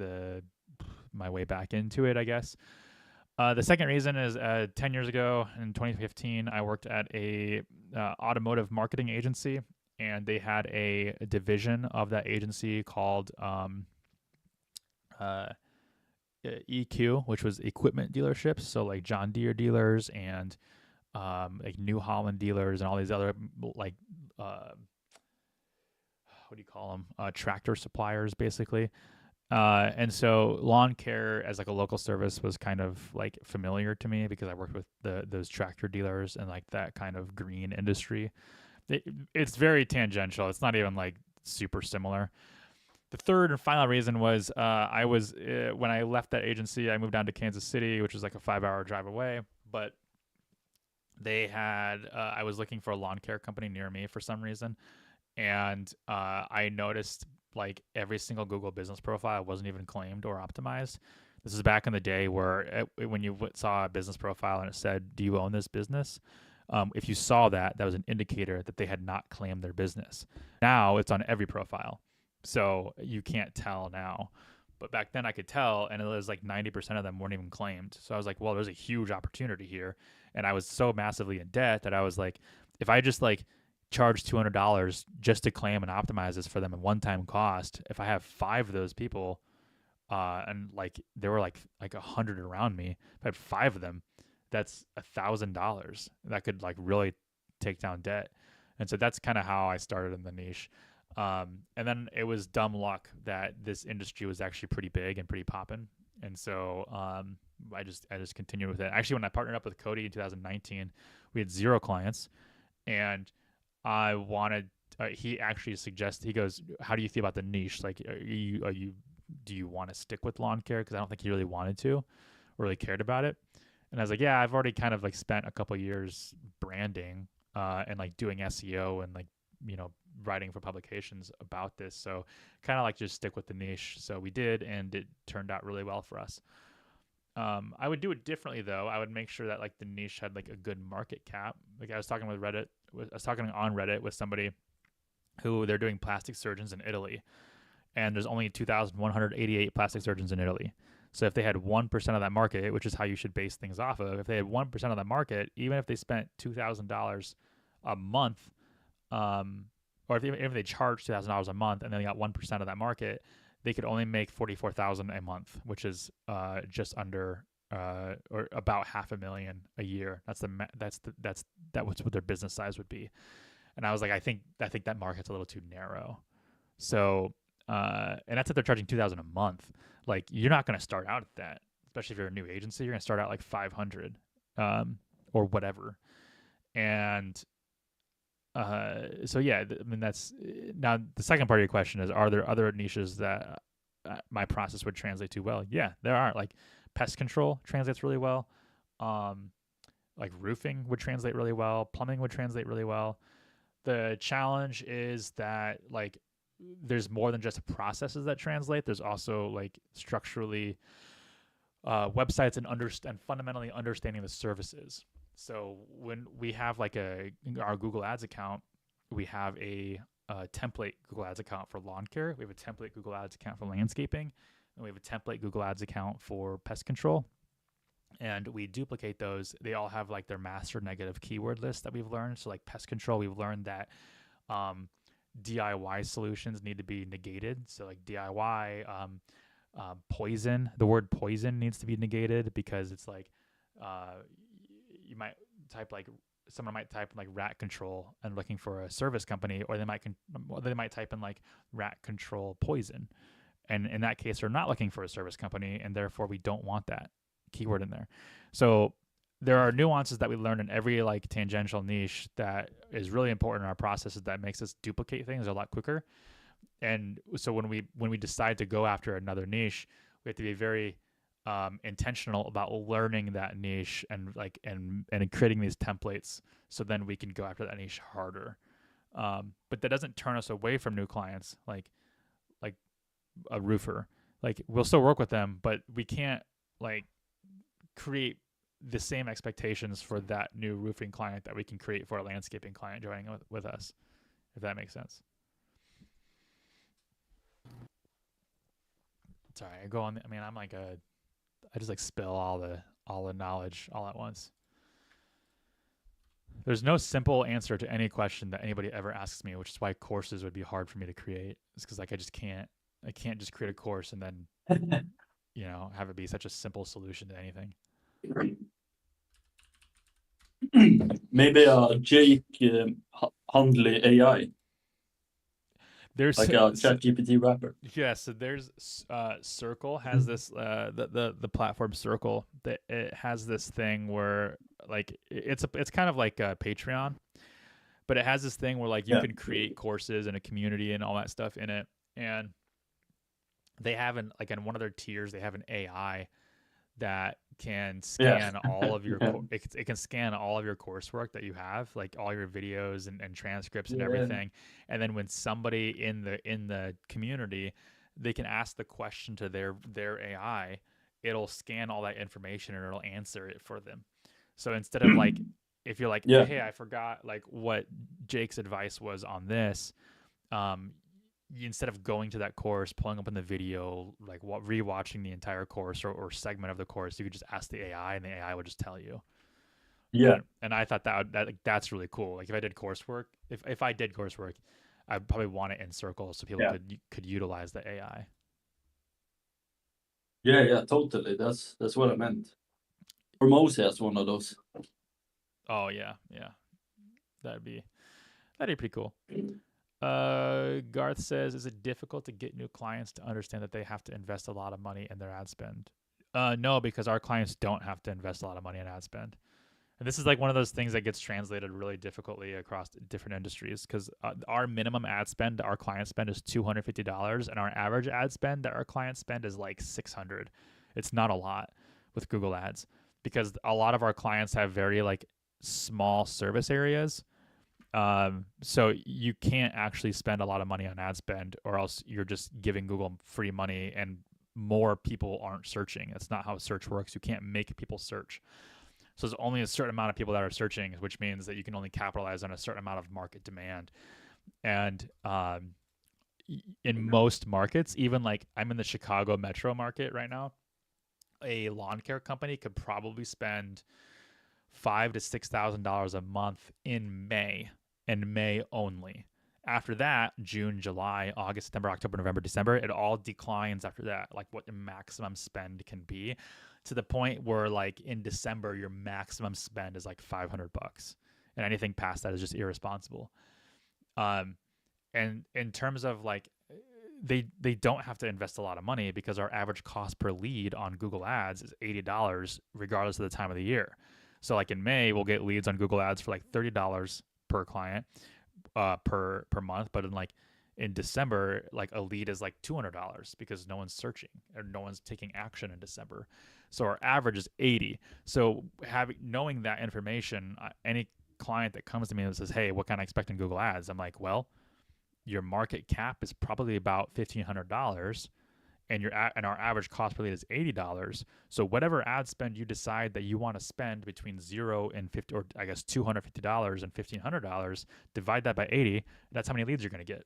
my way back into it, I guess. The second reason is 10 years ago in 2015, I worked at a automotive marketing agency, and they had a division of that agency called uh, EQ, which was equipment dealerships. So like John Deere dealers and like New Holland dealers and all these other like what do you call them? Tractor suppliers, basically. And so lawn care as like a local service was kind of like familiar to me because I worked with those tractor dealers and like that kind of green industry. It's very tangential. It's not even like super similar. The third and final reason was I was when I left that agency, I moved down to Kansas City, which is like a 5-hour drive away. But they had I was looking for a lawn care company near me for some reason, and I noticed like every single Google business profile wasn't even claimed or optimized. This is back in the day where when you saw a business profile and it said, "Do you own this business?" If you saw that, that was an indicator that they had not claimed their business. Now it's on every profile, so you can't tell now. But back then I could tell, and it was like 90% of them weren't even claimed. So I was like, well, there's a huge opportunity here. And I was so massively in debt that I was like, if I just like charge $200 just to claim and optimize this for them in one-time cost, if I have 5 of those people, and like there were like 100 around me, if I had 5 of them, that's $1,000 that could like really take down debt. And so that's kind of how I started in the niche. And then it was dumb luck that this industry was actually pretty big and pretty popping. And so I just continued with it. Actually, when I partnered up with Cody in 2019, we had 0 clients, and I wanted. He actually suggested. He goes, "How do you feel about the niche? Like, do you want to stick with lawn care? Because I don't think he really wanted to, or really cared about it." And I was like, "Yeah, I've already kind of like spent a couple years branding and like doing SEO and like writing for publications about this. So kind of like just stick with the niche." So we did, and it turned out really well for us. I would do it differently though. I would make sure that like the niche had like a good market cap. Like I was talking on Reddit with somebody who they're doing plastic surgeons in Italy, and there's only 2,188 plastic surgeons in Italy. So if they had 1% of that market, which is how you should base things off of, if they had 1% of that market, even if they spent $2,000 a month, or if they charged $2,000 a month and they got 1% of that market, they could only make $44,000 a month, which is just under or about $500,000 a year. That's what their business size would be. And I was like, I think that market's a little too narrow. So and that's if they're charging $2,000 a month. Like you're not going to start out at that, especially if you're a new agency. You're going to start out like 500 or whatever. And so yeah, I mean that's now the second part of your question is, are there other niches that my process would translate to well? Yeah, there are. Like pest control translates really well. Like roofing would translate really well. Plumbing would translate really well. The challenge is that like there's more than just processes that translate. There's also like structurally websites and fundamentally understanding the services. So when we have like our Google Ads account, we have a template Google Ads account for lawn care. We have a template Google Ads account for landscaping, and we have a template Google Ads account for pest control. And we duplicate those. They all have like their master negative keyword list that we've learned. So like pest control, we've learned that DIY solutions need to be negated. So like DIY, poison, the word poison needs to be negated because it's like you might type like someone might type in like rat control and looking for a service company, or they might type in like rat control poison, and in that case they're not looking for a service company, and therefore we don't want that keyword in there. So there are nuances that we learn in every like tangential niche that is really important in our processes that makes us duplicate things a lot quicker. And so when we decide to go after another niche, we have to be very intentional about learning that niche and creating these templates, so then we can go after that niche harder. But that doesn't turn us away from new clients, like a roofer. Like we'll still work with them, but we can't like create the same expectations for that new roofing client that we can create for a landscaping client joining with us, if that makes sense. Sorry, I go on. I mean, I'm like I just like spill all all the knowledge all at once. There's no simple answer to any question that anybody ever asks me, which is why courses would be hard for me to create. It's because like I can't just create a course and then have it be such a simple solution to anything. Maybe a Jake Hundley AI, There's like a ChatGPT wrapper. Yeah, so there's Circle has this the platform Circle that it has this thing where like it's kind of like a Patreon, but it has this thing where like you can create courses and a community and all that stuff in it, and they have in one of their tiers they have an AI that can scan all of your it can scan all of your coursework that you have, like all your videos and transcripts and everything. And then when somebody in the community, they can ask the question to their AI, it'll scan all that information and it'll answer it for them. So instead of like if you're like hey, I forgot like what Jake's advice was on this, instead of going to that course, pulling up in the video, like rewatching the entire course or segment of the course, you could just ask the AI and the AI would just tell you. Yeah. And I thought that's really cool. Like if I did coursework, if I did coursework, I'd probably want it in Circle so people could utilize the AI. Yeah, totally. That's what I meant. Formosa has one of those. Oh yeah. That'd be pretty cool. Garth says, is it difficult to get new clients to understand that they have to invest a lot of money in their ad spend? No, because our clients don't have to invest a lot of money in ad spend. And this is like one of those things that gets translated really difficultly across different industries, because our minimum ad spend that our clients spend is $250, and our average ad spend that our clients spend is like $600. It's not a lot with Google Ads, because a lot of our clients have very like small service areas. So you can't actually spend a lot of money on ad spend, or else you're just giving Google free money and more people aren't searching. That's not how search works. You can't make people search. So there's only a certain amount of people that are searching, which means that you can only capitalize on a certain amount of market demand. And in most markets, even like I'm in the Chicago metro market right now, a lawn care company could probably spend $5,000 to $6,000 a month in May, and May only. After that, June, July, August, September, October, November, December, it all declines after that, like what the maximum spend can be, to the point where like in December, your maximum spend is like $500, and anything past that is just irresponsible. And in terms of like, they don't have to invest a lot of money, because our average cost per lead on Google Ads is $80 regardless of the time of the year. So like in May, we'll get leads on Google Ads for like $30 per client per month. But in December, like a lead is like $200 because no one's searching or no one's taking action in December. So our average is 80. So knowing that information, any client that comes to me and says, hey, what can I expect in Google Ads? I'm like, well, your market cap is probably about $1,500. And our average cost per lead is $80. So whatever ad spend you decide that you want to spend between $0 and $50, or I guess $250 and $1,500, divide that by 80. That's how many leads you're going to get.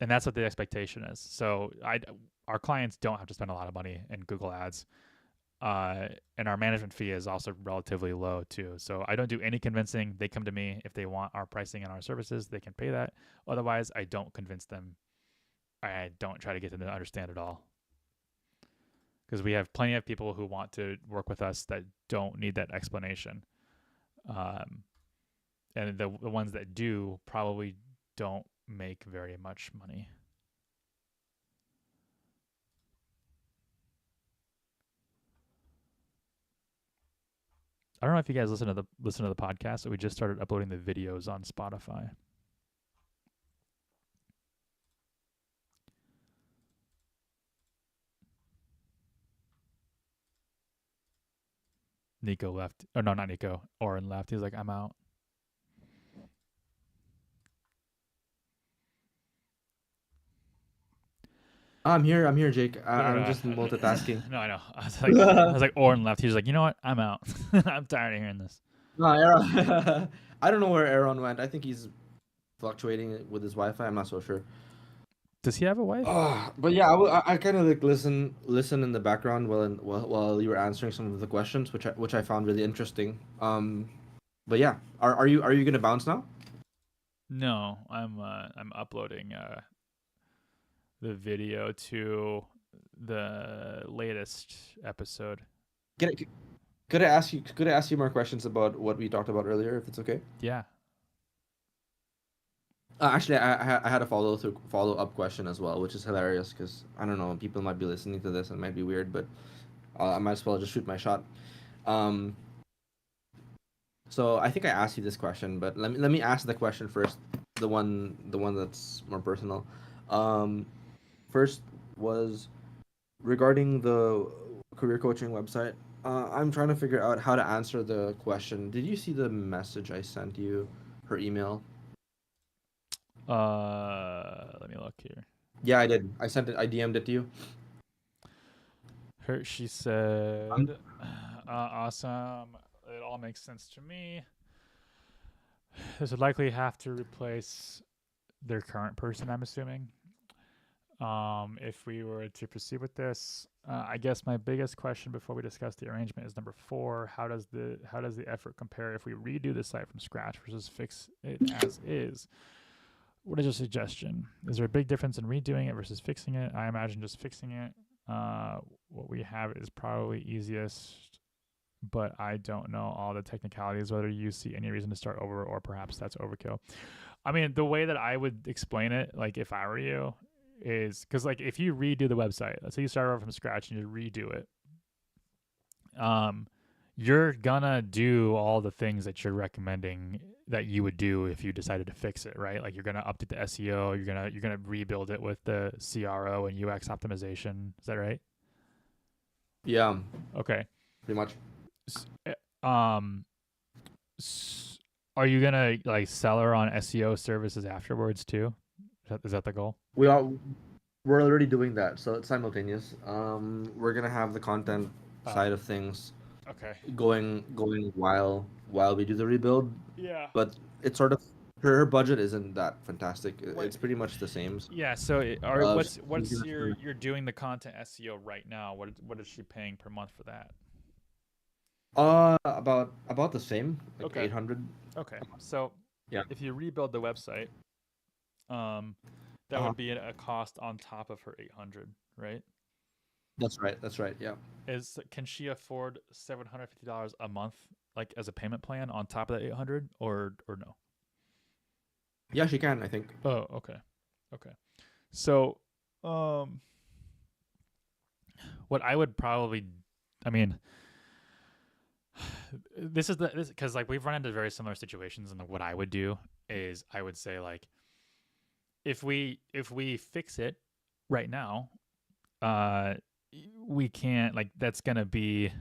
And that's what the expectation is. So our clients don't have to spend a lot of money in Google Ads. And our management fee is also relatively low too. So I don't do any convincing. They come to me. If they want our pricing and our services, they can pay that. Otherwise, I don't convince them. I don't try to get them to understand it all, because we have plenty of people who want to work with us that don't need that explanation. And the ones that do probably don't make very much money. I don't know if you guys listen to the podcast, but we just started uploading the videos on Spotify. Nico left. Oh, no, not Nico. Oren left. He's like, I'm out. I'm here, Jake. I'm just multitasking. No, I know. I was like, Oren left. He was like, you know what? I'm out. I'm tired of hearing this. No, Aaron. I don't know where Aaron went. I think he's fluctuating with his Wi-Fi. I'm not so sure. Does he have a wife? But yeah, I kind of like listen in the background while you were answering some of the questions, which I found really interesting. But yeah, are you gonna bounce now? No, I'm uploading the video to the latest episode. Can I, could I ask you more questions about what we talked about earlier, if it's okay? Yeah. Actually, I had a follow up question as well, which is hilarious because I don't know, people might be listening to this and it might be weird, but I might as well just shoot my shot. Um, so I think I asked you this question, but let me ask the question first, the one that's more personal. Um, First was regarding the career coaching website. I'm trying to figure out how to answer the question. Did you see the message I sent you, her email? Let me look here. Yeah, I did. I sent it. I DM'd it to you. She said, awesome. It all makes sense to me. This would likely have to replace their current person, I'm assuming. If we were to proceed with this, I guess my biggest question before we discuss the arrangement is number 4. How does the effort compare if we redo the site from scratch versus fix it as is? What is your suggestion? Is there a big difference in redoing it versus fixing it? I imagine just fixing it. What we have is probably easiest, but I don't know all the technicalities, whether you see any reason to start over or perhaps that's overkill. I mean, the way that I would explain it, like if I were you, is because like if you redo the website, let's say you start over from scratch and you redo it, you're gonna do all the things that you're recommending that you would do if you decided to fix it, right? Like you're gonna update the SEO, you're gonna rebuild it with the CRO and UX optimization. Is that right? Yeah, Okay. pretty much. Um, are you gonna like sell her on SEO services afterwards too? Is that the goal? We're already doing that, so it's simultaneous. We're gonna have the content side of things Okay. going while we do the rebuild, Yeah. but it's sort of her budget isn't that fantastic. Wait. It's pretty much the same. Yeah. So, what's she's gonna- you're doing the content SEO right now? What is she paying per month for that? About the same, like Okay. 800. Okay. So, Yeah. if you rebuild the website, that Uh-huh. would be a cost on top of her 800, right? That's right. That's right. Yeah. Can she afford $750 a month, like as a payment plan on top of that 800, or no? Yeah, she can. I think. Oh, okay. So, what I would probably, I mean, this because like we've run into very similar situations, and what I would do is I would say like, if we fix it right now, we can't, like, that's gonna be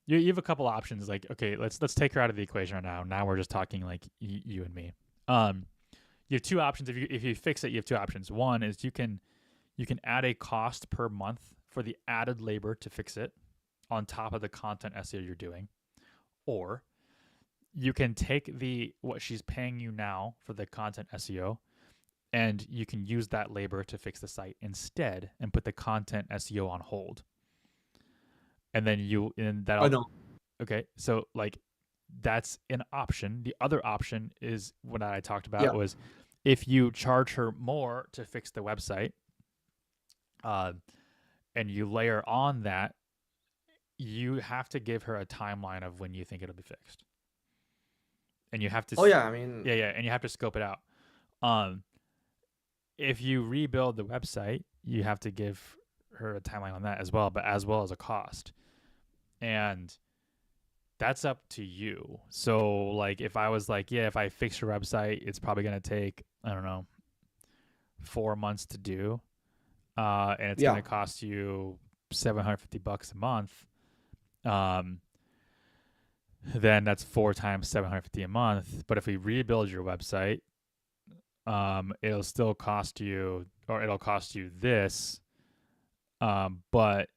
you have a couple options. Like, okay, let's take her out of the equation right now. Now we're just talking like you and me. You have two options. If you fix it, you have two options. One is you can add a cost per month for the added labor to fix it on top of the content SEO you're doing, or you can take what she's paying you now for the content SEO, and you can use that labor to fix the site instead and put the content SEO on hold. And then that'll. I know. Okay, so like that's an option. The other option is what I talked about Yeah. was if you charge her more to fix the website, and you layer on that, you have to give her a timeline of when you think it'll be fixed. And you have to. Oh yeah. I mean. Yeah, and you have to scope it out. If you rebuild the website, you have to give her a timeline on that as well, but as well as a cost. And that's up to you. So like if I was like, yeah, if I fix your website, it's probably going to take, I don't know, 4 months to do. And it's Yeah. going to cost you $750 a month. Then that's 4 times $750 a month. But if we rebuild your website, it'll still cost you, or it'll cost you this, but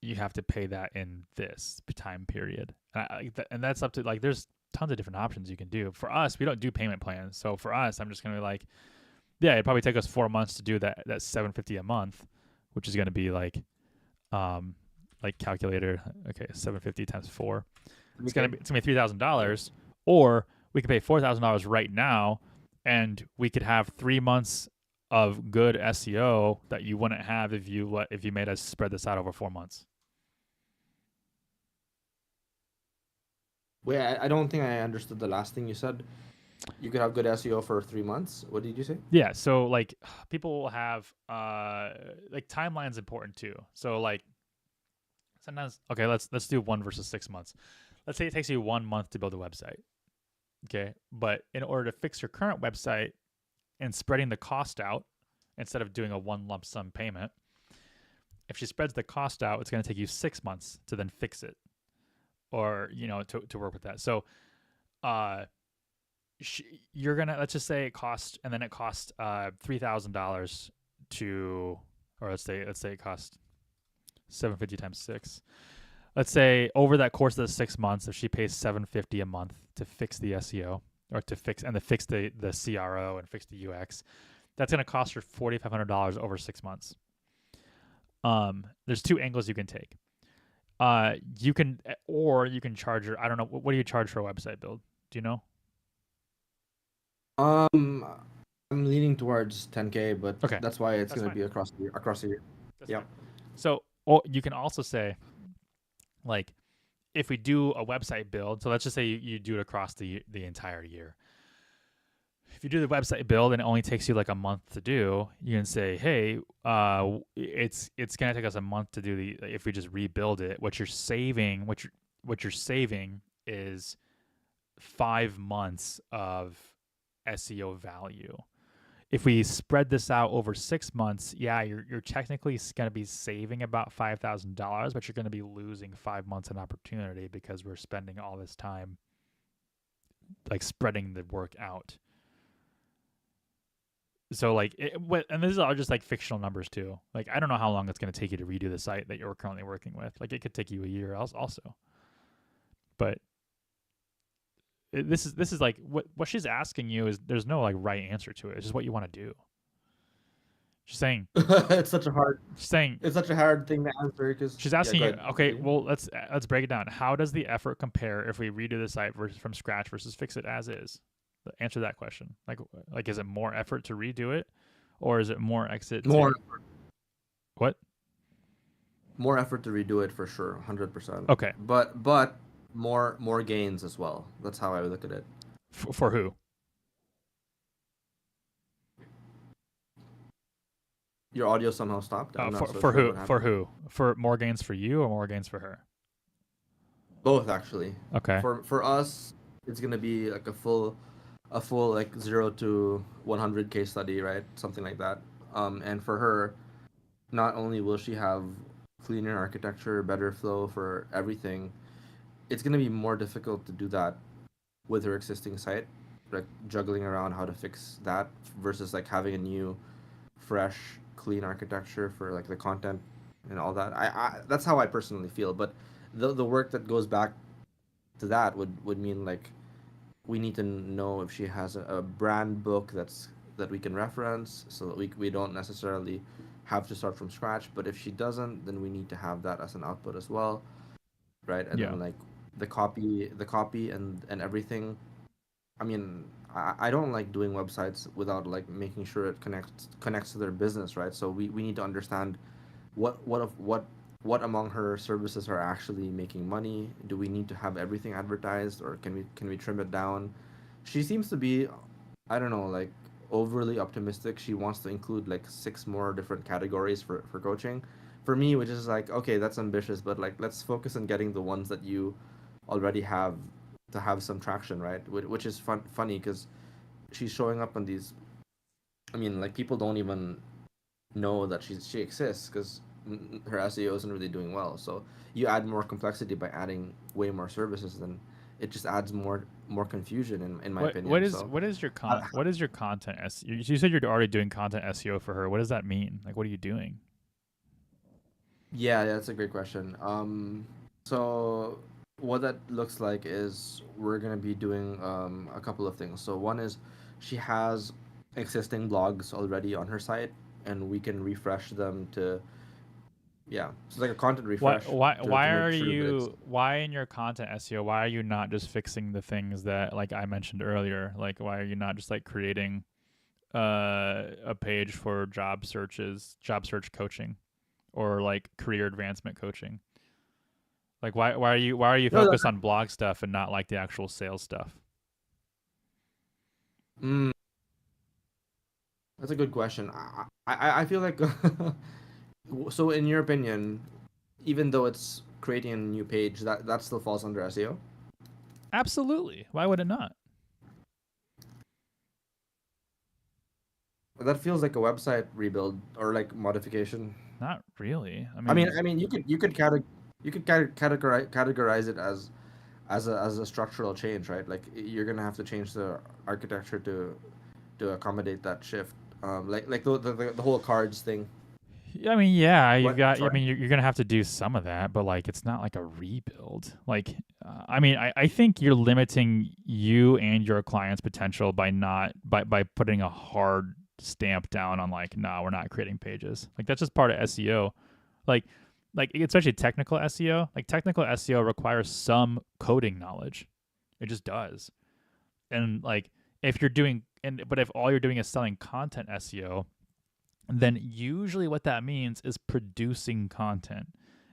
you have to pay that in this time period. And that's up to, like, there's tons of different options you can do. For us, we don't do payment plans. So for us, I'm just going to be like, yeah, it'd probably take us 4 months to do that $750 a month, which is going to be like calculator. Okay, 750 times 4. It's gonna be $3,000, or we could pay $4,000 right now, and we could have 3 months of good SEO that you wouldn't have if you made us spread this out over 4 months. Wait, I don't think I understood the last thing you said. You could have good SEO for 3 months. What did you say? Yeah, so like people will have like timeline's important too. So like sometimes, okay, let's do 1 versus 6 months. Let's say it takes you 1 month to build a website. Okay, but in order to fix your current website and spreading the cost out instead of doing a one lump sum payment, if she spreads the cost out, it's going to take you 6 months to then fix it, or to work with that. So you're gonna, let's just say it cost $3,000 to, or let's say it cost 750 times 6. Let's say over that course of the 6 months, if she pays $750 a month to fix the SEO, or to fix the CRO and fix the UX, that's going to cost her $4,500 over 6 months. There's 2 angles you can take. You can charge her. I don't know. What do you charge for a website build? Do you know? I'm leaning towards 10K, but okay, that's why it's that's going to fine. be across the year. Yeah. So you can also say, like, if we do a website build, so let's just say you do it across the entire year. If you do the website build and it only takes you like a month to do, you can say, hey, it's gonna take us a month to do if we just rebuild it. What you're saving is 5 months of SEO value. If we spread this out over 6 months, yeah, you're technically going to be saving about $5,000, but you're going to be losing 5 months in opportunity because we're spending all this time like spreading the work out. So like, and these are just like fictional numbers too. Like, I don't know how long it's going to take you to redo the site that you're currently working with. Like, it could take you a year also. But this is like what she's asking you is, there's no like right answer to it. It's just what you want to do. She's saying it's such a hard thing to answer, because she's asking you, okay, well, let's break it down. How does the effort compare if we redo the site from scratch versus fix it as is? Answer that question. Like is it more effort to redo it, or is it more exit? More. What? More effort to redo it for sure, 100%. Okay. But more gains as well. That's how I would look at it. For who? Your audio somehow stopped. For who? For who? For more gains for you or more gains for her? Both, actually. Okay. For us, it's gonna be like a full like 0 to 100 case study, right? Something like that. And for her, not only will she have cleaner architecture, better flow for everything, it's gonna be more difficult to do that with her existing site, like juggling around how to fix that versus like having a new, fresh, clean architecture for like the content and all that. I that's how I personally feel. But the work that goes back to that would mean like we need to know if she has a brand book that we can reference, so that we don't necessarily have to start from scratch. But if she doesn't, then we need to have that as an output as well, right? And then like the copy and everything. I mean, I don't like doing websites without like making sure it connects to their business, right? So we need to understand what among her services are actually making money. Do we need to have everything advertised, or can we trim it down? She seems to be, I don't know, like overly optimistic. She wants to include like 6 more different categories for coaching. For me, which is like, okay, that's ambitious, but like let's focus on getting the ones that you already have to have some traction, right? Which is funny because she's showing up on these. I mean, like people don't even know that she exists because her SEO isn't really doing well. So you add more complexity by adding way more services, then it just adds more confusion in my opinion. What is your content SEO? You said you're already doing content SEO for her. What does that mean? Like, what are you doing? Yeah, that's a great question. So what that looks like is we're gonna be doing a couple of things. So one is she has existing blogs already on her site, and we can refresh them to yeah. So it's like a content Why refresh why to why make are sure that it's you why in your content SEO, why are you not just fixing the things that like I mentioned earlier? Like why are you not just like creating a page for job search coaching or like career advancement coaching? Like why are you no. focused on blog stuff and not like the actual sales stuff? Mm, that's a good question. I feel like so in your opinion, even though it's creating a new page, that still falls under SEO. Absolutely. Why would it not? That feels like a website rebuild or like modification. Not really. I I mean, mean, you could categorize it as a structural change, right? Like you're gonna have to change the architecture to accommodate that shift. Like the whole cards thing. I mean, yeah, you've What? got. I Sorry. mean, you're gonna have to do some of that, but like, it's not like a rebuild. Like, I mean, I think you're limiting you and your client's potential by not by putting a hard stamp down on like, nah, we're not creating pages. Like that's just part of SEO. Like, like especially technical SEO. Like technical SEO requires some coding knowledge. It just does. And like, if you're doing but if all you're doing is selling content SEO, then usually what that means is producing content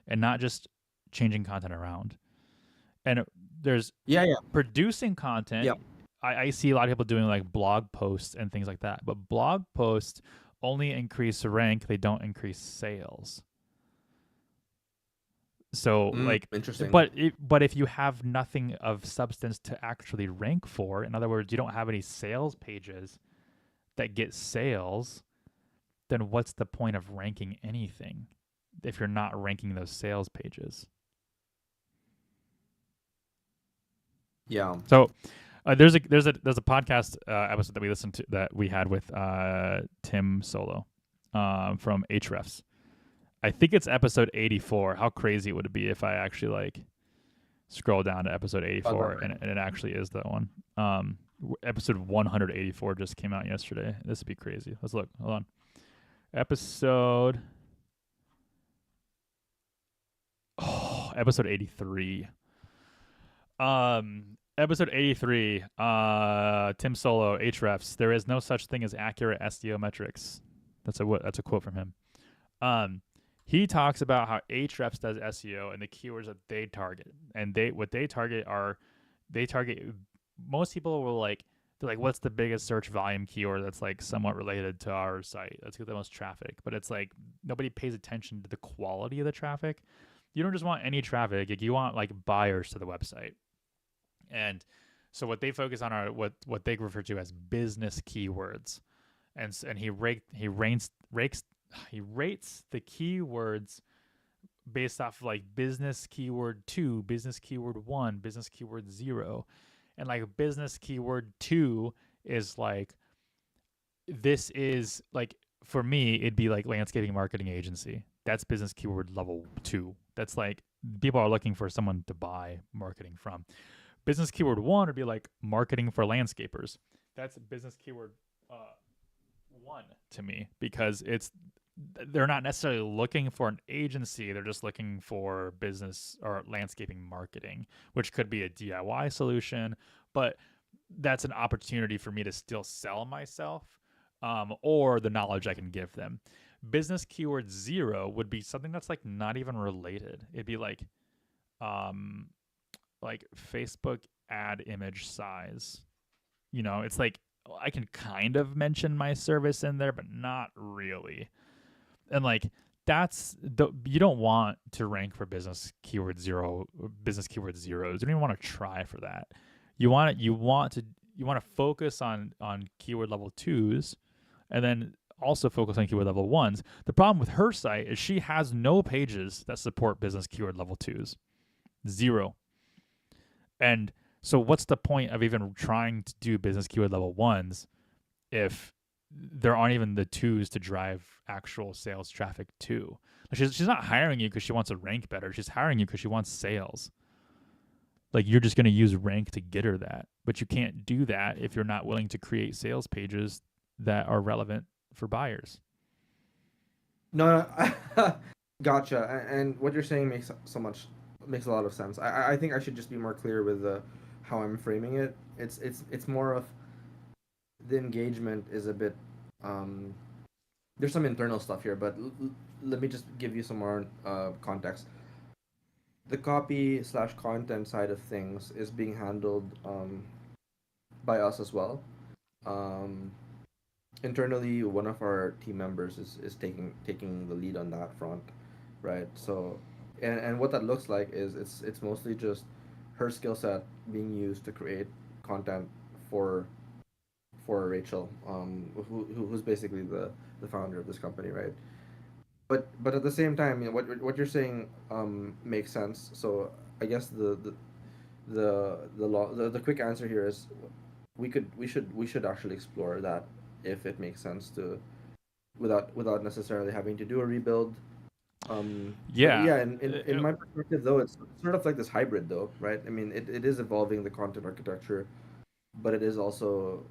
and not just changing content around. And there's Yeah, yeah, producing content. yeah. I see a lot of people doing like blog posts and things like that, but blog posts only increase rank, they don't increase sales. So like, Interesting. but if you have nothing of substance to actually rank for, in other words, you don't have any sales pages that get sales, then what's the point of ranking anything if you're not ranking those sales pages? Yeah. So there's a podcast episode that we listened to that we had with Tim Solo from Hrefs. I think it's episode 84. How crazy would it be if I actually like scroll down to episode 84 and it actually is that one? Episode 184 just came out yesterday. This would be crazy. Let's look. Hold on. Episode 83. Episode 83, Tim Solo, Hrefs. There is no such thing as accurate SEO metrics. That's a quote from him. He talks about how Hrefs does SEO and the keywords that they target. And they target most people will like, they're like, what's the biggest search volume keyword that's like somewhat related to our site? That's got the most traffic. But it's like nobody pays attention to the quality of the traffic. You don't just want any traffic. Like, you want like buyers to the website. And so what they focus on are what they refer to as business keywords. And he rates the keywords based off of like business keyword 2, business keyword 1, business keyword 0. And like business keyword 2 is like, this is like, for me, it'd be like landscaping marketing agency. That's business keyword level 2. That's like people are looking for someone to buy marketing from. Business keyword 1 would be like marketing for landscapers. That's business keyword 1 to me, because they're not necessarily looking for an agency. They're just looking for business or landscaping marketing, which could be a DIY solution, but that's an opportunity for me to still sell myself, or the knowledge I can give them. Business keyword 0 would be something that's like not even related. It'd be like Facebook ad image size. You know, it's like I can kind of mention my service in there, but not really. And like, you don't want to rank for business keyword 0, business keyword zeros. You don't even want to try for that. You want to focus on keyword level 2s, and then also focus on keyword level 1s. The problem with her site is she has no pages that support business keyword level 2s. 0. And so what's the point of even trying to do business keyword level 1s if there aren't even the 2s to drive actual sales traffic to? She's not hiring you because she wants to rank better. She's hiring you because she wants sales. Like you're just going to use rank to get her that, but you can't do that if you're not willing to create sales pages that are relevant for buyers. No, no. Gotcha. And what you're saying makes a lot of sense. I think I should just be more clear with how I'm framing it. It's more of the engagement is a bit um there's some internal stuff here, but let me just give you some more context. The copy slash content side of things is being handled by us as well. Um, Internally, one of our team members is taking the lead on that front, right? So, and what that looks like is it's mostly just her skill set being used to create content for Rachel, who's basically the founder of this company, right? But at the same time, you know, what you're saying makes sense. So I guess the quick answer here is we should actually explore that if it makes sense to without necessarily having to do a rebuild. But Yeah. yeah, in my perspective though, it's sort of like this hybrid though, right? I mean, it is evolving the content architecture, but it is also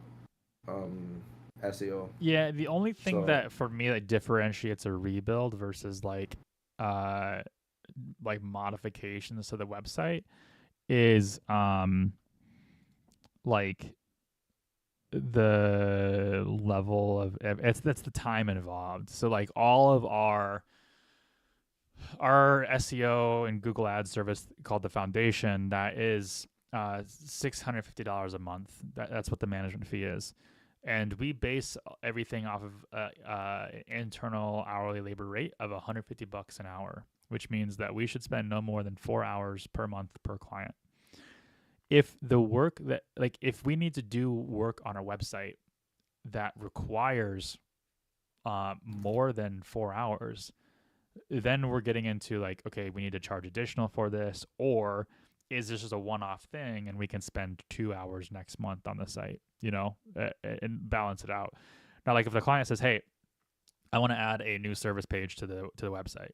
um, SEO. Yeah, the only thing So that for me that differentiates a rebuild versus uh like modifications to the website is like the level of that's the time involved. So like all of our SEO and Google Ads service called the Foundation, that is $650 a month. That's what the management fee is. And we base everything off of internal hourly labor rate of $150 an hour, which means that we should spend no more than 4 hours per month per client. If the work that like if we need to do work on our website that requires more than 4 hours, then we're getting into like, okay, we need to charge additional for this, or is this just a one-off thing and we can spend 2 hours next month on the site, and balance it out. Now, like if the client says, hey, I want to add a new service page to the website.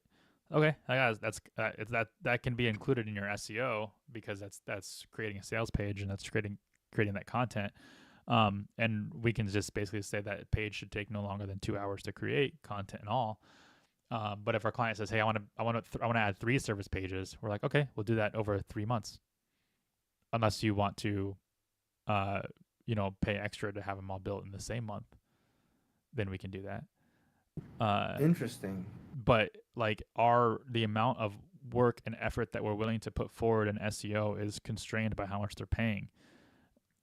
Okay, that can be included in your SEO because that's creating a sales page and that's creating that content. And we can just basically say that page should take no longer than 2 hours to create content and all. But if our client says, "Hey, I want to add 3 service pages," we're like, "Okay, we'll do that over 3 months." Unless you want to, pay extra to have them all built in the same month, then we can do that. interesting. But like the amount of work and effort that we're willing to put forward in SEO is constrained by how much they're paying.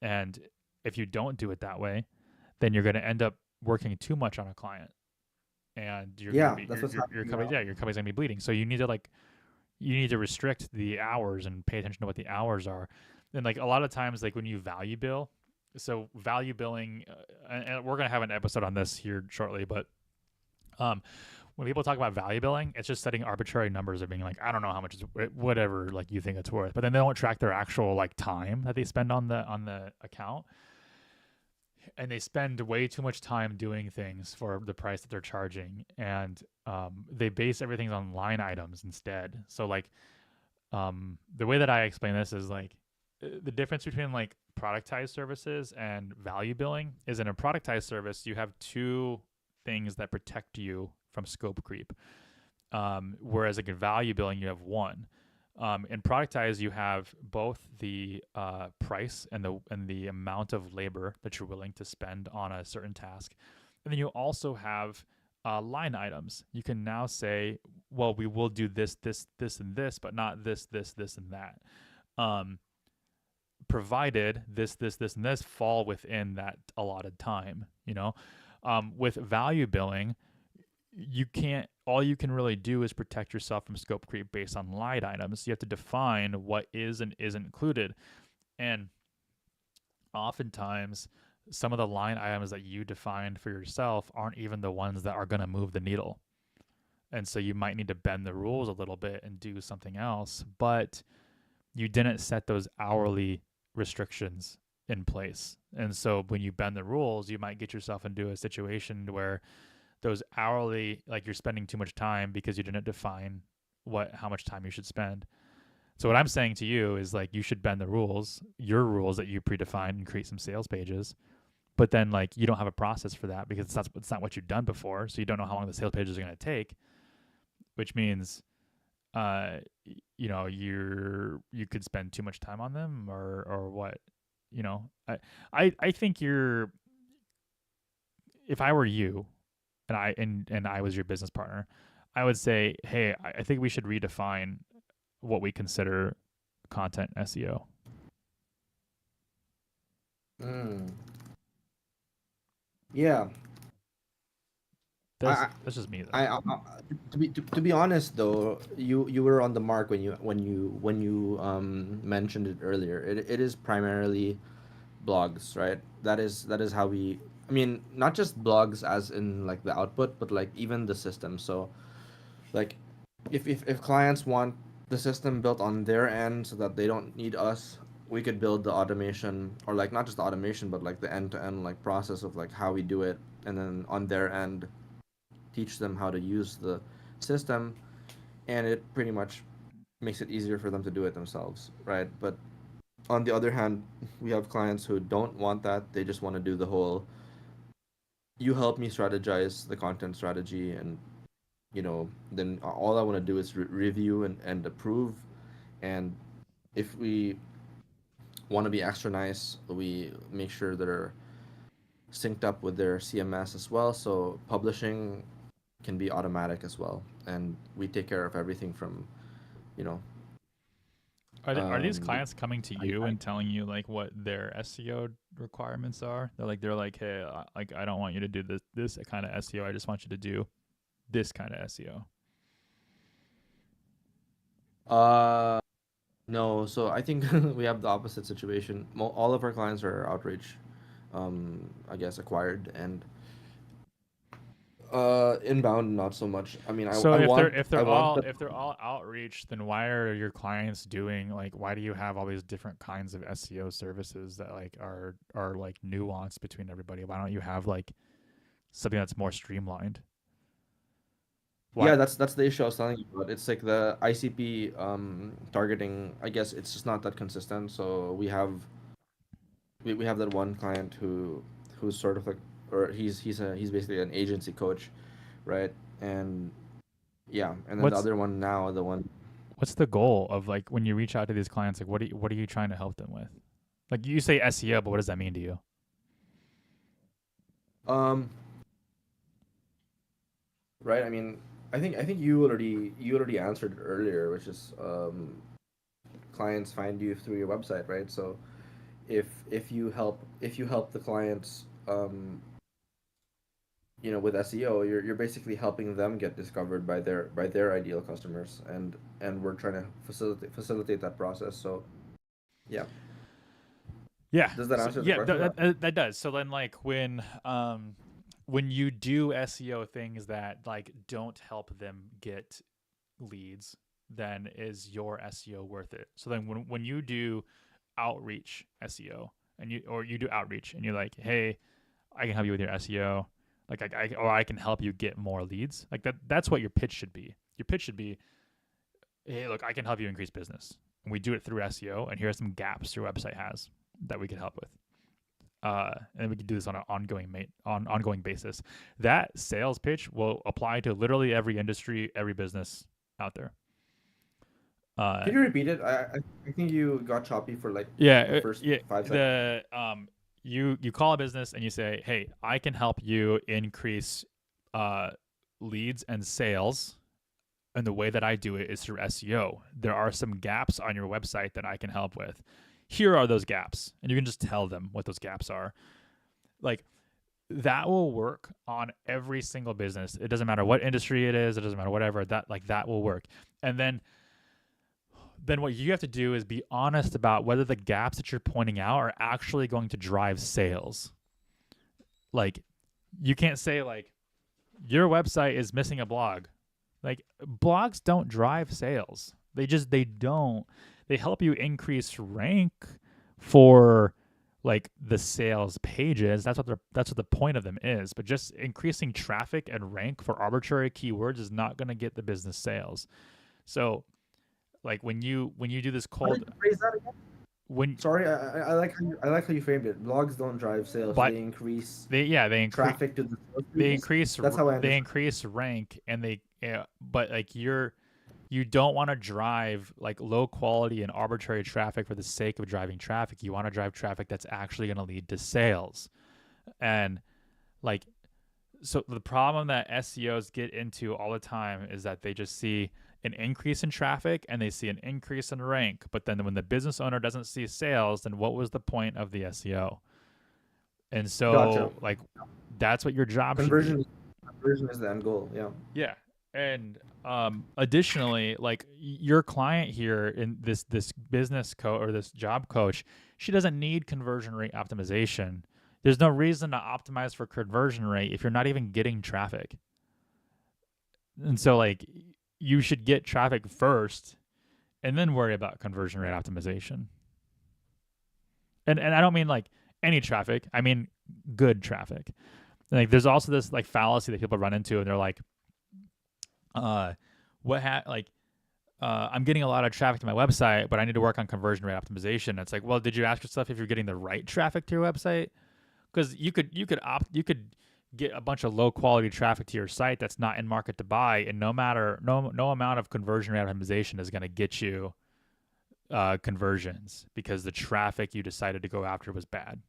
And if you don't do it that way, then you're going to end up working too much on a client. And your company's gonna be bleeding. So you need to restrict the hours and pay attention to what the hours are. And like a lot of times, like when you value bill, so value billing, and we're gonna have an episode on this here shortly. But when people talk about value billing, it's just setting arbitrary numbers of being like, I don't know how much is whatever like you think it's worth, but then they don't track their actual like time that they spend on the account. And they spend way too much time doing things for the price that they're charging, and they base everything on line items instead. So like the way that I explain this is like the difference between like productized services and value billing is in a productized service you have 2 things that protect you from scope creep, whereas like in value billing you have 1. In productize, you have both the price and the amount of labor that you're willing to spend on a certain task, and then you also have line items. You can now say, well, we will do this, and this, but not this, and that. Provided this, and this fall within that allotted time. With value billing, all you can really do is protect yourself from scope creep based on line items. You have to define what is and isn't included. And oftentimes some of the line items that you defined for yourself aren't even the ones that are going to move the needle. And so you might need to bend the rules a little bit and do something else, but you didn't set those hourly restrictions in place. And so when you bend the rules, you might get yourself into a situation where those hourly, like you're spending too much time because you didn't define how much time you should spend. So what I'm saying to you is like you should bend the rules, your rules that you predefined, and create some sales pages. But then like you don't have a process for that because it's not what you've done before. So you don't know how long the sales pages are going to take, which means you could spend too much time on them or what. I think if I were you and I was your business partner, I would say, hey, I think we should redefine what we consider content SEO. Yeah. That's just me though. To be honest though, you were on the mark when you mentioned it earlier. It is primarily blogs, right? That is how we. I mean, not just blogs as in like the output, but like even the system. So, like, if clients want the system built on their end so that they don't need us, we could build the automation, or like not just the automation, but like the end to end like process of like how we do it, and then on their end teach them how to use the system, and it pretty much makes it easier for them to do it themselves, right? But on the other hand, we have clients who don't want that. They just want to do the whole you help me strategize the content strategy, and then all I want to do is review and approve. And if we want to be extra nice, we make sure they're synced up with their CMS as well, so publishing can be automatic as well, and we take care of everything from you know Are these um clients coming to you and telling you like what their SEO requirements are? They're like, hey, like I don't want you to do this kind of SEO. I just want you to do this kind of SEO. No, so I think we have the opposite situation. All of our clients are outreach, I guess acquired, and inbound not so much. I mean, So I if they're want if I they're want all the if they're all outreach, then why are your clients doing like why do you have all these different kinds of SEO services that like are like nuanced between everybody? Why don't you have like something that's more streamlined? Why? yeah, that's the issue I was telling you about. It's like the ICP targeting. I guess it's just not that consistent. So we have that one client who's sort of like, or he's basically an agency coach, right? And yeah, and then the What's other one now, the one what's the goal of like when you reach out to these clients? Like what are you trying to help them with? Like you say SEO, but what does that mean to you? um right. I mean, I think you already answered it earlier, which is clients find you through your website, right? So if you help the clients with SEO, you're basically helping them get discovered by their ideal customers, and we're trying to facilitate that process. So yeah, Yeah. does that So, answer the yeah, question? that does. So then like when you do SEO things that like don't help them get leads, then is your SEO worth it? So then when you do outreach SEO and you do outreach and you're like, hey, I can help you with your SEO, like I can help you get more leads. Like that's what your pitch should be. Your pitch should be, hey, look, I can help you increase business. And we do it through SEO, and here are some gaps your website has that we can help with. And we can do this on an ongoing basis. That sales pitch will apply to literally every industry, every business out there. Can you repeat it? I think you got choppy for like the Yeah, first yeah. 5 seconds. You call a business and you say, hey, I can help you increase leads and sales. And the way that I do it is through SEO. There are some gaps on your website that I can help with. Here are those gaps. And you can just tell them what those gaps are. Like that will work on every single business. It doesn't matter what industry it is. It doesn't matter whatever. That will work. And then what you have to do is be honest about whether the gaps that you're pointing out are actually going to drive sales. Like you can't say like your website is missing a blog. Like blogs don't drive sales. They don't. They help you increase rank for like the sales pages. That's what the point of them is. But just increasing traffic and rank for arbitrary keywords is not going to get the business sales. So like when you do this How cold did you phrase that again? when Sorry, I like how you framed it. Blogs don't drive sales; but they increase they increase traffic to the sales pages. That's how I they understand. increase rank and but like you don't want to drive like low quality and arbitrary traffic for the sake of driving traffic. You want to drive traffic that's actually going to lead to sales. And like, so the problem that SEOs get into all the time is that they just see an increase in traffic and they see an increase in rank. But then when the business owner doesn't see sales, then what was the point of the SEO? And so Gotcha. like that's what your job should be. Conversion is the end goal. Yeah. Yeah. And additionally, like your client here in this business coach or this job coach, she doesn't need conversion rate optimization. There's no reason to optimize for conversion rate if you're not even getting traffic. And so like you should get traffic first and then worry about conversion rate optimization. And I don't mean like any traffic. I mean good traffic. Like there's also this like fallacy that people run into and they're like I'm getting a lot of traffic to my website, but I need to work on conversion rate optimization. It's like, well, did you ask yourself if you're getting the right traffic to your website? Because you could get a bunch of low quality traffic to your site that's not in market to buy, and no amount of conversion rate optimization is going to get you conversions because the traffic you decided to go after was bad.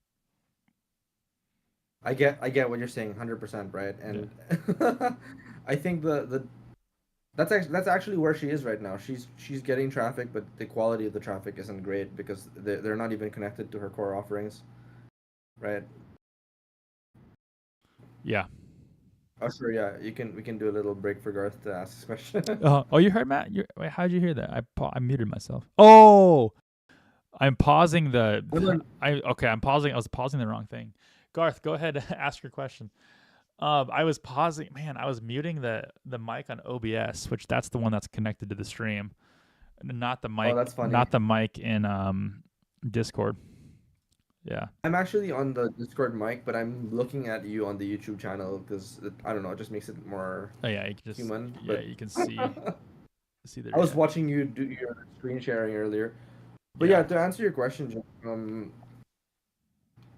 I get what you're saying, 100%, right? And I think that's actually where she is right now. She's getting traffic, but the quality of the traffic isn't great because they're not even connected to her core offerings, right? Yeah. Oh, sure. Yeah, we can do a little break for Garth to ask his question. Oh, you heard Matt? Wait, how'd you hear that? I muted myself. Oh, I'm pausing the. I'm pausing. I was pausing the wrong thing. Garth, go ahead and ask your question. I was pausing. Man, I was muting the mic on OBS, which that's the one that's connected to the stream, not the mic. Oh, that's funny. Not the mic in Discord. Yeah. I'm actually on the Discord mic, but I'm looking at you on the YouTube channel because I don't know, it just makes it more Oh yeah, you can just human. Yeah, But you can see the. I was watching you do your screen sharing earlier. But yeah, to answer your question, Jim,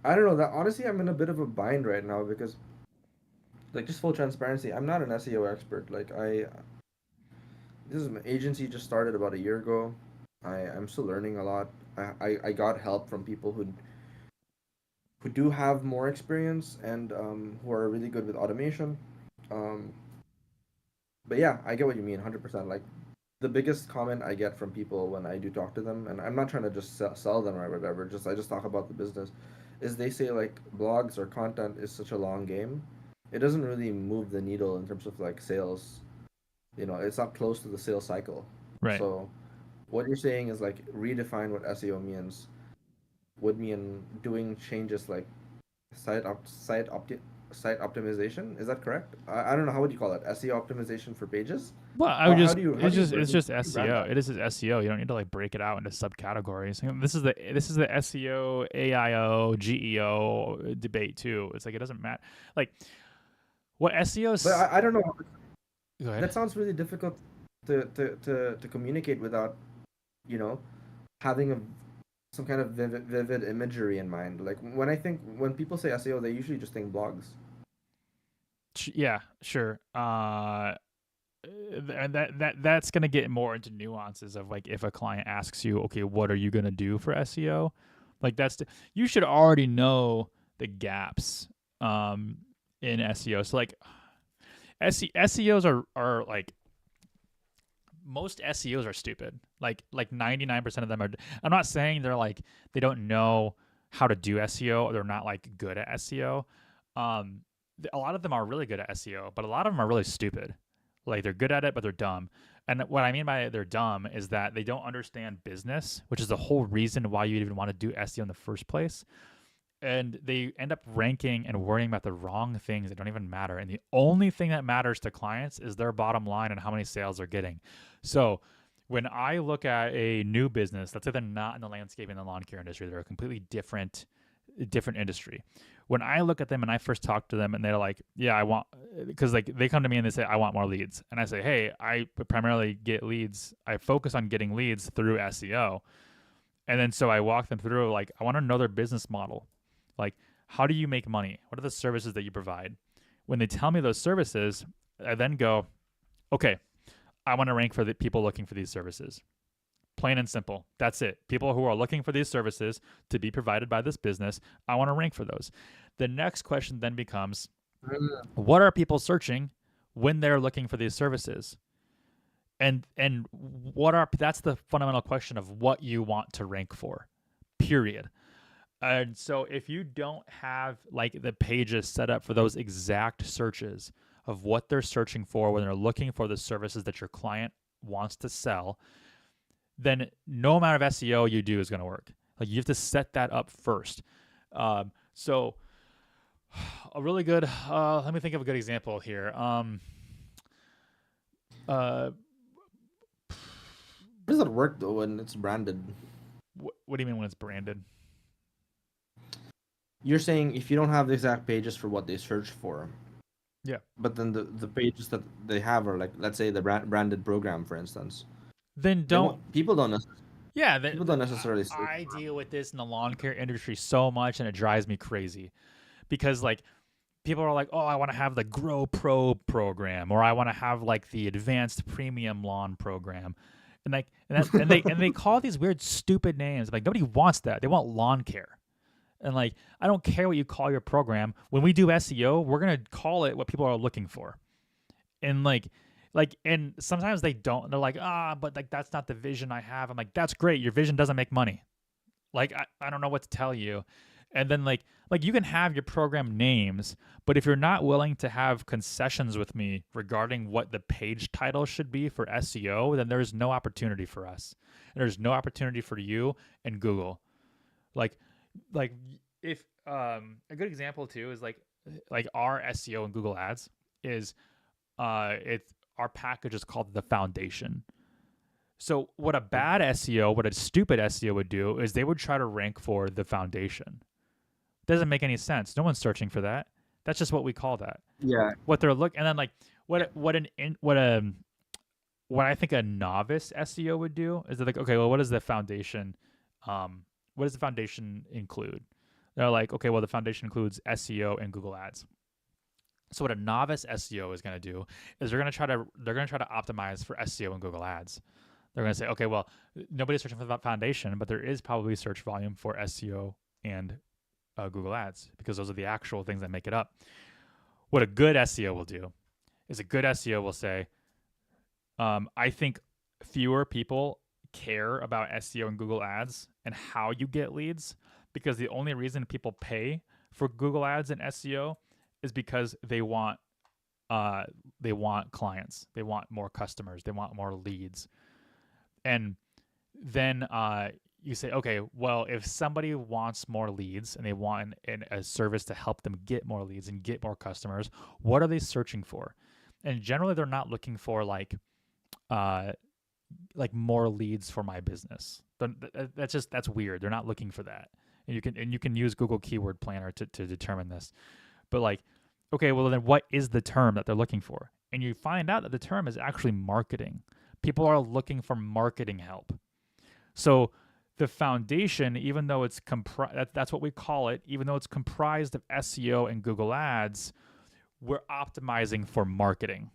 I don't know. That honestly, I'm in a bit of a bind right now because, like, just full transparency, I'm not an SEO expert. Like, this is my agency just started about a year ago. I'm still learning a lot. I got help from people who do have more experience and who are really good with automation. But yeah, I get what you mean, 100%. Like, the biggest comment I get from people when I do talk to them, and I'm not trying to just sell them or whatever, I just talk about the business, is they say like blogs or content is such a long game. It doesn't really move the needle in terms of like sales. You know, it's not close to the sales cycle. Right. So what you're saying is like redefine what SEO means. Would mean doing changes like site optimization. Is that correct? I don't know, how would you call it? SEO optimization for pages? Well, I would just it's just SEO. It is just SEO. You don't need to like break it out into subcategories. This is the SEO, AIO, GEO debate too. It's like it doesn't matter. Like what SEO is. But I don't know. Go ahead. That sounds really difficult to communicate without, you know, having some kind of vivid imagery in mind. Like when people say SEO, they usually just think blogs. Yeah, sure. And that's gonna get more into nuances of like if a client asks you, okay, what are you gonna do for SEO? Like you should already know the gaps in SEO. So like SEOs are like most SEOs are stupid. Like 99% of them are. I'm not saying they're like they don't know how to do SEO or they're not like good at SEO. A lot of them are really good at SEO, but a lot of them are really stupid. Like they're good at it, but they're dumb. And what I mean by they're dumb is that they don't understand business, which is the whole reason why you even want to do SEO in the first place. And they end up ranking and worrying about the wrong things that don't even matter. And the only thing that matters to clients is their bottom line and how many sales they're getting. So when I look at a new business, let's say they're not in the landscaping and the lawn care industry, they're a completely different industry. When I look at them and I first talk to them and they're like, yeah, I want, because like they come to me and they say, I want more leads. And I say, hey, I primarily get leads. I focus on getting leads through SEO. And then so I walk them through, like, I want to know their business model. Like, how do you make money? What are the services that you provide? When they tell me those services, I then go, okay, I want to rank for the people looking for these services. Plain and simple. That's it. People who are looking for these services to be provided by this business, I want to rank for those. The next question then becomes, what are people searching when they're looking for these services? And that's the fundamental question of what you want to rank for, period. And so if you don't have like the pages set up for those exact searches of what they're searching for when they're looking for the services that your client wants to sell, then no amount of SEO you do is going to work. Like you have to set that up first. So a really good, let me think of a good example here. How does that work though when it's branded? What do you mean when it's branded? You're saying if you don't have the exact pages for what they search for. Yeah. But then the pages that they have are like, let's say the branded program, for instance. Then don't. People don't necessarily. Yeah. People don't necessarily. I deal with this in the lawn care industry so much, and it drives me crazy, because like people are like, oh, I want to have the Grow Pro program, or I want to have like the Advanced Premium Lawn program, and like and they call these weird stupid names. Like nobody wants that. They want lawn care. And like, I don't care what you call your program. When we do SEO, we're going to call it what people are looking for. And and sometimes they don't. They're like, but like, that's not the vision I have. I'm like, that's great. Your vision doesn't make money. Like, I don't know what to tell you. And then like you can have your program names, but if you're not willing to have concessions with me regarding what the page title should be for SEO, then there's no opportunity for us. And there's no opportunity for you and Google. Like if a good example too is like our SEO in Google Ads is our package is called the Foundation. So what a bad SEO, what a stupid SEO would do is they would try to rank for the Foundation. Doesn't make any sense. No one's searching for that. That's just what we call that. Yeah. What they're looking, and then like what I think a novice SEO would do is they're like, okay, well, what is the Foundation? What does the Foundation include? They're like, okay, well, the Foundation includes SEO and Google Ads. So what a novice SEO is going to do is they're going to try to optimize for SEO and Google Ads. They're going to say, okay, well, nobody's searching for that Foundation, but there is probably search volume for SEO and Google Ads, because those are the actual things that make it up. What a good SEO will do is a good SEO will say, I think fewer people care about SEO and Google Ads and how you get leads, because the only reason people pay for Google Ads and SEO is because they want clients, they want more customers, they want more leads. And then you say, okay, well, if somebody wants more leads and they want a service to help them get more leads and get more customers, what are they searching for? And generally they're not looking for like more leads for my business. That's weird. They're not looking for that. And you can use Google Keyword Planner to determine this. But like, okay, well then what is the term that they're looking for? And you find out that the term is actually marketing. People are looking for marketing help. So the Foundation, even though it's that's what we call it, even though it's comprised of SEO and Google Ads, we're optimizing for marketing,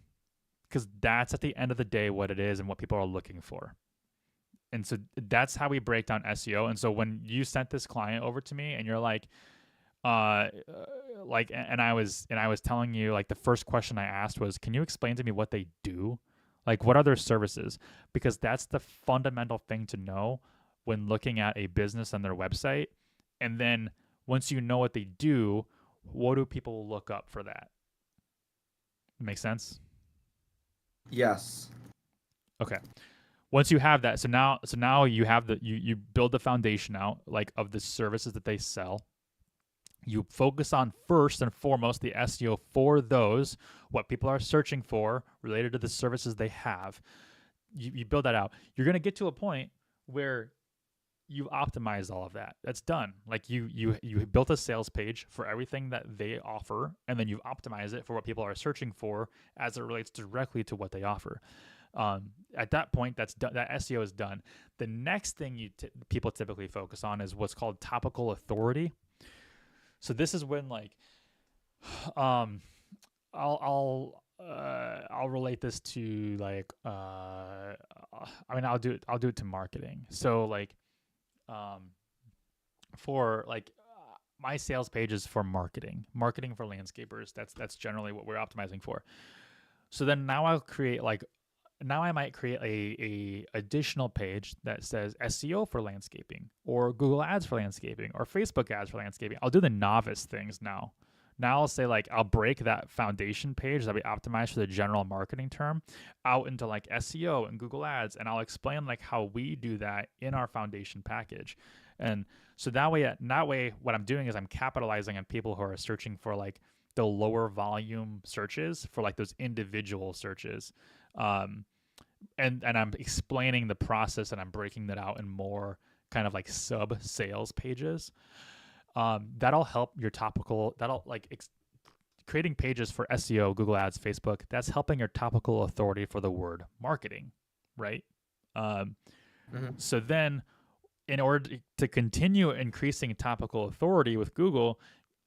because that's at the end of the day what it is and what people are looking for. And so that's how we break down SEO. And so when you sent this client over to me and you're like, and I was telling you, like, the first question I asked was, can you explain to me what they do? Like, what are their services? Because that's the fundamental thing to know when looking at a business on their website. And then once you know what they do, what do people look up for that? Make sense? Yes. Okay. Once you have that, so now you have you build the foundation out, like, of the services that they sell. You focus on first and foremost the SEO for those, what people are searching for related to the services they have. You build that out. You're going to get to a point where you've optimized all of that. That's done. Like you built a sales page for everything that they offer, and then you've optimized it for what people are searching for as it relates directly to what they offer. At that point, that's done. That SEO is done. The next thing people typically focus on is what's called topical authority. So this is when like, I'll relate this to like, I mean, I'll do it to marketing. So like, for like my sales pages for marketing for landscapers, that's generally what we're optimizing for. So then now I might create a additional page that says SEO for landscaping, or Google Ads for landscaping, or Facebook ads for landscaping. I'll do the novice things now. Now I'll say like, I'll break that foundation page that we optimized for the general marketing term out into like SEO and Google Ads, and I'll explain like how we do that in our foundation package. And so that way what I'm doing is I'm capitalizing on people who are searching for like the lower volume searches, for like those individual searches. And I'm explaining the process, and I'm breaking that out in more kind of like sub sales pages. That'll help your topical, creating pages for SEO, Google Ads, Facebook. That's helping your topical authority for the word marketing, right? So then, in order to continue increasing topical authority with Google,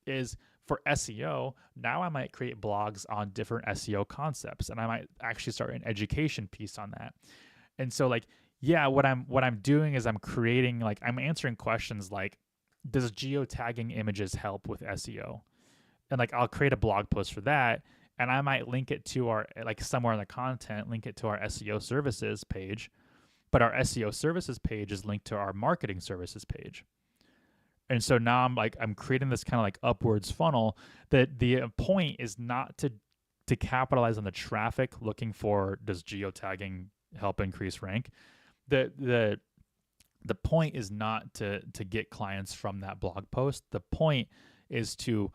is for SEO, now I might create blogs on different SEO concepts, and I might actually start an education piece on that. And so like, yeah, what I'm doing is I'm creating, like, I'm answering questions like, does geotagging images help with SEO? And like, I'll create a blog post for that, and I might link it to our, like somewhere in the content, link it to our SEO services page, but our SEO services page is linked to our marketing services page. And so now I'm creating this kind of like upwards funnel, that the point is not to capitalize on the traffic looking for, does geotagging help increase rank? The point is not to get clients from that blog post. The point is to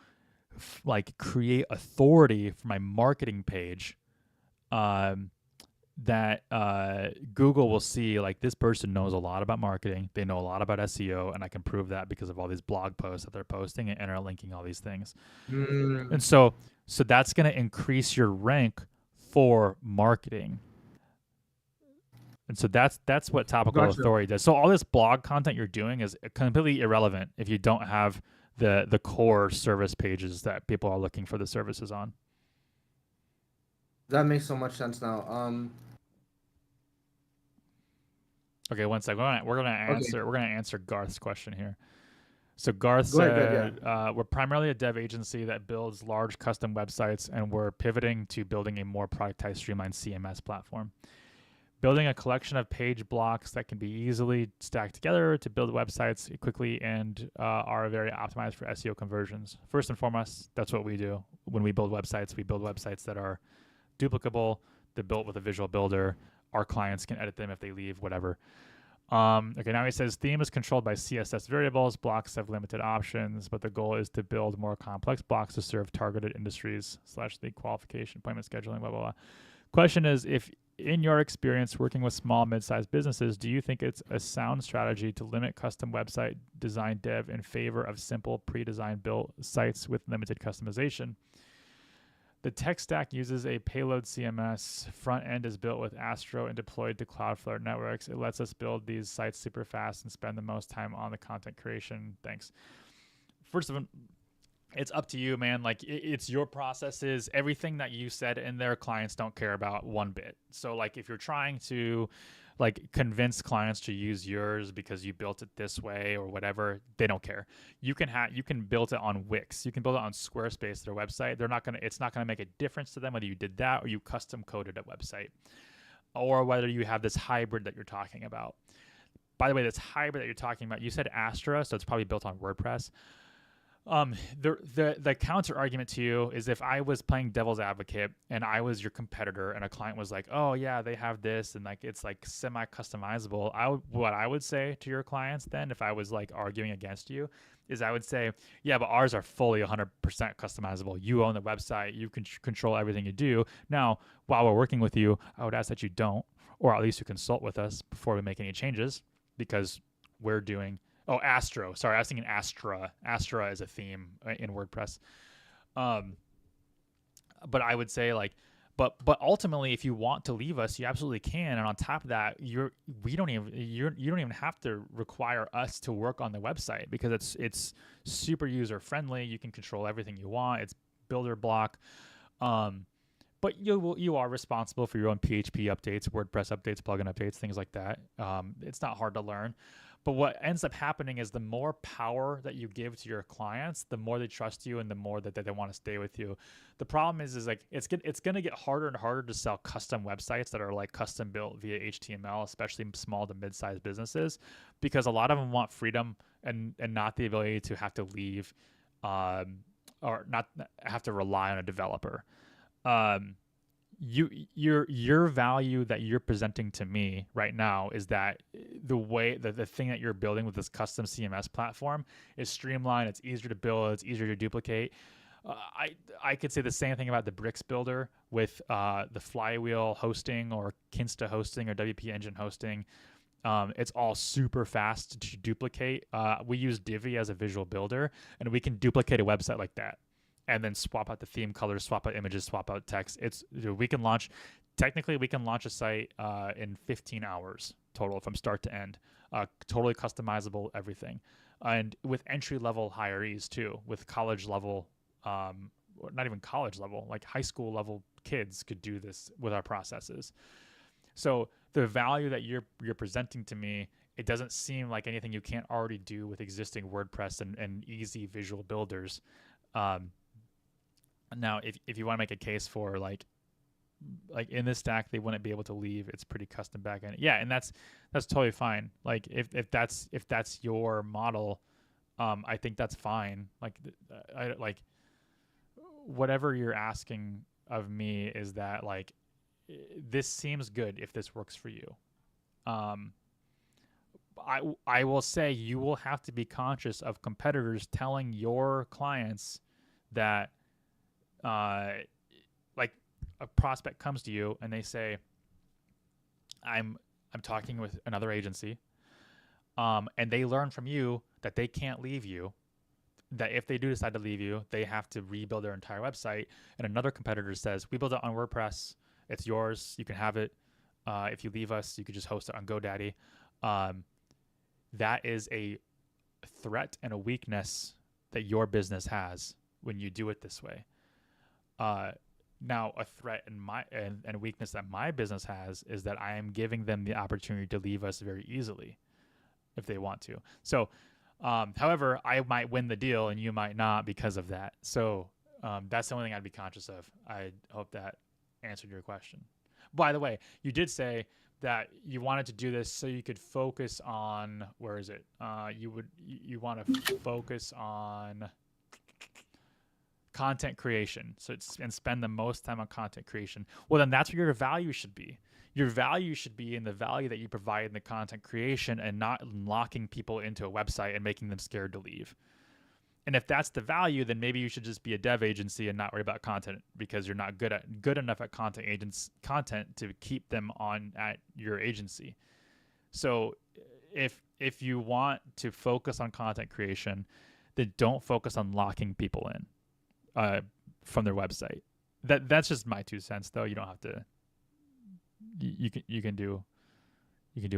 like create authority for my marketing page, that Google will see, like, this person knows a lot about marketing, they know a lot about SEO, and I can prove that because of all these blog posts that they're posting and are linking all these things. And so that's going to increase your rank for marketing. And so that's what topical authority does. So all this blog content you're doing is completely irrelevant if you don't have the core service pages that people are looking for the services on. That makes so much sense now. Okay, one sec. We're gonna answer Garth's question here. So Garth Go said, ahead, we're primarily a dev agency that builds large custom websites, and we're pivoting to building a more productized, streamlined CMS platform. Building a collection of page blocks that can be easily stacked together to build websites quickly and are very optimized for SEO conversions. First and foremost, that's what we do. When we build websites that are duplicable. They're built with a visual builder. Our clients can edit them if they leave, whatever. Okay, now he says theme is controlled by CSS variables. Blocks have limited options, but the goal is to build more complex blocks to serve targeted industries / the qualification, appointment scheduling, blah, blah, blah. Question is, if in your experience working with small, mid-sized businesses, do you think it's a sound strategy to limit custom website design dev in favor of simple pre-designed built sites with limited customization? The tech stack uses a payload CMS. Front end is built with Astro and deployed to Cloudflare networks. It lets us build these sites super fast and spend the most time on the content creation. Thanks. First of all, it's up to you, man. Like, it's your processes. Everything that you said in there, clients don't care about one bit. So like, if you're trying to like convince clients to use yours because you built it this way or whatever, they don't care. You can build it on Wix. You can build it on Squarespace, their website. It's not gonna make a difference to them whether you did that or you custom coded a website, or whether you have this hybrid that you're talking about. By the way, this hybrid that you're talking about, you said Astra, so it's probably built on WordPress. The counter argument to you is, if I was playing devil's advocate and I was your competitor and a client was like, oh yeah, they have this and like it's like semi customizable, what I would say to your clients then, if I was like arguing against you, is I would say, yeah, but ours are fully 100% customizable. You own the website, you can control everything you do. Now, while we're working with you, I would ask that you don't, or at least you consult with us before we make any changes, because we're doing. Oh, Astro. Sorry, I was thinking Astra. Astra is a theme in WordPress. But I would say like, but ultimately, if you want to leave us, you absolutely can. And on top of that, you don't even have to require us to work on the website because it's super user friendly. You can control everything you want. It's builder block. But you are responsible for your own PHP updates, WordPress updates, plugin updates, things like that. It's not hard to learn. But what ends up happening is the more power that you give to your clients, the more they trust you and the more that they want to stay with you. The problem is like it's going to get harder and harder to sell custom websites that are like custom built via HTML, especially small to mid-sized businesses, because a lot of them want freedom and not the ability to have to leave or not have to rely on a developer. Your value that you're presenting to me right now is that the thing that you're building with this custom CMS platform is streamlined. It's easier to build. It's easier to duplicate. I could say the same thing about the Bricks builder with the Flywheel hosting or Kinsta hosting or WP Engine hosting. It's all super fast to duplicate. We use Divi as a visual builder, and we can duplicate a website like that. And then swap out the theme colors, swap out images, swap out text. We can launch a site in 15 hours total from start to end. Totally customizable, everything. And with entry level hirees too, with college level, not even college level, like high school level kids could do this with our processes. So the value that you're presenting to me, it doesn't seem like anything you can't already do with existing WordPress and easy visual builders. Now, if you want to make a case for like in this stack, they wouldn't be able to leave. It's pretty custom backend. Yeah, and that's totally fine. Like if that's your model, I think that's fine. Like like whatever you're asking of me is that like this seems good if this works for you. I will say you will have to be conscious of competitors telling your clients that like a prospect comes to you and they say, I'm talking with another agency, and they learn from you that they can't leave you, that if they do decide to leave you, they have to rebuild their entire website. And another competitor says, we build it on WordPress, it's yours, you can have it. If you leave us, you could just host it on GoDaddy. That is a threat and a weakness that your business has when you do it this way. Now a threat and a weakness that my business has is that I am giving them the opportunity to leave us very easily if they want to. So, however, I might win the deal and you might not because of that. So, that's the only thing I'd be conscious of. I hope that answered your question. By the way, you did say that you wanted to do this so you could focus on, where is it? You want to focus on content creation, and spend the most time on content creation. Well, then that's where your value should be. Your value should be in the value that you provide in the content creation and not locking people into a website and making them scared to leave. And if that's the value, then maybe you should just be a dev agency and not worry about content because you're not good enough at content to keep them on at your agency. So if you want to focus on content creation, then don't focus on locking people in from their website. That's just my 2 cents, though. You don't have to. You can do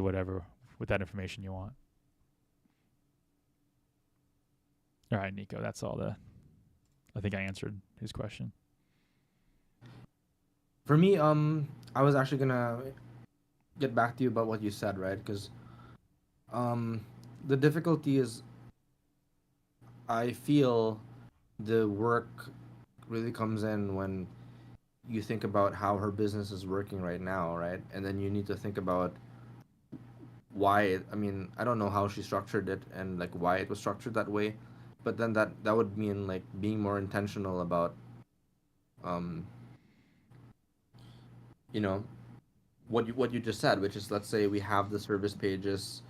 whatever with that information you want. All right, Nico. That's all I think I answered his question. For me, I was actually gonna get back to you about what you said, right? Because the difficulty is, I feel the work really comes in when you think about how her business is working right now, right? And then you need to think about why. I mean, I don't know how she structured it and like why it was structured that way, but then that would mean like being more intentional about, you know, what you just said, which is, let's say we have the service pages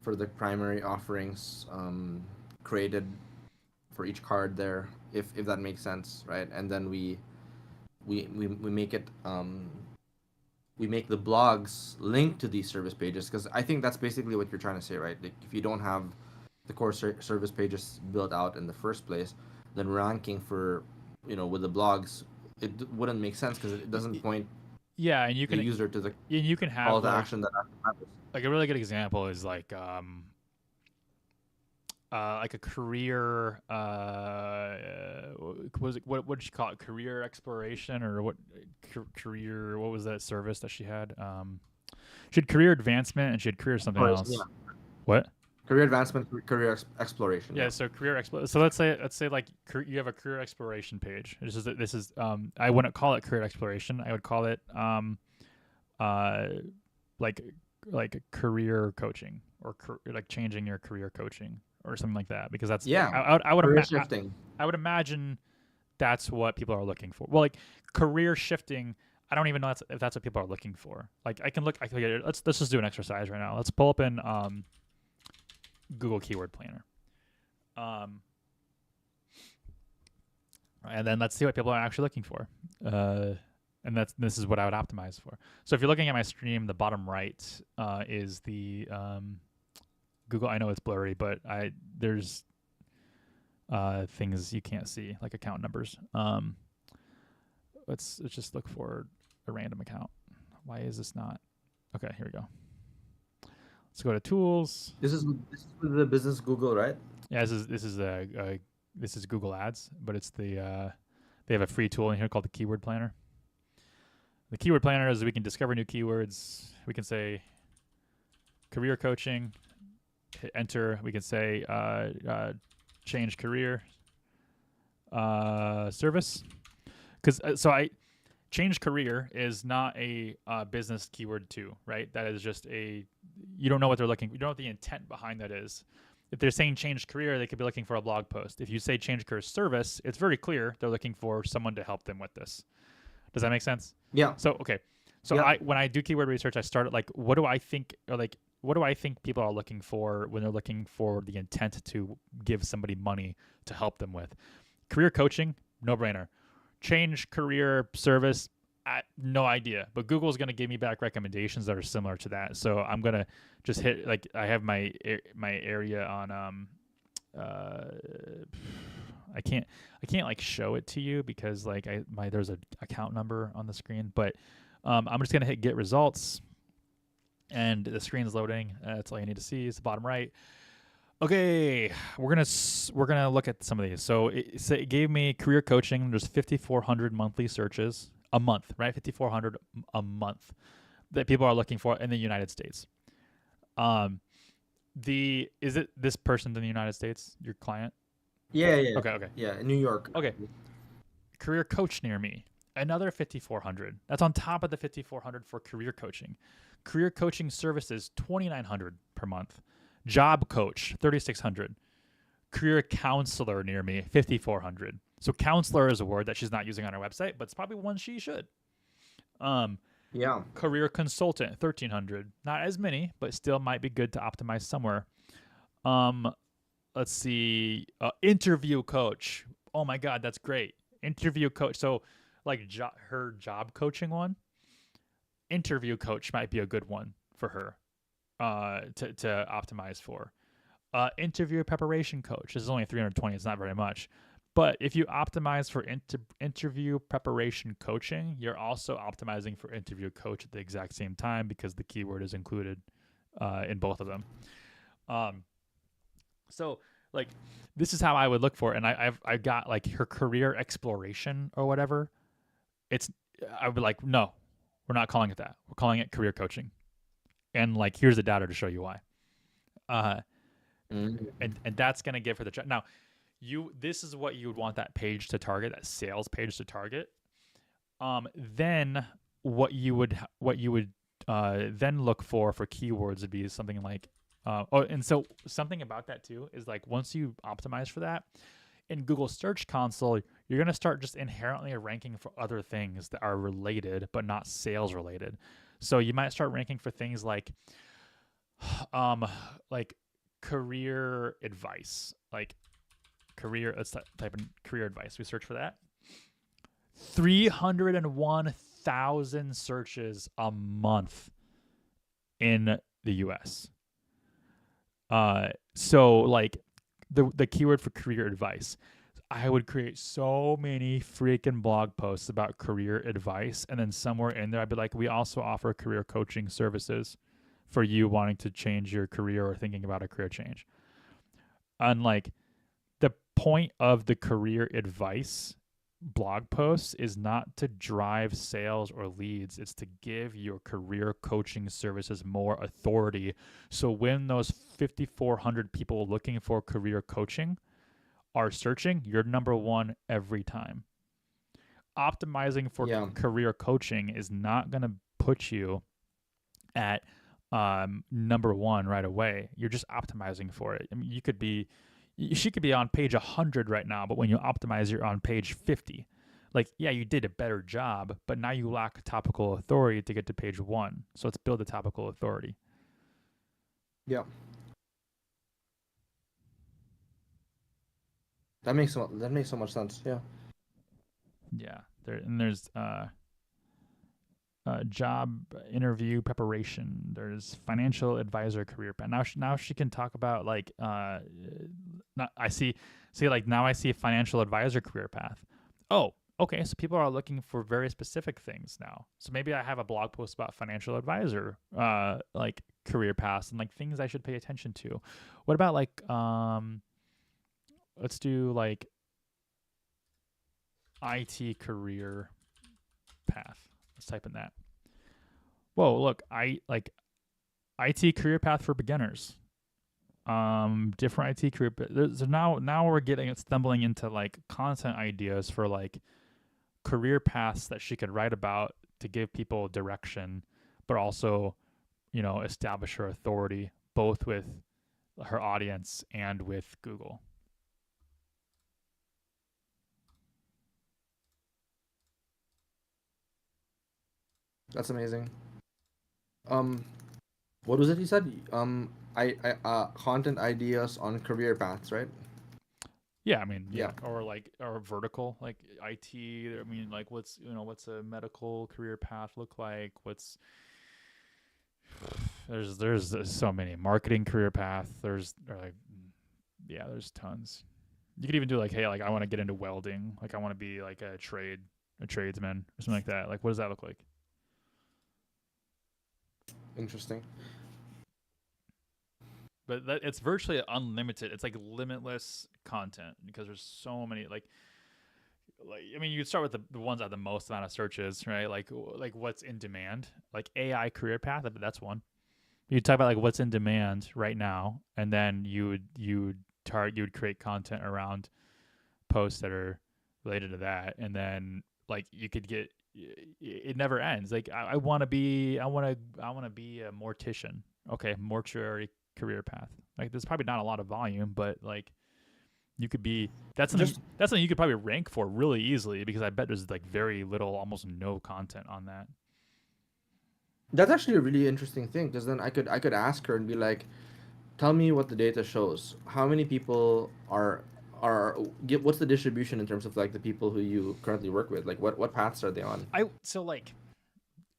for the primary offerings created for each card there, if that makes sense, right? And then we make it we make the blogs link to these service pages, because I think that's basically what you're trying to say, right? Like if you don't have the core service pages built out in the first place, then ranking for, with the blogs, wouldn't make sense because it doesn't point Yeah, and you the can user to the have call to like, action that actually matters. like a really good example is like a career was it what did she call it, career exploration, or what career, what was that service that she had? She had career advancement and she had career something else. Yeah. What? Career advancement, career exploration. Yeah, so career so let's say like you have a career exploration page. This is I wouldn't call it career exploration. I would call it like career coaching, or like changing your career coaching or something like that, because that's I would career shifting. I would imagine that's what people are looking for. Well, like career shifting, I don't even know if that's what people are looking for. Like I can let's just do an exercise right now. Let's pull up in Google Keyword Planner. And then let's see what people are actually looking for. And this is what I would optimize for. So if you're looking at my stream, the bottom right is the Google. I know it's blurry, but there's things you can't see, like account numbers. Let's just look for a random account. Why is this not? Okay, here we go. Let's go to tools. This is the business Google, right? Yeah, this is Google Ads, but it's they have a free tool in here called the Keyword Planner. The Keyword Planner is we can discover new keywords. We can say career coaching, hit enter. We can say change career service, because change career is not a business keyword too, right? That is just you don't know what they're looking. You don't know what the intent behind that is. If they're saying change career, they could be looking for a blog post. If you say change career service, it's very clear they're looking for someone to help them with this. Does that make sense? Yeah. So okay. So yeah. when I do keyword research, I start at like, what do I think people are looking for when they're looking for the intent to give somebody money to help them with? Career coaching, no brainer. Change career service, no idea. But Google's going to give me back recommendations that are similar to that. So I'm going to just hit, like, I have my area on I can't like show it to you because like there's an account number on the screen, but I'm just going to hit get results and the screen's loading. That's all you need to see is the bottom right. Okay, we're gonna look at some of these. So it gave me career coaching. There's 5,400 monthly searches a month, right? 5,400 a month that people are looking for in the United States. Is it this person in the United States, your client? Yeah. Okay. Yeah, in New York. Okay. Career coach near me, another 5,400. That's on top of the 5,400 for career coaching. Career coaching services, 2,900 per month. Job coach, 3,600. Career counselor near me, 5,400. So counselor is a word that she's not using on her website, but it's probably one she should. Yeah. Career consultant, 1,300. Not as many, but still might be good to optimize somewhere. Let's see. Interview coach. Oh my God, that's great. Interview coach. So like her job coaching one, interview coach might be a good one for her to optimize for. Interview preparation coach. This is only 320. It's not very much. But if you optimize for interview preparation coaching, you're also optimizing for interview coach at the exact same time because the keyword is included in both of them. So like this is how I would look for it. And I got like her career exploration or whatever. I would be like, no, we're not calling it that. We're calling it career coaching. And like, here's the data to show you why. And that's going to give her the job. Now, this is what you would want that page to target, that sales page to target. Then what you would then look for keywords would be something like, and so something about that too is like once you optimize for that in Google Search Console, you're going to start just inherently ranking for other things that are related but not sales related. So you might start ranking for things like career advice, like career. Let's type in career advice. We search for that. 301 1,000 searches a month in the US. So like the keyword for career advice, I would create so many freaking blog posts about career advice, and then somewhere in there I'd be like, we also offer career coaching services for you wanting to change your career or thinking about a career change. And like the point of the career advice blog posts is not to drive sales or leads. It's to give your career coaching services more authority. So when those 5,400 people looking for career coaching are searching, you're number one every time. Optimizing for career coaching is not going to put you at number one right away. You're just optimizing for it. I mean, she could be on page 100 right now, but when you optimize, you're on page 50. Like, yeah, you did a better job, but now you lack topical authority to get to page 1. So let's build the topical authority. Yeah. That makes so much sense. Yeah. Yeah. There's job interview preparation. There's financial advisor career path. Now she can talk about like now I see a financial advisor career path. Oh, okay. So people are looking for very specific things now. So maybe I have a blog post about financial advisor like career paths and like things I should pay attention to. What about like let's do like IT career path. Let's type in that. Whoa, look, IT career path for beginners. Different IT career. So now we're stumbling into like content ideas for like career paths that she could write about to give people direction, but also, establish her authority both with her audience and with Google. That's amazing. What was it you said? Content ideas on career paths, right? Yeah, I mean, yeah, or vertical, like IT. I mean, like what's a medical career path look like? There's so many marketing career path. There's tons. You could even do like, hey, like I want to get into welding. Like I want to be like a tradesman or something like that. Like what does that look like? Interesting. But it's virtually unlimited. It's like limitless content because there's so many like I mean, you could start with the ones that have the most amount of searches, right? Like what's in demand, like AI career path. That's one. You talk about like what's in demand right now, and then you would create content around posts that are related to that, and then like you could get. It never ends. Like I want to be a mortician. Okay, mortuary career path. Like there's probably not a lot of volume, but like you could be that's something you could probably rank for really easily because I bet there's like very little, almost no content on that. That's actually a really interesting thing because then I could ask her and be like, tell me what the data shows. How many people what's the distribution in terms of like the people who you currently work with? Like what paths are they on?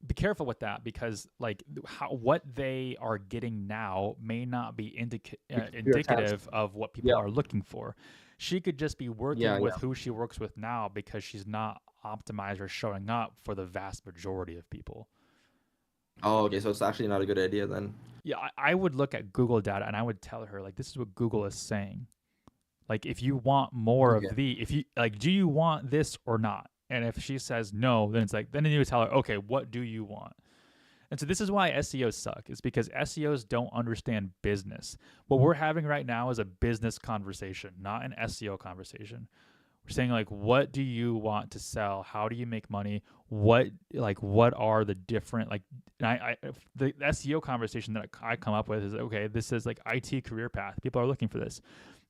Be careful with that because like what they are getting now may not be indicative of what people are looking for. She could just be working with who she works with now because she's not optimized or showing up for the vast majority of people. Oh, okay. So it's actually not a good idea then. Yeah, I would look at Google data and I would tell her like, this is what Google is saying. Like, if you want more of do you want this or not? And if she says no, then it's like, then you would tell her, okay, what do you want? And so this is why SEOs suck. It's because SEOs don't understand business. What we're having right now is a business conversation, not an SEO conversation. We're saying like, what do you want to sell? How do you make money? What are the different the SEO conversation that I come up with is okay. This is like IT career path. People are looking for this.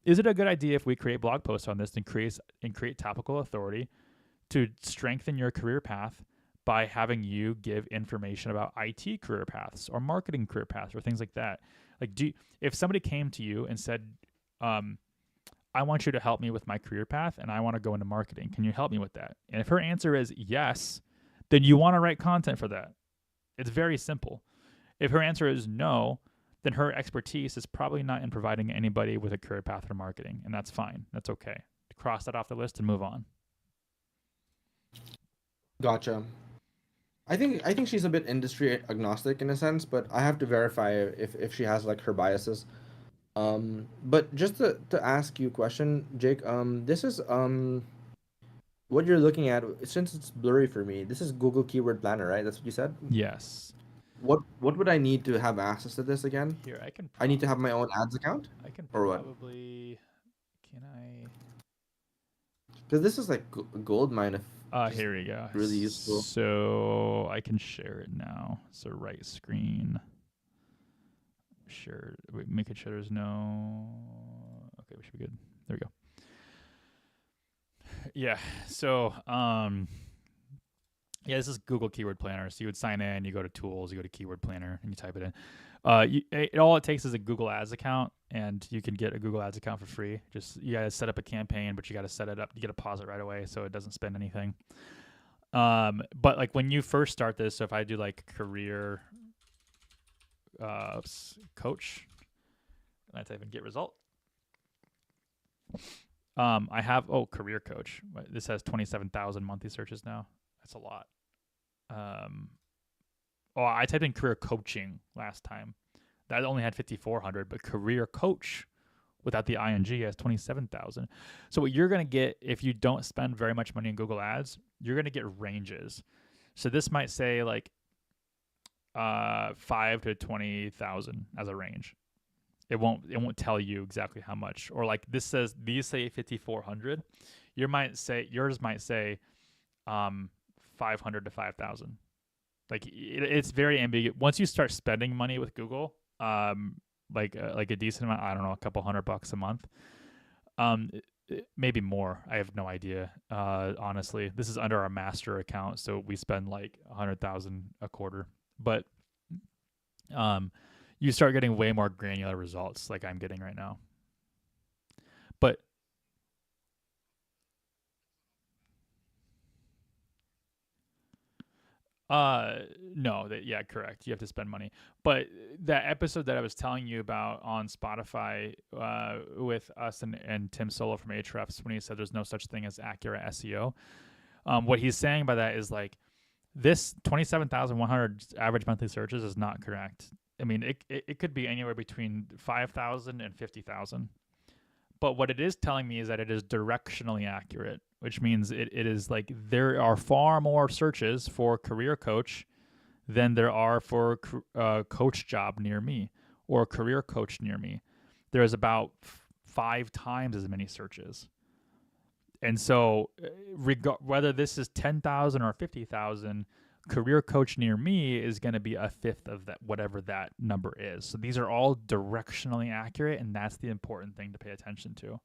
Is it a good idea if we create blog posts on this and create topical authority to strengthen your career path by having you give information about IT career paths or marketing career paths or things like that? Like, if somebody came to you and said, I want you to help me with my career path and I want to go into marketing, can you help me with that? And if her answer is yes, then you want to write content for that. It's very simple. If her answer is no, then her expertise is probably not in providing anybody with a career path for marketing, and that's fine. That's okay. Cross that off the list and move on. Gotcha. I think she's a bit industry agnostic in a sense, but I have to verify if she has like her biases. But just to ask you a question, Jake, this is what you're looking at, since it's blurry for me. This is Google Keyword Planner, right? That's what you said. Yes. What would I need to have access to this again? Here, I need to have my own ads account, I can or what? probably. Can I? Because this is like a gold mine. If just Here we go. really useful. So I can share it now. So right screen. Share. Wait, make it sure there's no. Okay, we should be good. There we go. Yeah. So yeah, this is Google Keyword Planner. So you would sign in, you go to Tools, you go to Keyword Planner, and you type it in. All it takes is a Google Ads account, and you can get a Google Ads account for free. Just you gotta set up a campaign, but you gotta set it up. You gotta pause it right away so it doesn't spend anything. But like when you first start this, so if I do like career coach, and I type in get result. I have career coach. This has 27,000 monthly searches now. That's a lot. I typed in career coaching last time. That only had 5,400, but career coach without the ing has 27,000. So what you're gonna get if you don't spend very much money in Google Ads, you're gonna get ranges. So this might say like 5 to 20,000 as a range. It won't tell you exactly how much. Or like these say 5,400. Yours might say 500 to 5,000. Like it's very ambiguous. Once you start spending money with Google, like a decent amount, I don't know, a couple $100 a month, maybe more. I have no idea. Honestly, this is under our master account, so we spend like 100,000 a quarter. But you start getting way more granular results, like I'm getting right now. But no, correct. You have to spend money. But that episode that I was telling you about on Spotify with us and Tim Solo from Ahrefs, when he said there's no such thing as accurate SEO, what he's saying by that is like this 27,100 average monthly searches is not correct. I mean, it could be anywhere between 5,000 and 50,000. But what it is telling me is that it is directionally accurate, which means it is like there are far more searches for career coach than there are for coach job near me or career coach near me. There is about 5 times as many searches. And so whether this is 10,000 or 50,000, career coach near me is going to be a fifth of that, whatever that number is. So these are all directionally accurate, and that's the important thing to pay attention to.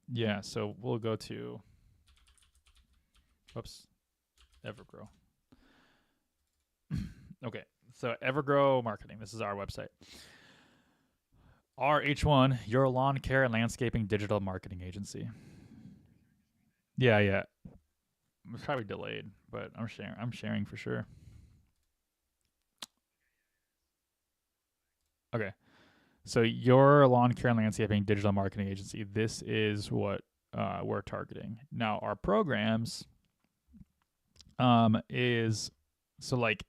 Yeah, so we'll go to, Evergrow. Okay, so Evergrow Marketing. This is our website. RH1, your lawn care and landscaping digital marketing agency. Yeah. It's probably delayed, but I'm sharing for sure. Okay. So your lawn care and landscaping digital marketing agency, this is what we're targeting. Now our programs is so like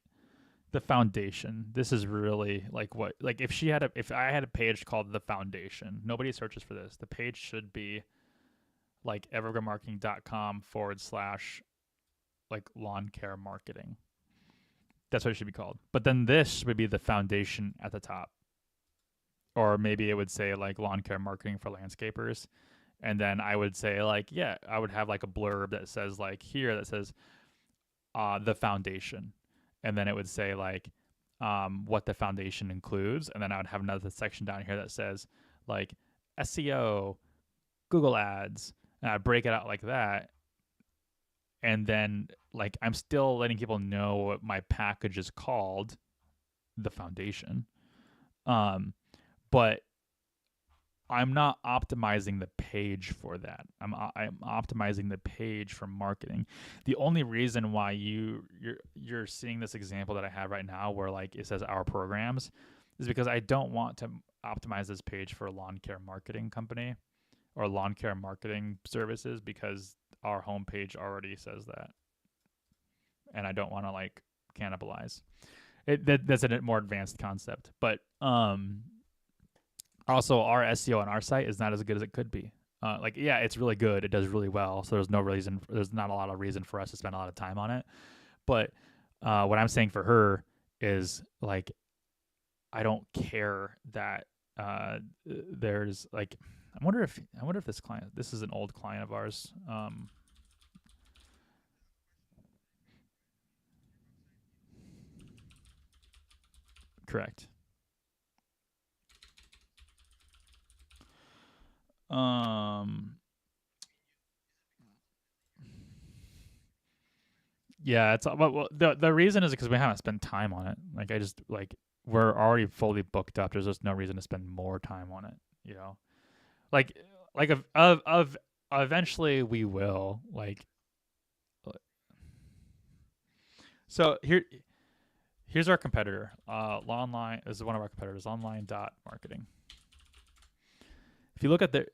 the foundation. This is really like what, like if I had a page called the foundation, nobody searches for this. The page should be like evergrowmarketing.com / like lawn care marketing. That's what it should be called. But then this would be the foundation at the top. Or maybe it would say like lawn care marketing for landscapers. And then I would say like, yeah, I would have like a blurb that says like here that says the foundation. And then it would say like what the foundation includes. And then I would have another section down here that says like SEO, Google Ads, and I'd break it out like that. and then like I'm still letting people know what my package is called, the foundation. But I'm not optimizing the page for that. I'm optimizing the page for marketing. The only reason why you're seeing this example that I have right now, where like it says our programs, is because I don't want to optimize this page for a lawn care marketing company or lawn care marketing services, because our homepage already says that, and I don't want to like cannibalize. That's a more advanced concept, but also our SEO on our site is not as good as it could be. Like, yeah, it's really good. It does really well. So there's not a lot of reason for us to spend a lot of time on it. But what I'm saying for her is like, I don't care that there's like, I wonder if this is an old client of ours. Correct. Yeah, it's well, the reason is because we haven't spent time on it. Like I just like we're already fully booked up. There's just no reason to spend more time on it. You know, like of eventually we will like. So here's our competitor. Lawnline is one of our competitors. Lawnline.marketing. If you look at their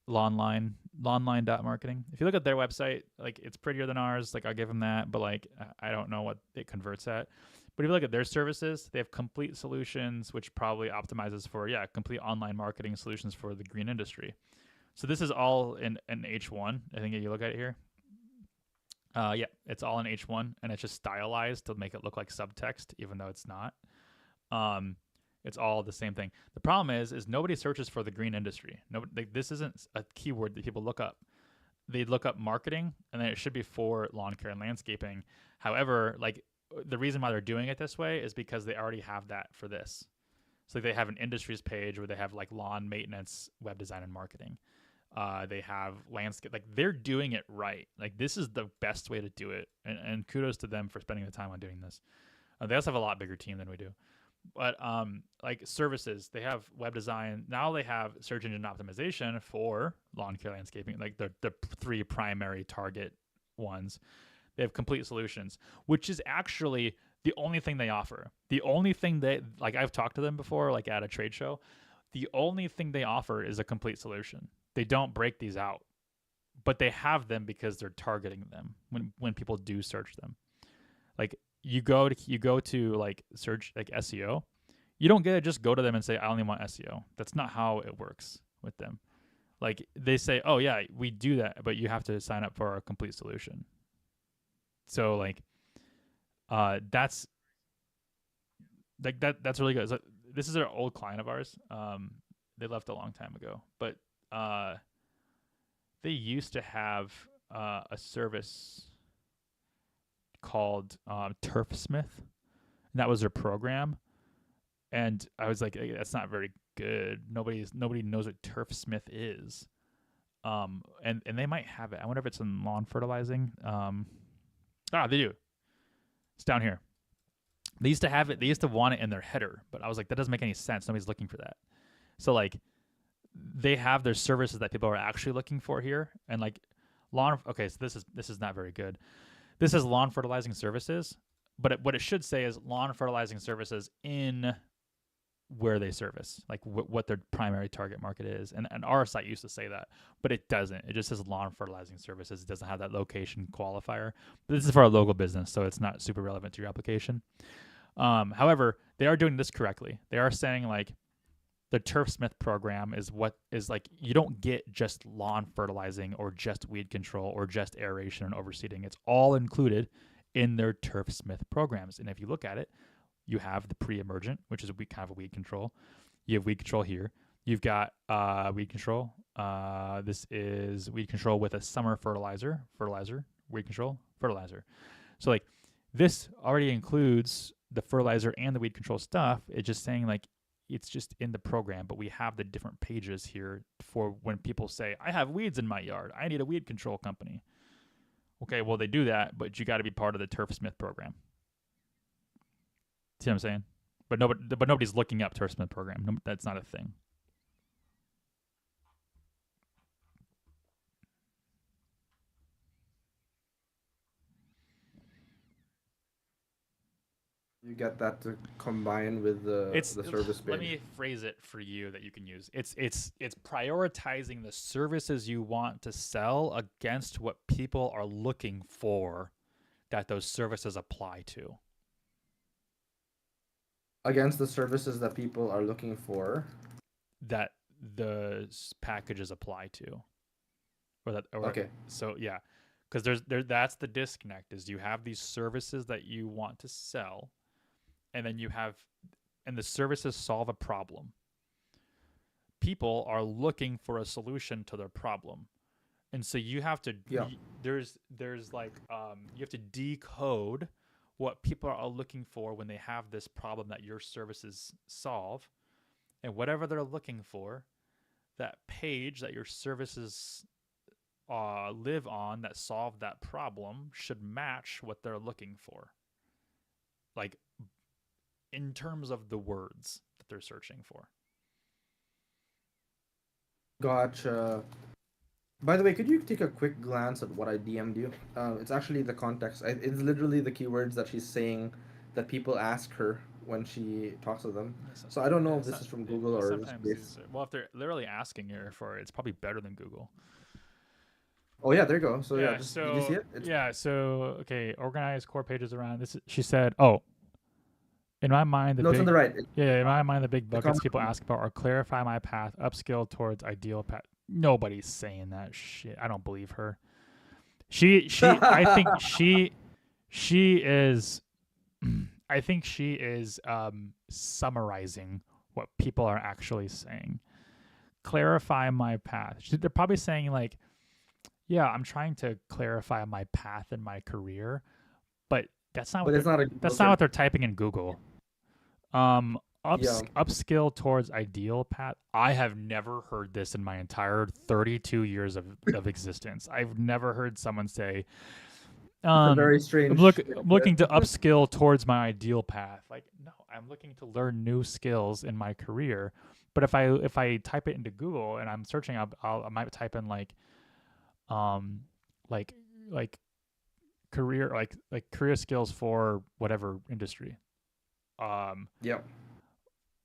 lawnline.marketing. If you look at their website, like it's prettier than ours. Like I'll give them that, but like I don't know what it converts at. But if you look at their services, they have complete solutions, which probably optimizes for complete online marketing solutions for the green industry. So this is all in H1. I think if you look at it here. It's all in H1, and it's just stylized to make it look like subtext, even though it's not. It's all the same thing. The problem is nobody searches for the green industry. This isn't a keyword that people look up. They look up marketing, and then it should be for lawn care and landscaping. However, like the reason why they're doing it this way is because they already have that for this. So they have an industries page where they have like lawn maintenance, web design, and marketing. They have landscape. Like they're doing it right. Like this is the best way to do it. And kudos to them for spending the time on doing this. They also have a lot bigger team than we do. But like services, they have web design. Now they have search engine optimization for lawn care, landscaping, like the three primary target ones. They have complete solutions, which is actually the only thing they offer. The only thing that, like I've talked to them before, like at a trade show, the only thing they offer is a complete solution. They don't break these out, but they have them because they're targeting them when people do search them. Like you go to like search like SEO, you don't get to just go to them and say I only want SEO. That's not how it works with them. Like they say, oh yeah, we do that, but you have to sign up for our complete solution. So like that's really good. So this is an old client of ours. They left a long time ago, but they used to have a service called TurfSmith, and that was their program. And I was like, hey, that's not very good. Nobody knows what TurfSmith is. And they might have it. I wonder if it's in lawn fertilizing. They do. It's down here. They used to have it. They used to want it in their header, but I was like, that doesn't make any sense. Nobody's looking for that. So like, they have their services that people are actually looking for here, and like lawn. Okay, so this is not very good. This is lawn fertilizing services, but what it should say is lawn fertilizing services in where they service, like what their primary target market is. And our site used to say that, but it doesn't. It just says lawn fertilizing services. It doesn't have that location qualifier. But this is for a local business, so it's not super relevant to your application. However, they are doing this correctly. They are saying like the TurfSmith program is what is like, you don't get just lawn fertilizing or just weed control or just aeration and overseeding. It's all included in their TurfSmith programs. And if you look at it, you have the pre-emergent, which is kind of a weed control. You have weed control here. You've got weed control. This is weed control with a summer fertilizer, weed control, fertilizer. So like this already includes the fertilizer and the weed control stuff. It's just saying like, it's just in the program, but we have the different pages here for when people say, I have weeds in my yard, I need a weed control company. Okay, well, they do that, but you got to be part of the TurfSmith program. See what I'm saying? But nobody's looking up TurfSmith program. No, that's not a thing. You get that to combine with the service page. Let me phrase it for you that you can use. It's prioritizing the services you want to sell against what people are looking for that those services apply to. Against the services that people are looking for. That the packages apply to. Okay. So yeah, because that's the disconnect is you have these services that you want to sell, and then the services solve a problem. People are looking for a solution to their problem, and so you have to there's like you have to decode what people are looking for when they have this problem that your services solve, and whatever they're looking for, that page that your services live on that solve that problem should match what they're looking for, like in terms of the words that they're searching for. Gotcha. By the way, could you take a quick glance at what I DM'd you? It's actually the context. It's literally the keywords that she's saying that people ask her when she talks to them. So I don't know if this is from Google or based. Well, if they're literally asking her for it, it's probably better than Google. Oh yeah, there you go. So did you see it? So okay, organize core pages around this. She said, "Oh, in my mind, it's on the right. In my mind, the big buckets people ask about are clarify my path, upskill towards ideal path." Nobody's saying that shit. I don't believe her. I think she is. I think she is summarizing what people are actually saying. Clarify my path. They're probably saying like, yeah, I'm trying to clarify my path in my career, but that's not what they're typing in Google. Upskill towards ideal path. I have never heard this in my entire 32 years of existence. I've never heard someone say, very strange. I'm looking to upskill towards my ideal path. Like, no, I'm looking to learn new skills in my career. But if I type it into Google and I'm searching, I might type in like career like career skills for whatever industry.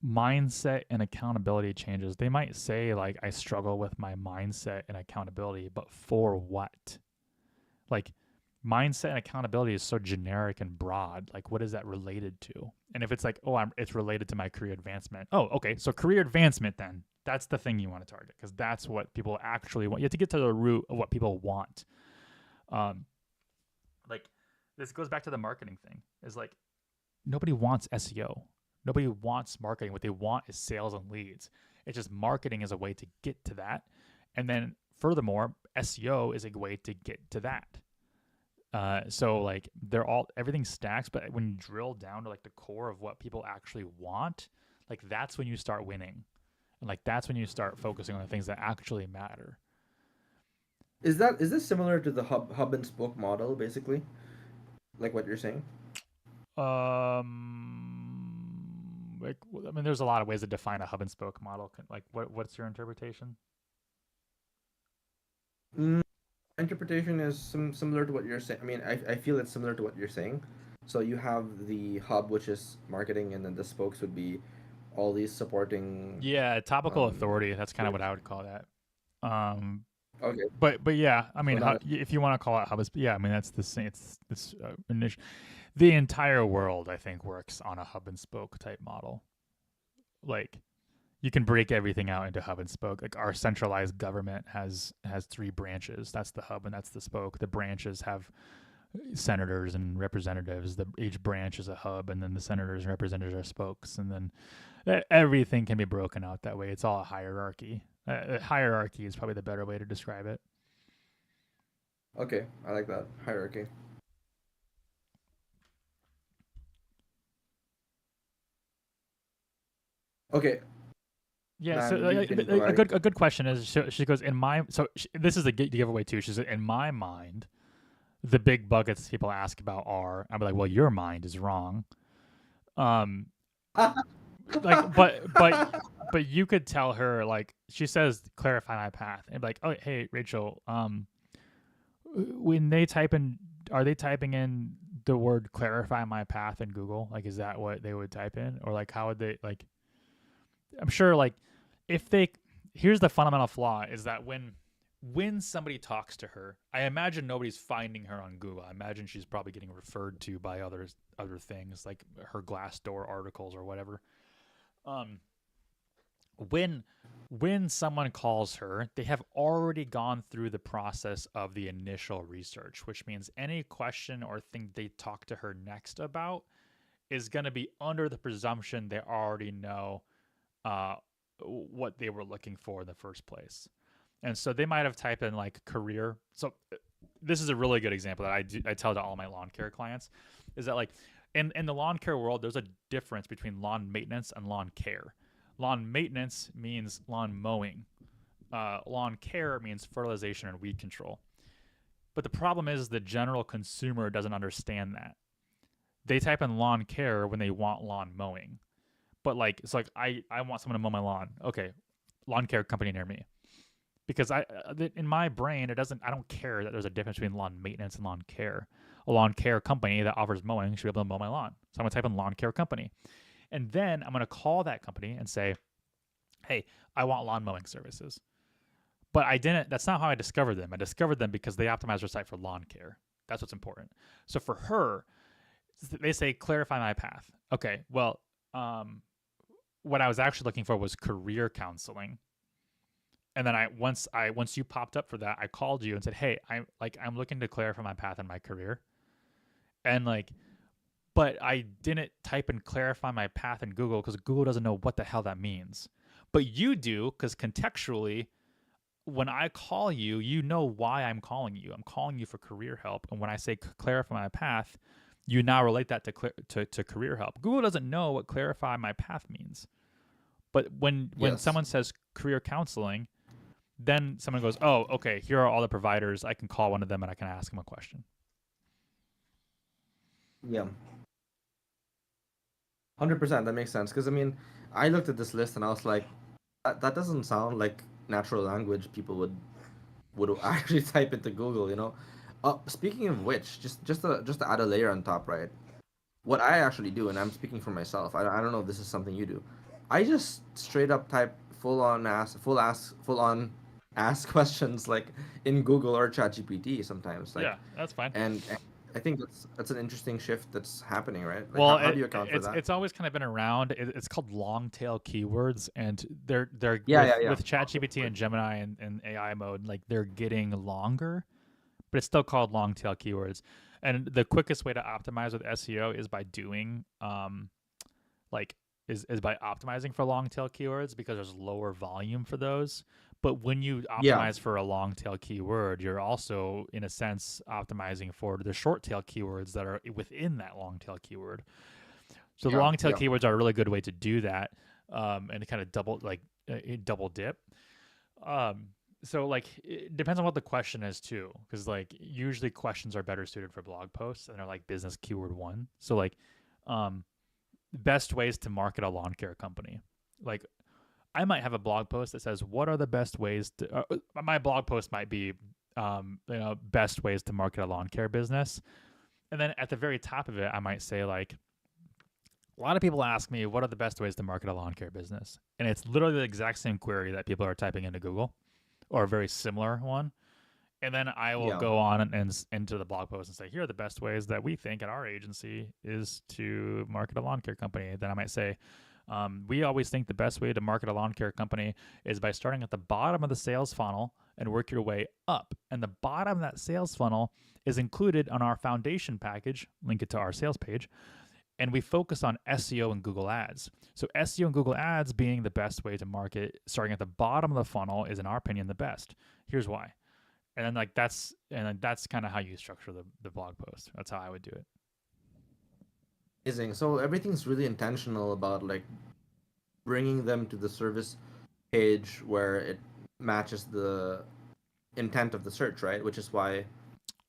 Mindset and accountability changes. They might say like I struggle with my mindset and accountability, but for what? Like mindset and accountability is so generic and broad. Like what is that related to? And if it's like, it's related to my career advancement. Oh, okay. So career advancement then. That's the thing you want to target because that's what people actually want. You have to get to the root of what people want. Like this goes back to the marketing thing. Is like nobody wants SEO. Nobody wants marketing. What they want is sales and leads. It's just marketing is a way to get to that. And then furthermore, SEO is a way to get to that. So like everything stacks, but when you drill down to like the core of what people actually want, like that's when you start winning. And like that's when you start focusing on the things that actually matter. Is this similar to the hub and spoke model, basically? Like what you're saying? Like, I mean, there's a lot of ways to define a hub and spoke model. Like, what's your interpretation? Interpretation is similar to what you're saying. I mean, I feel it's similar to what you're saying. So you have the hub, which is marketing, and then the spokes would be all these supporting. Yeah, topical authority. That's kind of what I would call that. Okay. But yeah, I mean, if you want to call it hub, I mean that's the same. It's initial. The entire world, I think, works on a hub and spoke type model. Like, you can break everything out into hub and spoke. Like our centralized government has 3 branches. That's the hub and that's the spoke. The branches have senators and representatives. Each branch is a hub, and then the senators and representatives are spokes. And then everything can be broken out that way. It's all a hierarchy. Hierarchy is probably the better way to describe it. Okay, I like that. Hierarchy. Okay. Yeah, so a good question is she goes in my this is the giveaway too. She said in my mind the big buckets people ask about are, I'd be like, well, your mind is wrong. Like, but you could tell her, like, she says, clarify my path, and be like, oh, hey, Rachel, when they type in, are they typing in the word clarify my path in Google? Like, is that what they would type in? Or like, how would they, like, I'm sure, like, if they, here's the fundamental flaw is that when somebody talks to her, I imagine nobody's finding her on Google. I imagine she's probably getting referred to by other things, like her Glassdoor articles or whatever. When someone calls her, they have already gone through the process of the initial research, which means any question or thing they talk to her next about is going to be under the presumption they already know what they were looking for in the first place. And so they might have typed in like career. So this is a really good example that I tell to all my lawn care clients, is that like in the lawn care world, there's a difference between lawn maintenance and lawn care. Lawn maintenance means lawn mowing. Lawn care means fertilization and weed control. But the problem is the general consumer doesn't understand that. They type in lawn care when they want lawn mowing. But like, it's like, I want someone to mow my lawn. Okay, lawn care company near me. Because in my brain, I don't care that there's a difference between lawn maintenance and lawn care. A lawn care company that offers mowing should be able to mow my lawn. So I'm going to type in lawn care company. And then I'm going to call that company and say, hey, I want lawn mowing services. But that's not how I discovered them. I discovered them because they optimized their site for lawn care. That's what's important. So for her, they say, clarify my path. Okay, well, what I was actually looking for was career counseling. And then once you popped up for that, I called you and said, hey, I'm looking to clarify my path in my career. And like, but I didn't type in clarify my path in Google because Google doesn't know what the hell that means. But you do, because contextually, when I call you, you know why I'm calling you. I'm calling you for career help. And when I say clarify my path, you now relate that to career help. Google doesn't know what clarify my path means. But when someone says career counseling, then someone goes, oh, okay, here are all the providers. I can call one of them and I can ask them a question. Yeah. 100%. That makes sense. Because, I mean, I looked at this list and I was like, that doesn't sound like natural language people would actually type into Google, you know? Speaking of which, just to add a layer on top, right? What I actually do, and I'm speaking for myself, I don't know if this is something you do. I just straight up type full on ask questions like in Google or ChatGPT sometimes. Like, yeah, that's fine. And I think that's an interesting shift that's happening, right? Like, well, how do you account for that? It's always kind of been around. It's called long tail keywords, and they're with ChatGPT and Gemini and AI mode, like they're getting longer, but it's still called long tail keywords. And the quickest way to optimize with SEO is by doing is by optimizing for long tail keywords, because there's lower volume for those. But when you optimize for a long tail keyword, you're also, in a sense, optimizing for the short tail keywords that are within that long tail keyword. So the long tail keywords are a really good way to do that, and kind of double dip. So like, it depends on what the question is too, because like usually questions are better suited for blog posts, and they're like business keyword one. So like, best ways to market a lawn care company. Like, I might have a blog post that says, what are the best ways to, my blog post might be, best ways to market a lawn care business. And then at the very top of it, I might say like, a lot of people ask me, what are the best ways to market a lawn care business? And it's literally the exact same query that people are typing into Google, or a very similar one. And then I will go on and into the blog post and say, here are the best ways that we think at our agency is to market a lawn care company. Then I might say, we always think the best way to market a lawn care company is by starting at the bottom of the sales funnel and work your way up. And the bottom of that sales funnel is included on our foundation package, link it to our sales page. And we focus on SEO and Google Ads. So SEO and Google Ads being the best way to market, starting at the bottom of the funnel, is, in our opinion, the best. Here's why. And then that's kind of how you structure the blog post. That's how I would do it. Amazing. So everything's really intentional about like bringing them to the service page where it matches the intent of the search, right? Which is why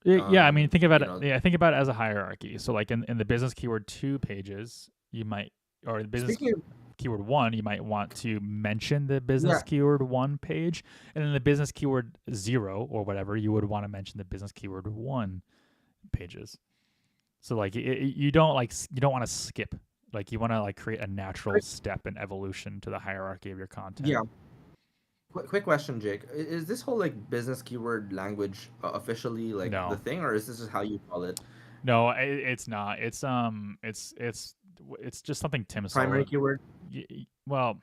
Yeah, I mean, think about you it. know, Yeah, think about it as a hierarchy. So, like in the business keyword 2 pages, you might, or the business speaking of, keyword 1, you might want to mention the business yeah, keyword 1 page, and then the business keyword 0 or whatever, you would want to mention the business keyword 1 pages. So, like, you don't want to skip. Like, you want to like create a natural step and evolution to the hierarchy of your content. yeah. Quick question, Jake. Is this whole like business keyword language officially like the No, thing, or is this just how you call it? no, it's not. It's just something Tim Primary Solo. keyword. Well,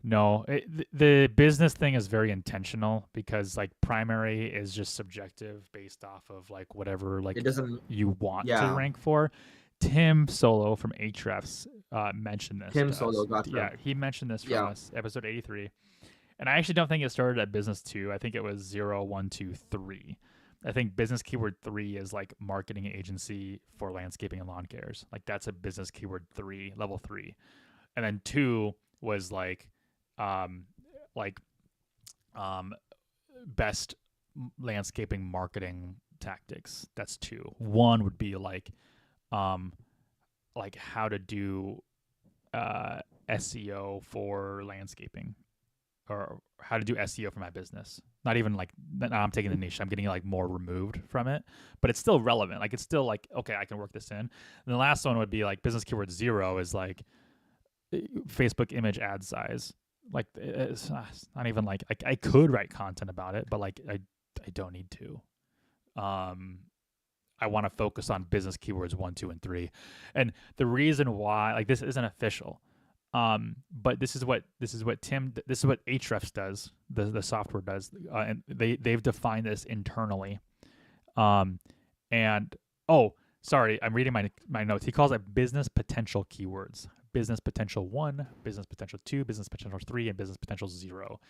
no, the business thing is very intentional because like primary is just subjective based off of like whatever like It doesn't. you want to Yeah. rank for. Tim Solo from Ahrefs mentioned this Tim to Solo. us. Gotcha. Yeah, he mentioned this from Yeah. us, episode 83. And I actually don't think it started at business 2. I think it was 0, 1, 2, 3. I think business keyword 3 is like marketing agency for landscaping and lawn cares. Like that's a business keyword 3, level 3. And then 2 was um like best landscaping marketing tactics. That's 2. 1 would be like how to do SEO for landscaping, or how to do SEO for my business. Not even like now I'm taking the niche. I'm getting like more removed from it, but it's still relevant. Like it's still like, okay, I can work this in. And the last one would be like business keyword 0 is like Facebook image ad size. Like it's not even like I could write content about it, but like I don't need to. I want to focus on business keywords 1, 2, and 3. And the reason why, like, this isn't official, but this is what Ahrefs does, the software does, and they've defined this internally. And oh, sorry, I'm reading my notes. He calls it business potential keywords: business potential 1, business potential 2, business potential 3, and business potential 0.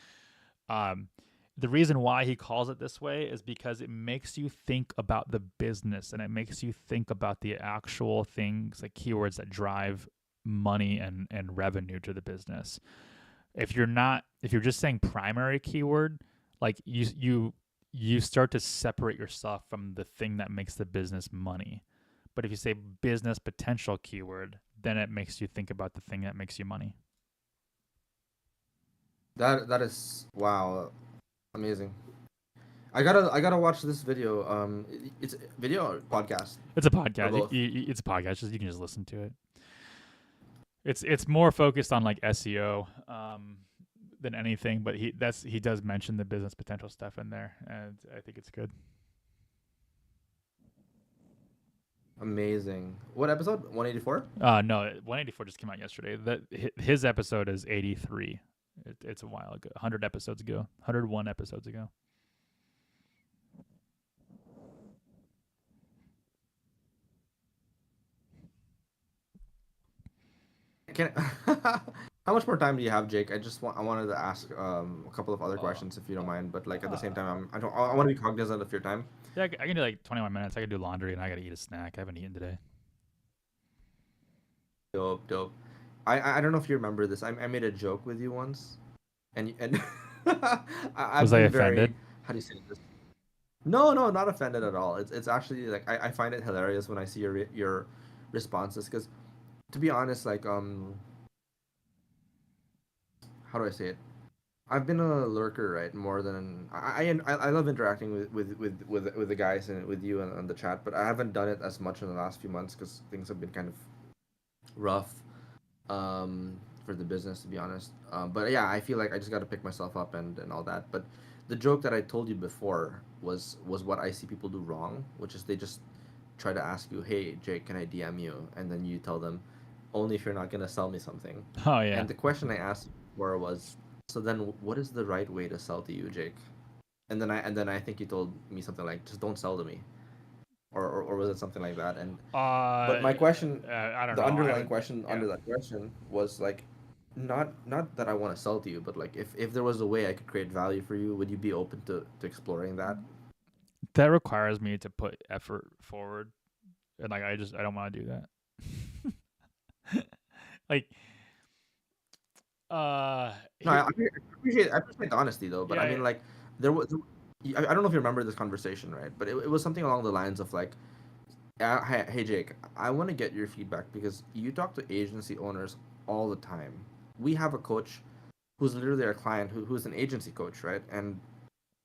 The reason why he calls it this way is because it makes you think about the business, and it makes you think about the actual things, like keywords that drive money and revenue to the business. If you're just saying primary keyword, like you start to separate yourself from the thing that makes the business money. But if you say business potential keyword, then it makes you think about the thing that makes you money. That is wow, amazing. I gotta watch this video. It's a video or podcast. It's a podcast. both. It's a podcast. You can just listen to it. It's more focused on like SEO than anything, but he does mention the business potential stuff in there, and I think it's good. Amazing. What episode? 184. No, 184 just came out yesterday. His episode is 83. It's a while ago. 100 episodes ago. 101 episodes ago. Can how much more time do you have, Jake? I wanted to ask a couple of other questions if you don't mind, but like at the same time, I want to be cognizant of your time. Yeah, I can do like 21 minutes. I can do laundry, and I got to eat a snack. I haven't eaten today. Dope. I don't know if you remember this. I made a joke with you once, and I've Was I been very, offended? how do you say this? No, not offended at all. It's actually like I find it hilarious when I see your responses, because to be honest, like how do I say it? I've been a lurker, right? More than I love interacting with the guys and with you on the chat, but I haven't done it as much in the last few months because things have been kind of rough for the business, to be honest. But yeah, I feel like I just got to pick myself up and all that. But the joke that I told you before was what I see people do wrong, which is they just try to ask you, "Hey, Jake, can I DM you?" And then you tell them, "Only if you're not gonna sell me something." Oh yeah. And the question I asked before was, "So then, what is the right way to sell to you, Jake?" And then I think you told me something like, "Just don't sell to me," or was it something like that? And but my question, I don't the know. underlying question yeah. under that question was like, not that I want to sell to you, but like if there was a way I could create value for you, would you be open to exploring that? That requires me to put effort forward, and like I don't want to do that. like, No, I appreciate the honesty though, but Yeah, I mean like there was I don't know if you remember this conversation, right? But it was something along the lines of like, hey Jake, I want to get your feedback because you talk to agency owners all the time. We have a coach who's literally our client who's an agency coach, right? And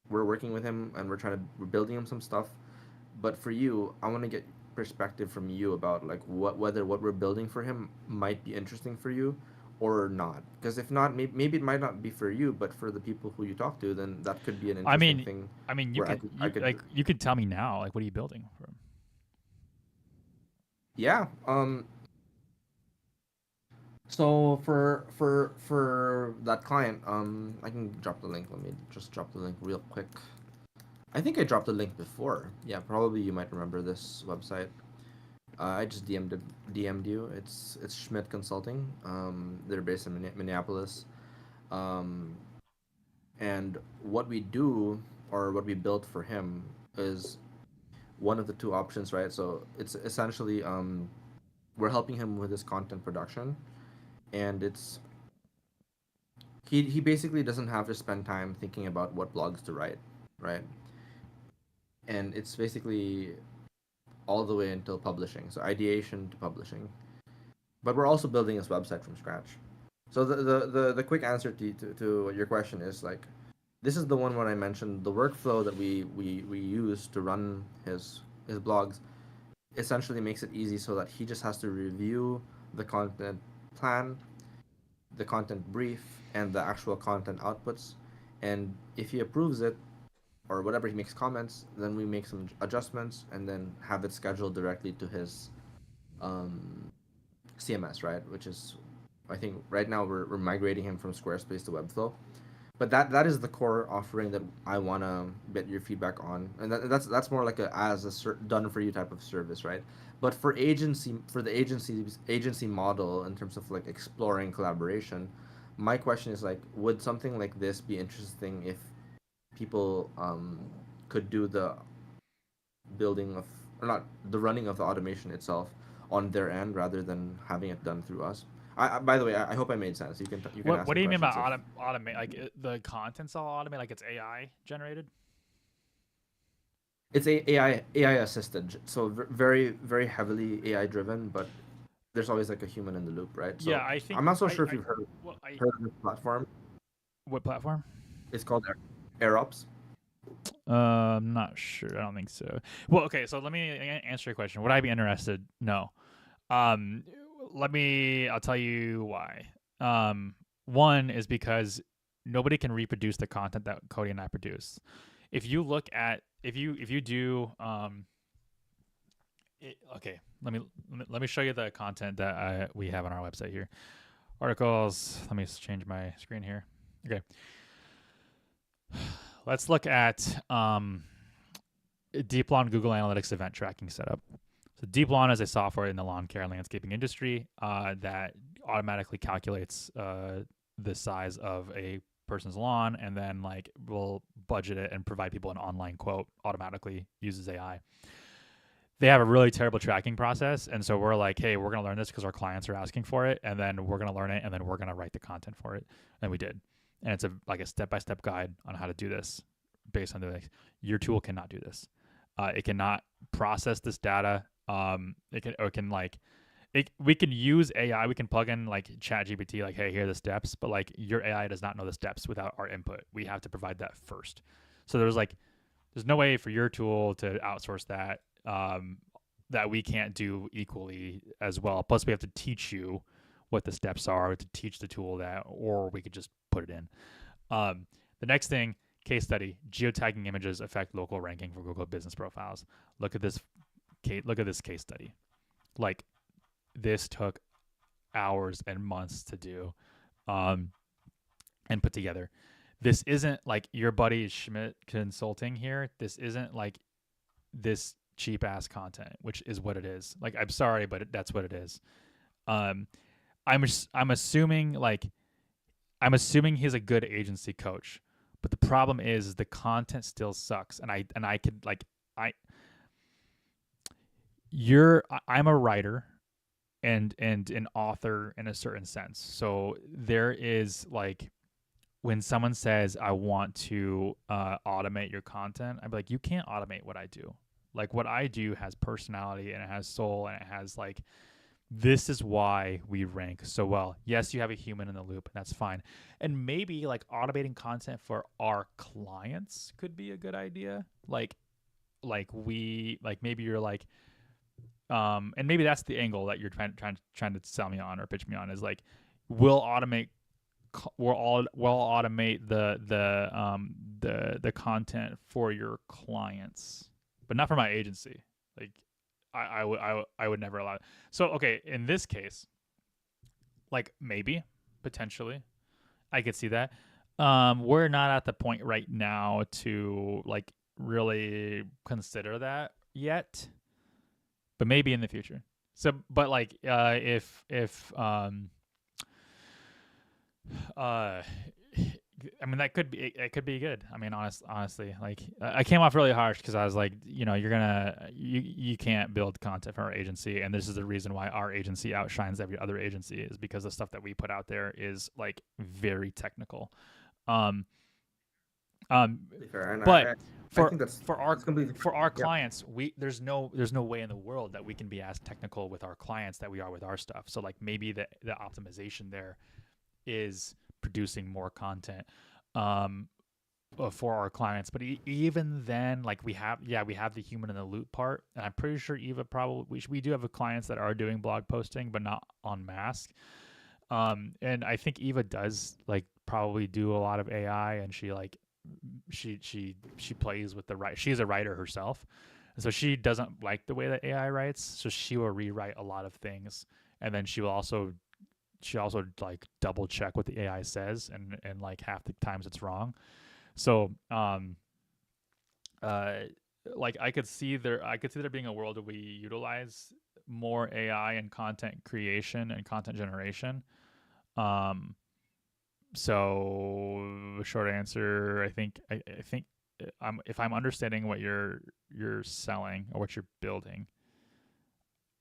we're working with him and we're building him some stuff. But for you, I want to get perspective from you about like whether what we're building for him might be interesting for you or not. Because if not, maybe it might not be for you, but for the people who you talk to, then that could be an I interesting mean, thing. you Where could I could like you could tell me now, like, what are you building for him? yeah. So for that client, I can drop the link. Let me just drop the link real quick. I think I dropped the link before. Yeah, probably you might remember this website. I just DM'd you. It's Schmidt Consulting. They're based in Minneapolis. Um, and what we do or what we built for him is one of the two options, right? So it's essentially we're helping him with his content production, and he basically doesn't have to spend time thinking about what blogs to write, right? And it's basically all the way until publishing, so ideation to publishing. But we're also building his website from scratch. So the quick answer to your question is like, this is the one when I mentioned the workflow that we use to run his blogs essentially makes it easy so that he just has to review the content plan, the content brief, and the actual content outputs. And if he approves it or whatever, he makes comments, then we make some adjustments and then have it scheduled directly to his um, CMS, right? Which is, I think right now we're migrating him from Squarespace to Webflow. But that is the core offering that I want to get your feedback on, and that's more like a done for you type of service, right? But for the agency model in terms of like exploring collaboration, my question is like, would something like this be interesting if people could do the building of or not the running of the automation itself on their end rather than having it done through us? By the way, I hope I made sense. You can ask What me do you mean by questions if automate? Like the content's all automate, like it's AI generated? it's AI assisted, so very heavily AI driven, but there's always like a human in the loop, right? Yeah, So I think I'm not so I sure if you've well I heard of this platform. what platform? It's called AirOps. I'm not sure. I don't think so. Well, okay, so let me answer your question. Would I be interested? No. Um, I'll tell you why. One is because nobody can reproduce the content that Cody and I produce. If you look at if you do okay, let me show you the content that we have on our website here. Articles. Let me change my screen here. Okay. Let's look at Deep Lawn Google Analytics event tracking setup. So Deep Lawn is a software in the lawn care and landscaping industry that automatically calculates the size of a person's lawn and then like will budget it and provide people an online quote automatically, uses AI. They have a really terrible tracking process, and so we're like, hey, we're gonna learn this because our clients are asking for it, and then we're gonna learn it, and then we're gonna write the content for it, and we did. And it's a step-by-step guide on how to do this based on your tool cannot do this. It cannot process this data. We can use AI. We can plug in like ChatGPT, like, hey, here are the steps, but like your AI does not know the steps without our input. We have to provide that first. So there's no way for your tool to outsource that that we can't do equally as well. Plus, we have to teach you what the steps are to teach the tool that, or we could just put it in. The next thing, case study: geotagging images affect local ranking for Google business profiles. Look at this case study. Like, this took hours and months to do, and put together. This isn't like your buddy Schmidt Consulting here. This isn't like this cheap ass content, which is what it is. Like, I'm sorry, but that's what it is. I'm assuming he's a good agency coach, but the problem is the content still sucks. And I could like I'm a writer and an author in a certain sense. So there is like when someone says I want to automate your content, I'd be like, you can't automate what I do. Like what I do has personality and it has soul and it has like, this is why we rank so well. Yes, you have a human in the loop, and that's fine. And maybe like automating content for our clients could be a good idea. Like maybe you're like, and maybe that's the angle that you're trying to sell me on or pitch me on is like, we'll automate the content for your clients, but not for my agency. Like I would never allow it. So okay, in this case, like maybe potentially I could see that. We're not at the point right now to like really consider that yet, but maybe in the future. So, but like uh I mean that could be it could be good. I mean honestly like I came off really harsh because I was like, you know, you can't build content for our agency, and this is the reason why our agency outshines every other agency is because the stuff that we put out there is like very technical. um Fair. And but I for think that's our completely for our yeah. clients, there's no way in the world that we can be as technical with our clients that we are with our stuff. So like maybe the optimization there is producing more content for our clients. But even then, like we have the human in the loop part, and I'm pretty sure Eva probably we do have clients that are doing blog posting, but not en masse. And I think Eva does like probably do a lot of AI, and she like she plays with the right. She's a writer herself, so she doesn't like the way that AI writes, so she will rewrite a lot of things, and then she also like double check what the AI says, and like half the times it's wrong. So like I could see there being a world where we utilize more AI in content creation and content generation. So short answer, I think if I'm understanding what you're selling or what you're building,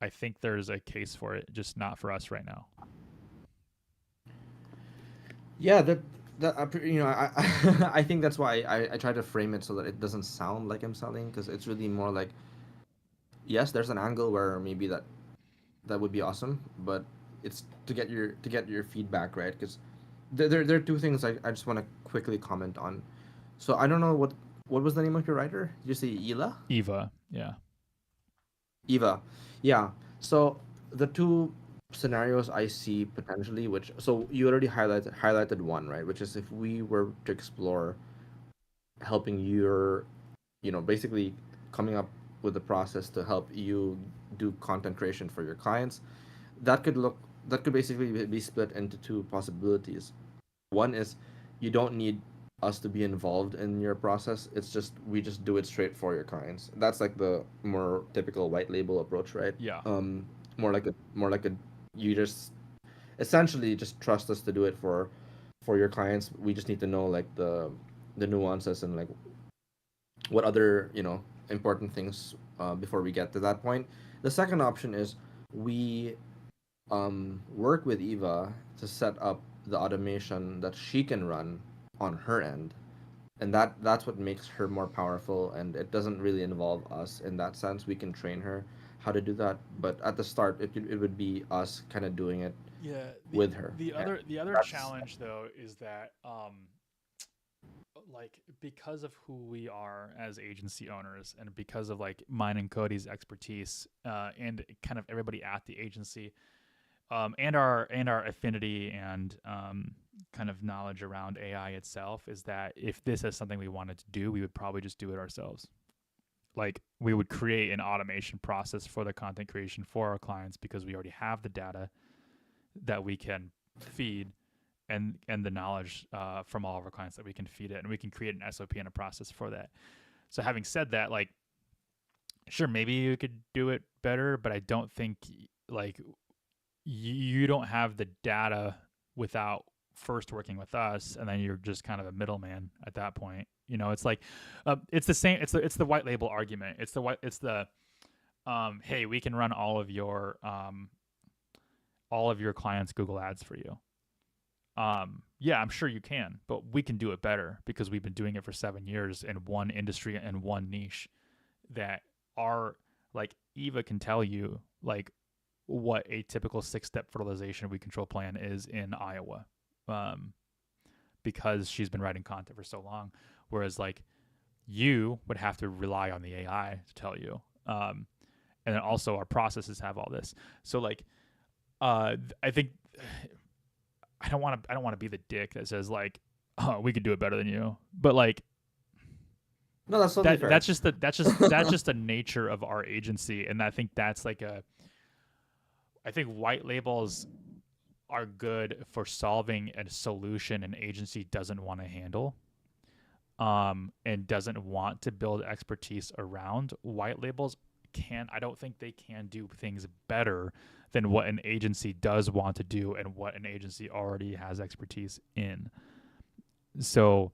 I think there's a case for it, just not for us right now. Yeah, you know, I think that's why I try to frame it so that it doesn't sound like I'm selling, because it's really more like, yes, there's an angle where maybe that would be awesome, but it's to get your feedback right, because there are two things I just want to quickly comment on. So I don't know what was the name of your writer? Did you say Ela? Eva, yeah. Eva. Yeah. So the two scenarios I see potentially, which so you already highlighted one, right? Which is if we were to explore helping your, you know, basically coming up with a process to help you do content creation for your clients, that could look that could basically be split into two possibilities. One is you don't need us to be involved in your process. It's just we just do it straight for your clients. That's like the more typical white label approach, right? Yeah. More like a you just essentially just trust us to do it for your clients. We just need to know like the nuances and like what other, you know, important things before we get to that point. The second option is we work with Eva to set up the automation that she can run on her end, and that's what makes her more powerful. And it doesn't really involve us in that sense. We can train her how to do that, but at the start, it would be us kind of doing it Yeah, with her. And the other that's challenge though is that like because of who we are as agency owners and because of like mine and Cody's expertise and kind of everybody at the agency and our affinity and kind of knowledge around AI itself, is that if this is something we wanted to do, we would probably just do it ourselves. Like we would create an automation process for the content creation for our clients because we already have the data that we can feed and the knowledge from all of our clients that we can feed it, and we can create an SOP and a process for that. So having said that, like, sure, maybe you could do it better, but I don't think like you don't have the data without first working with us, and then you're just kind of a middleman at that point. You know, it's like it's the same. It's the white label argument. It's the hey, we can run all of your clients' Google ads for you. yeah, I'm sure you can, but we can do it better because we've been doing it for 7 years in one industry and one niche that our like Eva can tell you like what a typical 6-step fertilization weed control plan is in Iowa. Um, because she's been writing content for so long. Whereas like you would have to rely on the AI to tell you. And then also our processes have all this. So like, I think I don't want to be the dick that says like, oh, we could do it better than you. But like, No, that's totally fair. that's just the nature of our agency. And I think that's like I think white labels are good for solving a solution an agency doesn't want to handle, and doesn't want to build expertise around. White labels I don't think they can do things better than what an agency does want to do and what an agency already has expertise in. So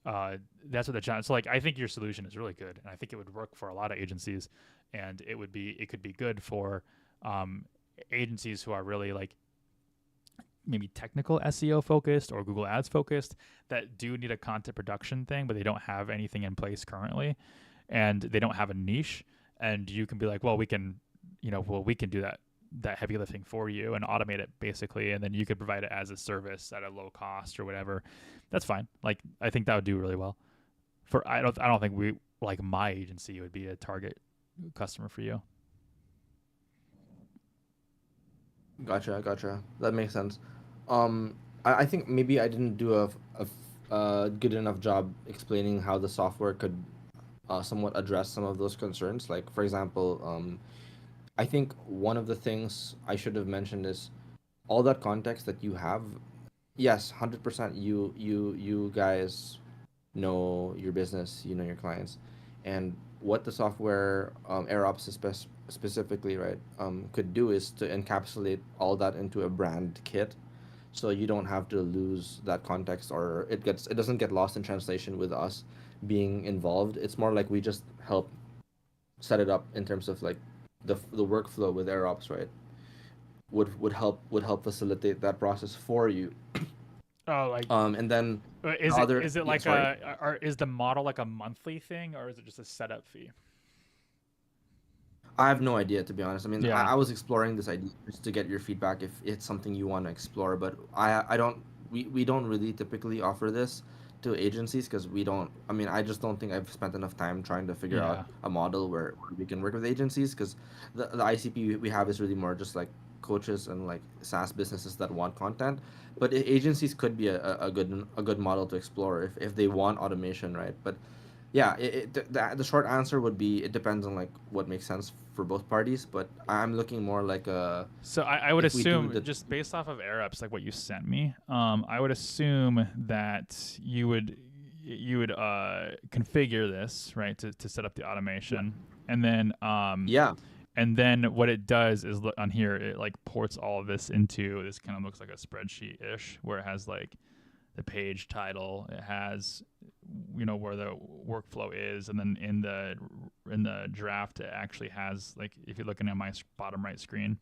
that's what the challenge. So like, I think your solution is really good, and I think it would work for a lot of agencies, and it could be good for agencies who are really like maybe technical SEO focused or Google Ads focused that do need a content production thing, but they don't have anything in place currently, and they don't have a niche. And you can be like, well, we can do that heavy lifting for you and automate it basically, and then you could provide it as a service at a low cost or whatever. That's fine. Like, I think that would do really well. I don't think we, like, my agency would be a target customer for you. Gotcha. That makes sense. I think maybe I didn't do a good enough job explaining how the software could somewhat address some of those concerns. Like, for example, I think one of the things I should have mentioned is all that context that you have. Yes, 100%. You guys know your business, you know your clients, and what the software AirOps specifically, right, could do is to encapsulate all that into a brand kit, so you don't have to lose that context, or it doesn't get lost in translation with us being involved. It's more like we just help set it up in terms of like the workflow with AirOps, right? Would help facilitate that process for you. Oh, like, And then is other it yeah, like sorry. or is the model like a monthly thing, or is it just a setup fee? I have no idea, to be honest. I mean, Yeah. I was exploring this idea just to get your feedback if it's something you want to explore, but I don't we don't really typically offer this to agencies because we don't. I mean, I just don't think I've spent enough time trying to figure out Yeah. a model where we can work with agencies, because the ICP we have is really more just like coaches and like SaaS businesses that want content, but agencies could be a good model to explore if they want automation, right? But yeah, the short answer would be it depends on like what makes sense for both parties, but I'm looking more like So I would if we do assume, the just based off of AirUps, like what you sent me, I would assume that you would configure this, right, to set up the automation, and then yeah. and then what it does is on here it like ports all of this into this, kind of looks like a spreadsheet ish, where it has like the page title, it has where the workflow is, and then in the draft it actually has, like, if you're looking at my bottom right screen,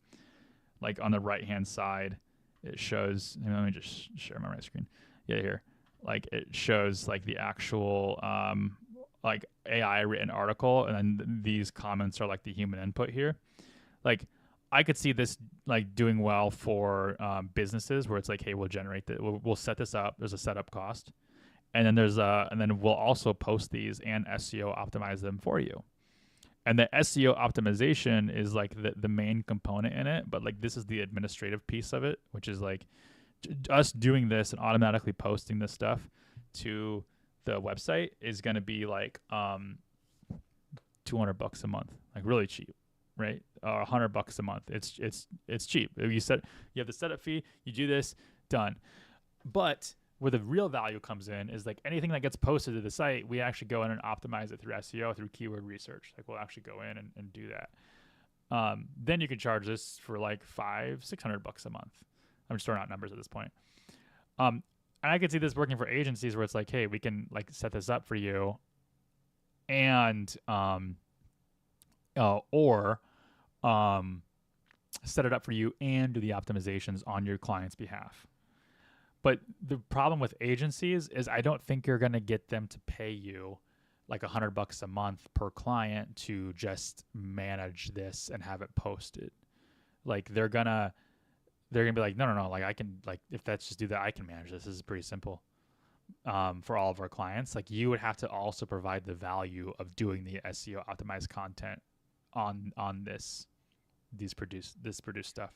like on the right hand side it shows, let me just share my right screen, here, like it shows like the actual like AI written article, and then these comments are like the human input here. Like, I could see this like doing well for businesses where it's like, hey, we'll set this up. There's a setup cost, and then we'll also post these and SEO optimize them for you. And the SEO optimization is like the main component in it, but like this is the administrative piece of it, which is like us doing this and automatically posting this stuff to the website is going to be like $200 a month, like really cheap, right? Or $100 a month. It's cheap. You have the setup fee, you do this, done. But where the real value comes in is like anything that gets posted to the site, we actually go in and optimize it through SEO, through keyword research. Like, we'll actually go in and do that. Then you can charge this for like $500-$600 a month. I'm just throwing out numbers at this point. And I could see this working for agencies where it's like, hey, we can like set this up for you, and or set it up for you and do the optimizations on your client's behalf. But the problem with agencies is I don't think you're going to get them to pay you like $100 a month per client to just manage this and have it posted. Like they're gonna be like, no, like I can, like, if that's just do that, I can manage this. This is pretty simple. For all of our clients, like you would have to also provide the value of doing the SEO optimized content on this produced stuff.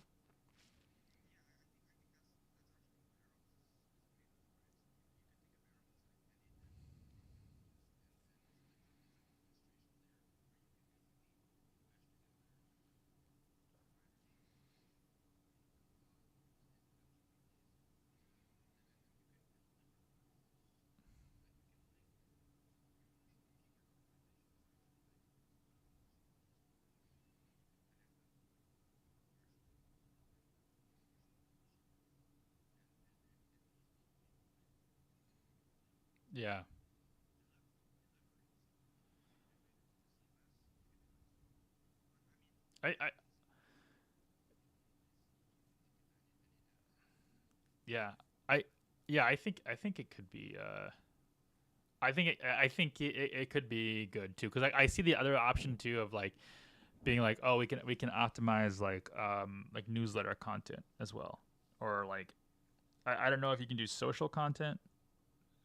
Yeah. I yeah. I yeah, I think it could be I think it could be good too, because I see the other option too of like being like, oh, we can optimize like newsletter content as well, or like I don't know if you can do social content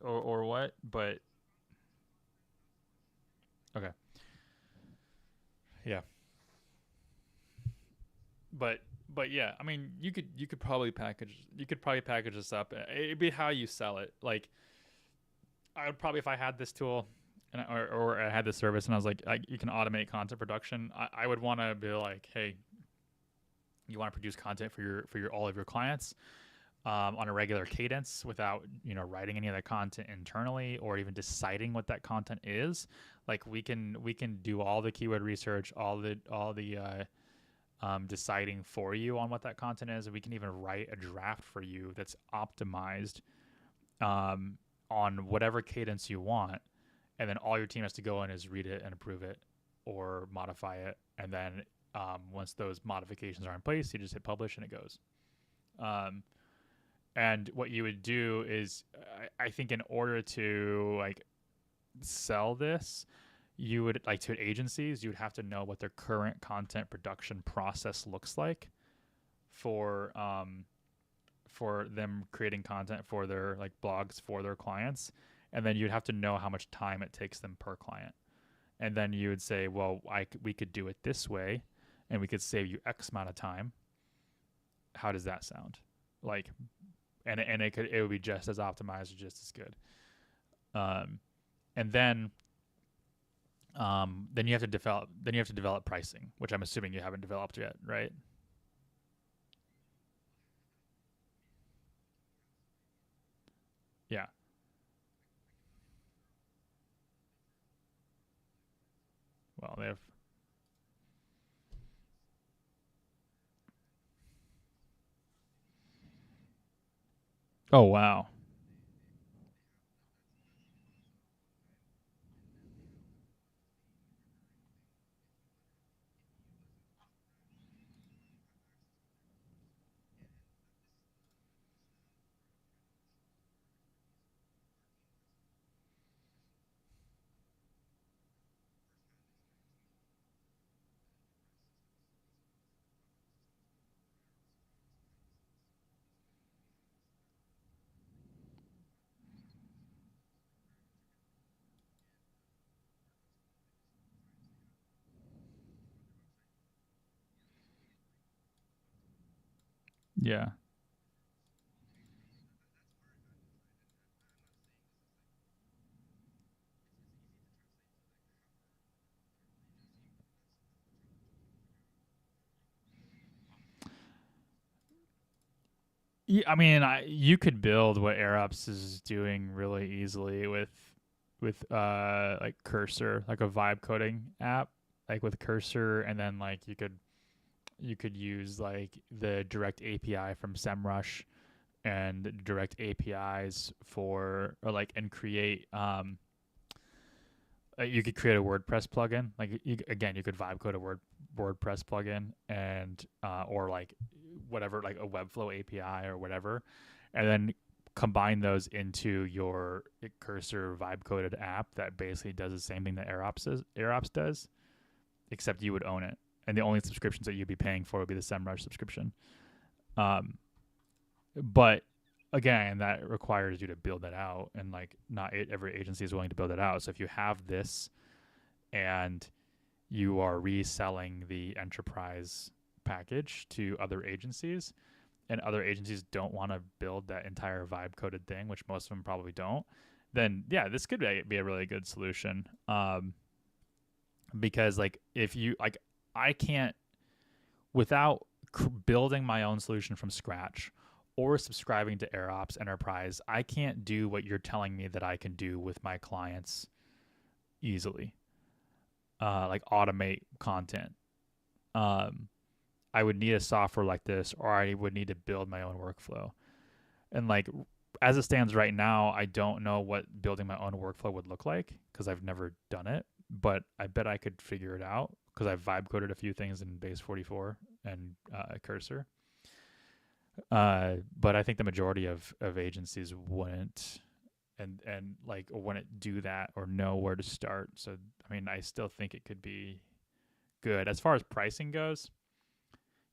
or what, but okay, yeah, but yeah, I mean you could probably package this up. It'd be how you sell it. Like I would probably, if I had this tool and or I had this service and I was like, you can automate content production, I would want to be like, hey, you want to produce content for your all of your clients on a regular cadence without writing any of that content internally or even deciding what that content is. Like we can do all the keyword research, all the deciding for you on what that content is, and we can even write a draft for you that's optimized on whatever cadence you want, and then all your team has to go in is read it and approve it or modify it, and then once those modifications are in place, you just hit publish and it goes. And what you would do is, I think, in order to like sell this, you would like to agencies, you would have to know what their current content production process looks like for them creating content for their like blogs for their clients, and then you'd have to know how much time it takes them per client, and then you would say, well, we could do it this way, and we could save you X amount of time. How does that sound? Like, and it would be just as optimized or just as good. And then you have to develop pricing, which I'm assuming you haven't developed yet, right? Yeah. Well, they have. Oh wow. Yeah. Yeah, I mean, you could build what AirUps is doing really easily with like Cursor, like a vibe coding app, like with Cursor, and then like you could use like the direct API from SEMrush and direct APIs for, or like, and create you could create a WordPress plugin. Like you could vibe code a WordPress plugin, and or like whatever, like a Webflow API or whatever, and then combine those into your Cursor vibe coded app that basically does the same thing that AirOps does, except you would own it, and the only subscriptions that you'd be paying for would be the SEMrush subscription. But again, that requires you to build that out, and like not every agency is willing to build it out. So if you have this and you are reselling the enterprise package to other agencies, and other agencies don't want to build that entire vibe coded thing, which most of them probably don't, then yeah, this could be a really good solution. Because like if you like, I can't, without building my own solution from scratch or subscribing to AirOps Enterprise, I can't do what you're telling me that I can do with my clients easily. Like automate content. I would need a software like this, or I would need to build my own workflow. And like as it stands right now, I don't know what building my own workflow would look like because I've never done it, but I bet I could figure it out because I've vibe coded a few things in Base 44 and Cursor. But I think the majority of agencies wouldn't and like wouldn't do that or know where to start. So I mean, I still think it could be good. As far as pricing goes,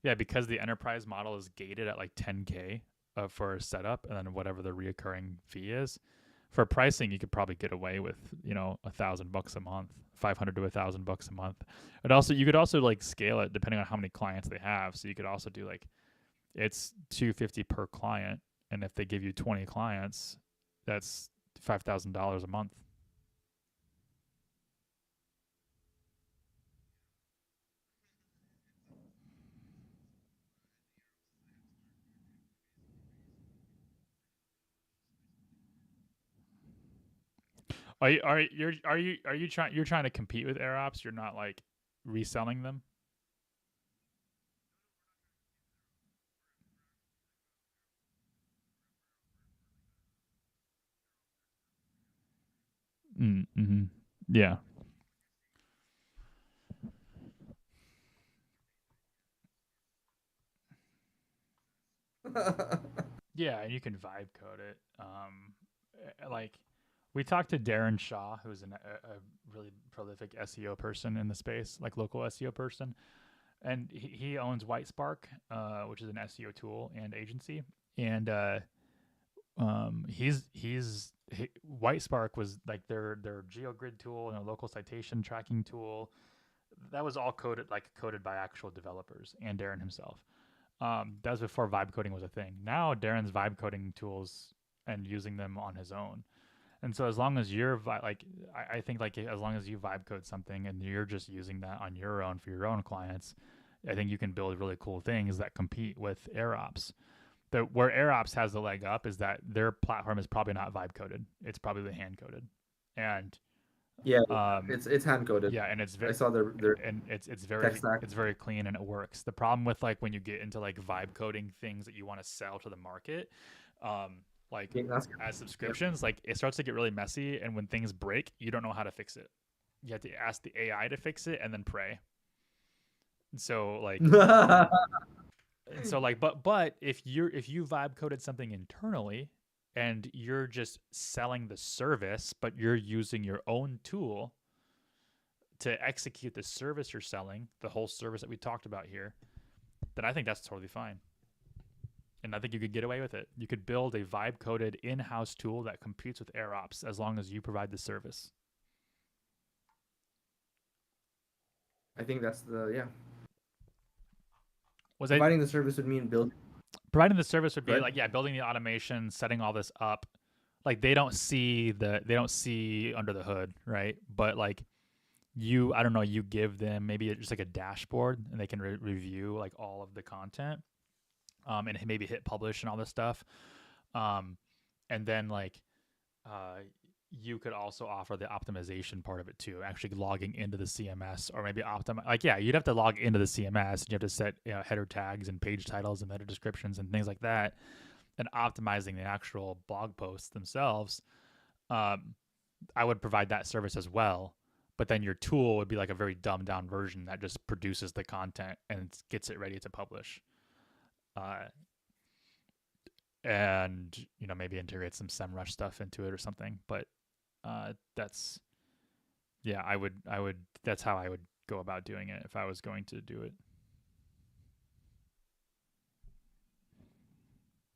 yeah, because the enterprise model is gated at like 10K for a setup, and then whatever the reoccurring fee is. For pricing, you could probably get away with, you know, $1,000 a month, $500 to $1,000 a month. And also, you could also like scale it depending on how many clients they have. So you could also do like, it's $250 per client, and if they give you 20 clients, that's $5,000 a month. Are you trying to compete with AirOps? You're not like reselling them? Mm-hmm. Yeah. Yeah, and you can vibe code it. Like we talked to Darren Shaw, who's a really prolific SEO person in the space, like local SEO person, and he owns Whitespark, which is an SEO tool and agency. And Whitespark was like their GeoGrid tool and a local citation tracking tool. That was all coded by actual developers and Darren himself. That was before vibe coding was a thing. Now Darren's vibe coding tools and using them on his own. And so as long as you're I think like as long as you vibe code something and you're just using that on your own for your own clients, I think you can build really cool things that compete with AirOps. Where AirOps has the leg up is that their platform is probably not vibe coded. It's probably hand coded, and yeah, it's hand coded. Yeah, and it's very. I saw their and it's very clean and it works. The problem with like when you get into like vibe coding things that you want to sell to the market, as subscriptions, like it starts to get really messy, and when things break, you don't know how to fix it. You have to ask the AI to fix it and then pray. So like. But if you vibe coded something internally and you're just selling the service, but you're using your own tool to execute the service you're selling, the whole service that we talked about here, then I think that's totally fine. And I think you could get away with it. You could build a vibe coded in-house tool that competes with AirOps as long as you provide the service. I think that's Was providing the service would mean building. Providing the service would be building the automation, setting all this up. Like they don't see under the hood, right? But like you give them maybe just like a dashboard, and they can review like all of the content, and maybe hit publish and all this stuff, and then like you could also offer the optimization part of it too, actually logging into the CMS, or maybe you'd have to log into the CMS and you have to set header tags and page titles and meta descriptions and things like that, and optimizing the actual blog posts themselves. I would provide that service as well, but then your tool would be like a very dumbed down version that just produces the content and gets it ready to publish. and maybe integrate some SEMrush stuff into it or something. But that's I would that's how I would go about doing it if I was going to do it.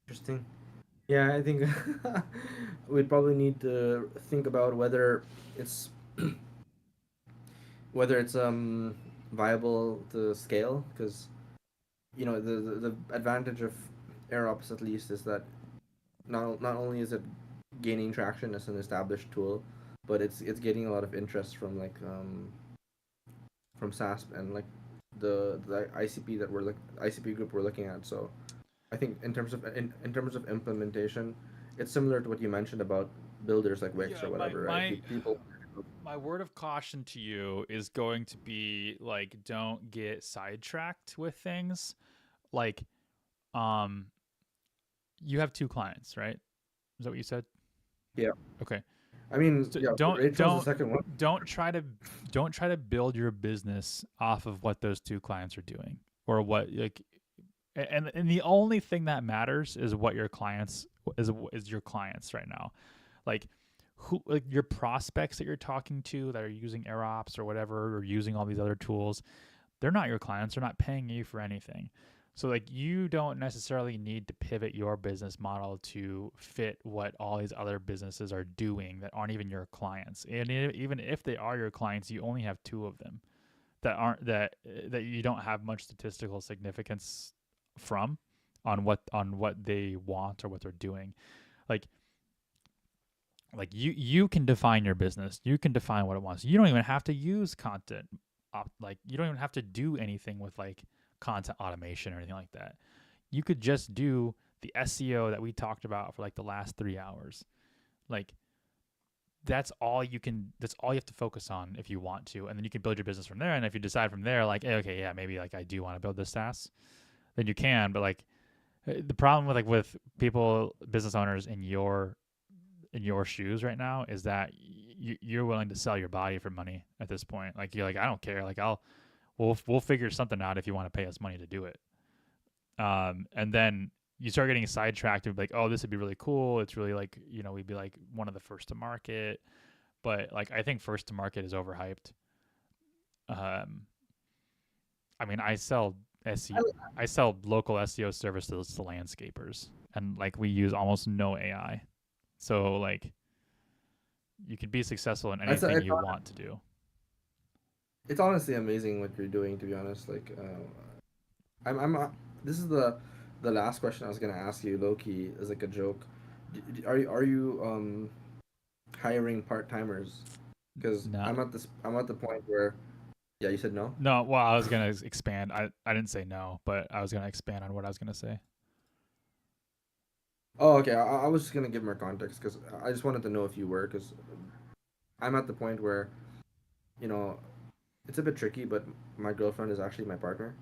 Interesting. Yeah, I think we'd probably need to think about whether it's viable to scale, because the advantage of AirOps at least is that not only is it gaining traction as an established tool, but it's getting a lot of interest from from SASP and like the ICP ICP group we're looking at. So I think in terms of implementation, it's similar to what you mentioned about builders like Wix or whatever, right? People. My word of caution to you is going to be like, don't get sidetracked with things. Like, you have 2 clients, right? Is that what you said? Yeah. Okay. I mean, So yeah, don't the second one. Don't try to build your business off of what those 2 clients are doing, or what like, and the only thing that matters is what your clients is your clients right now, like your prospects that you're talking to that are using AirOps or whatever, or using all these other tools. They're not your clients. They're not paying you for anything. So like, you don't necessarily need to pivot your business model to fit what all these other businesses are doing that aren't even your clients. And even if they are your clients, you only have 2 of them that aren't that you don't have much statistical significance from on what they want or what they're doing. Like you can define your business. You can define what it wants. You don't even have to use content. Like, you don't even have to do anything with like content automation or anything like that. You could just do the SEO that we talked about for like the last 3 hours. Like, that's all you have to focus on if you want to, and then you can build your business from there. And if you decide from there, like, hey, okay, yeah, maybe like I do want to build this SaaS, then you can. But like, the problem with people, business owners in your shoes right now is that you're willing to sell your body for money at this point. Like, you're like, I don't care. Like, we'll figure something out if you want to pay us money to do it. And then you start getting sidetracked and be like, oh, this would be really cool. It's really like, we'd be like one of the first to market. But like, I think first to market is overhyped. I mean, I sell local SEO services to landscapers, and like, we use almost no AI. So like, you can be successful in anything you want to do. It's honestly amazing what you're doing, to be honest. Like, this is the last question I was gonna ask you, low-key, as like a joke. Are you hiring part-timers? Because No. I'm at the point where, yeah, you said no. No, well, I was gonna expand. I didn't say no, but I was gonna expand on what I was gonna say. Oh, okay. I was just gonna give more context because I just wanted to know if you were, because I'm at the point where, it's a bit tricky, but my girlfriend is actually my partner.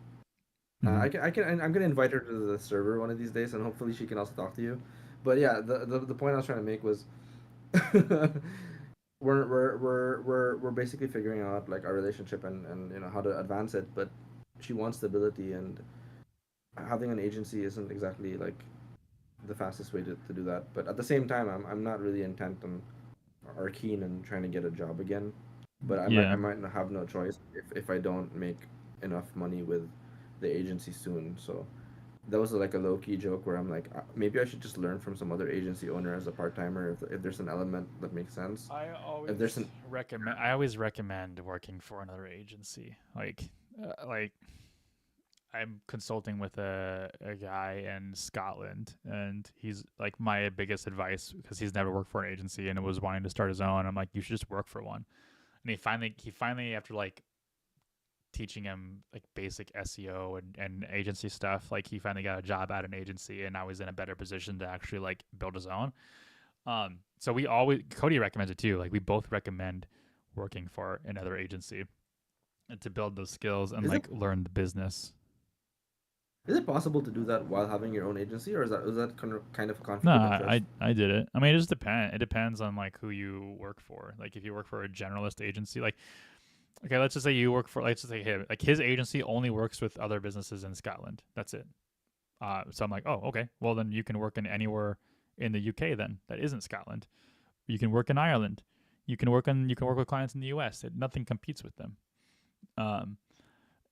I'm gonna invite her to the server one of these days, and hopefully she can also talk to you. But yeah, the point I was trying to make was, we're basically figuring out like our relationship and how to advance it. But she wants stability, and having an agency isn't exactly like the fastest way to do that. But at the same time, I'm not really intent on or keen on trying to get a job again. But I might not have no choice if I don't make enough money with the agency soon. So that was like a low key joke where I'm like, maybe I should just learn from some other agency owner as a part timer if there's an element that makes sense. I always recommend working for another agency. Like I'm consulting with a guy in Scotland, and he's like my biggest advice because he's never worked for an agency and was wanting to start his own. I'm like, you should just work for one. And he finally after like teaching him like basic SEO and agency stuff, like he finally got a job at an agency, and now he's in a better position to actually like build his own. So Cody recommends it too. Like, we both recommend working for another agency and to build those skills and learn the business. Is it possible to do that while having your own agency, or is that kind of a conflict? No, I did it. I mean, it just depends. It depends on like who you work for. Like, if you work for a generalist agency, like, okay, let's just say you work for, let's just say him. Like, his agency only works with other businesses in Scotland. That's it. So I'm like, oh, okay. Well, then you can work in anywhere in the UK then that isn't Scotland. You can work in Ireland. You can work with clients in the US. Nothing competes with them.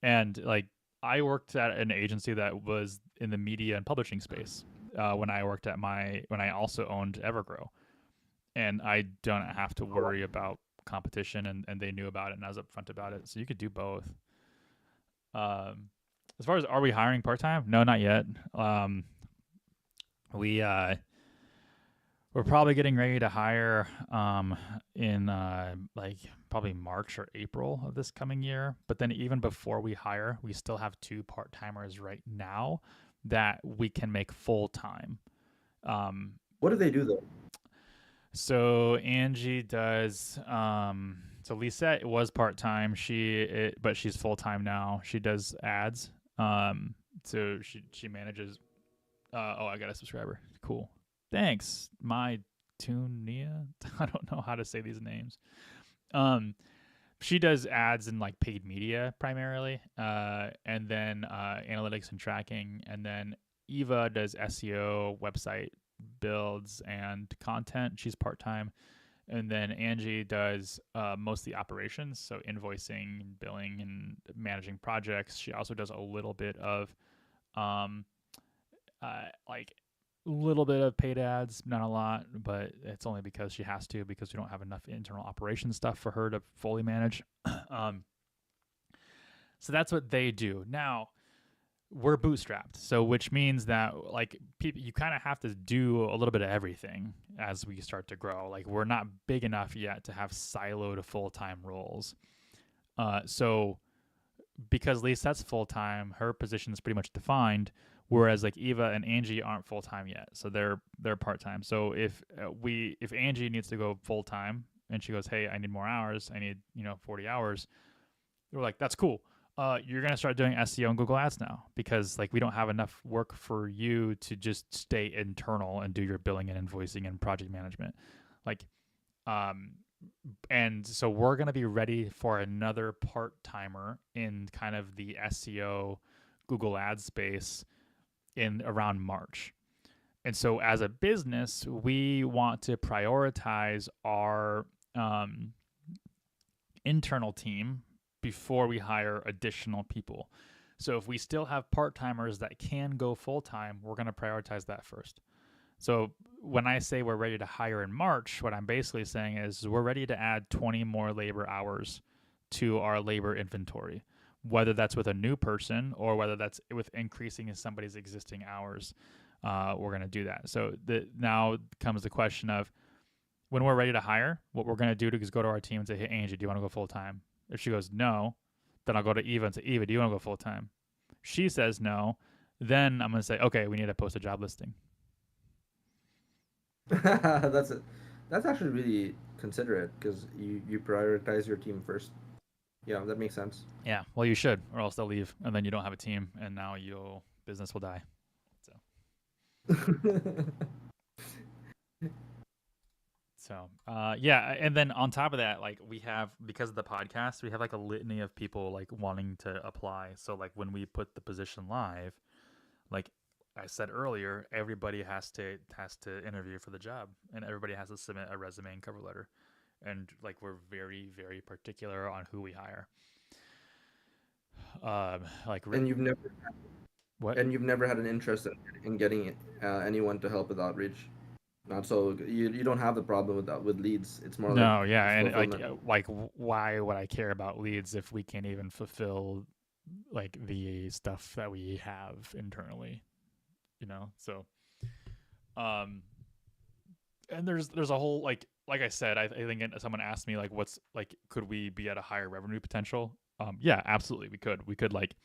And like I worked at an agency that was in the media and publishing space when I also owned Evergrow, and I don't have to worry about competition, and they knew about it, and I was upfront about it. So you could do both. As far as are we hiring part time? No, not yet. We're probably getting ready to hire in like probably March or April of this coming year. But then even before we hire, we still have 2 part-timers right now that we can make full-time. What do they do though? So Angie does so Lisette was part-time. But she's full-time now. She does ads. So she manages I got a subscriber. Cool. Thanks, my Tunia. I don't know how to say these names. She does ads in like paid media primarily, and then analytics and tracking, and then Eva does SEO, website builds, and content. She's part-time, and then Angie does mostly operations, so invoicing, billing, and managing projects. She also does a little bit of like little bit of paid ads, not a lot, but it's only because she has to, because we don't have enough internal operations stuff for her to fully manage. So that's what they do. Now, we're bootstrapped, so which means that like people, you kind of have to do a little bit of everything as we start to grow. Like we're not big enough yet to have siloed full-time roles. So because Lisette's full-time, her position is pretty much defined. Whereas like Eva and Angie aren't full time yet, so they're part time. So if Angie needs to go full time and she goes, hey, I need more hours, I need 40 hours, we're like, that's cool. You're gonna start doing SEO and Google Ads now, because like we don't have enough work for you to just stay internal and do your billing and invoicing and project management. Like, and so we're gonna be ready for another part timer in kind of the SEO Google Ads space in around March. And so as a business, we want to prioritize our internal team before we hire additional people. So if we still have part-timers that can go full-time, we're going to prioritize that first. So when I say we're ready to hire in March, what I'm basically saying is we're ready to add 20 more labor hours to our labor inventory, whether that's with a new person or whether that's with increasing somebody's existing hours. We're going to do that. So now comes the question of when we're ready to hire, what we're going to do is go to our team and say, hey, Angie, do you want to go full time? If she goes no, then I'll go to Eva and say, Eva, do you want to go full time? She says no. Then I'm going to say, okay, we need to post a job listing. That's actually really considerate, because you prioritize your team first. Yeah, that makes sense. Yeah, well, you should, or else they'll leave, and then you don't have a team, and now your business will die. So, yeah, and then on top of that, like we have, because of the podcast, we have like a litany of people like wanting to apply. So like when we put the position live, like I said earlier, everybody has to interview for the job, and everybody has to submit a resume and cover letter. And like we're very, very particular on who we hire. And you've never what? And you've never had an interest in getting anyone to help with outreach. Not so you don't have the problem with leads. It's more No, like yeah, and fulfillment. why would I care about leads if we can't even fulfill like the stuff that we have internally, So, and there's a whole like I said, I think someone asked me like, what's like, could we be at a higher revenue potential? Yeah, absolutely, we could. We could like,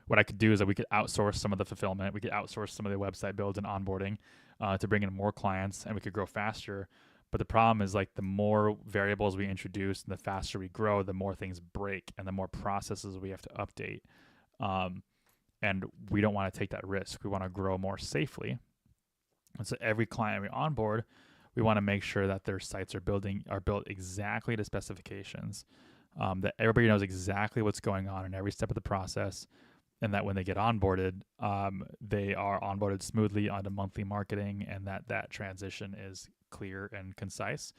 what I could do is that we could outsource some of the fulfillment. We could outsource some of the website builds and onboarding to bring in more clients, and we could grow faster. But the problem is like the more variables we introduce and the faster we grow, the more things break and the more processes we have to update. And we don't want to take that risk. We want to grow more safely. And so every client we onboard, we want to make sure that their sites are built exactly to specifications, that everybody knows exactly what's going on in every step of the process, and that when they get onboarded, they are onboarded smoothly onto monthly marketing, and that transition is clear and concise.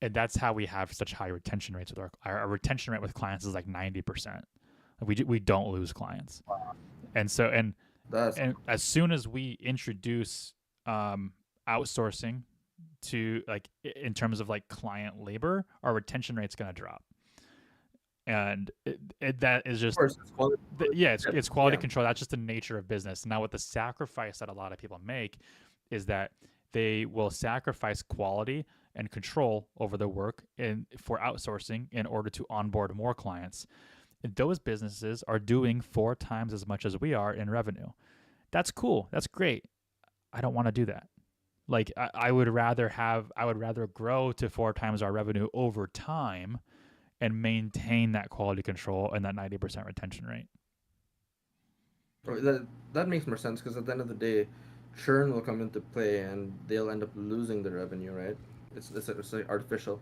And that's how we have such high retention rates with our retention rate with clients is like 90%. We don't lose clients. And so and as soon as we introduce outsourcing to like in terms of like client labor, our retention rate's going to drop. And that is just it's quality control. That's just the nature of business. Now, what the sacrifice that a lot of people make is that they will sacrifice quality and control over their work for outsourcing in order to onboard more clients. And those businesses are doing 4 times as much as we are in revenue. That's cool. That's great. I don't want to do that. Like I would rather grow to 4 times our revenue over time and maintain that quality control and that 90% retention rate. That makes more sense, because at the end of the day, churn will come into play and they'll end up losing the revenue, right? It's like artificial,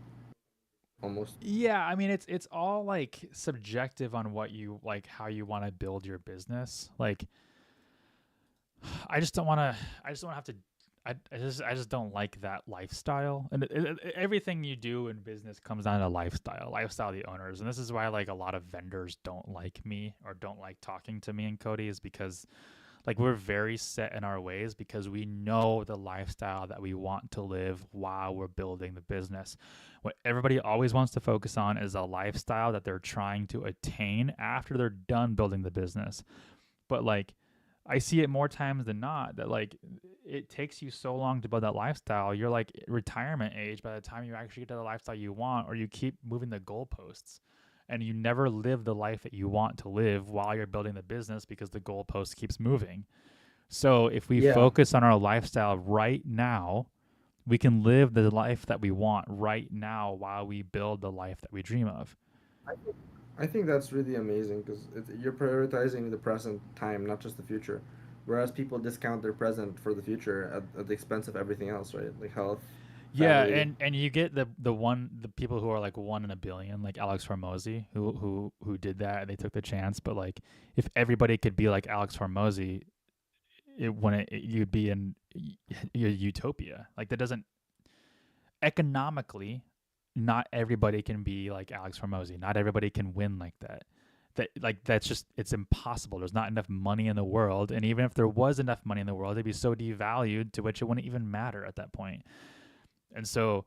almost. Yeah, I mean it's all like subjective on what you like, how you want to build your business. Like I just don't want to have to. I just don't like that lifestyle, and everything you do in business comes down to lifestyle of the owners. And this is why like a lot of vendors don't like me or don't like talking to me and Cody, is because like we're very set in our ways, because we know the lifestyle that we want to live while we're building the business. What everybody always wants to focus on is a lifestyle that they're trying to attain after they're done building the business. But like I see it more times than not that like it takes you so long to build that lifestyle. You're like retirement age by the time you actually get to the lifestyle you want, or you keep moving the goalposts and you never live the life that you want to live while you're building the business, because the goalpost keeps moving. So if we focus on our lifestyle right now, we can live the life that we want right now while we build the life that we dream of. I think that's really amazing, because you're prioritizing the present time, not just the future. Whereas people discount their present for the future at the expense of everything else, right? Like health. Yeah, family. and you get the people who are like 1 in a billion, like Alex Hormozy, who did that and they took the chance. But like if everybody could be like Alex Hormozy, you'd be in your utopia. Like that doesn't economically. Not everybody can be like Alex Hormozy. Not everybody can win like that. That's just, it's impossible. There's not enough money in the world, and even if there was enough money in the world, it'd be so devalued to which it wouldn't even matter at that point. And so,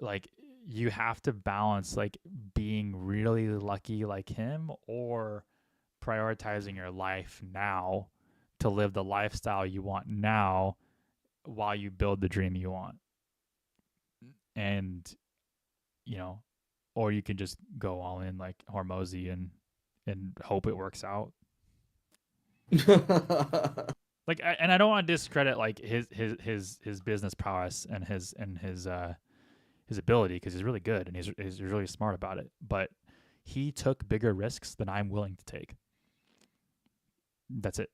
like, you have to balance like being really lucky like him, or prioritizing your life now to live the lifestyle you want now while you build the dream you want. And you know, or you can just go all in like Hormozy and hope it works out. Like, and I don't want to discredit like his business prowess and his ability, because he's really good and he's really smart about it. But he took bigger risks than I'm willing to take. That's it.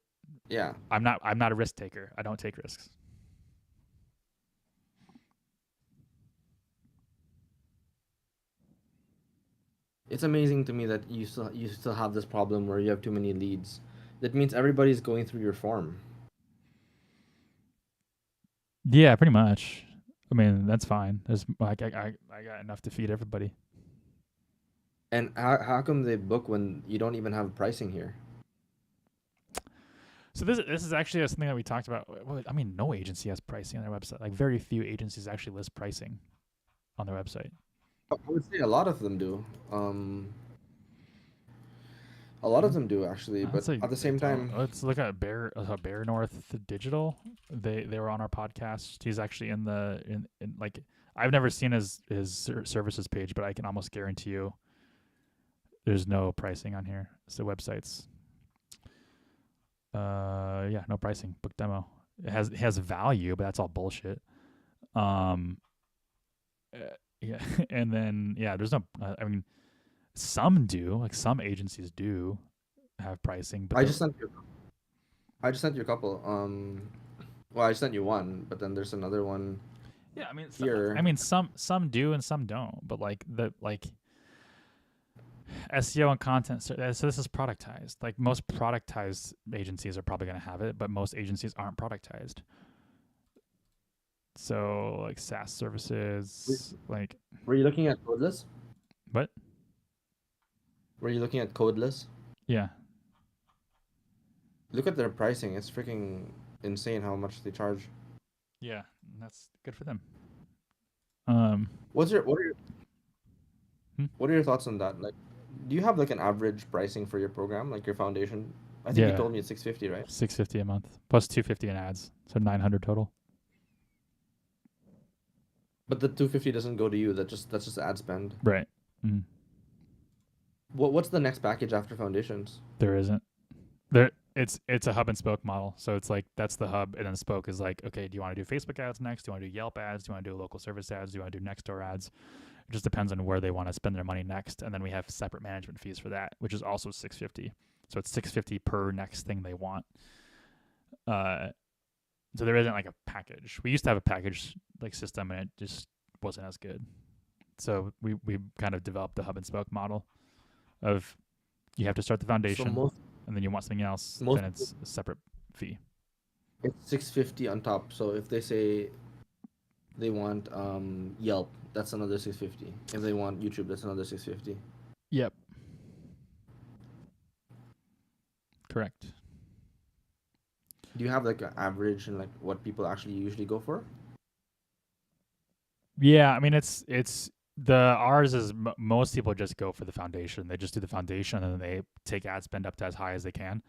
Yeah. I'm not a risk taker. I don't take risks. It's amazing to me that you still have this problem where you have too many leads. That means everybody's going through your farm. Yeah, pretty much. I mean, that's fine. There's like I got enough to feed everybody. And how come they book when you don't even have pricing here? So this is actually something that we talked about. Well, I mean, no agency has pricing on their website. Like very few agencies actually list pricing on their website. I would say a lot of them do. A lot of them do actually, but at the same time, let's look at Bear North Digital. They were on our podcast. He's actually in like, I've never seen his services page, but I can almost guarantee you there's no pricing on here. So websites. Yeah, no pricing. Book demo. It has value, but that's all bullshit. Yeah, and then there's no. I mean, some do. Like some agencies do have pricing, but I just sent you a couple. Well, I sent you one, but then there's another one. Yeah, I mean, here. some do and some don't. But like SEO and content. So this is productized. Like most productized agencies are probably going to have it, but most agencies aren't productized. So like SaaS services, like Were you looking at Codeless? what? Were you looking at Codeless? Yeah. Look at their pricing. It's freaking insane how much they charge. Yeah, that's good for them. What are your Hmm? what are your thoughts on that? Like, do you have like an average pricing for your program, like your foundation? I think you Yeah. told me it's 650, right? $650 a month plus $250 in ads, so $900 total. But the 250 doesn't go to you. That's just ad spend. Right. Mm. What's the next package after foundations? There isn't. There it's a hub and spoke model. So it's like that's the hub, and then spoke is like, okay, do you want to do Facebook ads next? Do you want to do Yelp ads? Do you want to do local service ads? Do you want to do Nextdoor ads? It just depends on where they want to spend their money next, and then we have separate management fees for that, which is also $650. So it's $650 per next thing they want. So there isn't like a package. We used to have a package like system, and it just wasn't as good. So we kind of developed the hub and spoke model of you have to start the So foundation, and then you want something else, most then it's a separate fee. it's 650 on top. So if they say they want Yelp, that's another 650. If they want YouTube, that's another 650. Yep. Correct. Do you have like an average and like what people actually usually go for? Yeah, I mean it's ours is most people just go for the foundation. They just do the foundation and then they take ad spend up to as high as they can.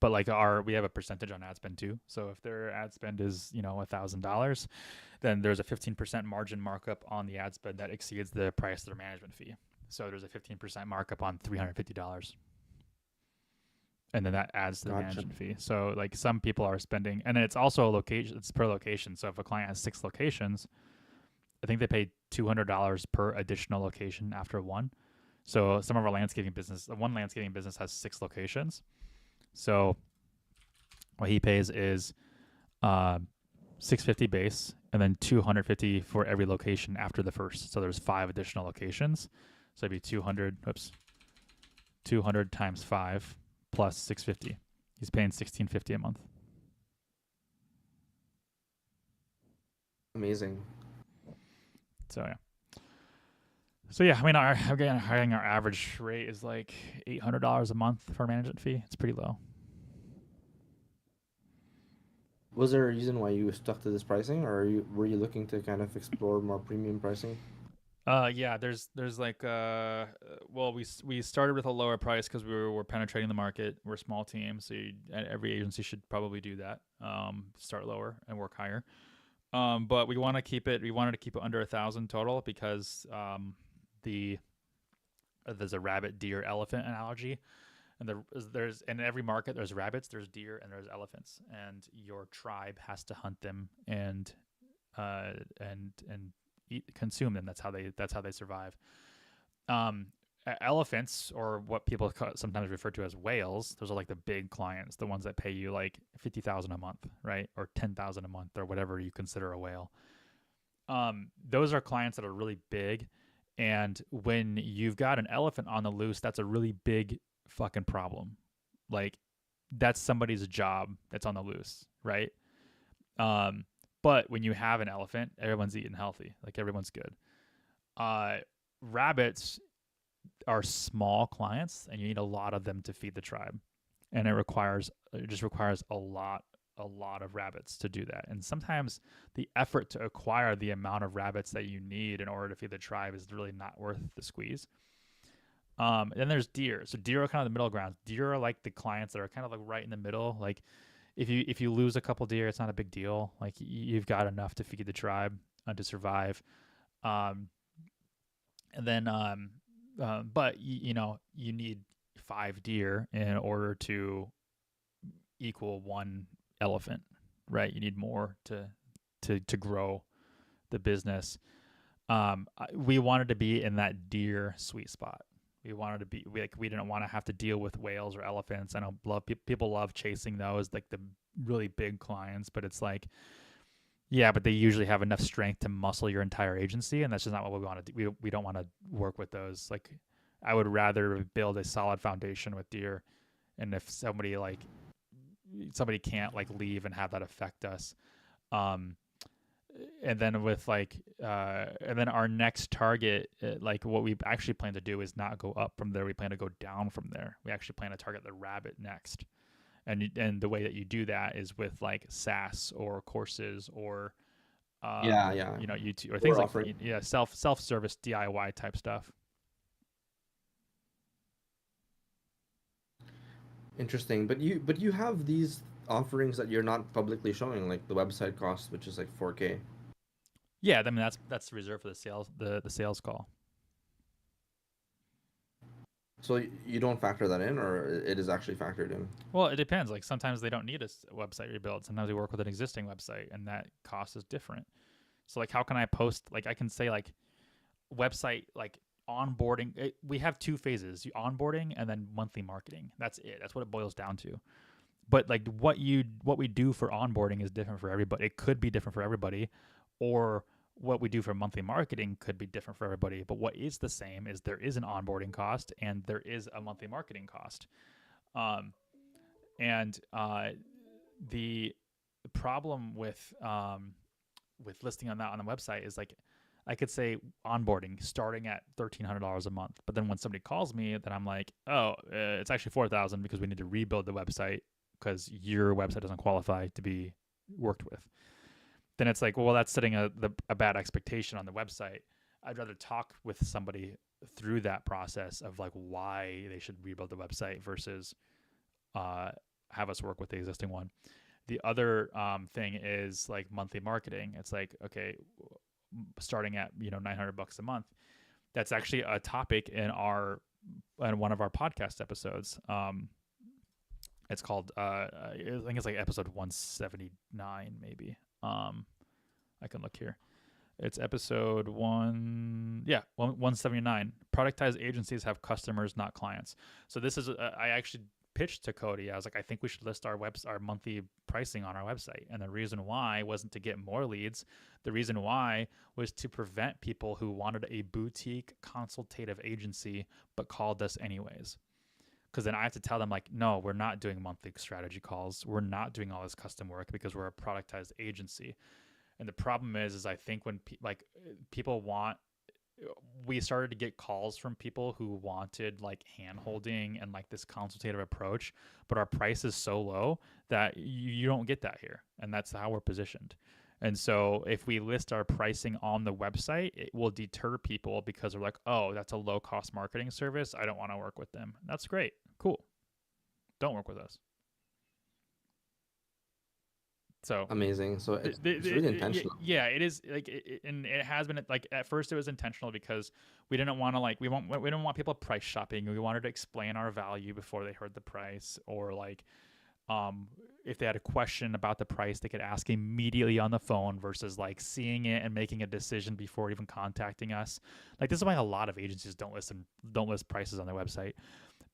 But like we have a percentage on ad spend too. So if their ad spend is $1,000, then there's a 15% margin markup on the ad spend that exceeds the price of their management fee. So there's a 15% markup on $350. And then that adds to the Gotcha. management fee. So like some people are spending, and it's also a location. It's per location. So if a client has 6 locations, I think they pay $200 per additional location after one. So some of our landscaping business, one landscaping business has 6 locations. So what he pays is $650 base, and then $250 for every location after the first. So there's 5 additional locations. So it'd be 200 times 5 plus $650. He's paying $1,650 a month. Amazing. So yeah, I mean, our average rate is like $800 a month for management fee. It's pretty low. Was there a reason why you stuck to this pricing, or were you looking to kind of explore more premium pricing? Yeah, there's like well, we started with a lower price because we're penetrating the market. We're a small team, so every agency should probably do that. Start lower and work higher. But we wanted to keep it under 1,000 total because there's a rabbit, deer, elephant analogy, and there's in every market there's rabbits, there's deer, and there's elephants, and your tribe has to hunt them and consume them. That's how they survive. Elephants, or what people sometimes refer to as whales, those are like the big clients, the ones that pay you like $50,000 a month, right, or $10,000 a month, or whatever you consider a whale. Those are clients that are really big, and when you've got an elephant on the loose, that's a really big fucking problem. Like that's somebody's job that's on the loose, right? But when you have an elephant, everyone's eating healthy, like everyone's good. Rabbits are small clients, and you need a lot of them to feed the tribe, and it just requires a lot of rabbits to do that. And sometimes the effort to acquire the amount of rabbits that you need in order to feed the tribe is really not worth the squeeze. And then there's deer. So deer are kind of the middle ground. Deer are like the clients that are kind of like right in the middle. Like if you lose a couple deer, it's not a big deal. Like you've got enough to feed the tribe to survive. But you need 5 deer in order to equal 1 elephant, right? You need more to grow the business. We wanted to be in that deer sweet spot. We wanted to be we didn't want to have to deal with whales or elephants. I know people love chasing those, like the really big clients, but it's like, yeah, but they usually have enough strength to muscle your entire agency, and that's just not what we want to do. We don't want to work with those. Like I would rather build a solid foundation with Deer, and if somebody can't like leave and have that affect us, um, and then with and then our next target, like what we actually plan to do is not go up from there. We plan to go down from there. We actually plan to target the rabbit next, and the way that you do that is with like SaaS or courses or Yeah. YouTube or things like offering. self-service DIY type stuff. Interesting, but you have these offerings that you're not publicly showing, like the website cost, which is like 4K. Yeah, I mean that's reserved for the sales call. So you don't factor that in, or it is actually factored in? Well, it depends. Like sometimes they don't need a website rebuild. Sometimes we work with an existing website, and that cost is different. So like, how can I post? Like I can say like website like onboarding. We have 2 phases: onboarding and then monthly marketing. That's it. That's what it boils down to. But like what we do for onboarding is different for everybody. It could be different for everybody, or what we do for monthly marketing could be different for everybody. But what is the same is there is an onboarding cost and there is a monthly marketing cost. The problem with listing on the website is like I could say onboarding starting at $1,300 a month, but then when somebody calls me, then I'm like, oh, it's actually $4,000 because we need to rebuild the website because your website doesn't qualify to be worked with. Then it's like, well, that's setting a bad expectation on the website. I'd rather talk with somebody through that process of like why they should rebuild the website versus have us work with the existing one. The other thing is like monthly marketing. It's like, okay, starting at $900 a month. That's actually a topic in one of our podcast episodes. It's called I think it's like episode 179 maybe. I can look here. It's episode 179. Productized agencies have customers, not clients. So this is I actually pitched to Cody. I was like, I think we should list our monthly pricing on our website. And the reason why wasn't to get more leads. The reason why was to prevent people who wanted a boutique consultative agency but called us anyways. Because then I have to tell them like, no, we're not doing monthly strategy calls. We're not doing all this custom work because we're a productized agency. And the problem is I think when people we started to get calls from people who wanted like hand holding and like this consultative approach, but our price is so low that you don't get that here. And that's how we're positioned. And so if we list our pricing on the website, it will deter people because they're like, oh, that's a low cost marketing service. I don't want to work with them. That's great. Cool. Don't work with us. So amazing. So it's really intentional. Yeah, it is. Like, and it has been like at first it was intentional because we didn't want to we didn't want people price shopping. We wanted to explain our value before they heard the price, or like, if they had a question about the price, they could ask immediately on the phone versus like seeing it and making a decision before even contacting us. Like this is why a lot of agencies don't list prices on their website.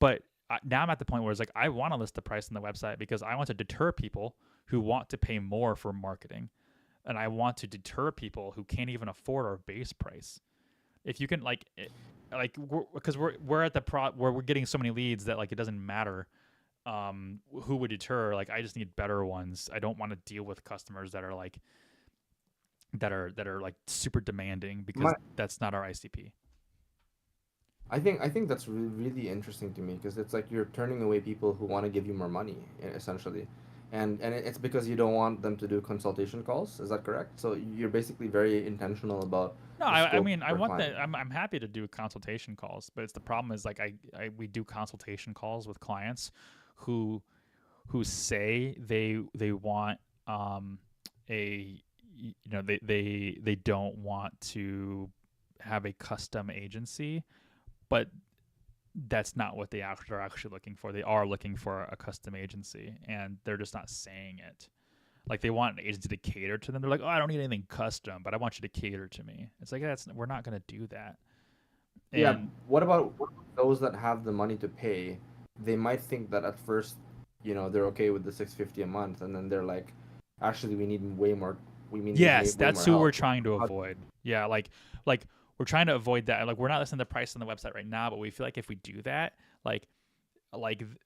But now I'm at the point where it's like I want to list the price on the website because I want to deter people who want to pay more for marketing, and I want to deter people who can't even afford our base price. If you can because we're at the where we're getting so many leads that like it doesn't matter who would deter. Like I just need better ones. I don't want to deal with customers that are like like super demanding because that's not our ICP. I think that's really interesting to me because it's like you're turning away people who want to give you more money essentially. And it's because you don't want them to do consultation calls. Is that correct? So you're basically very intentional about. No, I mean, I want that. I'm happy to do consultation calls, but it's the problem is like we do consultation calls with clients who say they want they don't want to have a custom agency, but that's not what they are actually looking for. They are looking for a custom agency, and they're just not saying it. Like they want an agency to cater to them. They're like, oh, I don't need anything custom, but I want you to cater to me. It's like we're not going to do that. And yeah. What about those that have the money to pay? They might think that at first, they're okay with the $650 a month, and then they're like, actually, we need way more. Yes, that's who we're trying to avoid. Yeah, like we're trying to avoid that. Like we're not listening to the price on the website right now, but we feel like if we do that, like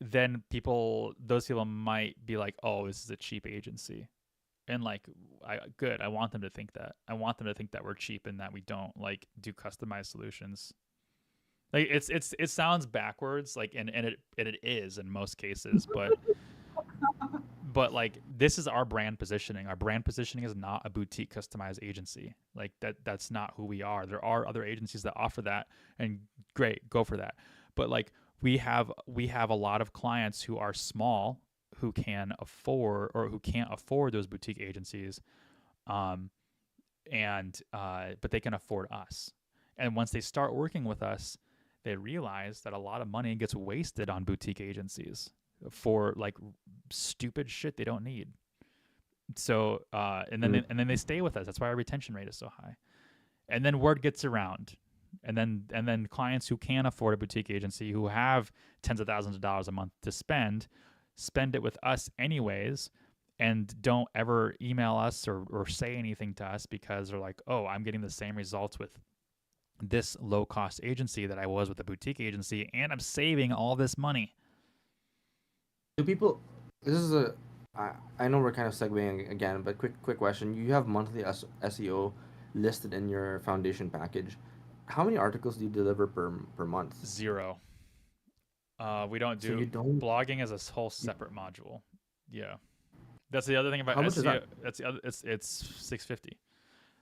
then those people might be like, oh, this is a cheap agency. And like, I want them to think that. I want them to think that we're cheap and that we don't like do customized solutions. Like it sounds backwards, like and it is in most cases, but like this is our brand positioning. Our brand positioning is not a boutique customized agency. Like that's not who we are. There are other agencies that offer that, and great, go for that. But like we have a lot of clients who are small, who can afford or who can't afford those boutique agencies, but they can afford us. And once they start working with us, they realize that a lot of money gets wasted on boutique agencies for like stupid shit they don't need. So and then they stay with us. That's why our retention rate is so high. And then word gets around. And then clients who can afford a boutique agency, who have tens of thousands of dollars a month to spend it with us anyways, and don't ever email us or say anything to us because they're like, oh, I'm getting the same results with this low cost agency that I was with a boutique agency, and I'm saving all this money. Do people? This is I know we're kind of segueing again, but quick question. You have monthly SEO listed in your foundation package. How many articles do you deliver per month? 0. We don't do. So you don't. Blogging is a whole separate module. Yeah, that's the other thing about How much SEO. is that? That's the other. It's $650.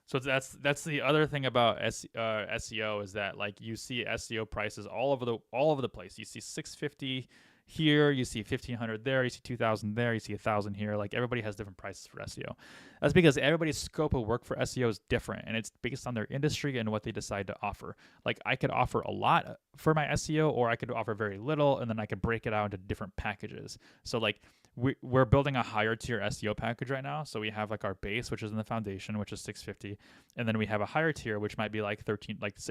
So that's the other thing about SEO is that like you see SEO prices all over the place. You see $650 here, you see $1,500 there, you see $2,000 there, you see $1,000 here. Like everybody has different prices for SEO. That's because everybody's scope of work for SEO is different, and it's based on their industry and what they decide to offer. Like I could offer a lot for my SEO, or I could offer very little, and then I could break it out into different packages. So like we're building a higher tier SEO package right now. So we have like our base, which is in the foundation, which is $650, and then we have a higher tier, which might be like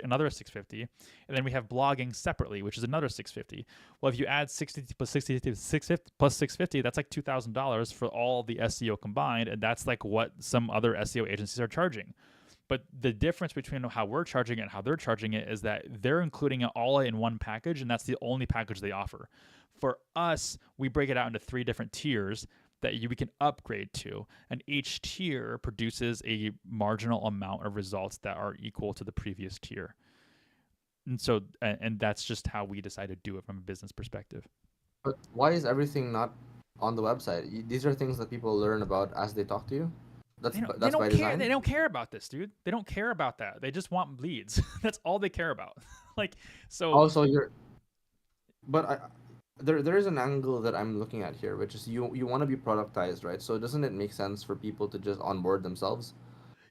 another $650, and then we have blogging separately, which is another $650. Well, if you add 60 plus 60 to 650 plus $650, that's like $2,000 for all the SEO combined, and that's like what some other SEO agencies are charging. But the difference between how we're charging it and how they're charging it is that they're including it all in one package, and that's the only package they offer. For us, we break it out into 3 different tiers that we can upgrade to, and each tier produces a marginal amount of results that are equal to the previous tier. And so, and that's just how we decide to do it from a business perspective. But why is everything not on the website? These are things that people learn about as they talk to you. That's by care. design. They don't care about this, dude. They don't care about that. They just want leads. That's all they care about. Like so. Also, there is an angle that I'm looking at here, which is you want to be productized, right? So doesn't it make sense for people to just onboard themselves?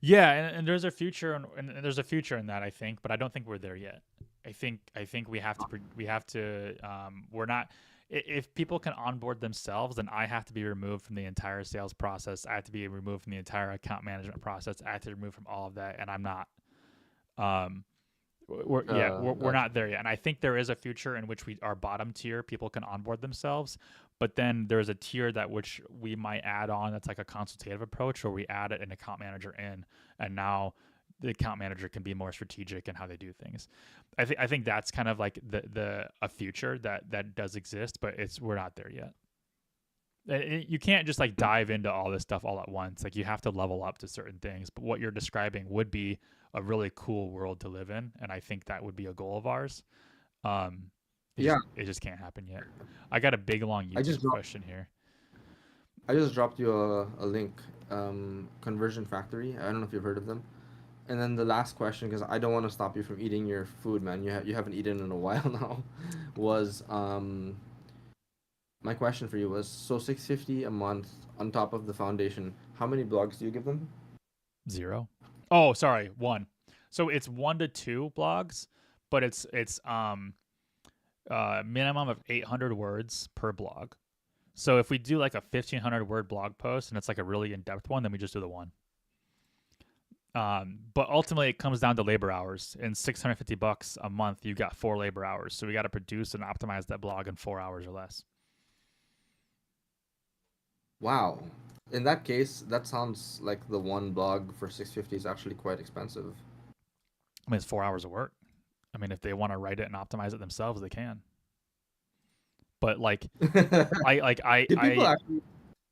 Yeah, and there's a future, and there's a future in that, I think, but I don't think we're there yet. I think we have to. We're not. If people can onboard themselves, then I have to be removed from the entire sales process. I have to be removed from the entire account management process. I have to be removed from all of that, and I'm not. We're not there yet, and I think there is a future in which our bottom tier people can onboard themselves, but then there's a tier that which we might add on that's like a consultative approach, where we add an account manager in, and now the account manager can be more strategic in how they do things. I think that's kind of like a future that does exist, but we're not there yet. You can't just like dive into all this stuff all at once. Like you have to level up to certain things. But what you're describing would be a really cool world to live in, and I think that would be a goal of ours. It just can't happen yet. I got a big long YouTube question here. I just dropped you a link, Conversion Factory. I don't know if you've heard of them. And then the last question, because I don't want to stop you from eating your food, man. You haven't eaten in a while now. Was my question for you was, so $650 a month on top of the foundation. How many blogs do you give them? 0. Oh, sorry, 1. So it's 1 to 2 blogs, but it's minimum of 800 words per blog. So if we do like a 1,500 word blog post and it's like a really in-depth one, then we just do the 1. But ultimately it comes down to labor hours, and $650 a month, you got 4 labor hours. So we got to produce and optimize that blog in 4 hours or less. Wow. In that case, that sounds like the one blog for $650 is actually quite expensive. I mean, it's 4 hours of work. I mean, if they want to write it and optimize it themselves, they can. But like, Do people actually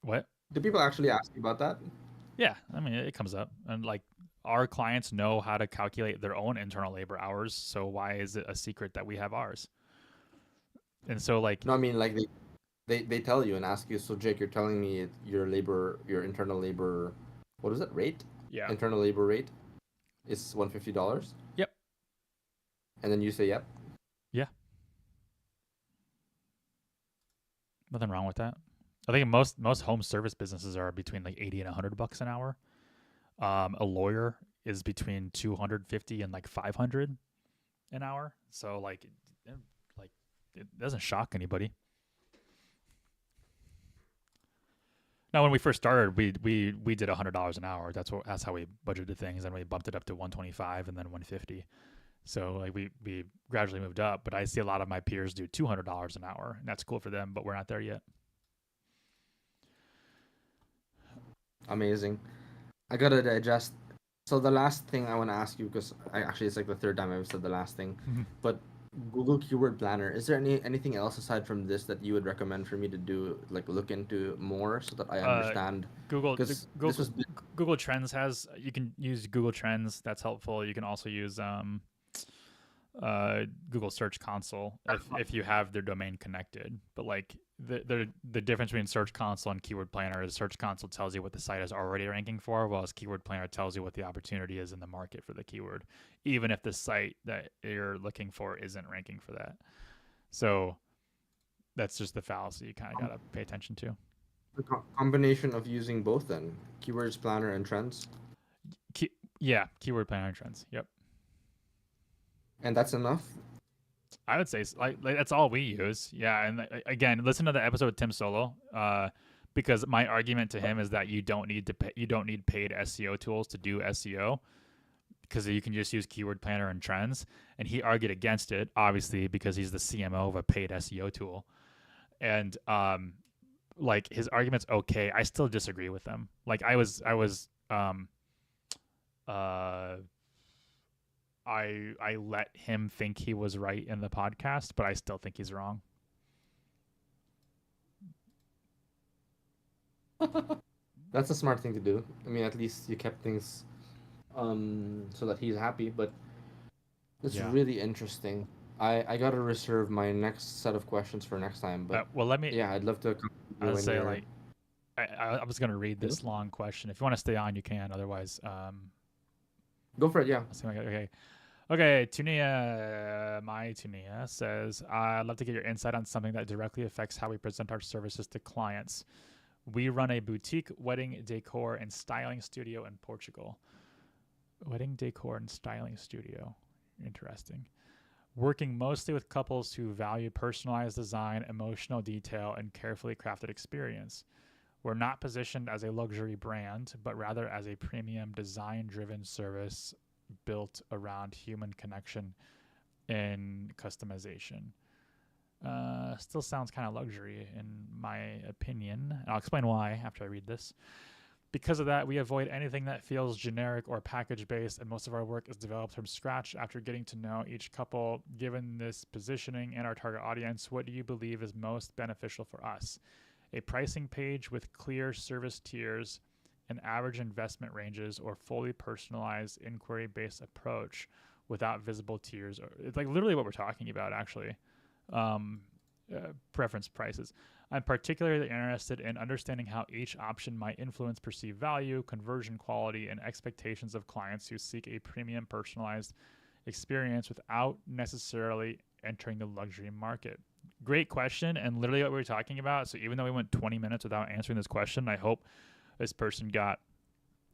what? do people actually ask you about that? Yeah, I mean, it comes up, and like our clients know how to calculate their own internal labor hours. So why is it a secret that we have ours? And so like, No, I mean like they tell you and ask you. So Jake, you're telling me your internal labor, what is it, rate? yeah, Internal labor rate is $150. Yep. And then you say yep. yeah, nothing wrong with that. I think most home service businesses are between like 80 and $100 an hour. A lawyer is between 250 and like 500 an hour. So like it doesn't shock anybody. Now, when we first started, we did $100 an hour. That's how we budgeted things, and we bumped it up to 125 and then 150. So like we gradually moved up. But I see a lot of my peers do $200 an hour, and that's cool for them. But we're not there yet. Amazing. I gotta digest. So the last thing I want to ask you, because it's like the third time I've said the last thing, but Google Keyword Planner. Is there anything else aside from this that you would recommend for me to do, like look into more, so that I understand? Google Because Google Trends has, you can use Google Trends. That's helpful. You can also use Google Search Console if you have their domain connected. But like the difference between Search Console and Keyword Planner is Search Console tells you what the site is already ranking for, whereas Keyword Planner tells you what the opportunity is in the market for the keyword, even if the site that you're looking for isn't ranking for that. So that's just the fallacy you kind of got to pay attention to. the combination of using both, then Keywords Planner and Trends, Yeah, Keyword Planner and Trends. Yep. and that's enough. I would say like that's all we use. Yeah, and again, listen to the episode with Tim Solo, because my argument to him is that you don't need paid SEO tools to do SEO, because you can just use Keyword Planner and Trends. And he argued against it, obviously, because he's the CMO of a paid SEO tool. And like his argument's okay. I still disagree with him. Like I let him think he was right in the podcast, but I still think he's wrong. That's a smart thing to do. I mean, at least you kept things so that he's happy. But it's really interesting. I gotta reserve my next set of questions for next time. But well, let me. Yeah, I'd love to. I'll say like I was gonna read this long question. If you want to stay on, you can. Otherwise, go for it. Yeah. Okay, my Tunia says, I'd love to get your insight on something that directly affects how we present our services to clients. We run a boutique wedding decor and styling studio in Portugal. Wedding decor and styling studio. Interesting. Working mostly with couples who value personalized design, emotional detail, and carefully crafted experience. We're not positioned as a luxury brand, but rather as a premium design-driven service built around human connection and customization. Still sounds kind of luxury in my opinion. I'll explain why after I read this. Because of that, we avoid anything that feels generic or package-based, and most of our work is developed from scratch after getting to know each couple. Given this positioning and our target audience, what do you believe is most beneficial for us? A pricing page with clear service tiers and average investment ranges, or fully personalized inquiry-based approach without visible tiers? Or it's like literally what we're talking about, actually. Preference prices. I'm particularly interested in understanding how each option might influence perceived value, conversion quality, and expectations of clients who seek a premium personalized experience without necessarily entering the luxury market. Great question, and literally what we were talking about. So even though we went 20 minutes without answering this question, I hope this person got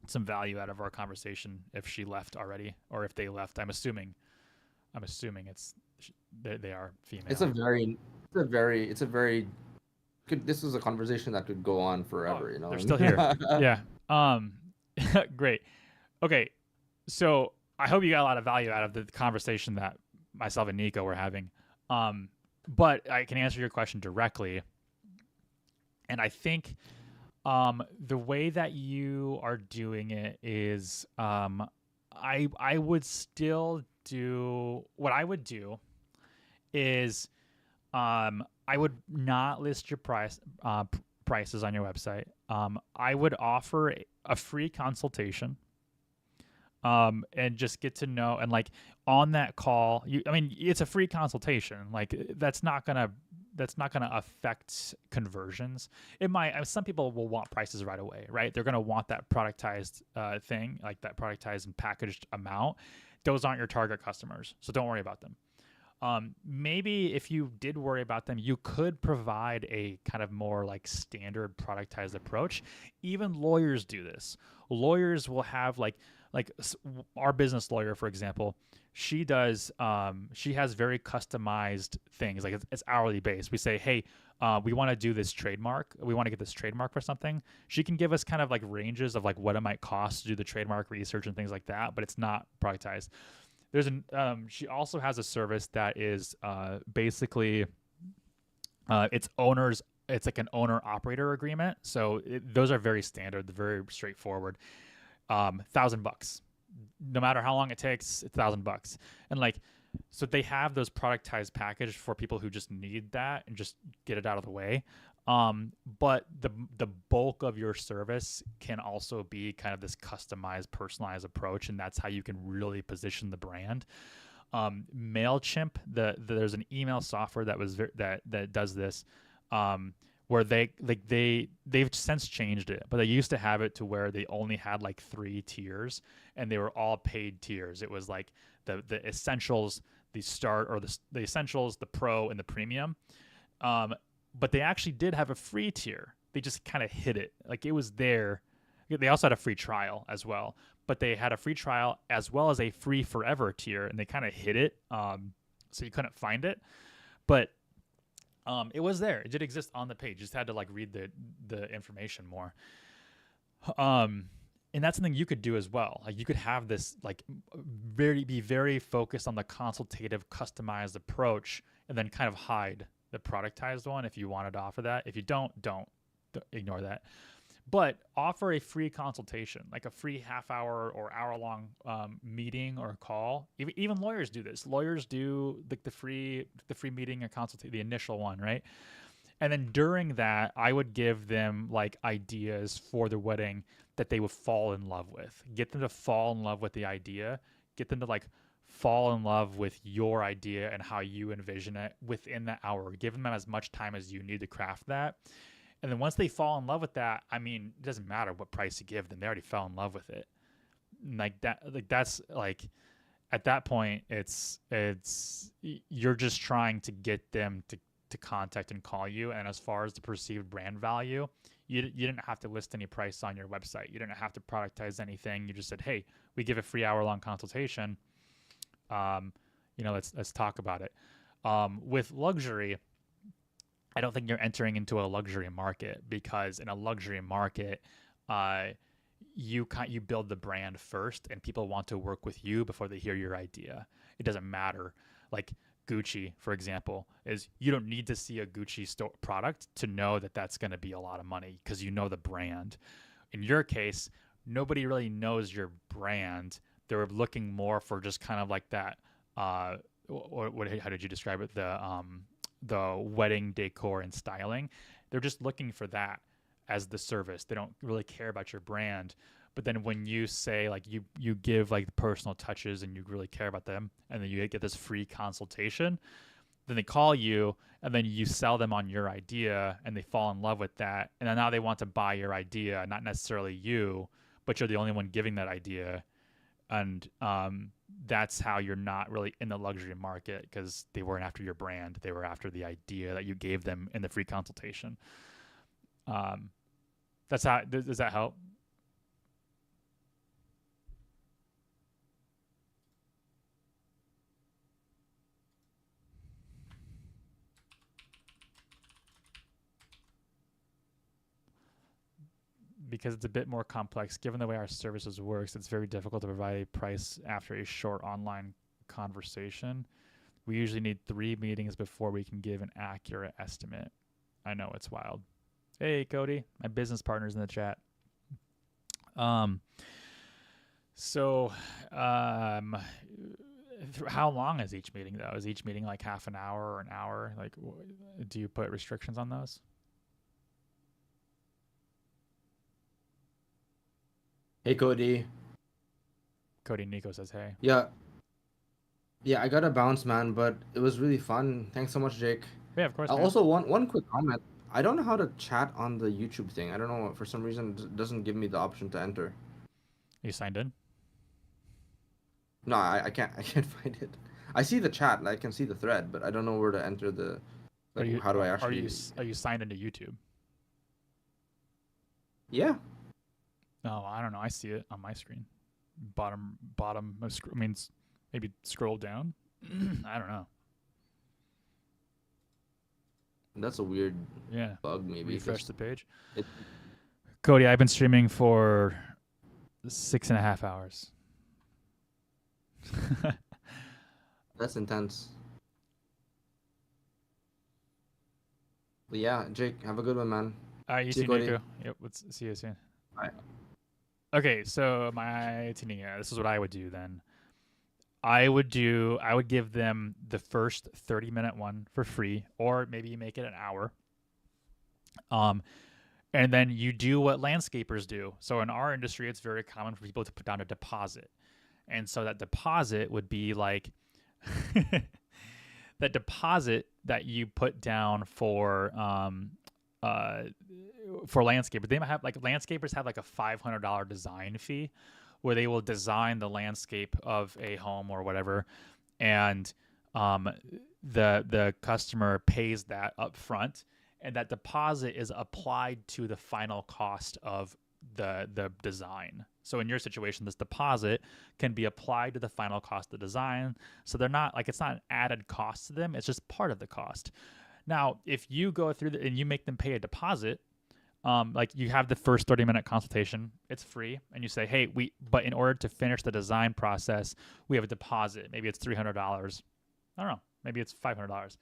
some value out of our conversation if she left already, or if they left. I'm assuming it's they are female. It's a very good. This is a conversation that could go on forever. You know, they're still here. Yeah. Great. Okay. So I hope you got a lot of value out of the conversation that myself and Nico were having. But I can answer your question directly. And I think the way that you are doing it is I would still do is I would not list your prices on your website. I would offer a free consultation, and just get to know, and like on that call, it's a free consultation. Like that's not gonna affect conversions. It might. Some people will want prices right away, right? They're gonna want that productized thing, like that productized and packaged amount. Those aren't your target customers, so don't worry about them. Maybe if you did worry about them, you could provide a kind of more like standard productized approach. Even lawyers do this. Lawyers will have like our business lawyer, for example, she does, she has very customized things. Like it's hourly based. We say, hey, we want to do this trademark. We want to get this trademark for something. She can give us kind of like ranges of like what it might cost to do the trademark research and things like that, but it's not productized. She also has a service that is basically it's like an owner operator agreement. So those are very standard, very straightforward. $1,000. No matter how long it takes, it's $1,000. And like, so they have those productized package for people who just need that and just get it out of the way. But the bulk of your service can also be kind of this customized, personalized approach, and that's how you can really position the brand. Mailchimp, there's an email software that does this, where they've since changed it, but they used to have it to where they only had like 3 tiers, and they were all paid tiers. It was like the essentials, the start, or the essentials, the pro, and the premium. But they actually did have a free tier. They just kind of hid it. Like it was there. They also had a free trial as well, but they had a free trial as well as a free forever tier, and they kind of hid it. So you couldn't find it, but it was there. It did exist on the page. You just had to like read the information more. And that's something you could do as well. Like you could have this like be very focused on the consultative, customized approach, and then kind of hide the productized one if you wanted to offer that. If you don't ignore that. But offer a free consultation, like a free half-hour or hour-long meeting or call. Even lawyers do this. Lawyers do the free meeting or consultation, the initial one, right? And then during that, I would give them like ideas for the wedding that they would fall in love with. Get them to fall in love with the idea. Get them to like fall in love with your idea and how you envision it within that hour. Give them as much time as you need to craft that. And then once they fall in love with that, I mean, it doesn't matter what price you give them. They already fell in love with it. That's like, at that point, it's you're just trying to get them to contact and call you. And as far as the perceived brand value, you didn't have to list any price on your website. You didn't have to productize anything. You just said, hey, we give a free hour-long consultation. Let's talk about it. With luxury, I don't think you're entering into a luxury market, because in a luxury market, you build the brand first, and people want to work with you before they hear your idea. It doesn't matter. Like Gucci, for example, is you don't need to see a Gucci store product to know that that's going to be a lot of money, because you know the brand. In your case, nobody really knows your brand. They're looking more for just kind of like that. How did you describe it? The wedding decor and styling. They're just looking for that as the service. They don't really care about your brand. But then when you say like you give like personal touches and you really care about them, and then you get this free consultation, then they call you, and then you sell them on your idea, and they fall in love with that, and then now they want to buy your idea, not necessarily you, but you're the only one giving that idea. And that's how you're not really in the luxury market, because they weren't after your brand. They were after the idea that you gave them in the free consultation. That's how. Does that help? Because it's a bit more complex. Given the way our services works, it's very difficult to provide a price after a short online conversation. We usually need 3 meetings before we can give an accurate estimate. I know, it's wild. Hey, Cody, my business partner's in the chat. How long is each meeting though? Is each meeting like half an hour or an hour? Like, do you put restrictions on those? Hey Cody. Cody Nico says, "Hey." Yeah, yeah, I got to bounce, man, but it was really fun. Thanks so much, Jake. Yeah, of course, man. Also, one quick comment. I don't know how to chat on the YouTube thing. I don't know, for some reason it doesn't give me the option to enter. You signed in? No, I can't I can't find it. I see the chat, I can see the thread, but I don't know where to enter the Are you? how do I Are actually you? Are you signed into YouTube? Yeah. No, I don't know. I see it on my screen. Bottom. I mean, maybe scroll down. I don't know. That's a weird Yeah. bug maybe. Refresh the page. It, Cody, I've been streaming for 6.5 hours. that's intense. But yeah, Jake, have a good one, man. You See too, you, Cody. Nico. Yep, let's see you soon. Bye. Okay, so my Tina, this is what I would do then. I would give them the first 30-minute one for free, or maybe you make it an hour. And then you do what landscapers do. So in our industry, it's very common for people to put down a deposit. And so that deposit would be like that deposit that you put down for landscapers. They might have landscapers have like a $500 design fee where they will design the landscape of a home or whatever, and the customer pays that up front, and that deposit is applied to the final cost of the design. So in your situation, this deposit can be applied to the final cost of the design. So they're not it's not an added cost to them. It's just part of the cost. Now, if you go through and you make them pay a deposit, you have the first 30-minute consultation, it's free, and you say, hey, but in order to finish the design process, we have a deposit. Maybe it's $300. I don't know. Maybe it's $500.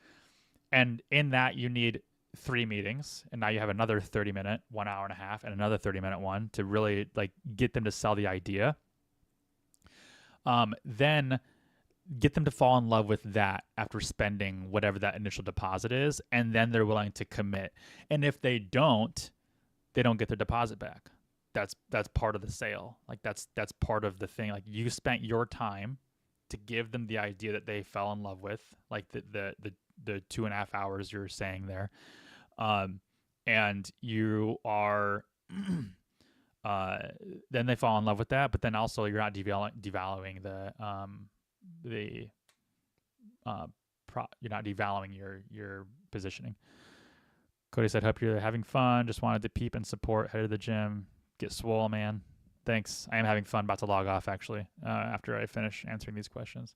And in that, you need 3 meetings, and now you have another 30-minute, 1 hour and a half, and another 30-minute one to really get them to sell the idea. Then get them to fall in love with that after spending whatever that initial deposit is, and then they're willing to commit. And if they don't get their deposit back. That's part of the sale. That's part of the thing. You spent your time to give them the idea that they fell in love with, the 2.5 hours you're saying there, and you are then they fall in love with that. But then also you're not devaluing you're not devaluing your positioning. Cody said, hope you're having fun. Just wanted to peep and support. Head to the gym. Get swole, man. Thanks. I am having fun. About to log off, actually, after I finish answering these questions.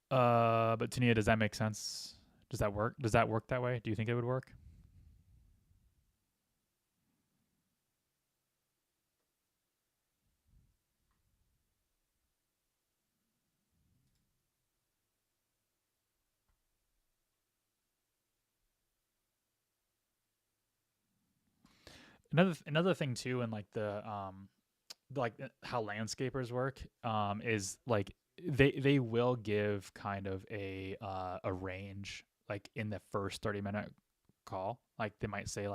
But Tania, does that make sense? Does that work? Does that work that way? Do you think it would work? Another thing too, and how landscapers work, is they will give kind of a range in the first 30-minute call. They might say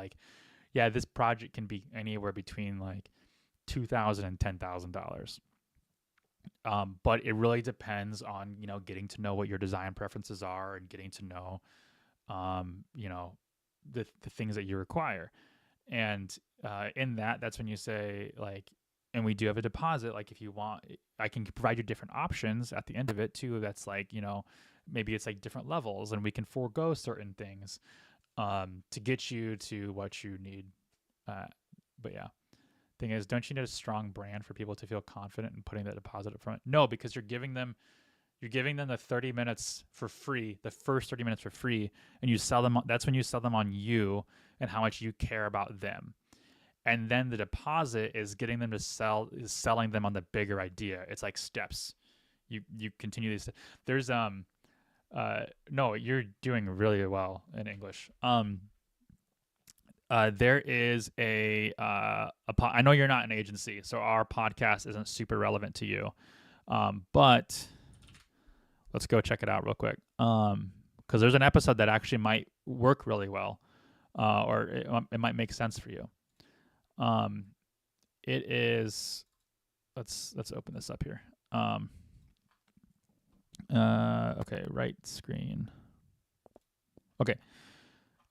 yeah, this project can be anywhere between $2,000 and $10,000. But it really depends on getting to know what your design preferences are and getting to know the things that you require. And in that's when you say and we do have a deposit. If you want, I can provide you different options at the end of it too. That's maybe it's different levels, and we can forego certain things to get you to what you need. But yeah, thing is, don't you need a strong brand for people to feel confident in putting that deposit up front? No, because you're giving them the 30 minutes for free, the first 30 minutes for free, and you sell them. That's when you sell them on you and how much you care about them. And then the deposit is getting them to selling them on the bigger idea. It's steps. You continue these. There's no, you're doing really well in English. there is I know you're not an agency, so our podcast isn't super relevant to you. But let's go check it out real quick. Because there's an episode that actually might work really well, or it might make sense for you. It is. Let's open this up here. Okay, right screen. Okay.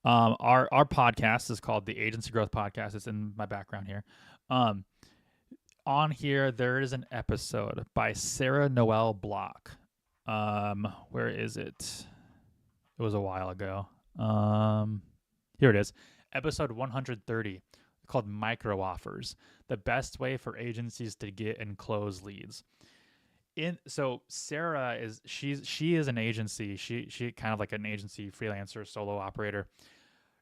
Our podcast is called the Agency Growth Podcast. It's in my background here. On here there is an episode by Sarah Noel Block. Where is it? It was a while ago. Here it is. Episode 130, called Micro Offers: The Best Way for Agencies to Get and Close Leads. So Sarah she is an agency. She kind of like an agency freelancer, solo operator.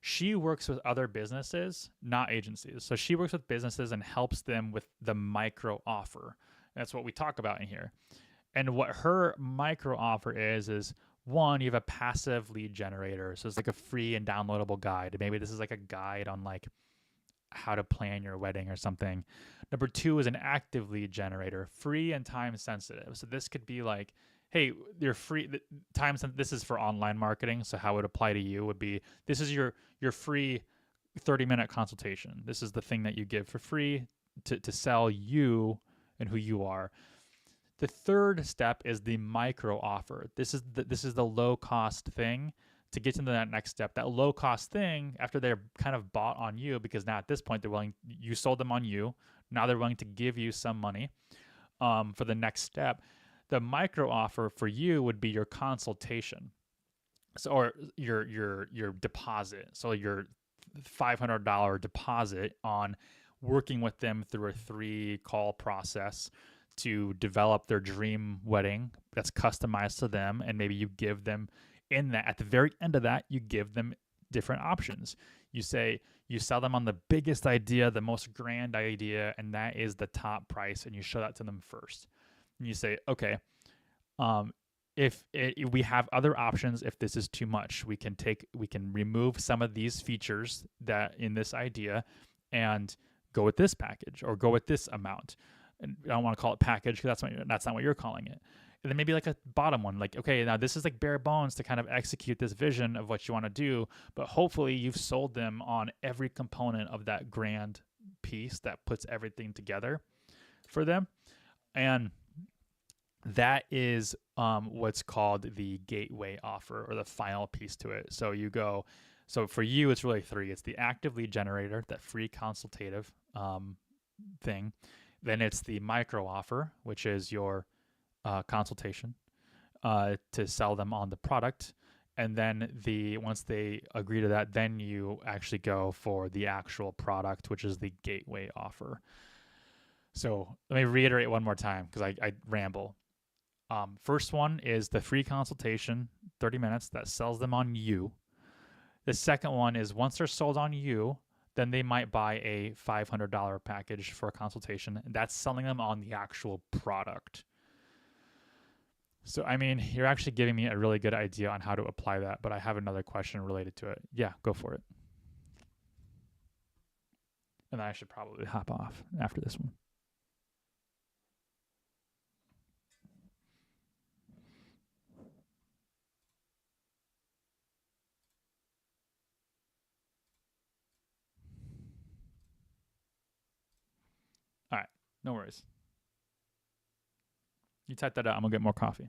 She works with other businesses, not agencies. So she works with businesses and helps them with the micro offer. That's what we talk about in here. And what her micro offer is one, you have a passive lead generator. So it's like a free and downloadable guide. Maybe this is like a guide on like how to plan your wedding or something. Number two is an active lead generator, free and time sensitive. So this could be like, hey, you're free. This is for online marketing. So how it would apply to you would be, this is your free 30-minute consultation. This is the thing that you give for free to sell you and who you are. The third step is the micro offer. This is the low cost thing to get into that next step. That low cost thing, after they're kind of bought on you, because now at this point you sold them on you. Now they're willing to give you some money for the next step. The micro offer for you would be your consultation, so, or your deposit. So your $500 deposit on working with them through a 3-call process to develop their dream wedding that's customized to them, and maybe you give them at the very end of that, you give them different options. You sell them on the biggest idea, the most grand idea, and that is the top price, and you show that to them first. And you say, okay, if we have other options, if this is too much, we can remove some of these features that in this idea and go with this package or go with this amount. And I don't want to call it package because that's not what you're calling it. And then maybe like a bottom one, like, okay, now this is like bare bones to kind of execute this vision of what you want to do, but hopefully you've sold them on every component of that grand piece that puts everything together for them. And that is what's called the gateway offer, or the final piece to it. So for you, it's really 3. It's the active lead generator, that free consultative thing. Then it's the micro offer, which is your consultation to sell them on the product. And then once they agree to that, then you actually go for the actual product, which is the gateway offer. So let me reiterate one more time because I ramble. First one is the free consultation, 30 minutes, that sells them on you. The second one is once they're sold on you, then they might buy a $500 package for a consultation. That's selling them on the actual product. So, I mean, you're actually giving me a really good idea on how to apply that, but I have another question related to it. Yeah, go for it. And then I should probably hop off after this one. All right, no worries. You type that out. I'm going to get more coffee.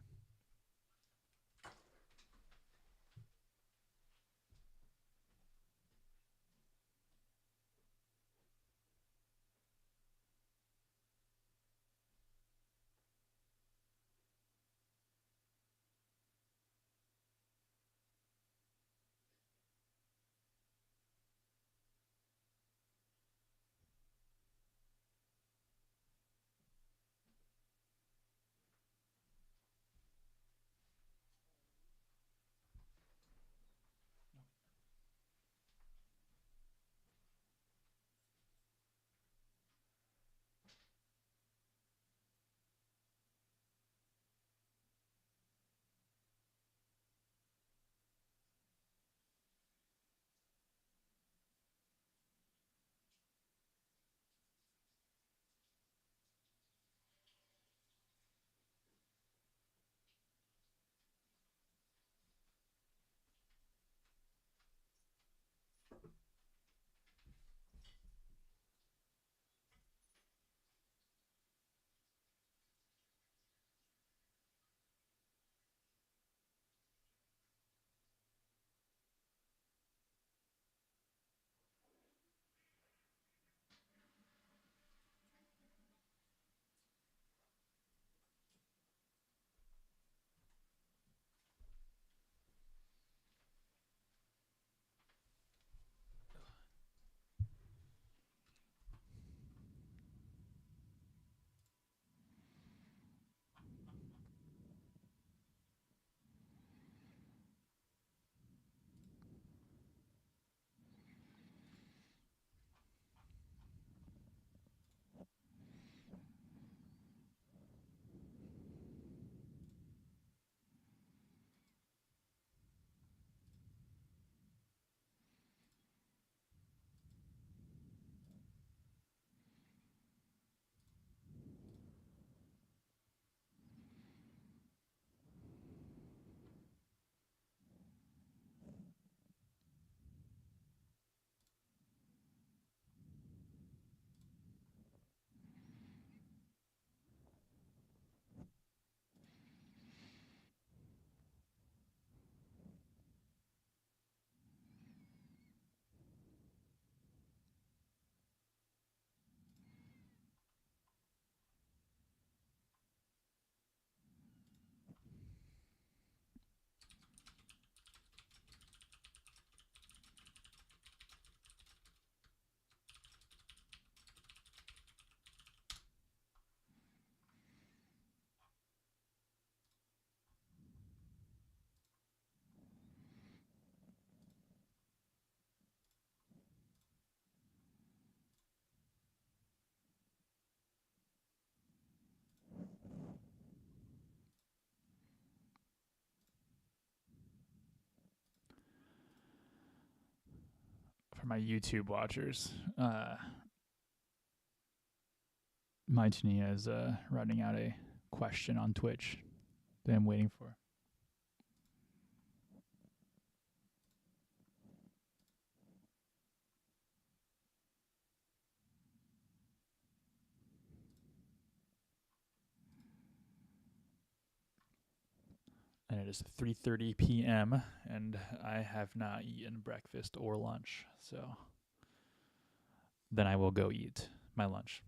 for my YouTube watchers, my Tania is writing out a question on Twitch that I'm waiting for. And it is 3:30 p.m. and I have not eaten breakfast or lunch. So then I will go eat my lunch.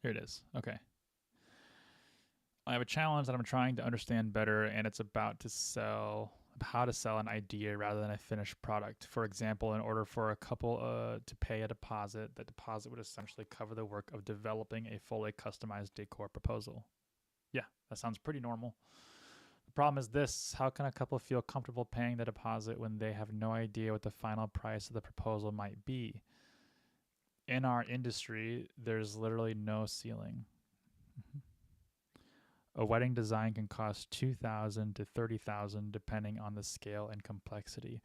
Here it is. Okay. I have a challenge that I'm trying to understand better, and it's about how to sell an idea rather than a finished product. For example, in order for a couple to pay a deposit, the deposit would essentially cover the work of developing a fully customized decor proposal. Yeah, that sounds pretty normal. The problem is this: how can a couple feel comfortable paying the deposit when they have no idea what the final price of the proposal might be? In our industry, there's literally no ceiling. A wedding design can cost $2,000 to $30,000 depending on the scale and complexity.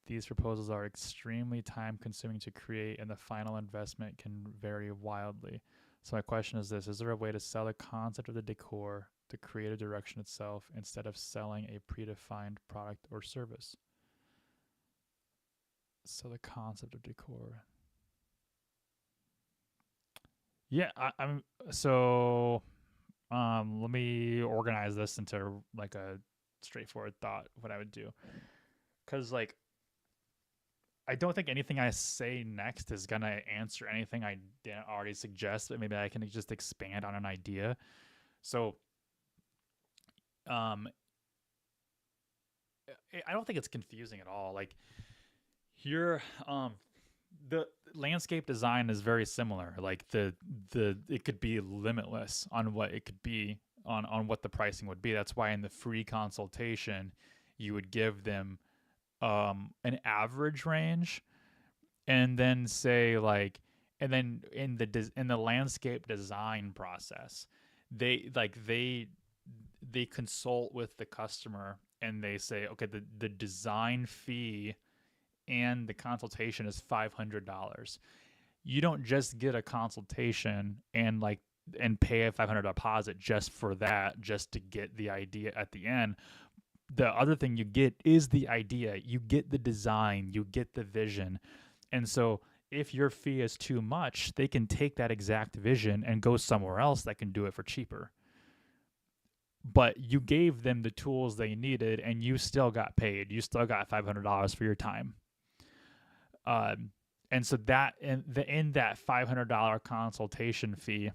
These proposals are extremely time-consuming to create, and the final investment can vary wildly. So my question is this: is there a way to sell the concept of the decor, the creative direction itself, instead of selling a predefined product or service? So the concept of decor. Yeah, I'm so let me organize this into like a straightforward thought what I would do. Cuz like I don't think anything I say next is going to answer anything I didn't already suggest, but maybe I can just expand on an idea. So I don't think it's confusing at all. Like here the landscape design is very similar. Like the it could be limitless on what it could be on what the pricing would be. That's why in the free consultation you would give them an average range, and then say like, and then in the landscape design process, they consult with the customer and they say, okay, the design fee and the consultation is $500. You don't just get a consultation and pay a $500 deposit just for that, just to get the idea at the end. The other thing you get is the idea. You get the design, you get the vision. And so if your fee is too much, they can take that exact vision and go somewhere else that can do it for cheaper. But you gave them the tools they needed and you still got paid. You still got $500 for your time. And so that in that $500 consultation fee,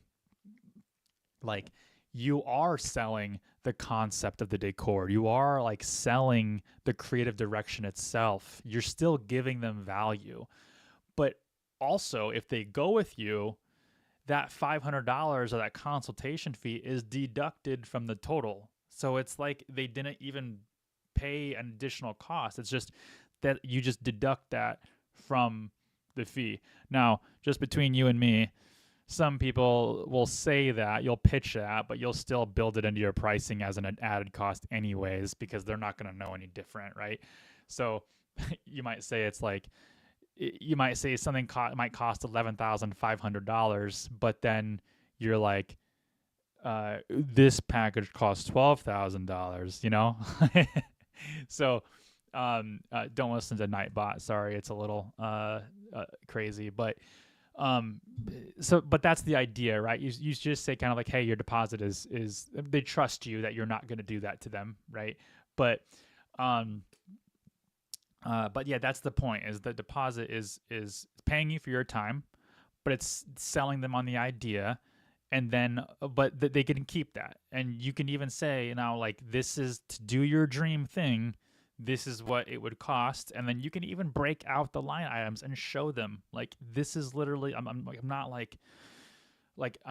like you are selling the concept of the decor. You are like selling the creative direction itself. You're still giving them value. But also, if they go with you, that $500 of that consultation fee is deducted from the total. So it's like they didn't even pay an additional cost. It's just that you just deduct that from the fee. Now, just between you and me, some people will say that, you'll pitch that, but you'll still build it into your pricing as an added cost anyways, because they're not going to know any different, right? So you might say it's like, you might say something might cost $11,500, but then you're like, this package costs $12,000, you know? So don't listen to Nightbot. Sorry, it's a little crazy, but but that's the idea, right? You just say kind of like, hey, your deposit is they trust you that you're not going to do that to them, right? But yeah, that's the point, is the deposit is paying you for your time, but it's selling them on the idea. And then, but they can keep that. And you can even say, you know, like, this is to do your dream thing. This is what it would cost. And then you can even break out the line items and show them, like, this is literally, I'm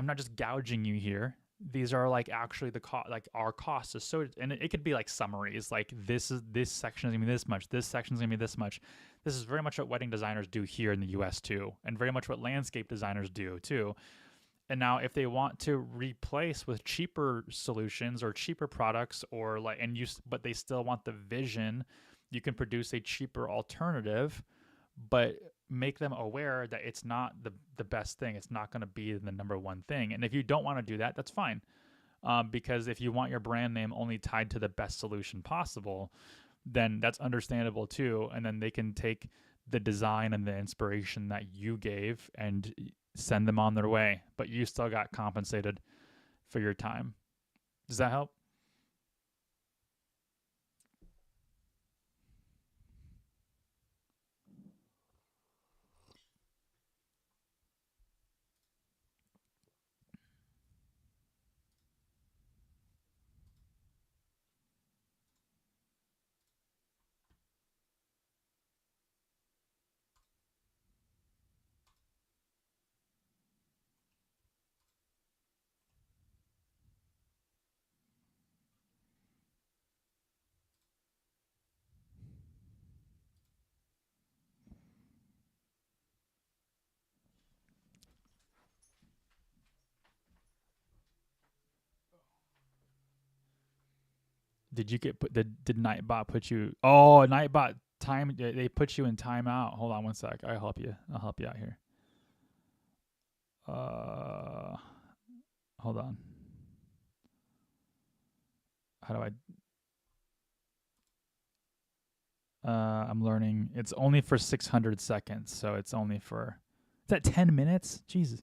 not just gouging you here. These are like actually the cost, like our costs. So, and it could be like summaries, like this section is gonna be this much. This section is gonna be this much. This is very much what wedding designers do here in the US too. And very much what landscape designers do too. And now if they want to replace with cheaper solutions or cheaper products, or like, and but they still want the vision, you can produce a cheaper alternative, but make them aware that it's not the best thing. It's not going to be the number one thing. And if you don't want to do that, that's fine. Because if you want your brand name only tied to the best solution possible, then that's understandable too. And then they can take the design and the inspiration that you gave and send them on their way, but you still got compensated for your time. Does that help? Did you get put? Did Nightbot put you? Oh, Nightbot time. They put you in timeout. Hold on one sec. I'll help you. I'll help you out here. Hold on. How do I? I'm learning. It's only for 600 seconds, so it's only for. Is that 10 minutes? Jesus.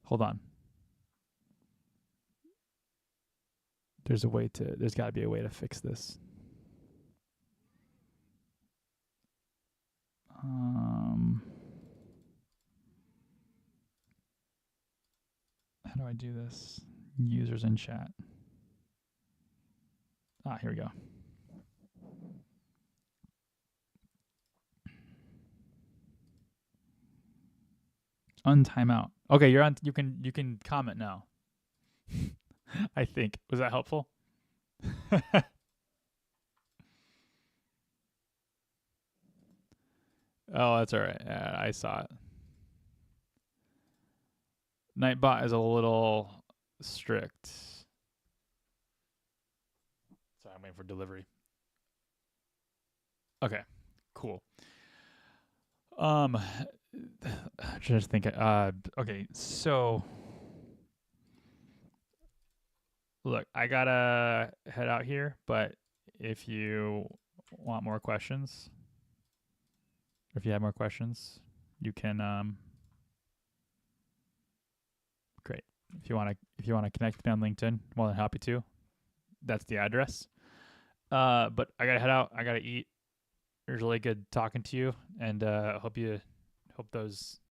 Hold on. There's got to be a way to fix this. How do I do this? Users in chat. Here we go. Untimeout. Okay, you're on. You can comment now. I think. Was that helpful? Oh, that's all right. Yeah, I saw it. Nightbot is a little strict. Sorry, I'm waiting for delivery. Okay, cool. Just think. Okay, so look, I gotta head out here, but if you want more questions, if you have more questions, you can great. If you want to connect with me on LinkedIn, more than happy to. That's the address. But I gotta head out. I gotta eat. It was really good talking to you, and hope those